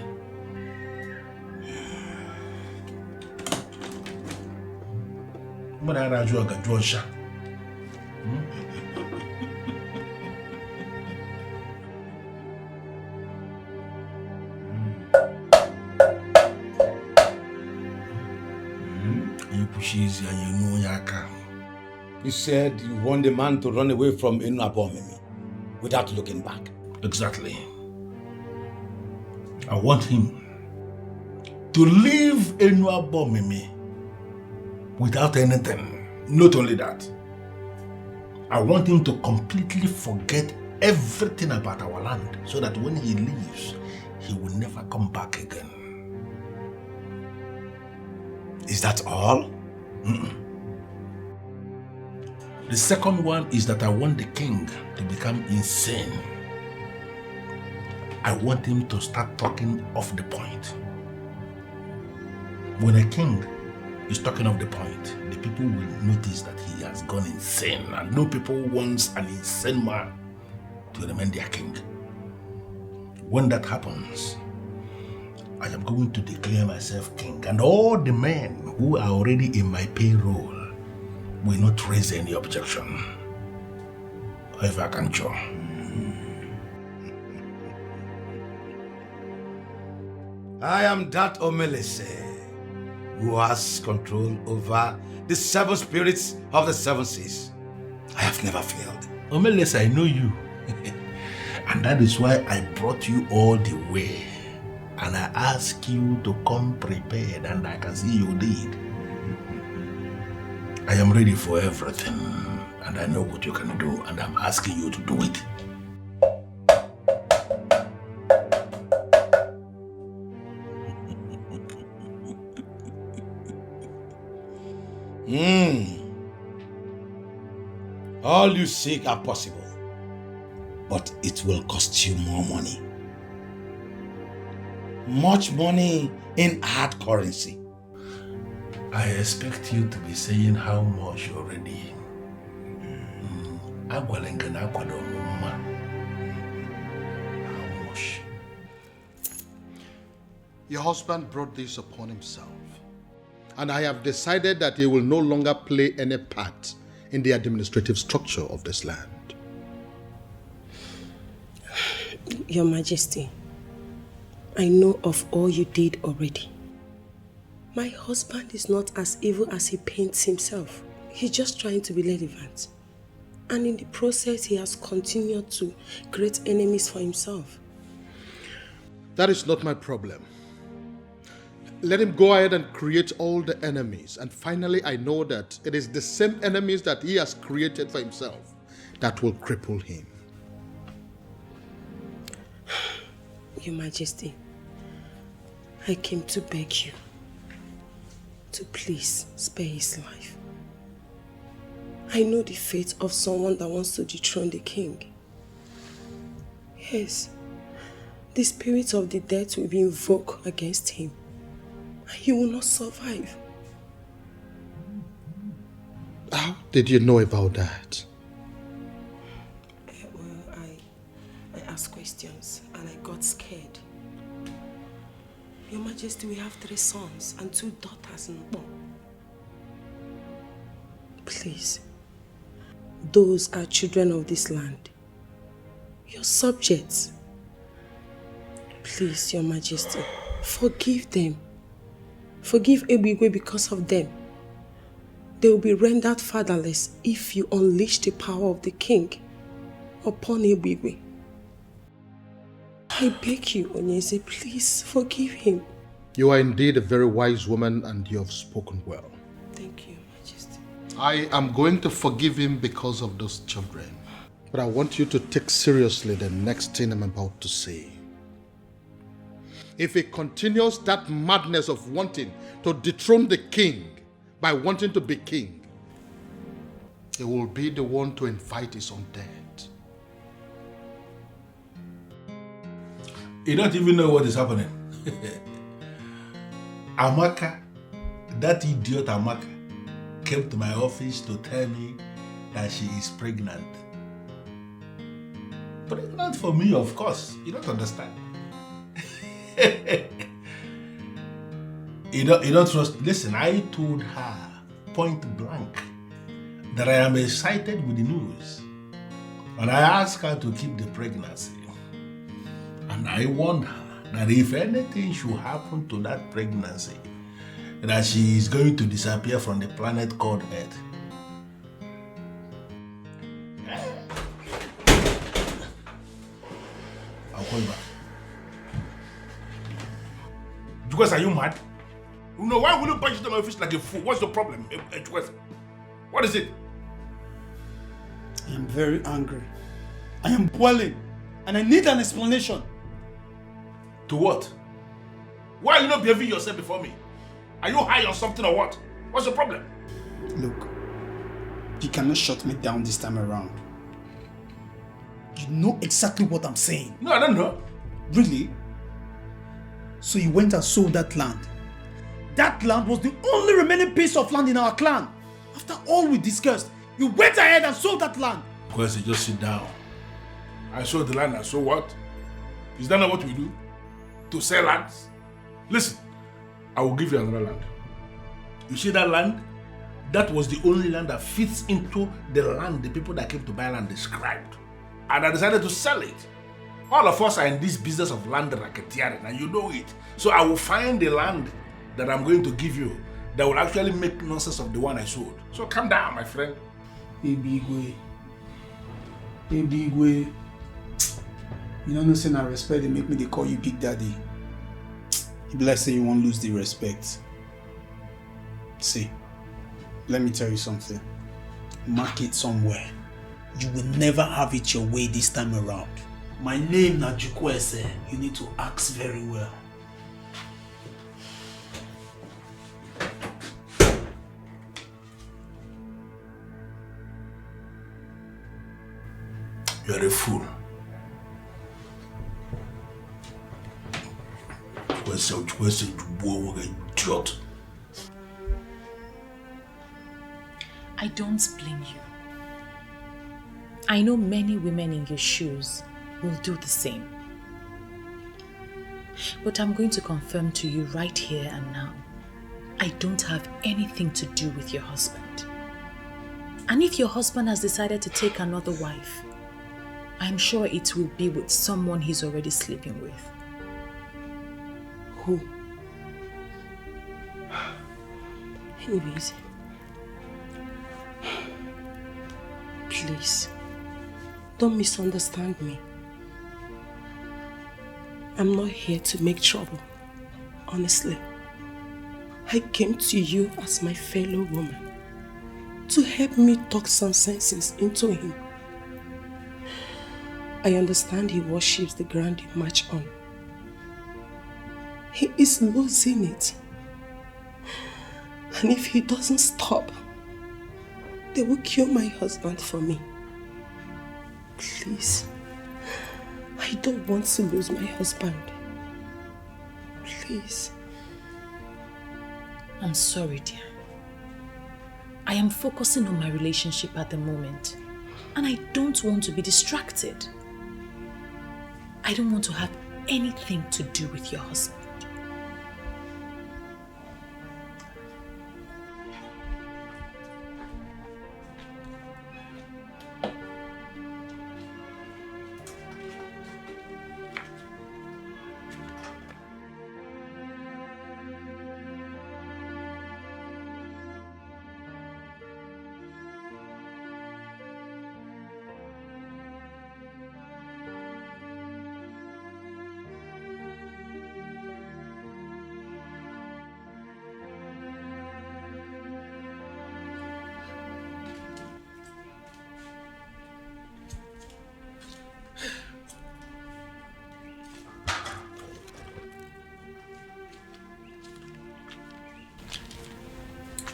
You said you want the man to run away from Enuabomeme without looking back. Exactly. I want him to leave Enuabomeme without anything. Not only that, I want him to completely forget everything about our land so that when he leaves, he will never come back again. Is that all? The second one is that I want the king to become insane. I want him to start talking off the point. When a king is talking off the point, the people will notice that he has gone insane, and no people wants an insane man to remain their king. When that happens, I am going to declare myself king, and all the men who are already in my payroll will not raise any objection. However, I can show. I am that Omelese who has control over the 7 spirits of the 7 seas. I have never failed. Omelese, I know you. And that is why I brought you all the way. And I ask you to come prepared, and I can see you did. I am ready for everything, and I know what you can do, and I'm asking you to do it. All you seek are possible, but it will cost you more money. Much money in hard currency. I expect you to be saying how much already. How much? Your husband brought this upon himself, and I have decided that he will no longer play any part in the administrative structure of this land. Your Majesty, I know of all you did already. My husband is not as evil as he paints himself. He's just trying to be relevant. And in the process, he has continued to create enemies for himself. That is not my problem. Let him go ahead and create all the enemies. And finally, I know that it is the same enemies that he has created for himself that will cripple him. Your Majesty, I came to beg you to please spare his life. I know the fate of someone that wants to dethrone the king. Yes, the spirit of the dead will be invoked against him, and he will not survive. How did you know about that? Well, I asked questions and I got scared. Your Majesty, we have 3 sons and 2 daughters in Bo. Please, those are children of this land, your subjects. Please, Your Majesty, forgive them. Forgive Ebigwe because of them. They will be rendered fatherless if you unleash the power of the king upon Ebigwe. I beg you, Onyeze, please forgive him. You are indeed a very wise woman and you have spoken well. Thank you, Majesty. I am going to forgive him because of those children. But I want you to take seriously the next thing I'm about to say. If he continues that madness of wanting to dethrone the king by wanting to be king, he will be the one to invite his own death. You don't even know what is happening. Amaka, that idiot Amaka, came to my office to tell me that she is pregnant. Pregnant for me, of course. You don't understand. You don't trust. Listen, I told her point blank that I am excited with the news. And I asked her to keep the pregnancy. And I warned her that if anything should happen to that pregnancy, that she is going to disappear from the planet called Earth. I'll call you back. Because are you mad? No, why will you punch into my face like a fool? What's the problem? What is it? I am very angry. I am boiling. And I need an explanation. To what? Why are you not behaving yourself before me? Are you high on something or what? What's the problem? Look, you cannot shut me down this time around. You know exactly what I'm saying. No, I don't know. Really? So you went and sold that land. That land was the only remaining piece of land in our clan. After all we discussed, you went ahead and sold that land. Because you just sit down. I sold the land and so what? Is that not what we do? To sell lands? Listen, I will give you another land. You see that land? That was the only land that fits into the land the people that came to buy land described. And I decided to sell it. All of us are in this business of land racketeering and you know it. So I will find the land that I'm going to give you that will actually make nonsense of the one I sold. So calm down, my friend. Ebigwe. You don't know, say I respect, they make me they call you Big Daddy. You be like say you won't lose the respect. See, let me tell you something. Mark it somewhere. You will never have it your way this time around. My name na Jukwese. You need to ask very well. You are a fool. Idiot. I don't blame you. I know many women in your shoes will do the same. But I'm going to confirm to you right here and now, I don't have anything to do with your husband. And if your husband has decided to take another wife, I'm sure it will be with someone he's already sleeping with. Who? Anyways, please, don't misunderstand me. I'm not here to make trouble, honestly. I came to you as my fellow woman to help me talk some sense into him. I understand he worships the ground you march on. He is losing it. And if he doesn't stop, they will kill my husband for me. Please, I don't want to lose my husband. Please. I'm sorry, dear. I am focusing on my relationship at the moment, and I don't want to be distracted. I don't want to have anything to do with your husband.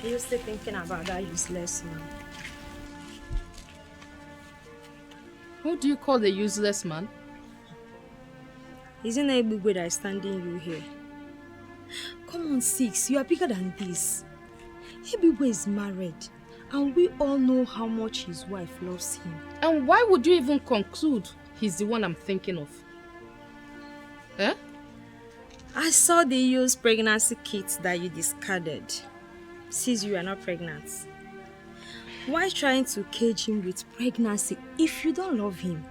Are you still thinking about that useless man? Who do you call the useless man? Isn't it Ebugwe that is standing you here? Come on, Six, you are bigger than this. Ebugwe is married, and we all know how much his wife loves him. And why would you even conclude he's the one I'm thinking of? Eh? I saw the used pregnancy kits that you discarded. Since you are not pregnant. Why trying to cage him with pregnancy if you don't love him?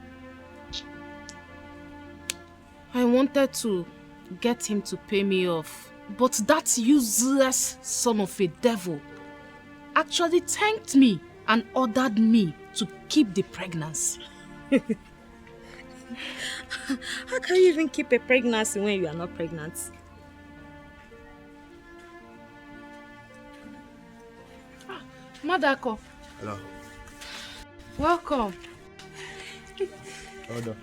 I wanted to get him to pay me off, but that useless son of a devil actually thanked me and ordered me to keep the pregnancy. How can you even keep a pregnancy when you are not pregnant? Madako. Hello. Welcome. Hold on.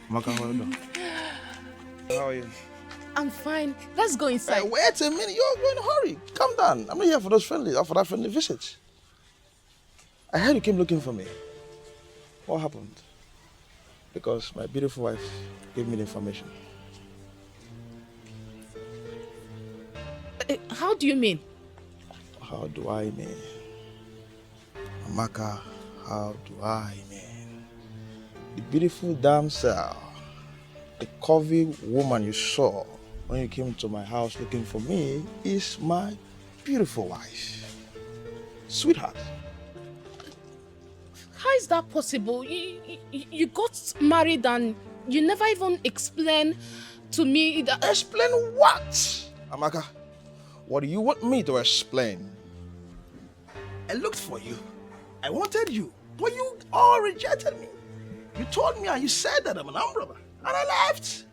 Maka, hold on. How are you? I'm fine. Let's go inside. Hey, wait a minute. You're in a hurry. Calm down. I'm not here for that friendly visit. I heard you came looking for me. What happened? Because my beautiful wife gave me the information. How do you mean? How do I mean? Amaka, how do I mean? The beautiful damsel, the curvy woman you saw when you came to my house looking for me is my beautiful wife. Sweetheart. How is that possible? You got married and you never even explained to me that... Explain what? Amaka, what do you want me to explain? I looked for you. I wanted you. But you all rejected me. You told me and you said that I'm an armed robber. And I left.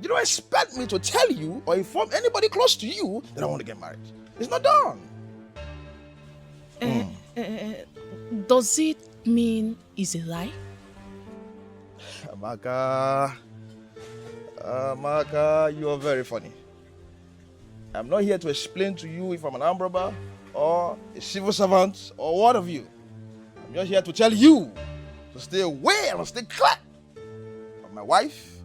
You don't expect me to tell you or inform anybody close to you that I want to get married. It's not done. Does it mean it's a lie? Amaka, you are very funny. I'm not here to explain to you if I'm an armed robber or a civil servant or what of you. I'm I'm just here to tell you to stay away and stay clear from my wife,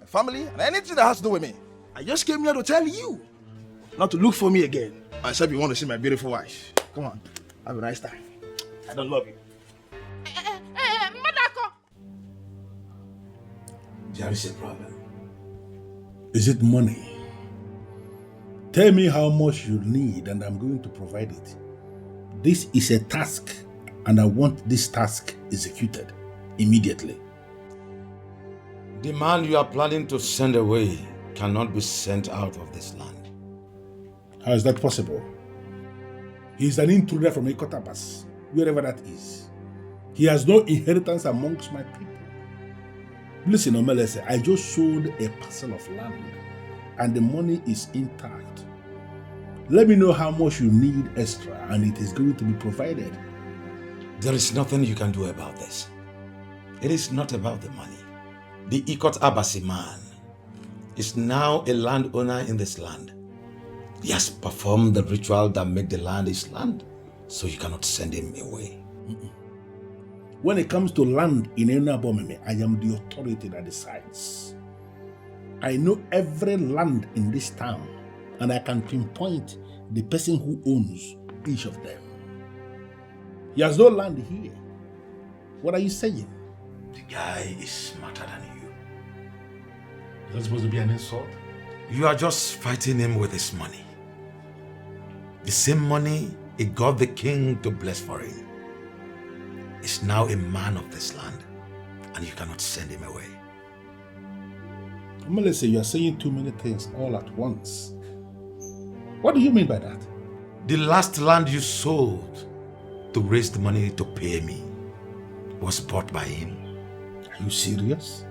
my family, and anything that has to do with me. I just came here to tell you not to look for me again. Except you want to see my beautiful wife. Come on, have a nice time. I don't love you. Madako. There is a problem. Is it money? Tell me how much you need and I'm going to provide it. This is a task and I want this task executed immediately. The man you are planning to send away cannot be sent out of this land. How is that possible? He is an intruder from Ikotabas, wherever that is. He has no inheritance amongst my people. Listen, Omelese, I just sold a parcel of land and the money is intact. Let me know how much you need extra and it is going to be provided. There is nothing you can do about this. It is not about the money. The Ikot Abasi man is now a landowner in this land. He has performed the ritual that made the land his land, so you cannot send him away. When it comes to land in Enabomeme, I am the authority that decides. I know every land in this town, and I can pinpoint the person who owns each of them. He has no land here. What are you saying? The guy is smarter than you. Is that supposed to be an insult? You are just fighting him with his money. The same money he got the king to bless for him. Is now a man of this land, and you cannot send him away. Melissa, you are saying too many things all at once. What do you mean by that? The last land you sold to raise the money to pay me was bought by him. Are you serious?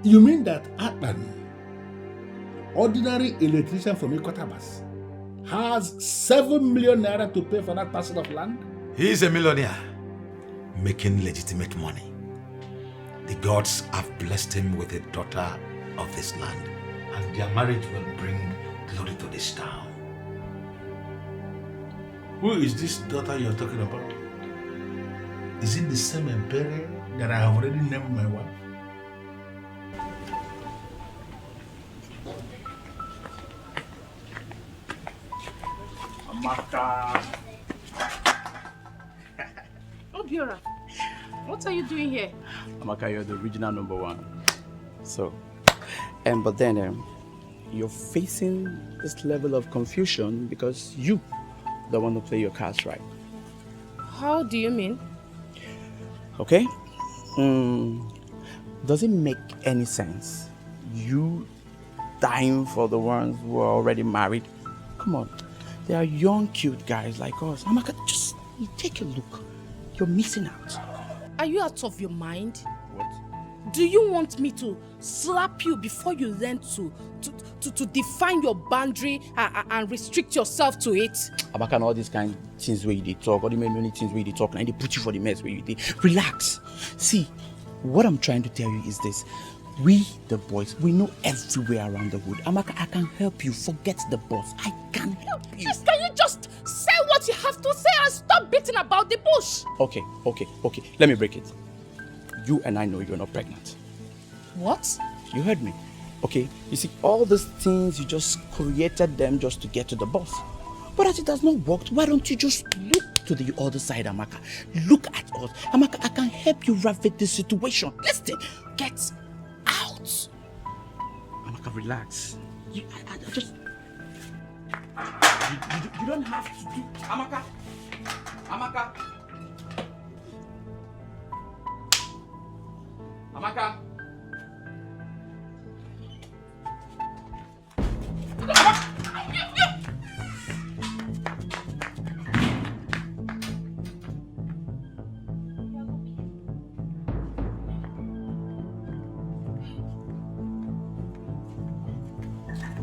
You mean that Atlan, ordinary electrician from Ikotabas, has 7 million naira to pay for that parcel of land? He is a millionaire, making legitimate money. The gods have blessed him with a daughter of this land, and their marriage will bring glory to this town. Who is this daughter you are talking about? Is it the same Empere that I have already named my wife? Amaka. Obiora, what are you doing here? Amaka, you're the original #1. So, but then you're facing this level of confusion because you don't want to play your cards right. How do you mean? Okay? Does it make any sense? You dying for the ones who are already married? Come on. They are young, cute guys like us. Amaka, just take a look. You're missing out. Are you out of your mind? What? Do you want me to slap you before you learn to define your boundary and restrict yourself to it? Amaka, and all these kind of things where you dey talk, all the many things where you dey talk, and they put you for the mess where you dey. Relax. See, what I'm trying to tell you is this. We, the boys, we know everywhere around the wood. Amaka, I can help you. Forget the boss. I can help you. Yes, can you just say what you have to say and stop beating about the bush? Okay. Let me break it. You and I know you're not pregnant. What? You heard me. Okay, you see, all these things, you just created them just to get to the boss. But as it has not worked, why don't you just look to the other side, Amaka? Look at us. Amaka, I can help you ravage this situation. Listen, get out. Amaka, relax. I just... You don't have to do... Amaka.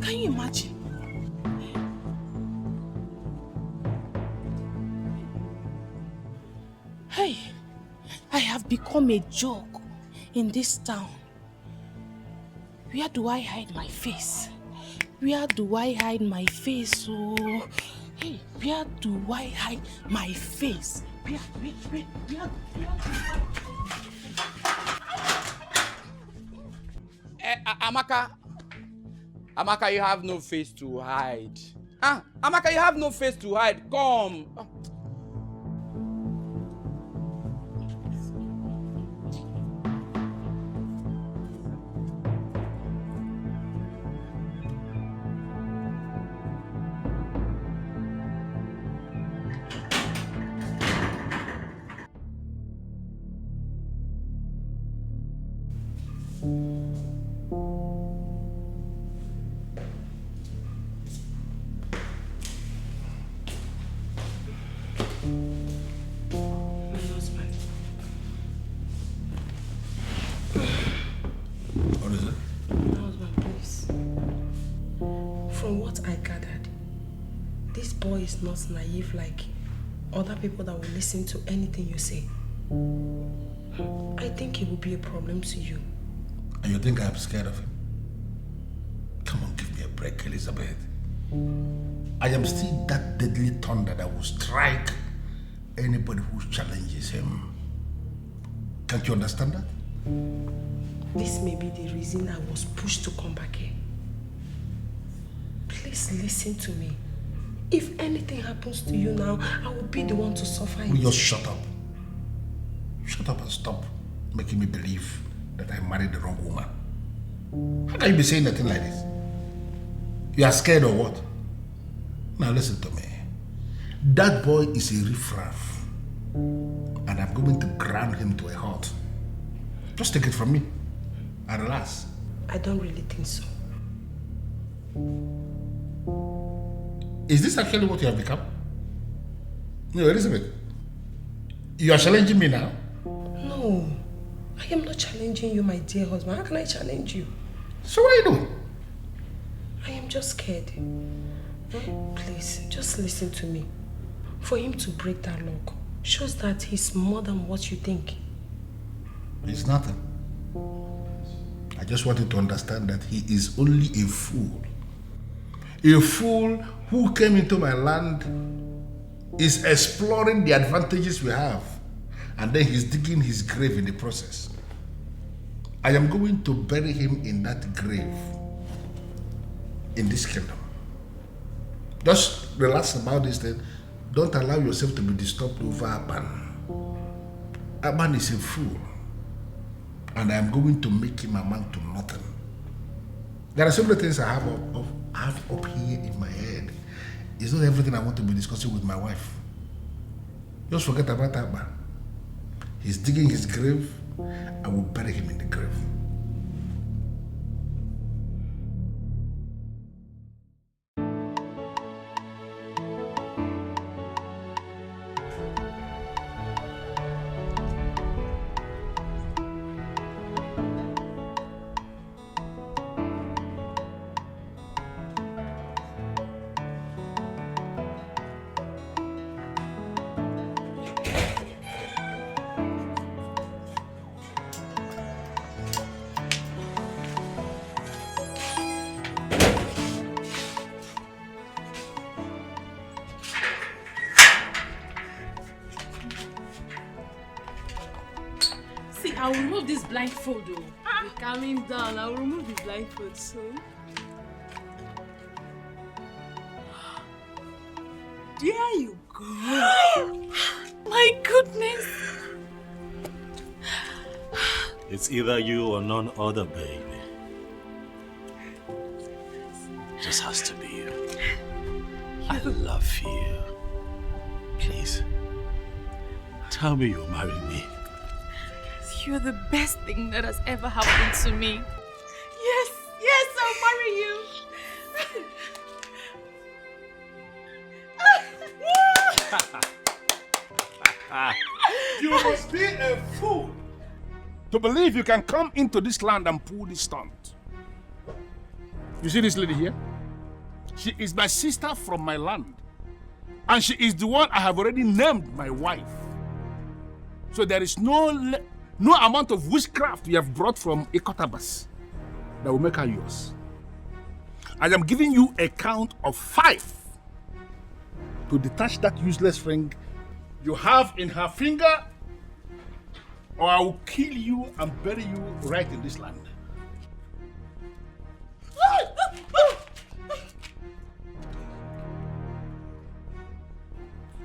Can you imagine? Hey, I have become a joke in this town. Where do I hide my face? Where do I hide my face? Oh, hey, where do I hide my face? Amaka, you have no face to hide. Amaka, you have no face to hide. Come. Is not naive like other people that will listen to anything you say. I think it will be a problem to you. And you think I'm scared of him? Come on, give me a break, Elizabeth. I am still that deadly thunder that will strike anybody who challenges him. Can't you understand that? This may be the reason I was pushed to come back here. Please listen to me. If anything happens to you now, I will be the one to suffer. Will you just shut up? Shut up and stop making me believe that I married the wrong woman. How can you be saying nothing like this? You are scared or what? Now listen to me. That boy is a riffraff. And I'm going to ground him to a halt. Just take it from me. And relax. I don't really think so. Is this actually what you have become? No, Elizabeth. You are challenging me now? No. I am not challenging you, my dear husband. How can I challenge you? So what are you doing? I am just scared. Please, just listen to me. For him to break that lock shows that he's more than what you think. It's nothing. I just wanted to understand that he is only a fool. A fool who came into my land, is exploring the advantages we have, and then he's digging his grave in the process. I am going to bury him in that grave in this kingdom. Just relax about this thing. Don't allow yourself to be disturbed over Aban. Aban is a fool, and I am going to make him amount to nothing. There are so many things I have up here in my head. It's not everything I want to be discussing with my wife. Just forget about Aban. He's digging his grave. I will bury him in the grave. I will remove this blindfold. You're calming down. I will remove the blindfold soon. There you go. My goodness. It's either you or none other, baby. Just has to be you. I love you. Please, tell me you'll marry me. You're the best thing that has ever happened to me. Yes, I'll marry you. You must be a fool to believe you can come into this land and pull this stunt. You see this lady here? She is my sister from my land. And she is the one I have already named my wife. So there is no amount of witchcraft you have brought from Ikotabas that will make her yours. I am giving you a count of 5 to detach that useless ring you have in her finger, or I will kill you and bury you right in this land.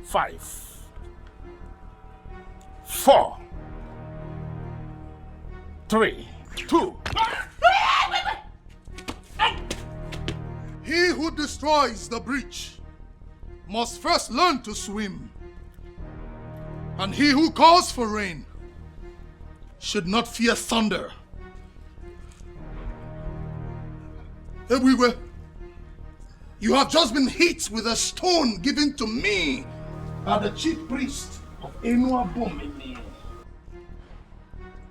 5, 4, 3, 2. He who destroys the breach must first learn to swim. And he who calls for rain should not fear thunder. Ewiwe, you have just been hit with a stone given to me by the chief priest of Enuabomene.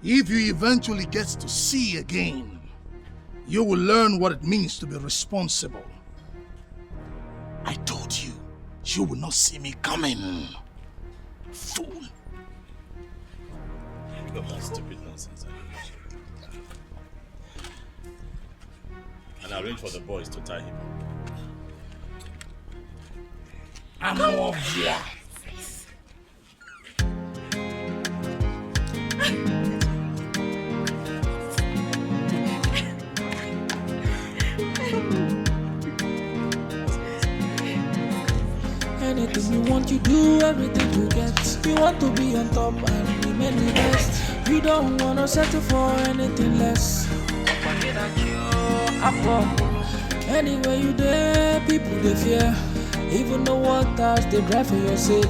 If you eventually get to see again, you will learn what it means to be responsible. I told you, you will not see me coming. Fool. Pick up that stupid nonsense. And arrange for the boys to tie him up. I'm over. Anything you want, you do everything to get. You want to be on top and remain the best. You don't wanna settle for anything less. Anywhere you there, people they fear. Even the waters they drive for your sake.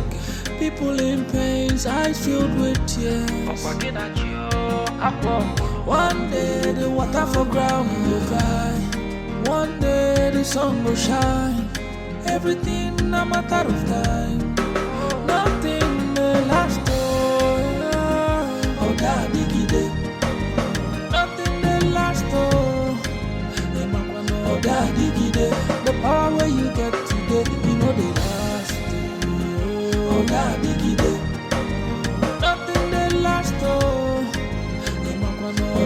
People in pains, eyes filled with tears. One day the water for ground will dry. One day the sun will shine. Everything a matter of time. Nothing may last. Oh, daddy gide. Nothing may last. Oh, daddy gide. The power where you get today, you know they last. Oh, daddy gide. Nothing may last. Oh,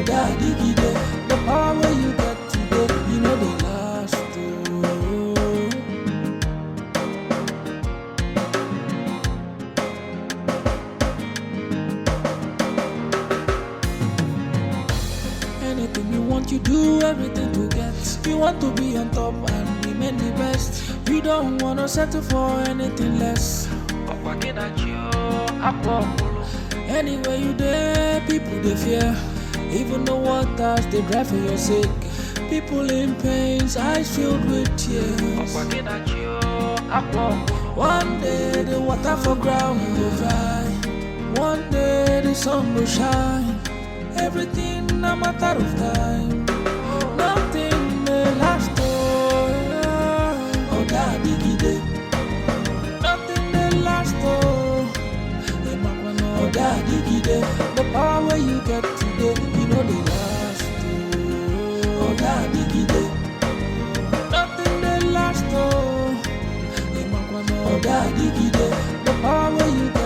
daddy gide. The power where you get today, you know they last. You do everything to get. You want to be on top and remain the best. You don't wanna settle for anything less. Anywhere you there, people they fear. Even the waters they drive for your sake. People in pains, eyes filled with tears. One day the water for ground will dry. One day the sun will shine. Everything a matter of time. Nothing may last. Oh, daddy gide. Nothing may last. Oh, daddy gide. The power where you get today, you know they last. Oh, daddy gide. Nothing may last. Oh, daddy gide. The power where you get